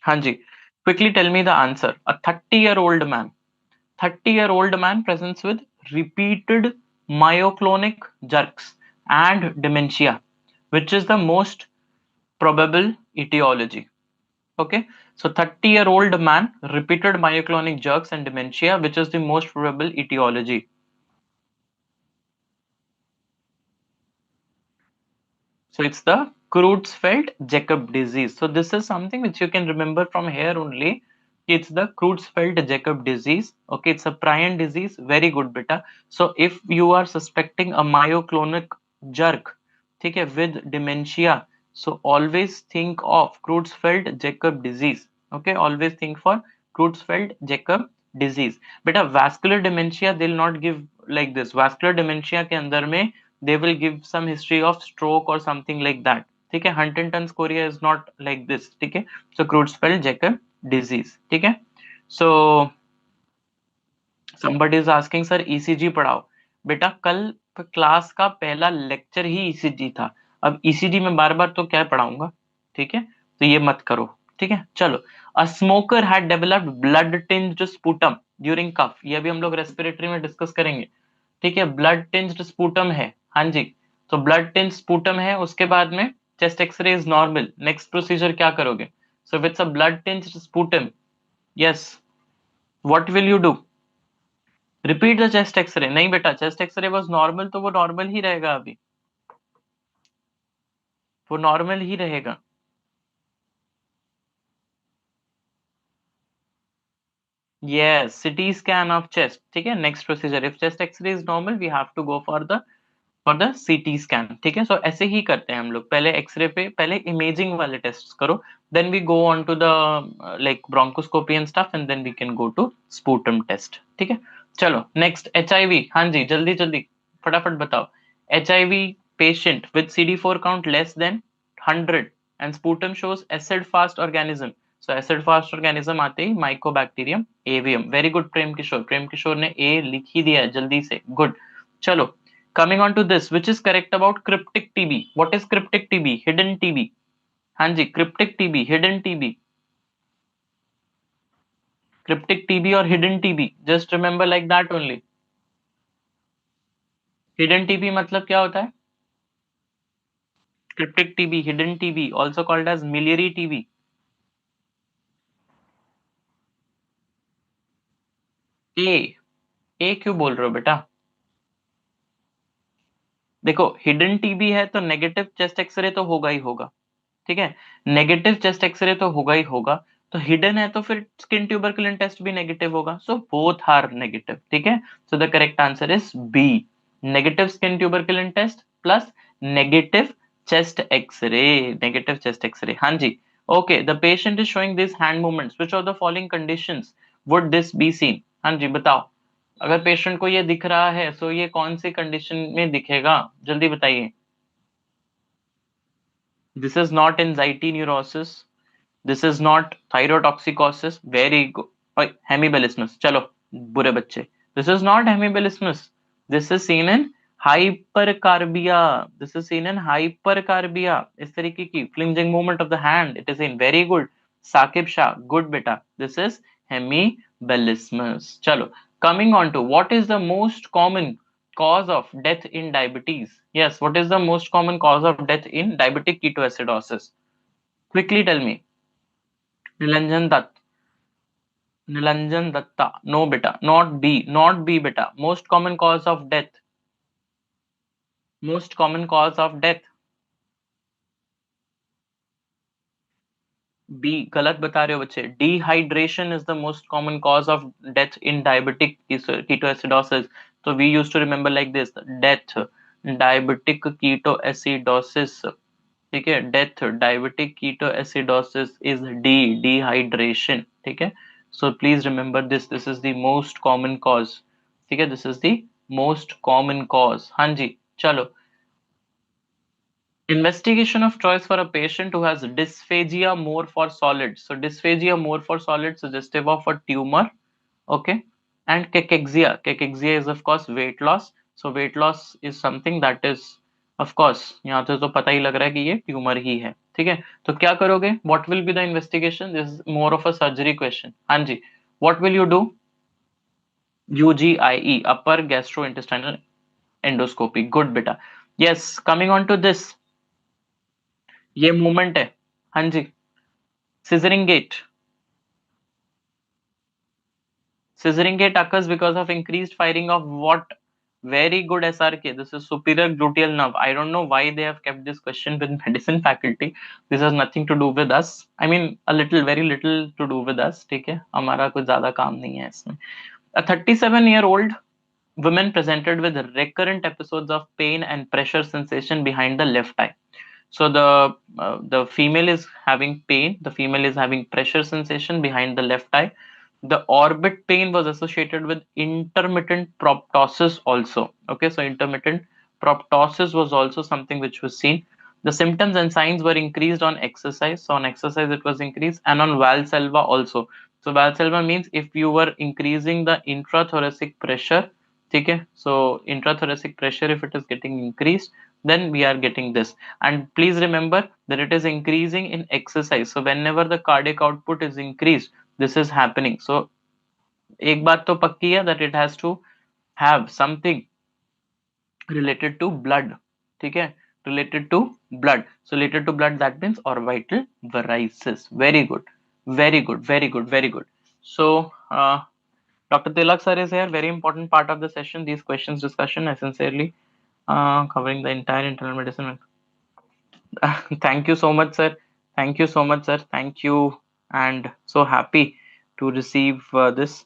[SPEAKER 1] हाँ जी, quickly tell me the answer, a 30-year-old man, 30-year-old man presents with repeated myoclonic jerks and dementia. Which is the most probable etiology? Okay, so 30-year-old man, repeated myoclonic jerks and dementia. Which is the most probable etiology? So it's the Creutzfeldt-Jakob disease. So this is something which you can remember from here only. It's the Creutzfeldt-Jakob disease. Okay, it's a prion disease. Very good, beta. So if you are suspecting a myoclonic jerk, ठीक है, with dementia, so always think of Creutzfeldt-Jakob disease. Okay, always think for Creutzfeldt-Jakob disease. Beta, vascular dementia they'll not give like this. Vascular dementia के अंदर में they will give some history of stroke or something like that, ठीक है, Huntington's chorea is not like this, ठीक है, so Creutzfeldt Jakob disease, ठीक है, सो somebody is asking sir ECG पढ़ाओ। बेटा कल क्लास का पहला लेक्चर ही ईसीजी था, अब ईसीजी में बार बार तो क्या पढ़ाऊंगा, ठीक है, तो ये मत करो, ठीक है। चलो, a smoker had developed blood tinged sputum during cough, ये भी हम लोग रेस्पिरेटरी में डिस्कस करेंगे, ठीक है। ब्लड टिंज्ड स्पुटम है, हाँ जी, तो ब्लड टिंज्ड स्पुटम है, उसके बाद में chest x ray is normal, next procedure क्या करोगे? So with a blood tinged sputum, yes, what will you do? Repeat the chest x ray, नहीं बेटा चेस्ट एक्सरे वॉज नॉर्मल, तो वो नॉर्मल ही रहेगा, अभी वो नॉर्मल ही रहेगा। Yes, CT scan of chest, ठीक है। Next procedure, if chest x ray is normal we have to go for the CT scan, ठीक है। सो ऐसे ही करते हैं हम लोग, पहले एक्सरे पे पहले इमेजिंग वाले टेस्ट करो, then we go on to the like bronchoscopy and stuff, and then we can go to sputum test, ठीक है। चलो नेक्स्ट, एचआईवी, हाँ जी, जल्दी जल्दी फटाफट बताओ। HIV patient with CD4 count less than 100 and sputum shows acid fast organism, so acid fast organism आते ही mycobacterium avium, very good प्रेम किशोर, प्रेम किशोर ने ए लिख ही दिया है जल्दी से, गुड। चलो, coming on to this, which is correct about cryptic TB? What is cryptic TB? Hidden TB, हाँ जी, cryptic TB, hidden TB, cryptic TB और hidden TB, just remember like that only। hidden TB मतलब क्या होता है? cryptic TB, hidden TB, also called as miliary TB। ए, ए क्यों बोल रहे हो बेटा? देखो हिडन टीबी है तो नेगेटिव चेस्ट एक्सरे तो होगा ही होगा, ठीक है, नेगेटिव चेस्ट एक्सरे तो होगा ही होगा। तो हिडन है तो फिर स्किन ट्यूबरकुलिन टेस्ट भी नेगेटिव होगा, सो बोथ आर नेगेटिव, ठीक है। So the correct answer is B, negative skin tuberculin test plus negative chest x ray, negative chest x ray, हाँ जी। Okay, the patient is showing this hand movements, which of the following conditions would this be seen? हाँ जी बताओ, अगर patient को ये दिख रहा है तो ये कौन सी कंडीशन में दिखेगा, जल्दी बताइए। This is not anxiety neurosis, this is not thyrotoxicosis, very good, hemiballismus, चलो बुरे बच्चे, this is not hemiballismus, this is seen in hypercarbia, this is seen in hypercarbia, इस तरीके की flinging movement of the hand, it is in, very good Saqib Shah, good बेटा, this is hemiballismus. चलो, coming on to what is the most common cause of death in diabetes? Yes, what is the most common cause of death in diabetic ketoacidosis? Quickly tell me. Nilanjan Dutt. Nilanjan Datta. No, beta. Not B. Not B, beta. Most common cause of death. Most common cause of death. B. गलत बता रहे हो बच्चे। Dehydration is the most common cause of death in diabetic ketoacidosis. So we used to remember like this: death, diabetic ketoacidosis. ठीक है, death diabetic ketoacidosis is D, dehydration, ठीक है। So please remember this, this is the most common cause, ठीक है, this is the most common cause, हाँ जी। चलो, investigation of choice for a patient who has dysphagia more for solids, so dysphagia more for solids suggestive of a tumor, okay, and cachexia, cachexia is of course weight loss, so weight loss is something that is of course, यहाँ से तो पता ही लग रहा है कि ये tumour ही है, ठीक है। तो क्या करोगे, what will be the investigation? This is more of a surgery question, हाँ जी। what will you do? UGIE, upper gastrointestinal endoscopy, good बेटा। yes, coming on to this, ये मूवमेंट है, हाँ जी, scissoring gait, scissoring gait occurs because of increased firing of what? Very good SRK, this is superior gluteal nerve. I don't know why they have kept this question with medicine faculty, this has nothing to do with us, I mean a little, very little to do with us, ठीक है, हमारा कुछ ज्यादा काम नहीं है इसमें। A 37-year-old woman presented with recurrent episodes of pain and pressure sensation behind the left eye. So the female is having pain, the female is having pressure sensation behind the left eye. The orbit pain was associated with intermittent proptosis also, okay, so intermittent proptosis was also something which was seen. The symptoms and signs were increased on exercise, so on exercise it was increased, and on valsalva also. So Valsalva means if you were increasing the intrathoracic pressure, okay, so intrathoracic pressure, if it is getting increased, then we are getting this. And please remember that it is increasing in exercise. So whenever the cardiac output is increased, this is happening. So एक बात तो पक्की है that it has to have something related to blood. ठीक है, related to blood. So related to blood, that means orbital varices. Very good, very good, very good, very good. So Dr. Tilak sir is here, very important part of the session, these questions discussion. I sincerely covering the entire internal medicine. Thank you so much, sir. Thank you so much, sir. Thank you, and so happy to receive this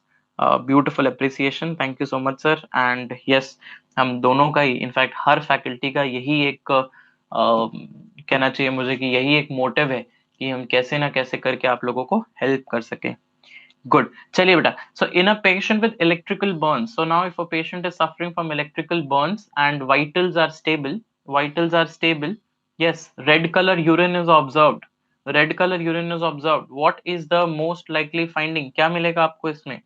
[SPEAKER 1] beautiful appreciation. Thank you so much, sir. And yes, हम दोनों का ही, in fact हर faculty का यही एक कहना चाहिए मुझे कि यही एक मोटिव है कि हम कैसे ना कैसे करके आप लोगों को हेल्प कर सके. Good. चलिए बेटा. So in a patient with electrical burns, so now if a patient is suffering from electrical burns and vitals are stable, yes, red color urine is observed. Red color urine is observed. What is the most likely finding? क्या मिलेगा आपको इसमें?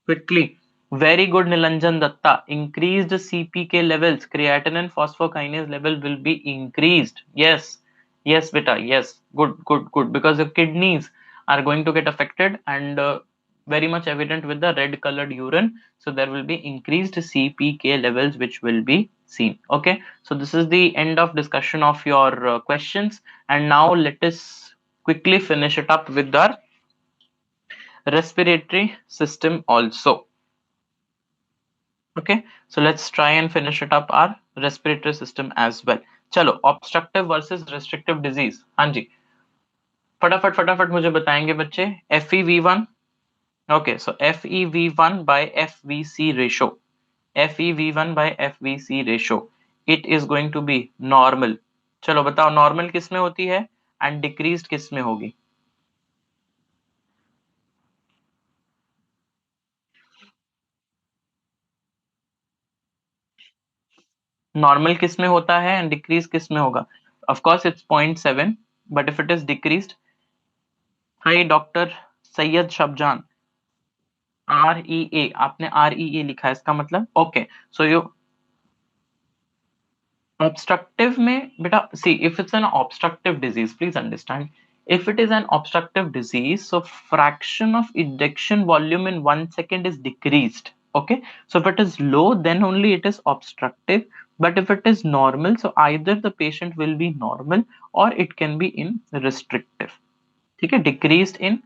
[SPEAKER 1] Quickly. Very good, Nilanjan Datta. Increased CPK levels, creatinine phosphokinase level will be increased. Yes, yes, beta. Yes, good, good, good. Because your kidneys are going to get affected, and very much evident with the red colored urine. So there will be increased CPK levels, which will be seen. Okay. So this is the end of discussion of your questions, and now let us quickly finish it up with our respiratory system also. Okay, so let's try and finish it up our respiratory system as well. चलो, obstructive versus restrictive disease. हाँ जी, फटाफट फटाफट मुझे बताएंगे बच्चे. FEV1. Okay, so FEV1 by FVC ratio. FEV1 by FVC ratio. It is going to be normal. चलो बताओ normal किस में होती है एंड डिक्रीज्ड किस में होगी? नॉर्मल किस में होता है एंड डिक्रीज किस में होगा? Of course it's 0.7, but if it is decreased. Hi doctor Syed Shabjan. REA, आपने REA लिखा है, इसका मतलब ओके. सो यू obstructive में बेटा, see if it's an obstructive disease, please understand, if it is an obstructive disease, so fraction of ejection volume in 1 second is decreased. Okay, so if it is low, then only it is obstructive. But if it is normal, so either the patient will be normal or it can be in restrictive. ठीक है, decreased in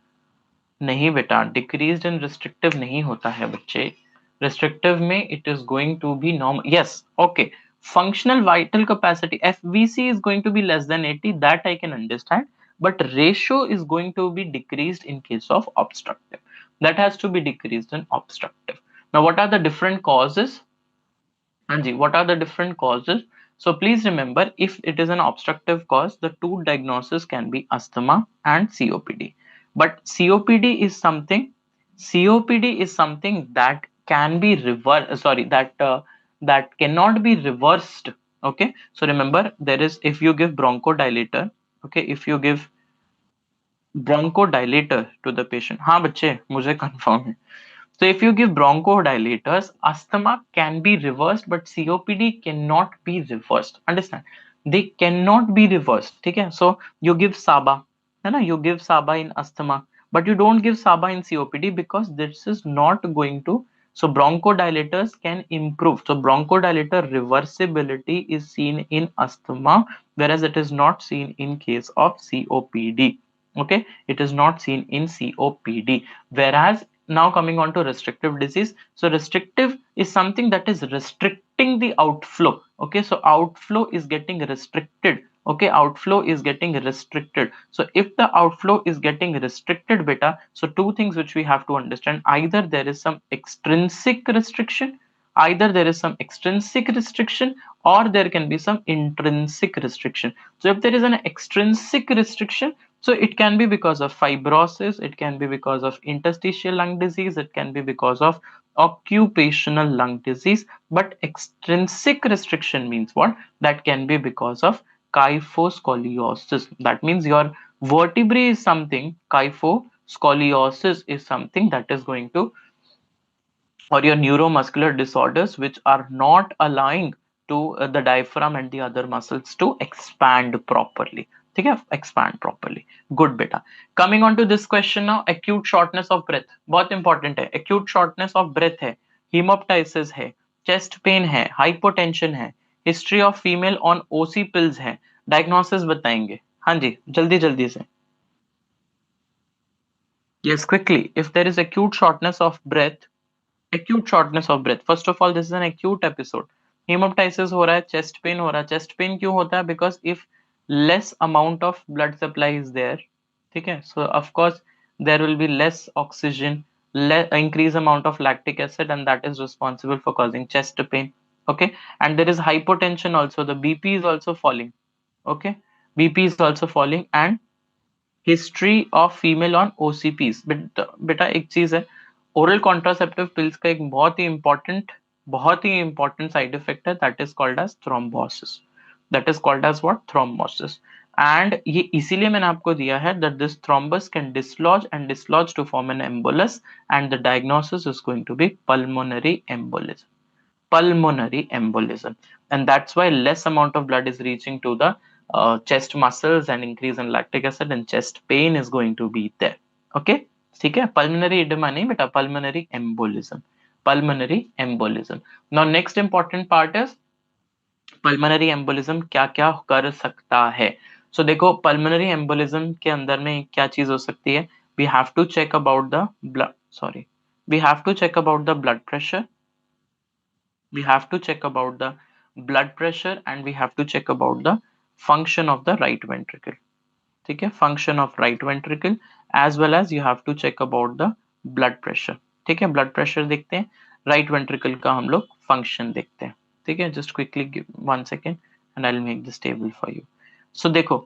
[SPEAKER 1] नहीं बेटा, decreased इन restrictive नहीं होता है बच्चे. Restrictive में it is going to be normal. Yes, okay. Functional vital capacity FVC is going to be less than 80, that I can understand, but ratio is going to be decreased in case of obstructive. That has to be decreased in obstructive. Now what are the different causes? Anji, what are the different causes? So please remember, if it is an obstructive cause, the two diagnoses can be asthma and COPD. But COPD is something that can be reversed. Sorry, that cannot be reversed. Okay. So remember, there is, if you give bronchodilator, okay, if you give bronchodilator to the patient, हाँ बच्चे मुझे confirm है. So if you give bronchodilators, asthma can be reversed, but COPD cannot be reversed. Understand? They cannot be reversed. Okay? So you give SABA, you give SABA in asthma, but you don't give SABA in COPD because this is not going to. So bronchodilators can improve. So bronchodilator reversibility is seen in asthma, whereas it is not seen in case of COPD. Okay, it is not seen in COPD. Whereas now coming on to restrictive disease. So restrictive is something that is restricting the outflow. Okay, so outflow is getting restricted. Okay, outflow is getting restricted. So if the outflow is getting restricted, beta, so two things which we have to understand: either there is some extrinsic restriction, or there can be some intrinsic restriction. So if there is an extrinsic restriction, so it can be because of fibrosis, it can be because of interstitial lung disease, it can be because of occupational lung disease. But extrinsic restriction means what? That can be because of kyphoscoliosis. That means your vertebrae is something kypho, Scoliosis is something that is going to, or your neuromuscular disorders which are not allowing to the diaphragm and the other muscles to expand properly. ठीक है, expand properly. Good beta. Coming on to this question now, acute shortness of breath बहुत important है. Acute shortness of breath है, hemoptysis है, chest pain है, hypotension है, history of female on OC pills है, diagnosis बताएंगे. हाँ जी, जल्दी जल्दी से. Yes, quickly. If there is acute shortness of breath, acute shortness of breath, first of all this is an acute episode. Hemoptysis हो रहा है, chest pain हो रहा है. Chest pain क्यों होता है? Because if less amount of blood supply is there, ठीक है, so of course there will be less oxygen, increase amount of lactic acid, and that is responsible for causing chest pain. Okay, and there is hypotension also, the BP is also falling. Okay, BP is also falling, and history of female on OCPs. बेटा एक चीज है, oral contraceptive pills का एक बहुत ही important side effect है, that is called as thrombosis. That is called as what? Thrombosis. And ये इसीलिए मैंने आपको दिया है that this thrombus can dislodge to form an embolus, and the diagnosis is going to be pulmonary embolism. Pulmonary embolism, and that's why less amount of blood is reaching to the chest muscles and increase in lactic acid, and chest pain is going to be there. Okay, ठीक है. pulmonary edema नहीं बेटा, pulmonary embolism. Pulmonary embolism. Now next important part is pulmonary embolism क्या क्या कर सकता है. So देखो pulmonary embolism के अंदर में क्या चीज हो सकती है. We have to check about the blood pressure. We have to check about the blood pressure, and we have to check about the function of the right ventricle. ठीक है, function of right ventricle, as well as you have to check about the blood pressure. ठीक है, blood pressure देखते हैं, right ventricle का हम लोग function देखते हैं. ठीक है, just quickly give 1 second and I'll make this table for you. So देखो,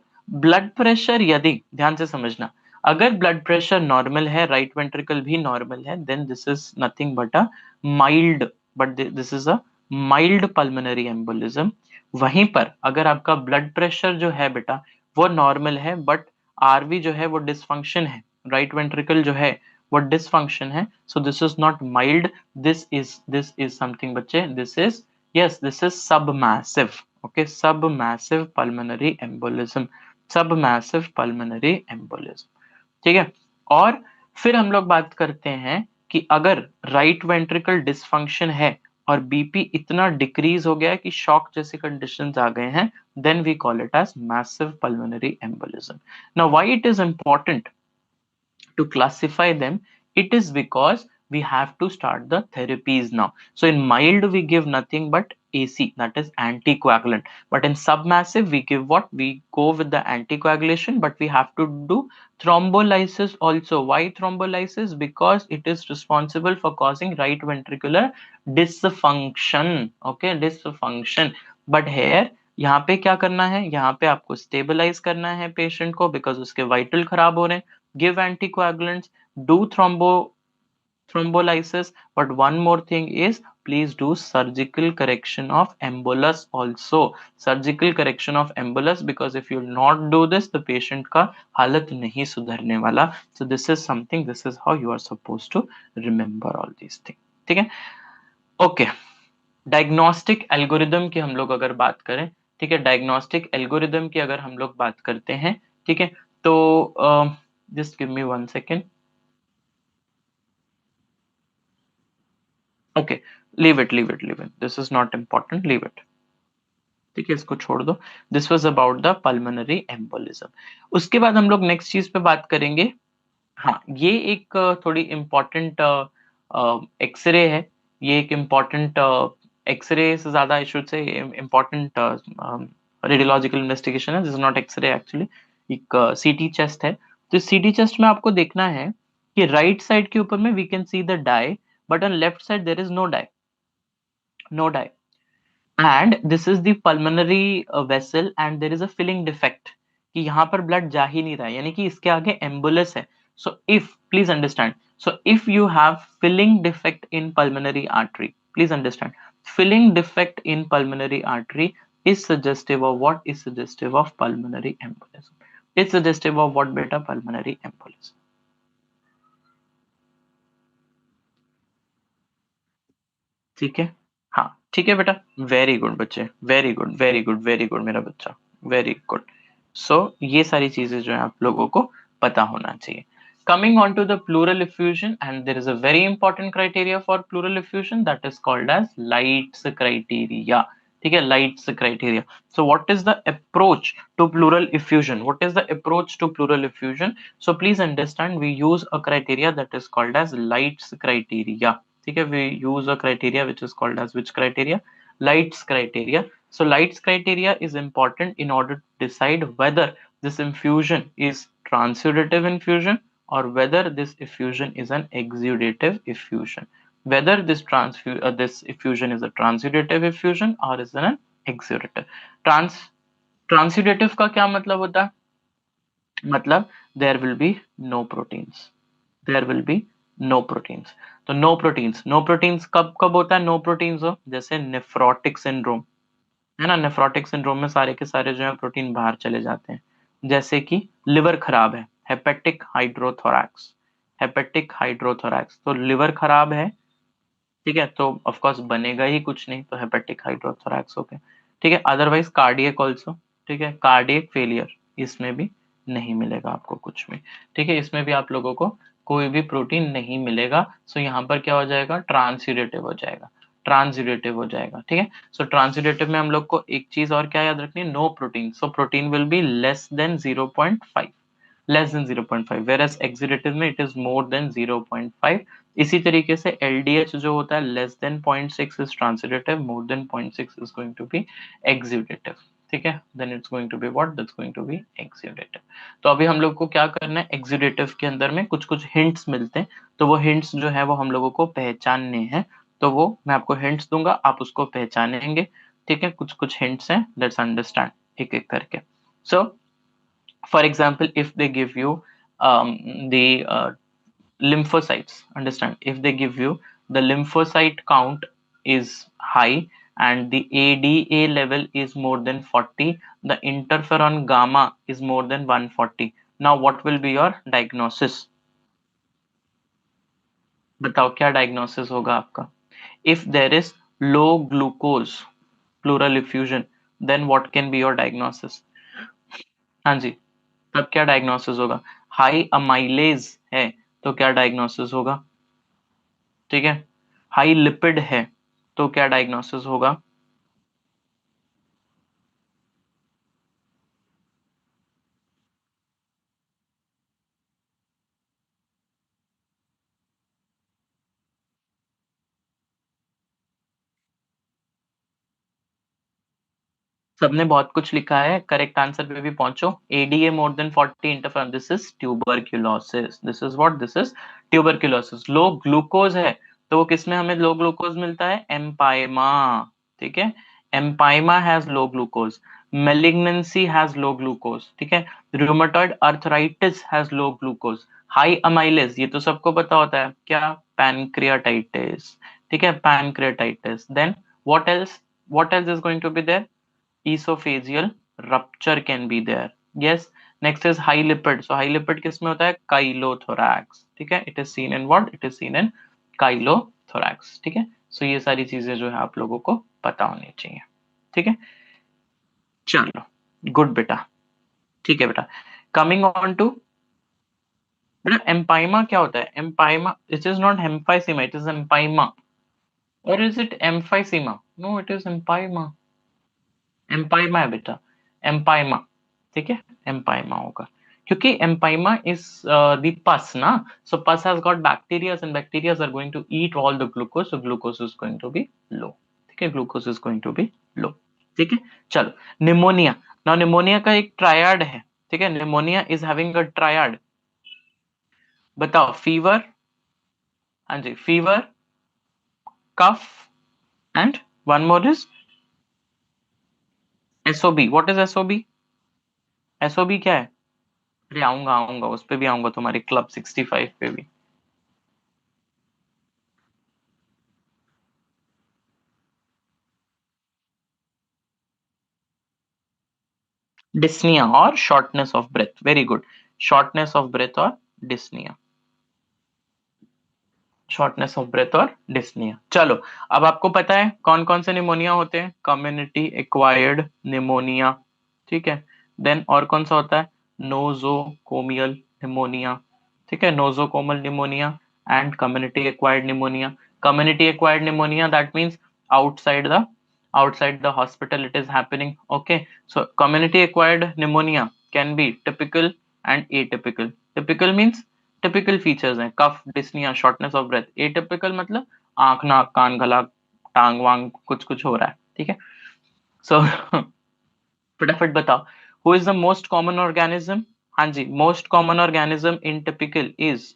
[SPEAKER 1] blood pressure यदि ध्यान से समझना, अगर blood pressure normal है, right ventricle भी normal है, then this is nothing but a mild, but this is a mild pulmonary embolism. वहीं पर अगर आपका blood pressure जो है बेटा वो नॉर्मल है, बट आरवी जो है वो डिसफंक्शन है, राइट वेंट्रिकल जो है वो डिसफंक्शन है, so this is not mild, this is something बच्चे, this is submassive. Okay, submassive pulmonary embolism, submassive pulmonary embolism. ठीक है, और फिर हम लोग बात करते हैं कि अगर राइट वेंट्रिकल डिसफंक्शन है और बीपी इतना डिक्रीज हो गया है कि शॉक जैसे कंडीशंस आ गए हैं, then we call it as massive pulmonary embolism. Now why it is important to classify them? It is because we have to start the therapies now. So in mild we give nothing but AC, that is anticoagulant, but in submassive we give what? We go with the anticoagulation, but we have to do thrombolysis also. Why thrombolysis? Because it is responsible for causing right ventricular dysfunction. Okay, dysfunction. But here यहाँ पे क्या करना है, यहाँ पे आपको stabilise करना है पेशेंट को, बिकॉज उसके वाइटल खराब हो रहे हैं. Give anticoagulants, do thrombolysis, but one more thing is please do surgical correction of embolus also. Surgical correction of embolus, because if you not do this, the patient का हालत नहीं सुधरने वाला. So this is something, this is how you are supposed to remember all these things. ठीक है, okay. Diagnostic algorithm की हम लोग अगर बात करें, ठीक है, डायग्नोस्टिक एल्गोरिदम की अगर हम लोग बात करते हैं, ठीक है, तो just give me 1 second. Okay, leave it, this is not important, leave it. ठीक है, इसको छोड़ दो. This was about the pulmonary embolism. उसके बाद हम लोग नेक्स्ट चीज पे बात करेंगे. हाँ, ये एक थोड़ी इम्पोर्टेंट एक्सरे है. ये एक इम्पोर्टेंट एक्सरे से ज्यादा I should say important radiological investigation है. This is not x ray actually, एक सीटी चेस्ट है. तो सीटी चेस्ट में आपको देखना है कि राइट साइड के ऊपर में we can see the dye, but on left side there is no dye, and this is the pulmonary vessel, and there is a filling defect कि यहाँ पर ब्लड जा ही नहीं रहा है, यानी कि इसके आगे एम्बुलस है. So if, please understand, so if you have filling defect in pulmonary artery, please understand, filling defect in pulmonary artery is suggestive of what? Is suggestive of pulmonary embolism. It's suggestive of what beta? Pulmonary embolism. ठीक है, हाँ ठीक है बेटा, very good बच्चे, very good very good very good मेरा बच्चा, very good. सो ये सारी चीजें जो है आप लोगों को पता होना चाहिए। Coming on to the pleural effusion, and there is a very important criteria for pleural effusion, that is called as Light's criteria. ठीक है, Light's criteria. So what is the approach to pleural effusion, what is the approach to pleural effusion? So please understand, we use a criteria that is called as Light's criteria. ठीक है, we use a criteria which is called as which criteria? Light's criteria. So Light's criteria is important in order to decide whether this infusion is transudative infusion or whether this effusion is an exudative effusion. Whether this effusion is a transudative effusion or is an exudative. Transudative का क्या मतलब होता है? मतलब there will be no proteins, there will be no proteins. तो no proteins, no proteins कब कब होता है नो प्रोटीन्स हो? जैसे नेफ्रोटिक सिंड्रोम है ना, नेफ्रोटिक सिंड्रोम में सारे के सारे जो है प्रोटीन बाहर चले जाते हैं। जैसे कि लिवर खराब है, हेपेटिक हाइड्रोथोरैक्स, हेपेटिक हाइड्रोथोरैक्स, तो लिवर खराब है, ठीक है, तो ऑफ कोर्स बनेगा ही कुछ नहीं, तो हेपेटिक हाइड्रोथोरैक्स हो गया। ठीक है, अदरवाइज कार्डियक ऑल्सो, ठीक है, कार्डियक फेलियर, इसमें भी नहीं मिलेगा आपको कुछ भी। ठीक है, इसमें भी आप लोगों को कोई भी प्रोटीन नहीं मिलेगा। सो यहाँ पर क्या हो जाएगा? ट्रांसयूरेटिव हो जाएगा, ट्रांसयूरेटिव हो जाएगा। ठीक है, सो ट्रांसयूरेटिव में हम लोग को एक चीज और क्या याद रखनी है? No protein, so protein will be less than 0.5, less than 0.5, whereas exudative में it is more than 0.5। इसी तरीके से LDH जो होता है less than 0.6 is transudative, more than 0.6 is going to be exudative। ठीक है, then it's going to be what? That's going to be exudative। तो अभी हम लोग को क्या करना है? exudative के अंदर में कुछ कुछ hints मिलते हैं, तो वो hints जो है वो हम लोगों को पहचानने हैं। तो वो मैं आपको hints दूंगा, आप उसको पहचानेंगे। ठीक है, कुछ कुछ hints हैं, let's understand एक एक करके। So for example, if they give you the lymphocytes, understand, if they give you the lymphocyte count is high and the ADA level is more than 40, the interferon gamma is more than 140, now what will be your diagnosis? बताओ क्या diagnosis होगा आपका? if there is low glucose pleural effusion, then what can be your diagnosis? हाँ जी, तब क्या diagnosis होगा? High amylase है तो क्या डायग्नोसिस होगा? ठीक है, हाई लिपिड है तो क्या डायग्नोसिस होगा? सबने बहुत कुछ लिखा है, करेक्ट आंसर पे भी पहुंचो। ADA more than 40 interference, this is tuberculosis, this is what? This is tuberculosis. Low glucose है तो वो किसमें हमें लो ग्लूकोज मिलता है? एम्पाइमा। ठीक है, empyema has low glucose, malignancy has low glucose, ठीक है, rheumatoid arthritis has low glucose, high amylase ये तो सबको पता होता है क्या? पैनक्रियाटाइटिस। ठीक है, pancreatitis. Then what else? What else is going to be there? esophageal rupture can be there, yes। next is high lipid, so high lipid किस में होता है? काइलोथोरैक्स। ठीक है, it is seen in what? it is seen in काइलोथोरैक्स। ठीक है, so ये सारी चीजें जो है आप लोगों को पता होनी चाहिए। ठीक है, चलो, गुड बेटा। ठीक है बेटा, कमिंग ऑन टू बेटा, एम्पाइमा क्या होता है? Empyema, it is not emphysema, it is empyema. और is it emphysema? No, it is empyema, empyema है बेटा, एम्पाइमा। ठीक है, एम्पाइमा होगा, क्योंकि एम्पाइमा इज द पस ना, so pus has got bacterias and bacterias are going to eat all the glucose, so glucose is going to be low. ठीक है, glucose is going to be low. ठीक है, चलो, pneumonia. Now pneumonia का एक triad है। ठीक है, pneumonia is having a triad. बताओ, फीवर, हाँ जी, fever, cough, and one more is SOB. What is SOB? SOB क्या है? अरे आऊंगा आऊंगा, उस पे भी आऊंगा, तुम्हारे क्लब 65 पे भी। डिस्निया और shortness of breath, very good, shortness of breath और डिस्निया। शॉर्टनेस ऑफ ब्रेथ और डिस्निया। चलो, अब आपको पता है कौन कौन से निमोनिया होते हैं। कम्युनिटी एक्वायर्ड निमोनिया, ठीक है। देन और कौन सा होता है, नोजोकोमियल निमोनिया, ठीक है, nosocomial pneumonia and community acquired pneumonia. Community acquired pneumonia, that means outside the outside the hospital it is happening. Okay, so community acquired pneumonia can be typical and atypical. Typical means typical features हैं, cough, dyspnoea, shortness of breath. Atypical मतलब आंख, नाक, कान, गला, टांग वांग कुछ कुछ हो रहा है, ठीक है। सो फटाफट बताओ, who is the most common organism. हाँ जी, most common organism in typical is,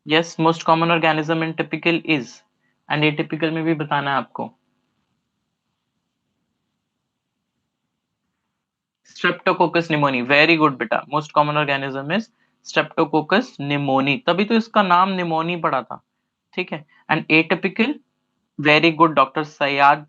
[SPEAKER 1] yes, most common organism in typical is, and atypical में भी बताना है आपको। स्ट्रेप्टोकोकस निमोनी, वेरी गुड बेटा, most common organism is streptococcus pneumoniae, तभी तो इसका नाम निमोनी पड़ा था, ठीक है। And atypical, very good doctor Syed,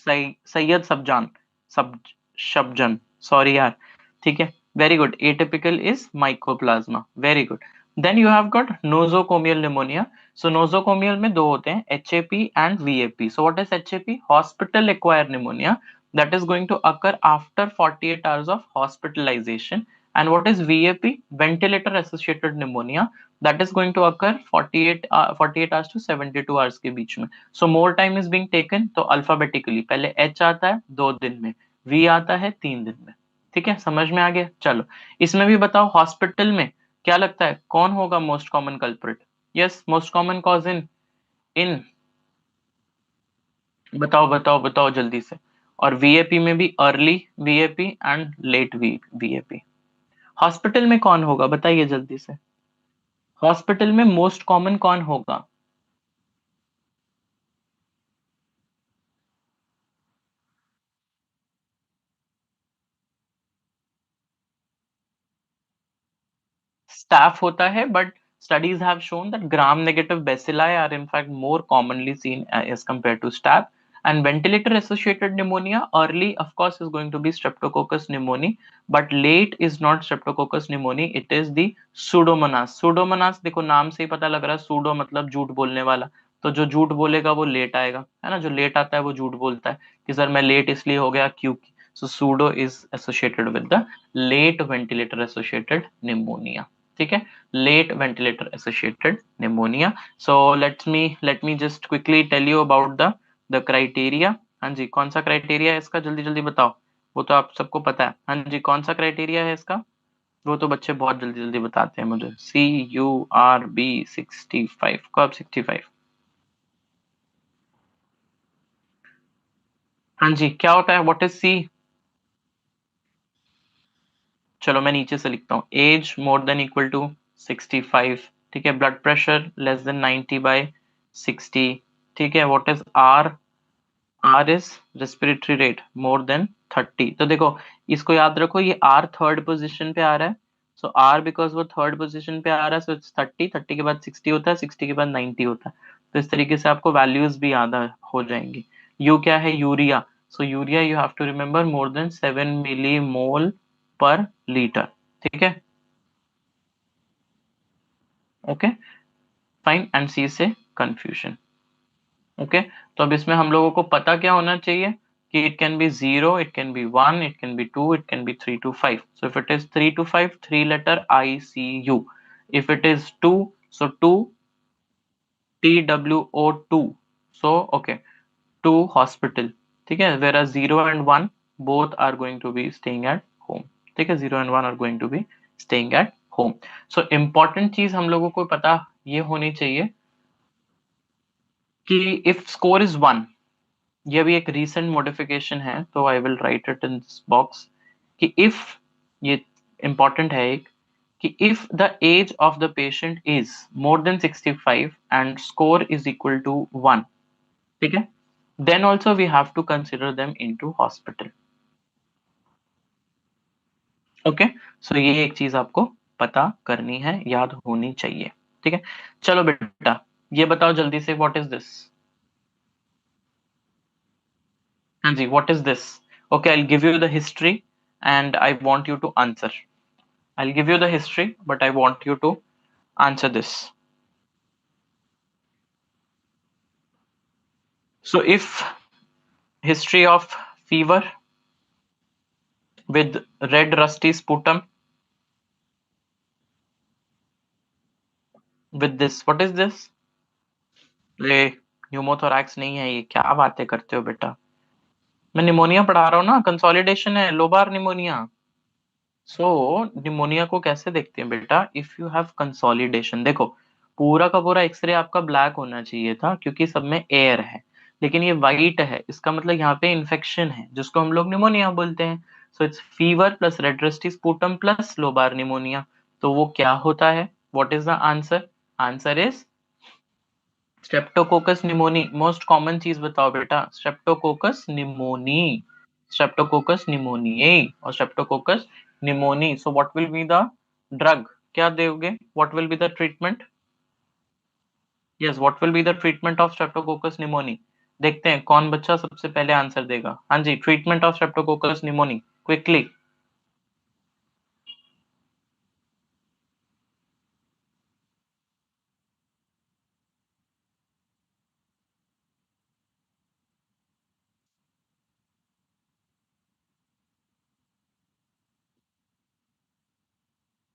[SPEAKER 1] Syed Sabjan, Sab Shabjan, sorry यार, ठीक है, very good. Atypical is mycoplasma, very good. Then you have got nosocomial pneumonia. So nosocomial में दो होते हैं, HAP and VAP. So what is HAP, hospital acquired pneumonia, that is going to occur after 48 hours of hospitalization. And what is VAP, ventilator associated pneumonia, that is going to occur 48 hours to 72 hours के बीच में। So more time is being taken, तो alphabetically पहले H आता है 2 दिन में, V आता है 3 दिन में, ठीक है, समझ में आ गया। चलो, इसमें भी बताओ हॉस्पिटल में क्या लगता है कौन होगा most common culprit. Yes, most common cause in in बताओ बताओ बताओ जल्दी से। और वीएपी में भी early VAP and late VAP. Hospital में कौन होगा बताइए जल्दी से, हॉस्पिटल में मोस्ट कॉमन कौन होगा। स्टाफ होता है, but studies have shown that gram negative bacilli are in fact more commonly seen as compared to staph. And ventilator associated pneumonia early of course is going to be streptococcus pneumoniae, but late is not streptococcus pneumoniae, it is the pseudomonas। pseudomonas देखो नाम से ही पता लग रहा है, pseudo मतलब झूठ बोलने वाला, तो जो झूठ बोलेगा वो लेट आएगा, है ना, जो लेट आता है वो झूठ बोलता है कि सर मैं लेट इसलिए हो गया क्योंकि। so pseudo is associated with the late ventilator associated pneumonia, ठीक है, late ventilator associated pneumonia। So let me just quickly tell you about the criteria। हाँ जी, कौन सा क्राइटेरिया है इसका, जल्दी जल्दी बताओ, वो तो आप सबको पता है। हाँ जी, कौन सा क्राइटेरिया है इसका, वो तो बच्चे बहुत जल्दी जल्दी बताते हैं मुझे। CURB 65, कब 65। हाँ जी, क्या होता है, व्हाट इज सी। चलो मैं नीचे से लिखता हूँ, age more than equal to 65, ठीक है, ब्लड प्रेशर लेस देन 90/60, ठीक है, what is R, R is respiratory rate more than 30। तो देखो इसको याद रखो, ये आर थर्ड पोजीशन पे आ रहा है, सो आर बिकॉज वो थर्ड पोजीशन पे आ रहा है, सो इट्स 30, 30 के बाद 60 होता है, 60 के बाद 90 होता है। तो इस तरीके से आपको वैल्यूज भी याद हो जाएंगी। यू क्या है, urea. So urea you have to remember more than 7 millimole per litre, ठीक है, ओके, फाइन। एंड सी से कंफ्यूजन, ओके। तो अब इसमें हम लोगों को पता क्या होना चाहिए कि it can B 0, it can B 1, it can B 2, it can B 3 to 5। So if it is 3 to 5, 3 letter ICU। If it is 2, so 2 TWO2, so okay, 2 hospital, ठीक है, where 0 and 1 both are going to be staying at home, ठीक है, 0 and 1 are going to be staying at home। So important चीज हम लोगों को पता ये होनी चाहिए कि इफ स्कोर इज 1, ये भी एक रीसेंट मॉडिफिकेशन है, तो I will write it in this box कि इफ, ये इंपॉर्टेंट है एक, कि if the age of the patient is more than 65 and score is equal to 1, ठीक है, then also we have to consider them into hospital, okay. सो ये एक चीज आपको पता करनी है, याद होनी चाहिए, ठीक है। चलो बेटा, ये बताओ जल्दी से, व्हाट इज दिस। हाँ जी, what is this. Okay, I give you the history and I want you to answer. I'll give you the history, but I want you to Answer this. So if history of fever with red rusty sputum with this, what is this? ले, pneumothorax नहीं है ये, क्या बातें करते हो बेटा? मैं निमोनिया पढ़ा रहा हूँ ना, कंसोलिडेशन है, लोबार निमोनिया। सो निमोनिया को कैसे देखते हैं बेटा? इफ यू हैव कंसोलिडेशन, देखो पूरा का पूरा एक्सरे आपका ब्लैक होना चाहिए था क्योंकि सब में एयर है, लेकिन ये वाइट है, इसका मतलब यहाँ पे इन्फेक्शन है जिसको हम लोग निमोनिया बोलते हैं। So it's fever plus red rusty sputum plus lobar pneumonia. तो वो क्या होता है? What is the answer? Answer is streptococcus pneumoniae. Most common चीज बताओ बेटा, स्ट्रेप्टोकोकस निमोनी, स्ट्रेप्टोकोकस निमोनिए और Streptococcus pneumoniae. So what will be the drug? क्या दोगे? What will be the treatment? Yes, what will be the treatment of streptococcus pneumoniae? देखते हैं कौन बच्चा सबसे पहले आंसर देगा। हाँ जी, treatment of streptococcus pneumonia, quickly.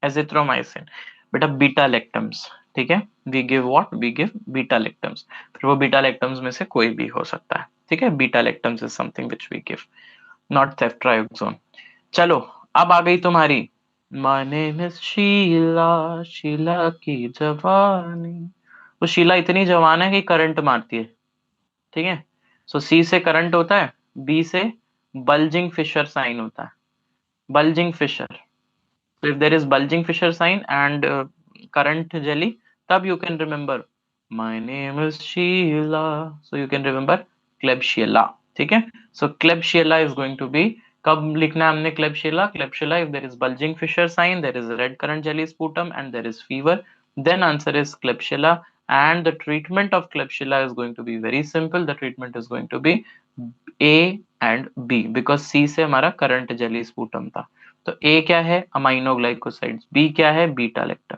[SPEAKER 1] Azithromycin बेटा, बीटा लेक्टम्स। ठीक है, we give what? We give beta lactams. फिर वो बीटा लेक्टम्स में से कोई भी हो सकता है। ठीक है, beta lactams is something which we give, not ceftriaxone. चलो, अब आ गई तुम्हारी my name is Sheila, Sheila की जवानी। वो शीला इतनी जवान है कि करंट मारती है। ठीक है, सो सी से करंट होता है, बी से बल्जिंग फिशर साइन होता है, bulging fissure. So if there is bulging fissure sign and current jelly, tab you can remember my name is Sheila. So you can remember Klebsiella. ठीक है, so Klebsiella is going to be, कब लिखना है हमने Klebsiella? Klebsiella if there is bulging fissure sign, there is a red current jelly sputum and there is fever, then answer is Klebsiella. And the treatment of Klebsiella is going to be very simple. The treatment is going to be A and B because C से हमारा current jelly sputum था। तो ए क्या है? Aminoglycosides. B क्या है? Beta lactam.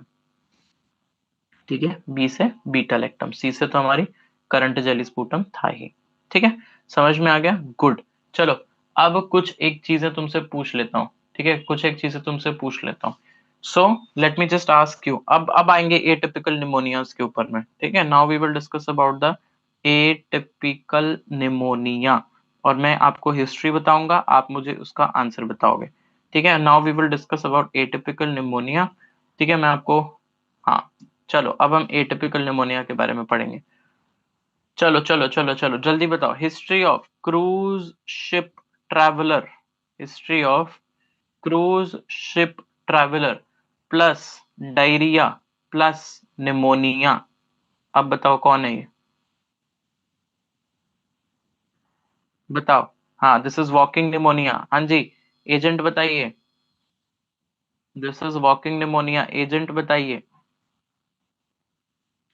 [SPEAKER 1] ठीक है, बी से बीटा लैक्टम, सी से तो हमारी करंट जेलिस्पुटम था ही। ठीक है, समझ में आ गया? गुड। चलो, अब कुछ एक चीजें तुमसे पूछ लेता हूँ। ठीक है, कुछ एक चीजें तुमसे पूछ लेता हूँ। So let me just ask you, अब आएंगे एटिपिकल निमोनियाज के ऊपर में। ठीक है, now we will discuss about the atypical pneumonia और मैं आपको हिस्ट्री बताऊंगा, आप मुझे उसका आंसर बताओगे। ठीक है, now we will discuss about atypical pneumonia. ठीक है, मैं आपको, हाँ चलो अब हम एटिपिकल निमोनिया के बारे में पढ़ेंगे। चलो चलो चलो चलो जल्दी बताओ, history of cruise ship traveller, history of cruise ship traveller plus diarrhoea plus pneumonia. अब बताओ कौन है ये? बताओ। हाँ, दिस इज वॉकिंग निमोनिया। हाँ जी, एजेंट बताइए। This is walking pneumonia, agent बताइए।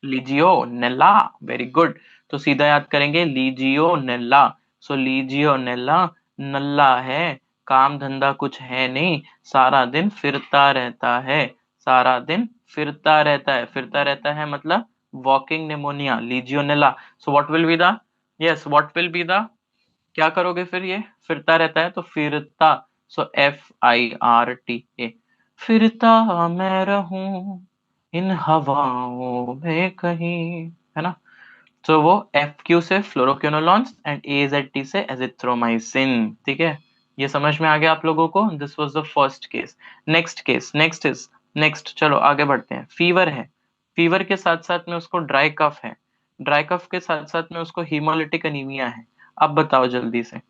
[SPEAKER 1] Legionella, very good. तो सीधा याद करेंगे लीजियोनेला। सो लीजियोनेला नल्ला है, काम धंधा कुछ है नहीं, सारा दिन फिरता रहता है, सारा दिन फिरता रहता है, फिरता रहता है मतलब walking pneumonia, Legionella. So what will be the, yes what will be the, क्या करोगे फिर? ये फिरता रहता है तो फिरता, सो FIRTA, फिरता मैं रहूं इन हवाओं में कहीं, है ना? तो वो FQ से फ्लोरोक्विनोलॉन्स एंड AZT से एजिथ्रोमाइसिन। ठीक है, ये समझ में आ गया आप लोगों को? This was the first case. Next case, next is, next चलो आगे बढ़ते हैं। फीवर है, फीवर के साथ साथ में उसको ड्राई कफ है, ड्राई कफ के साथ साथ में उसको हीमोलिटिक अनीमिया है। अब बताओ जल्दी से।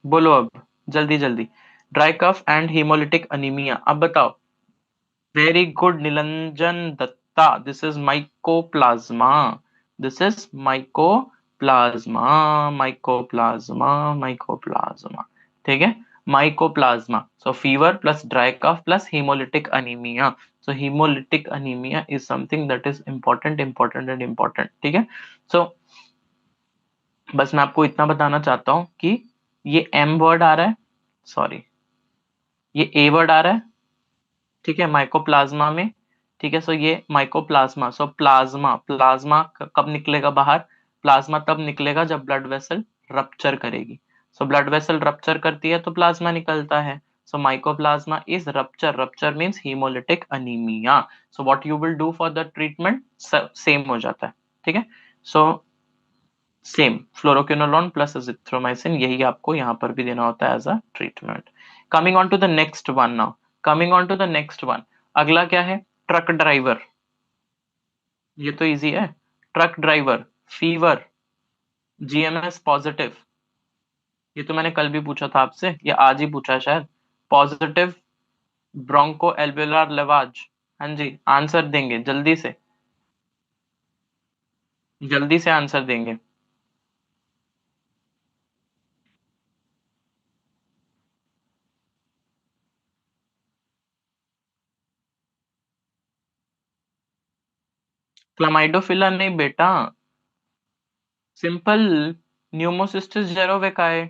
[SPEAKER 1] बोलो अब, जल्दी जल्दी। Dry cough and haemolytic anaemia, अब बताओ। Very good Nilanjan Dutta, this is mycoplasma, this is mycoplasma, mycoplasma, mycoplasma. ठीक है, mycoplasma. So fever plus dry cough plus haemolytic anaemia. So haemolytic anaemia is something that is important, important and important. ठीक है, सो बस मैं आपको इतना बताना चाहता हूं कि ये M वर्ड आ रहा है, सॉरी ये A वर्ड आ रहा है। ठीक है, माइकोप्लाज्मा में। ठीक है, सो ये माइकोप्लाज्मा, सो प्लाज्मा, प्लाज्मा कब निकलेगा बाहर? प्लाज्मा तब निकलेगा जब ब्लड वेसल रप्चर करेगी। सो ब्लड वेसल रप्चर करती है तो प्लाज्मा निकलता है। So mycoplasma is rupture, rupture means haemolytic anaemia. So what you will do for the treatment, same हो जाता है, ठीक है। So same fluoroquinolone plus azithromycin, यही आपको यहाँ पर भी देना होता है as a treatment. Coming on to the next one now, coming on to the next one, अगला क्या है? Truck driver. ये तो इजी है। Truck driver, fever, GMS positive, ये तो मैंने कल भी पूछा था आपसे, या आज ही पूछा है शायद। Positive broncho alveolar lavage. हाँ जी, आंसर देंगे जल्दी से, जल्दी से आंसर देंगे। क्लामाइडोफिला नहीं बेटा, सिंपल न्यूमोसिस्टिस जेरोवेकाए।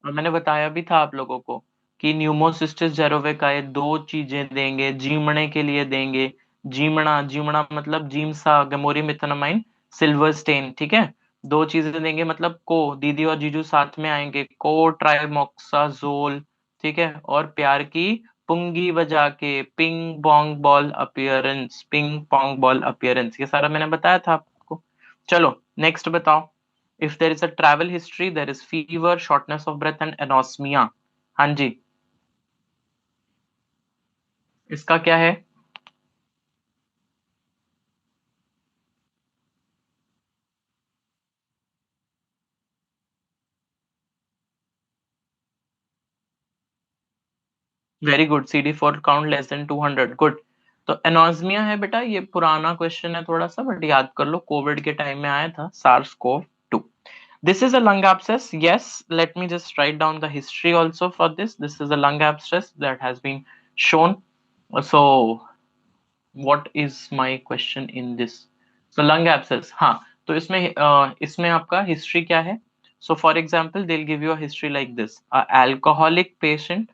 [SPEAKER 1] और मैंने बताया भी था आप लोगों को कि न्यूमोसिस्टिस जेरोवेकाए दो चीजें देंगे, जीमणे के लिए देंगे। जीमणा, जीमणा मतलब जीमसा गमोरी मिथानामाइन सिल्वर स्टेन, ठीक है। दो चीजें देंगे मतलब को, दीदी और जीजू साथ में आएंगे, को ट्राइमोक्साजोल, ठीक है। और प्यार की पुंगी बजा के, ping pong ball appearance, ping pong ball appearance, ये सारा मैंने बताया था आपको। चलो नेक्स्ट बताओ। If there is a travel history, there is fever, shortness of breath and anosmia. हाँ जी, इसका क्या है? Very good, CD4 count less than 200, good. तो एनोस्मिया है बेटा, ये पुराना क्वेश्चन है थोड़ा सा, बट याद कर लो, कोविड के टाइम में आया था, SARS CoV 2। This is a lung abscess. Yes, let me just write down the history also for this. This is a lung abscess that has been shown. So what is my question in this? So lung abscess, हाँ। तो इसमें आपका history क्या है? So for example they'll give you a history like this: a alcoholic patient,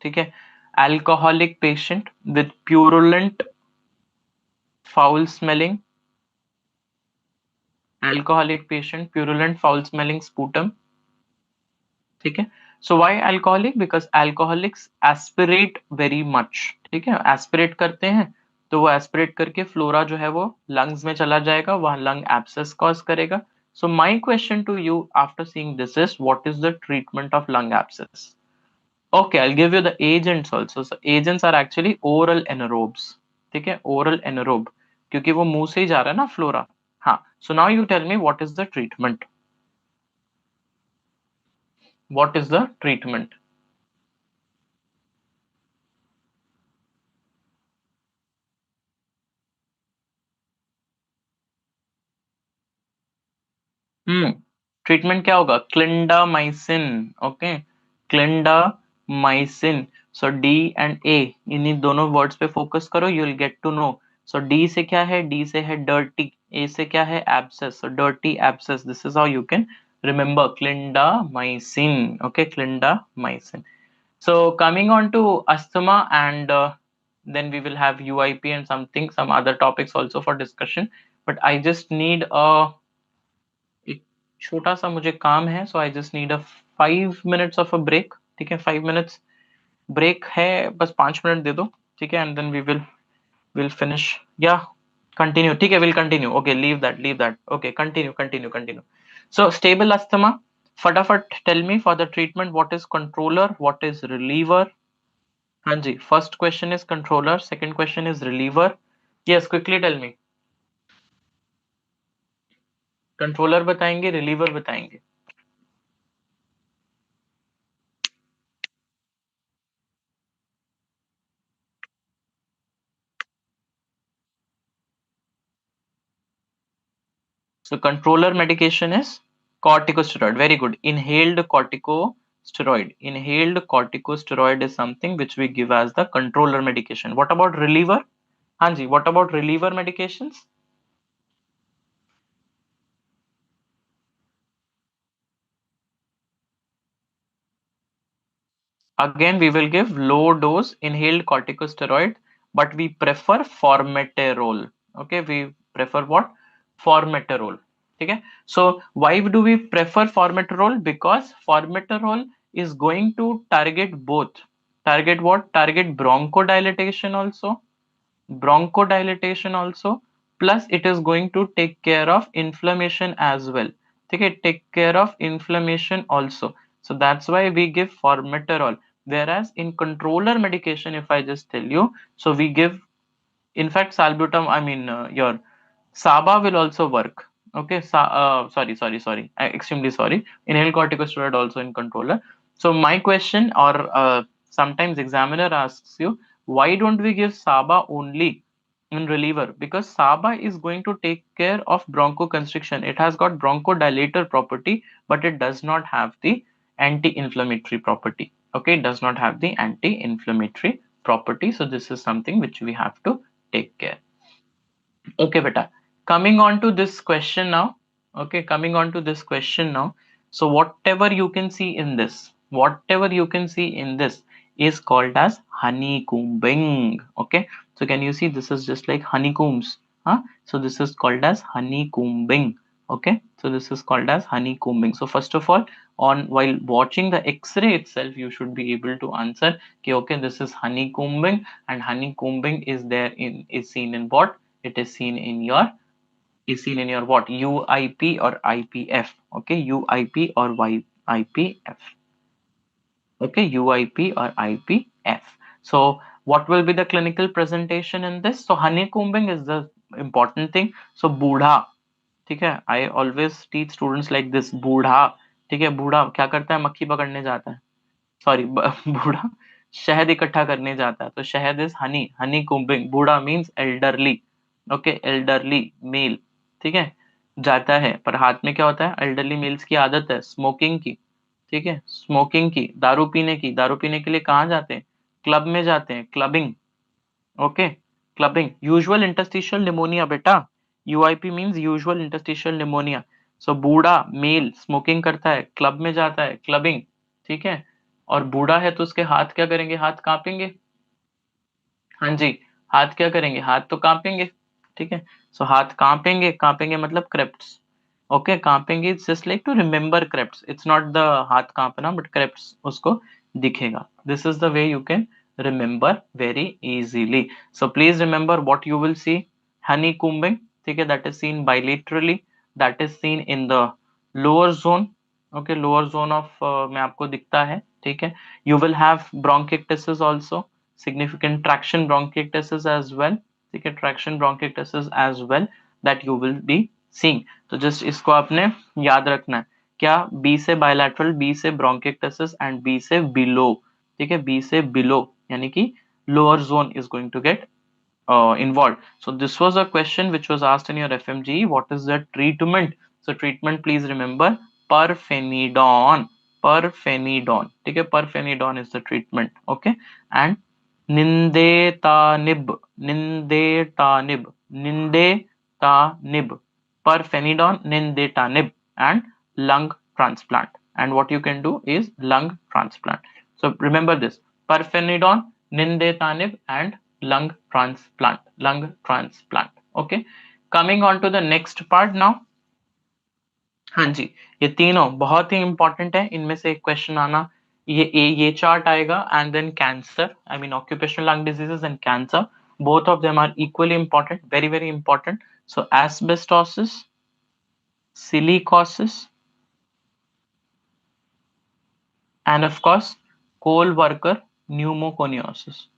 [SPEAKER 1] ठीक है, alcoholic patient with purulent foul smelling, alcoholic patient purulent foul smelling sputum, ठीक है। So why alcoholic? Because alcoholics aspirate very much, ठीक है, aspirate करते हैं, तो वो एस्पिरेट करके फ्लोरा जो है वो लंग्स में चला जाएगा, वह लंग एब्सेस कॉज करेगा। So my question to you after seeing this is, what is the treatment of lung abscess? Okay, I give you the agents also. So agents are actually oral anaerobes, ठीक है, oral anaerobe, क्योंकि वो मुंह से ही जा रहा है ना फ्लोरा। हाँ, so now you tell me what is the treatment, what is the treatment? Treatment क्या होगा? Clindamycin, okay, clindamycin. So D and A, इन्हीं दोनों वर्ड्स पे फोकस करो, you will get to know. So D से क्या है? डी से है डर्टी, ए से क्या है? Abscess, so dirty abscess, this is how you can remember clindamycin, okay, clindamycin. So coming on to asthma, and then we will have UIP and something, some other topics also for discussion. But I just need a, एक छोटा सा मुझे काम है, so I just need a 5 minutes of a break, ठीक है, 5 minutes break है, बस 5 मिनट दे दो, ठीक है, and then we will finish या कंटिन्यू, ठीक है, will continue, okay, leave that, okay, continue continue continue. So stable asthma, फटाफट tell me for the treatment, what is controller, what is reliever? हाँ जी, first question is controller, second question is reliever. Yes, quickly tell me. Controller बताएंगे, reliever बताएंगे? So controller medication is corticosteroid. Very good. Inhaled corticosteroid. Inhaled corticosteroid is something which we give as the controller medication. What about reliever? Hanji, what about reliever medications? Again, we will give low dose inhaled corticosteroid, but we prefer formoterol. Okay, we prefer what? Formoterol. Okay, so why do we prefer formoterol? Because formoterol is going to target both. Target what? Target bronchodilation also, plus it is going to take care of inflammation as well. Okay, take care of inflammation also. So that's why we give formoterol. Whereas in controller medication, if I just tell you, so we give, in fact, salbutam, I mean, your Saba will also work. Okay, sorry. Extremely sorry. Inhaled corticosteroid also in controller. So my question, or sometimes examiner asks you, why don't we give Saba only in reliever? Because Saba is going to take care of bronchoconstriction. It has got bronchodilator property, but it does not have the anti-inflammatory property. Okay, it does not have the anti-inflammatory property. So this is something which we have to take care. Okay, beta. Coming on to this question now. Okay, coming on to this question now. So whatever you can see in this, is called as honeycombing. Okay, so can you see this is just like honeycombs? Huh? So this is called as honeycombing. Okay, so this is called as honeycombing. So first of all, on while watching the X-ray itself, you should be able to answer. Okay, this is honeycombing, and honeycombing is there in is seen in what? It is seen in your what? UIP or IPF. Okay, UIP or IPF. Okay, UIP or IPF. So what will be the clinical presentation in this? So honeycombing is the important thing. So बूढ़ा, ठीक है, I always teach students like this. बूढ़ा, ठीक है, बूढ़ा क्या करता है? मक्खी पकड़ने जाता है. सॉरी, बूढ़ा शहद इकट्ठा करने जाता है. तो शहद इज हनी, हनी कुम्बिंग. बूढ़ा means elderly. Okay, elderly male, ठीक है, जाता है. पर हाथ में क्या होता है? एल्डरली मेल्स की आदत है स्मोकिंग की. ठीक है, स्मोकिंग की, दारू पीने की. दारू पीने के लिए कहाँ जाते हैं? क्लब में जाते हैं, clubbing. Okay, clubbing. Usual interstitial pneumonia बेटा. UIP means usual interstitial pneumonia. So बूढ़ा मेल स्मोकिंग करता है, क्लब में जाता है, क्लबिंग. ठीक है, और बूढ़ा है तो उसके हाथ क्या करेंगे? हाथ कांपेंगे. हाँ जी, हाथ क्या करेंगे? हाथ तो कांपेंगे. ठीक है, सो हाथ कांपेंगे. कांपेंगे मतलब क्रेप्ट्स. ओके, कांपेंगे it's just like to remember crepts. It's not the हाथ कांपना, बट क्रेप्ट्स उसको दिखेगा. This is the way you can remember very easily. So please remember what you will see. Honeycombing, ठीक है, that is seen bilaterally, that is seen in the lower zone. Okay, lower zone of में आपको दिखता है. ठीक है, you will have bronchiectasis also, significant traction bronchiectasis as well. ठीक है, traction bronchiectasis as well, that you will be seeing. तो just इसको आपने याद रखना है. क्या? बी से बायलैटरल, बी से bronchiectasis एंड बी से बिलो. ठीक है, बी से बिलो यानी कि lower zone is going to get involved. So this was a question which was asked in your FMGE. What is the treatment? So treatment, please remember, perfenidone. Perfenidone. ठीक है, perfenidone is the treatment. Okay, and nindetanib, nindetanib, nindetanib, perfenidone, nindetanib, and lung transplant. And what you can do is lung transplant. So remember this: perfenidone, nindetanib, and lung transplant. Lung transplant. Okay, coming on to the next part now. हाँ जी, ये तीनों बहुत ही important है. इनमें से एक question आना, ये चार्ट आएगा. And then cancer, I mean occupational lung diseases and cancer, both of them are equally important, very very important. So asbestosis, silicosis, and of course coal worker pneumoconiosis.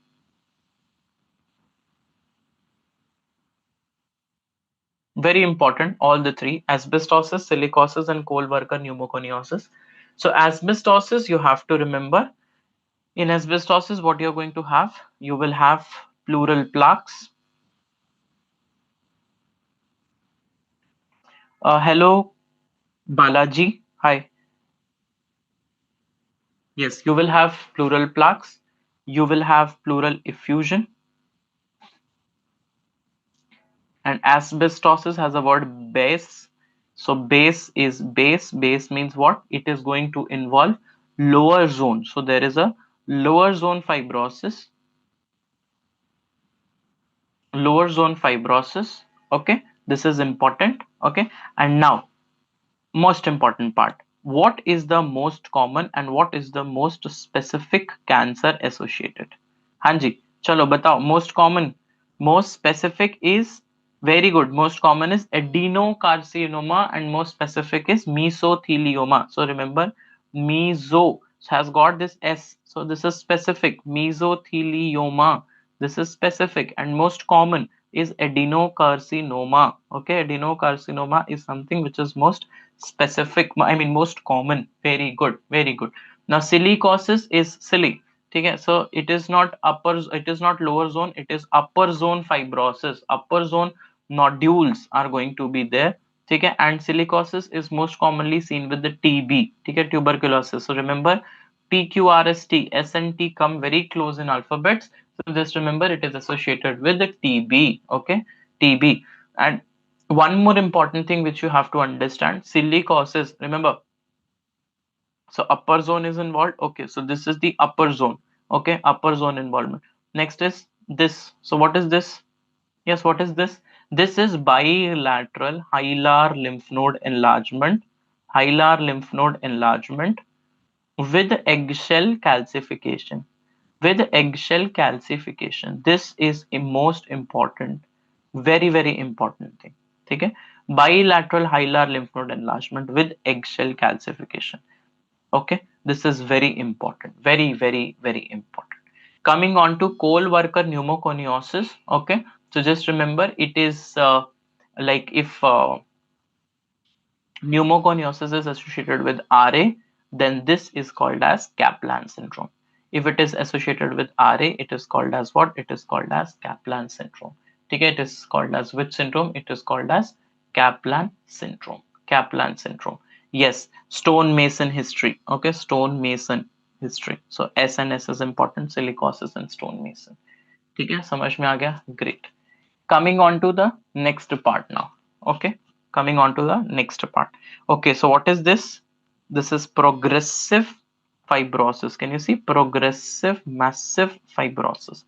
[SPEAKER 1] Very important, all the three: asbestosis, silicosis, and coal worker pneumoconiosis. So asbestosis, you have to remember, in asbestosis what you're going to have, you will have pleural plaques. Hello Balaji, hi. Yes, you will have pleural plaques, you will have pleural effusion. And asbestosis has a word base. So base means what? It is going to involve lower zone. So there is a lower zone fibrosis, lower zone fibrosis. Okay, this is important. Okay, and now most important part, what is the most common and what is the most specific cancer associated? हाँ जी, चलो बताओ, most common, most specific is, very good, most common is adenocarcinoma and most specific is mesothelioma. So remember, meso has got this s, so this is specific, mesothelioma, this is specific, and most common is adenocarcinoma. Okay, adenocarcinoma is something which is most specific, I mean most common. Very good, very good. Now silicosis is silly. Okay, so it is not upper, it is not lower zone, it is upper zone fibrosis. Upper zone nodules are going to be there. Okay, and silicosis is most commonly seen with the TB. Okay, tuberculosis. So remember, PQRST, S and T come very close in alphabets. So just remember it is associated with the TB. Okay, TB. And one more important thing which you have to understand, silicosis, remember, so upper zone is involved. Okay, so this is the upper zone. Okay, upper zone involvement. Next is this. So what is this? Yes, what is this? This is bilateral hilar lymph node enlargement, hilar lymph node enlargement with eggshell calcification, with eggshell calcification. This is a most important, very important thing. Okay, bilateral hilar lymph node enlargement with eggshell calcification. Okay, this is very important, very important. Coming on to coal worker pneumoconiosis. Okay, so just remember it is like if pneumoconiosis is associated with RA, then this is called as Kaplan syndrome. If it is associated with RA, it is called as what? It is called as Kaplan syndrome. Okay, it is called as which syndrome? It is called as Kaplan syndrome. Kaplan syndrome. Yes, stone mason history. Okay, stone mason history. So S and S is important, silicosis and stone mason. ठीक है, समझ में आ गया? Great. Coming on to the next part now. Okay, coming on to the next part. Okay, so what is this? This is progressive fibrosis. Can you see? Progressive massive fibrosis.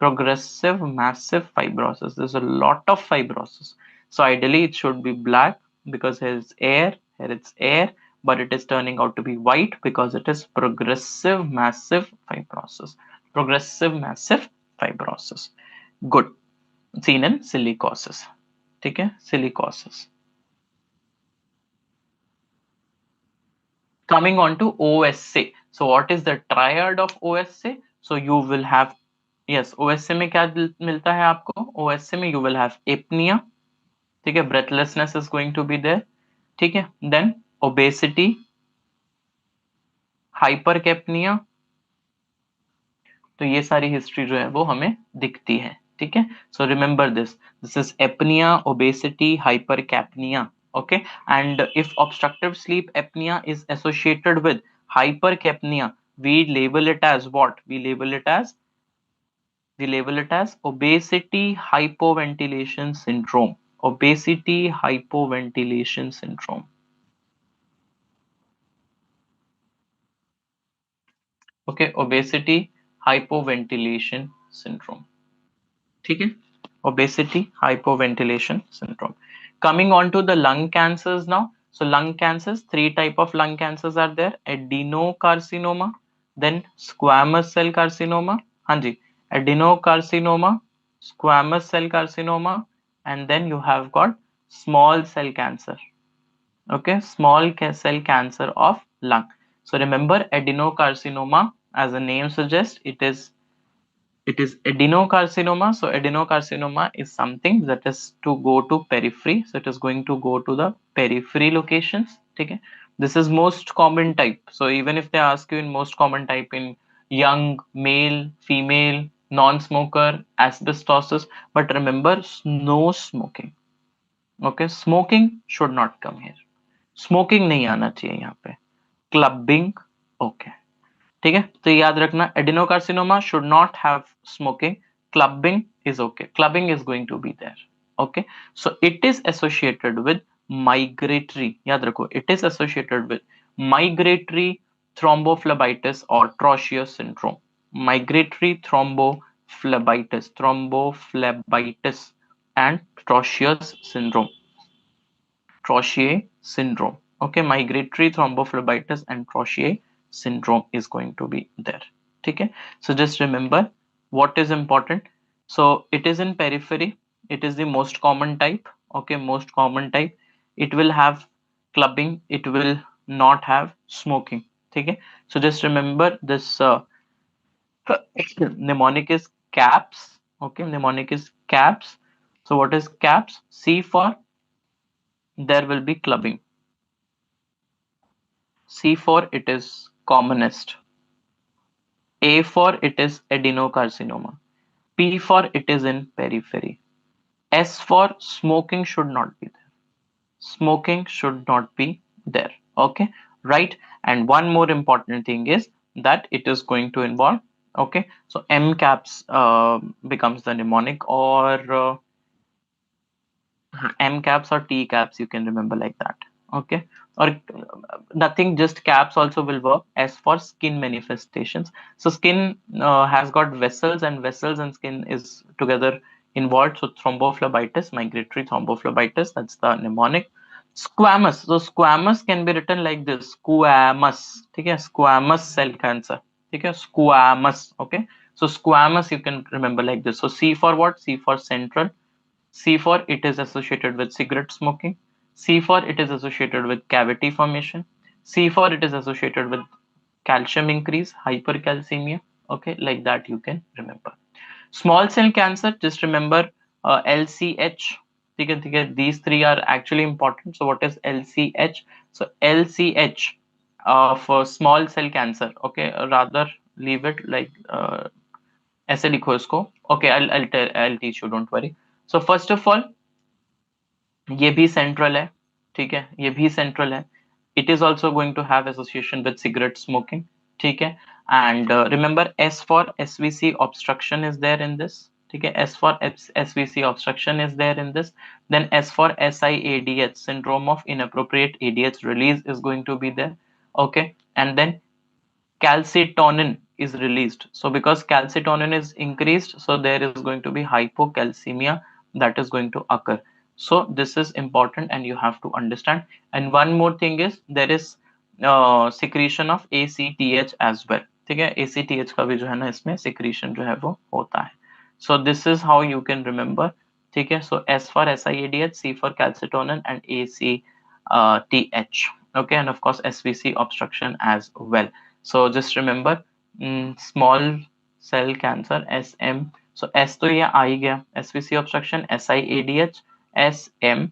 [SPEAKER 1] Progressive massive fibrosis. There's a lot of fibrosis. So ideally it should be black because here it's air, here it's air, but it is turning out to be white because it is progressive massive fibrosis. Progressive massive fibrosis. Good. Seen in silicosis. ठीक है, silicosis. Coming on to OSA. So what is the triad of OSA? So you will have, yes, OSA में क्या मिलता है आपको? OSA में you will have apnea. ठीक है, breathlessness is going to be there. ठीक है, then obesity, hypercapnia. तो ये सारी हिस्ट्री जो है वो हमें दिखती है. ठीक है, so remember this is apnoea, obesity, hypercapnia. Okay, and if obstructive sleep apnea is associated with hypercapnia, we label it as what? We label it as obesity hypoventilation syndrome. Obesity hypoventilation syndrome. Okay, obesity hypoventilation syndrome. ठीक है, obesity hypoventilation syndrome. Coming on to the lung cancers now. So lung cancers, three type of lung cancers are there: adenocarcinoma, then squamous cell carcinoma. हाँ जी, adenocarcinoma, squamous cell carcinoma, and then you have got small cell cancer. Okay, small cell cancer of lung. So remember, adenocarcinoma, as the name suggests, it is adenocarcinoma. So adenocarcinoma is something that is to go to periphery. So it is going to go to the periphery locations. Okay, this is most common type. So even if they ask you in most common type in young, male, female, non-smoker, asbestosis, but remember, no smoking. Okay, smoking should not come here. Smoking नहीं आना चाहिए यहाँ पे. Clubbing, okay. ठीक है, तो याद रखना, adenocarcinoma should not have smoking, clubbing is okay, clubbing is going to be there. Okay, so it is associated with migratory, याद रखो, it is associated with migratory thrombophlebitis or Trocheus syndrome. Migratory thrombophlebitis and Trocheus syndrome. Troche syndrome. Okay, migratory thrombophlebitis and Troche syndrome is going to be there. Okay, so just remember what is important. So it is in periphery. It is the most common type. Okay, most common type. It will have clubbing. It will not have smoking. Okay, so just remember this. Mnemonic is caps. Okay, mnemonic is caps. So what is caps? C for there will be clubbing. C for it is commonest. A for it is adenocarcinoma. P for it is in periphery. S for smoking should not be there. Smoking should not be there. Okay, right. And one more important thing is that it is going to involve. Okay, so M caps becomes the mnemonic, or M caps or T caps, you can remember like that. Okay, or nothing, just caps also will work. As for skin manifestations, so skin has got vessels, and vessels and skin is together involved. So thrombophlebitis, migratory thrombophlebitis, that's the mnemonic. Squamous, so squamous can be written like this: squamous. Okay, squamous cell cancer. Okay, squamous. Okay, so squamous you can remember like this. So C for what? C for central. C for it is associated with cigarette smoking. C for it is associated with cavity formation. C for it is associated with calcium increase, hypercalcemia. Okay, like that you can remember. Small cell cancer, just remember LCH. These three are actually important. So what is LCH? So LCH for small cell cancer. Okay, rather leave it like ऐसे लिखो इसको. Okay, I'll teach you. Don't worry. So first of all, ये भी central है. ठीक है, ये भी सेंट्रल है. It is also going to have association with cigarette smoking. ठीक है, and remember S for SVC obstruction is there in this. ठीक है, S for SVC obstruction is there in this. Then S for SIADH, syndrome of inappropriate ADH release, is going to be there. Okay, and then calcitonin is released. So because calcitonin is increased, so there is going to be hypocalcemia that is going to occur. So this is important and you have to understand. And one more thing is there is secretion of ACTH as well. ठीक है, ACTH का भी जो है ना इसमें secretion जो है वो होता है. So this is how you can remember. ठीक है, so S for SIADH, C for calcitonin, and ACTH. Okay, and of course SVC obstruction as well. So just remember small cell cancer SM. So S तो ये आ ही गया. SVC obstruction, SIADH, SMALL.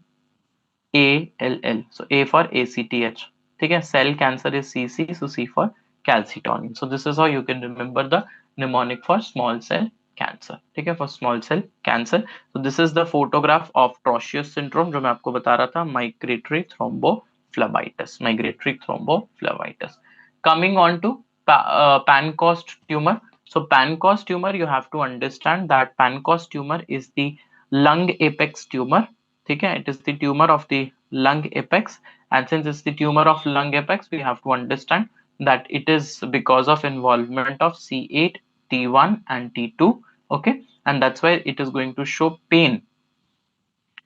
[SPEAKER 1] So A for ACTH. ठीक है, cell cancer is CC, so C for calcitonin. So this is how you can remember the mnemonic for small cell cancer. ठीक है, for small cell cancer. So this is the photograph of Trocheus syndrome जो मैं आपको बता रहा था, migratory thrombophlebitis, migratory thrombophlebitis. Coming on to Pancoast tumor. So Pancoast tumor, you have to understand that Pancoast tumor is the lung apex tumor. ठीक है, it is the tumor of the lung apex, and since it's the tumor of lung apex, we have to understand that it is because of involvement of C8, T1 and T2. Okay, and that's why it is going to show pain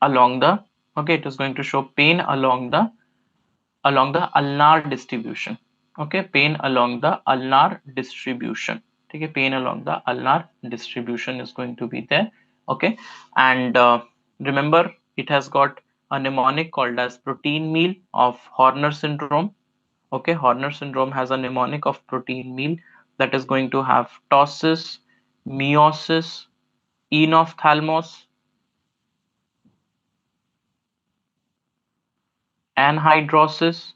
[SPEAKER 1] along the, okay, it is going to show pain along the ulnar distribution. Okay, pain along the ulnar distribution. Okay, pain along the ulnar distribution is going to be there. Okay, and remember it has got a mnemonic called as protein meal of Horner syndrome. Okay, Horner syndrome has a mnemonic of protein meal that is going to have ptosis, meiosis, enophthalmos, anhydrosis,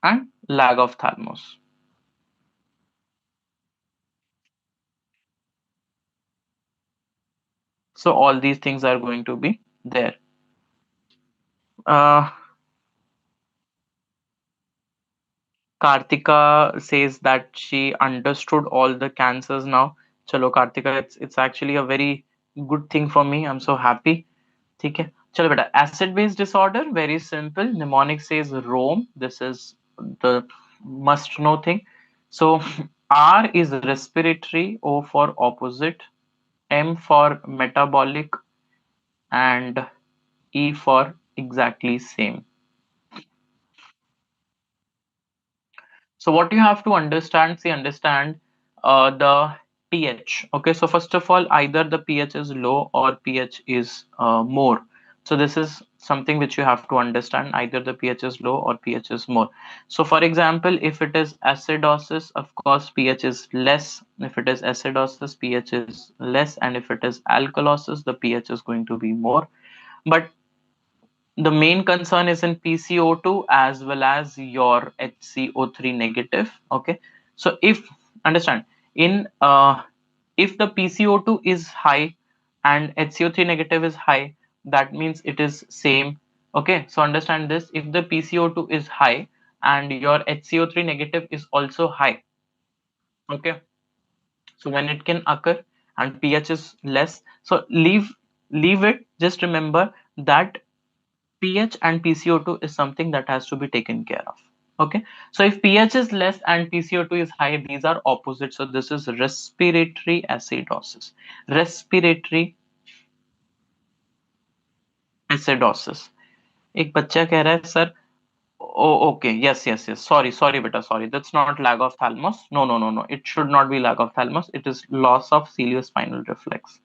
[SPEAKER 1] and lag of thalmos. So all these things are going to be there. Uh, Kartika says that she understood all the cancers now. Chalo Kartika, it's actually a very good thing for me. I'm so happy. ठीक है, चलो बेटा, acid base disorder, very simple. Mnemonic says Rome. This is the must know thing. So R is respiratory, O for opposite, M for metabolic, and E for exactly same. So what you have to understand, see, understand the pH. Okay, so first of all, either the pH is low or pH is more. So this is something which you have to understand. Either the pH is low or pH is more. So for example, if it is acidosis, of course pH is less. If it is acidosis, pH is less, and if it is alkalosis, the pH is going to be more. But the main concern is in PCO2 as well as your HCO3 negative. Okay, so if, understand, in if the PCO2 is high and HCO3 negative is high, that means it is same. Okay, so understand this: if the PCO2 is high and your HCO3 negative is also high, okay, so when it can occur and pH is less, so leave it. Just remember that pH and PCO2 is something that has to be taken care of. Okay, so if pH is less and PCO2 is high, these are opposite. So this is respiratory acidosis. Respiratory acidosis. एक बच्चा कह रहा है sir, oh, okay, yes, sorry beta, sorry, that's not lag of thalamus. No, it should not be lag of thalamus. It is loss of ciliospinal reflex.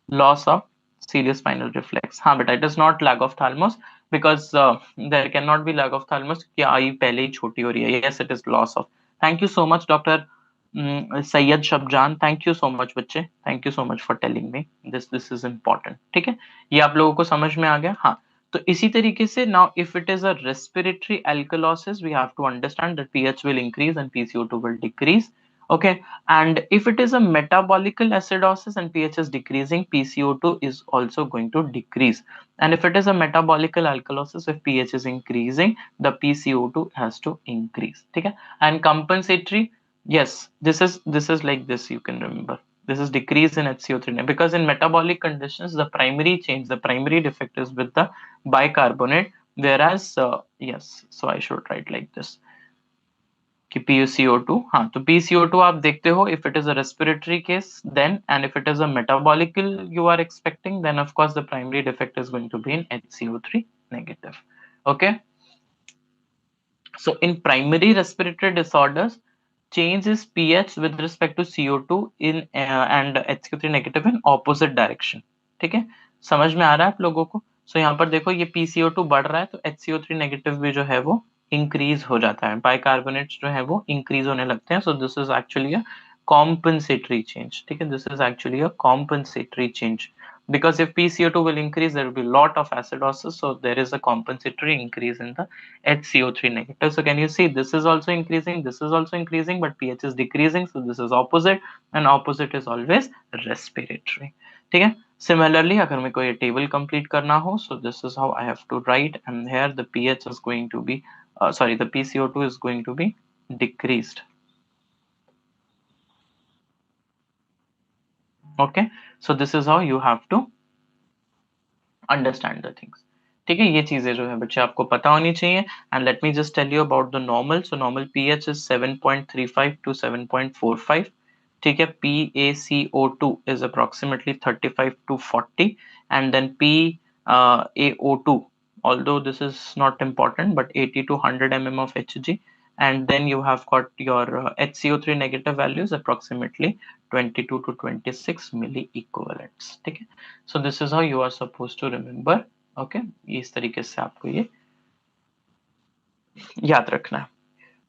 [SPEAKER 1] Loss of ciliospinal reflex. हाँ बेटा, it is not lag of thalamus because there cannot be lag of thalamus कि आई पहले ही छोटी हो रही है. Yes, it is loss of. Thank you so much, Dr. Sayyed Shabjan. Thank you so much बच्चे. Thank you so much for telling me this is important. ठीक है, ये आप लोगों को समझ में आ गया. हाँ, तो इसी तरीके से now if it is a respiratory alkalosis, we have to understand that pH will increase and PCO2 will decrease. Okay, and if it is a metabolical acidosis and pH is decreasing, PCO2 is also going to decrease. And if it is a metabolical alkalosis, if pH is increasing, the PCO2 has to increase. Okay, and compensatory, yes, this is like this, you can remember. This is decrease in HCO3 because in metabolic conditions, the primary change, the primary defect is with the bicarbonate, whereas yes, so I should write like this कि PuCO2. हाँ, तो PCO2 आप देखते हो, if it is a respiratory case, then, and if it is a metabolical you are expecting, then of course the primary defect is going to be in HCO3 negative. Okay, so in primary respiratory disorders, change is pH with respect to CO2 in and HCO3 negative in opposite direction. ठीक है, समझ में आ रहा है आप लोगों को? सो यहाँ पर देखो, ये PCO2 बढ़ रहा है तो HCO3 नेगेटिव भी जो है वो इंक्रीज हो जाता है, बाइकार्बोनेट्स जो है वो इंक्रीज होने लगते हैं. So this is actually a compensatory change. ठीक है, this is actually a compensatory change because if PCO2 will increase, there will be a lot of acidosis, so there is a compensatory increase in the HCO3 negative. So can you see, this is also increasing, this is also increasing, but pH is decreasing, so this is opposite, and opposite is always respiratory. ठीक है, similarly अगर मेरे को ये table complete करना हो, so this is how I have to write, and here the pH is going to be sorry, the PCO2 is going to be decreased. Okay, so this is how you have to understand the things. ठीक है, ये चीजें जो है बच्चे आपको पता होनी चाहिए. And let me just tell you about the normal. So normal pH is 7.35 to 7.45. ठीक है, PaCO2 is approximately 35 to 40, and then PaO2, although this is not important, but 80 to 100 mm of Hg, and then you have got your HCO3 negative values approximately 22 to 26 milli equivalents. ठीक है, so this is how you are supposed to remember. Okay, इस तरीके से आपको ये याद रखना है.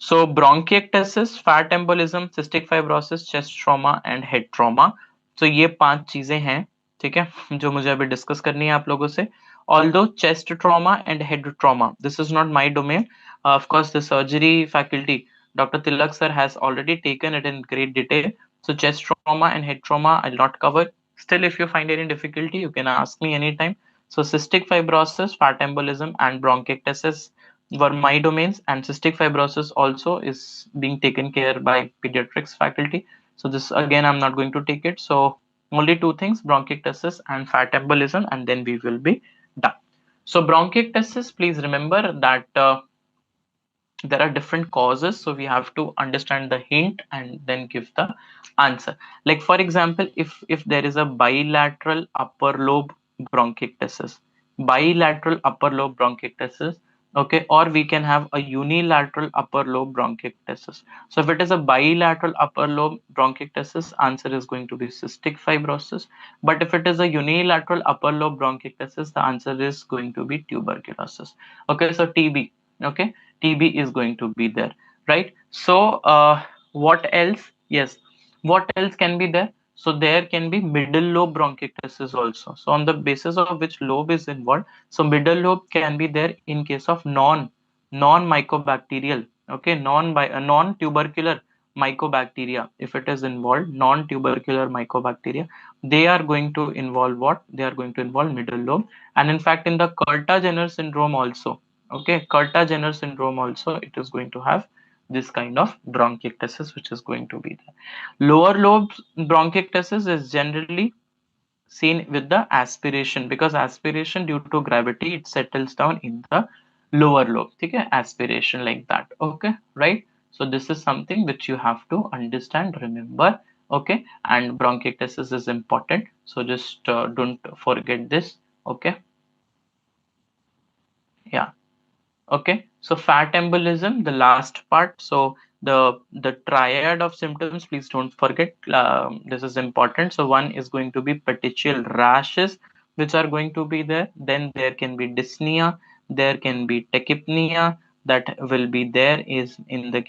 [SPEAKER 1] So bronchiectasis, fat embolism, cystic fibrosis, chest trauma and head trauma. So ये 5 चीजें हैं, ठीक है, जो मुझे अभी डिस्कस करनी है आप लोगों से. Although chest trauma and head trauma, this is not my domain. Of course, the surgery faculty, Dr. Tilak sir, has already taken it in great detail. So chest trauma and head trauma I'll not cover. Still, if you find any difficulty, you can ask me anytime. So cystic fibrosis, fat embolism and bronchiectasis were my domains, and cystic fibrosis also is being taken care by pediatrics faculty. So this again I'm not going to take it. So only two things, bronchiectasis and fat embolism, and then we will be done. So bronchiectasis, please remember that there are different causes, so we have to understand the hint and then give the answer. Like for example, if there is a bilateral upper lobe bronchiectasis, bilateral upper lobe bronchiectasis, okay, or we can have a unilateral upper lobe bronchiectasis. So if it is a bilateral upper lobe bronchiectasis, answer is going to be cystic fibrosis. But if it is a unilateral upper lobe bronchiectasis, the answer is going to be tuberculosis. Okay, so TB. Okay, TB is going to be there, right? So what else? Yes, what else can be there? So there can be middle lobe bronchiectasis also. So on the basis of which lobe is involved, so middle lobe can be there in case of non mycobacterial, okay, non tubercular mycobacteria. If it is involved non tubercular mycobacteria, they are going to involve what? They are going to involve middle lobe. And in fact, in the Curta-Jenner syndrome also, okay, Curta-Jenner syndrome also, it is going to have this kind of bronchiectasis, which is going to be there. Lower lobe bronchiectasis is generally seen with the aspiration, because aspiration due to gravity, it settles down in the lower lobe. Okay, aspiration like that. Okay, right? So this is something which you have to understand, remember. Okay, and bronchiectasis is important, so just don't forget this. Okay, yeah. Okay, so fat embolism, the last part. So the triad of symptoms, please don't forget. This is important. So one is going to be petechial rashes, which are going to be there. Then there can be dyspnea. There can be tachypnea that will be there is in the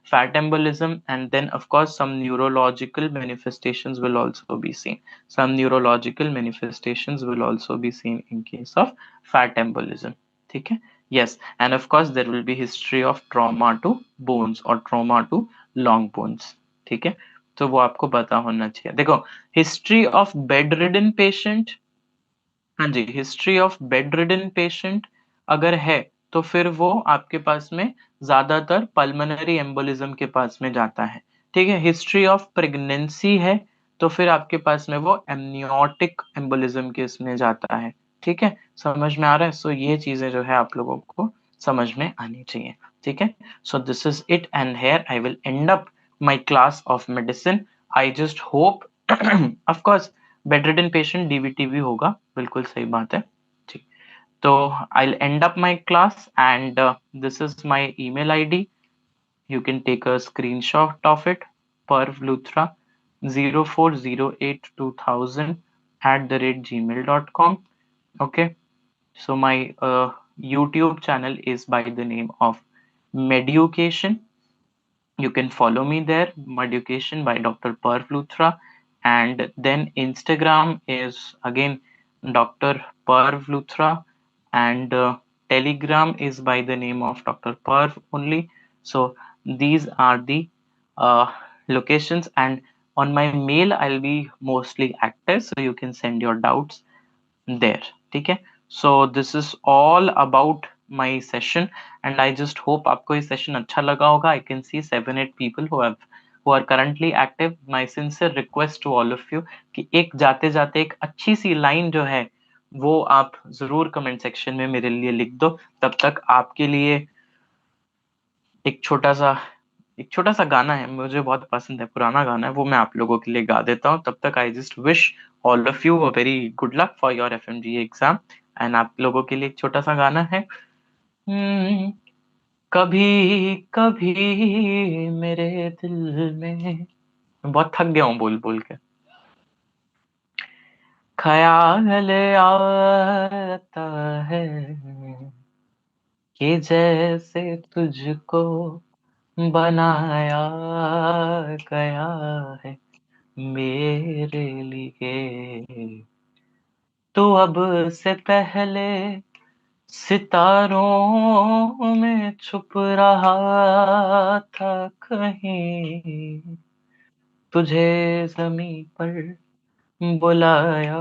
[SPEAKER 1] fat embolism, and then of course some neurological manifestations will also be seen. Some neurological manifestations will also be seen in case of fat embolism. Okay. Yes, and of course there will be history of trauma to bones or trauma to long bones. ठीक है, तो वो आपको पता होना चाहिए. देखो, history of bedridden patient, हाँ जी, history of bedridden patient अगर है तो फिर वो आपके पास में ज्यादातर पल्मोनरी एम्बोलिज्म के पास में जाता है. ठीक है, हिस्ट्री ऑफ प्रेगनेंसी है तो फिर आपके पास में वो एमनियोटिक एम्बोलिज्म के इसमें जाता है. ठीक है, समझ में आ रहा है? सो ये चीजें जो है आप लोगों को समझ में आनी चाहिए. ठीक है, so this is it and here I will and up my class of medicine. I just hope of course bed ridden patient DVT भी होगा, बिल्कुल सही बात है. ठीक, तो I'll end up my class, and this is my email ID. You can take a screenshot of it. Parvluthra 04082000 @gmail.com. Okay, so my YouTube channel is by the name of Meducation. You can follow me there, Education by Dr. Parv Luthra. And then Instagram is again Dr. Parv Luthra, and Telegram is by the name of Dr. Parv only. So these are the uh, locations, and on my mail I'll be mostly active, so you can send your doubts there. Okay, so this is all about my session, and I just hope आपको ये session अच्छा लगा होगा. I can see 7-8 people who are currently active. My sincere request to all of you कि एक जाते जाते एक अच्छी सी लाइन जो है वो आप जरूर कमेंट सेक्शन में मेरे लिए लिख दो. तब तक आपके लिए एक छोटा सा एक छोटा सा गाना है, मुझे बहुत पसंद है, पुराना गाना है, वो मैं आप लोगों के लिए गा देता हूँ. तब तक I just wish all of you a very good luck for your FMGE exam. And आप लोगों के लिए एक छोटा सा गाना है. कभी कभी मेरे दिल में, मैं बहुत थक गया हूँ बोल बोल के. ख्याल आता है कि जैसे तुझको बनाया गया है मेरे लिए, तो अब से पहले सितारों में छुप रहा था कहीं, तुझे जमीन पर बुलाया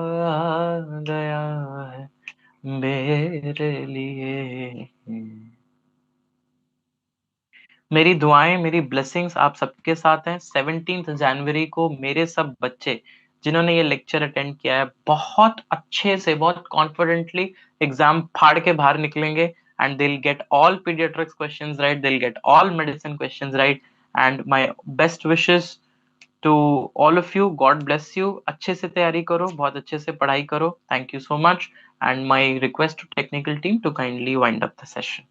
[SPEAKER 1] गया है मेरे लिए. मेरी दुआएं, मेरी ब्लेसिंग्स आप सबके साथ हैं. 17 जनवरी को मेरे सब बच्चे जिन्होंने ये लेक्चर अटेंड किया है, बहुत अच्छे से, बहुत कॉन्फिडेंटली एग्जाम फाड़ के बाहर निकलेंगे, and they will get all paediatrics questions right, they will get all medicine questions right. And my best wishes to all of you. God bless you. अच्छे से तैयारी करो, बहुत अच्छे से पढ़ाई करो. Thank you so much. And my request to technical team to kindly wind up the session.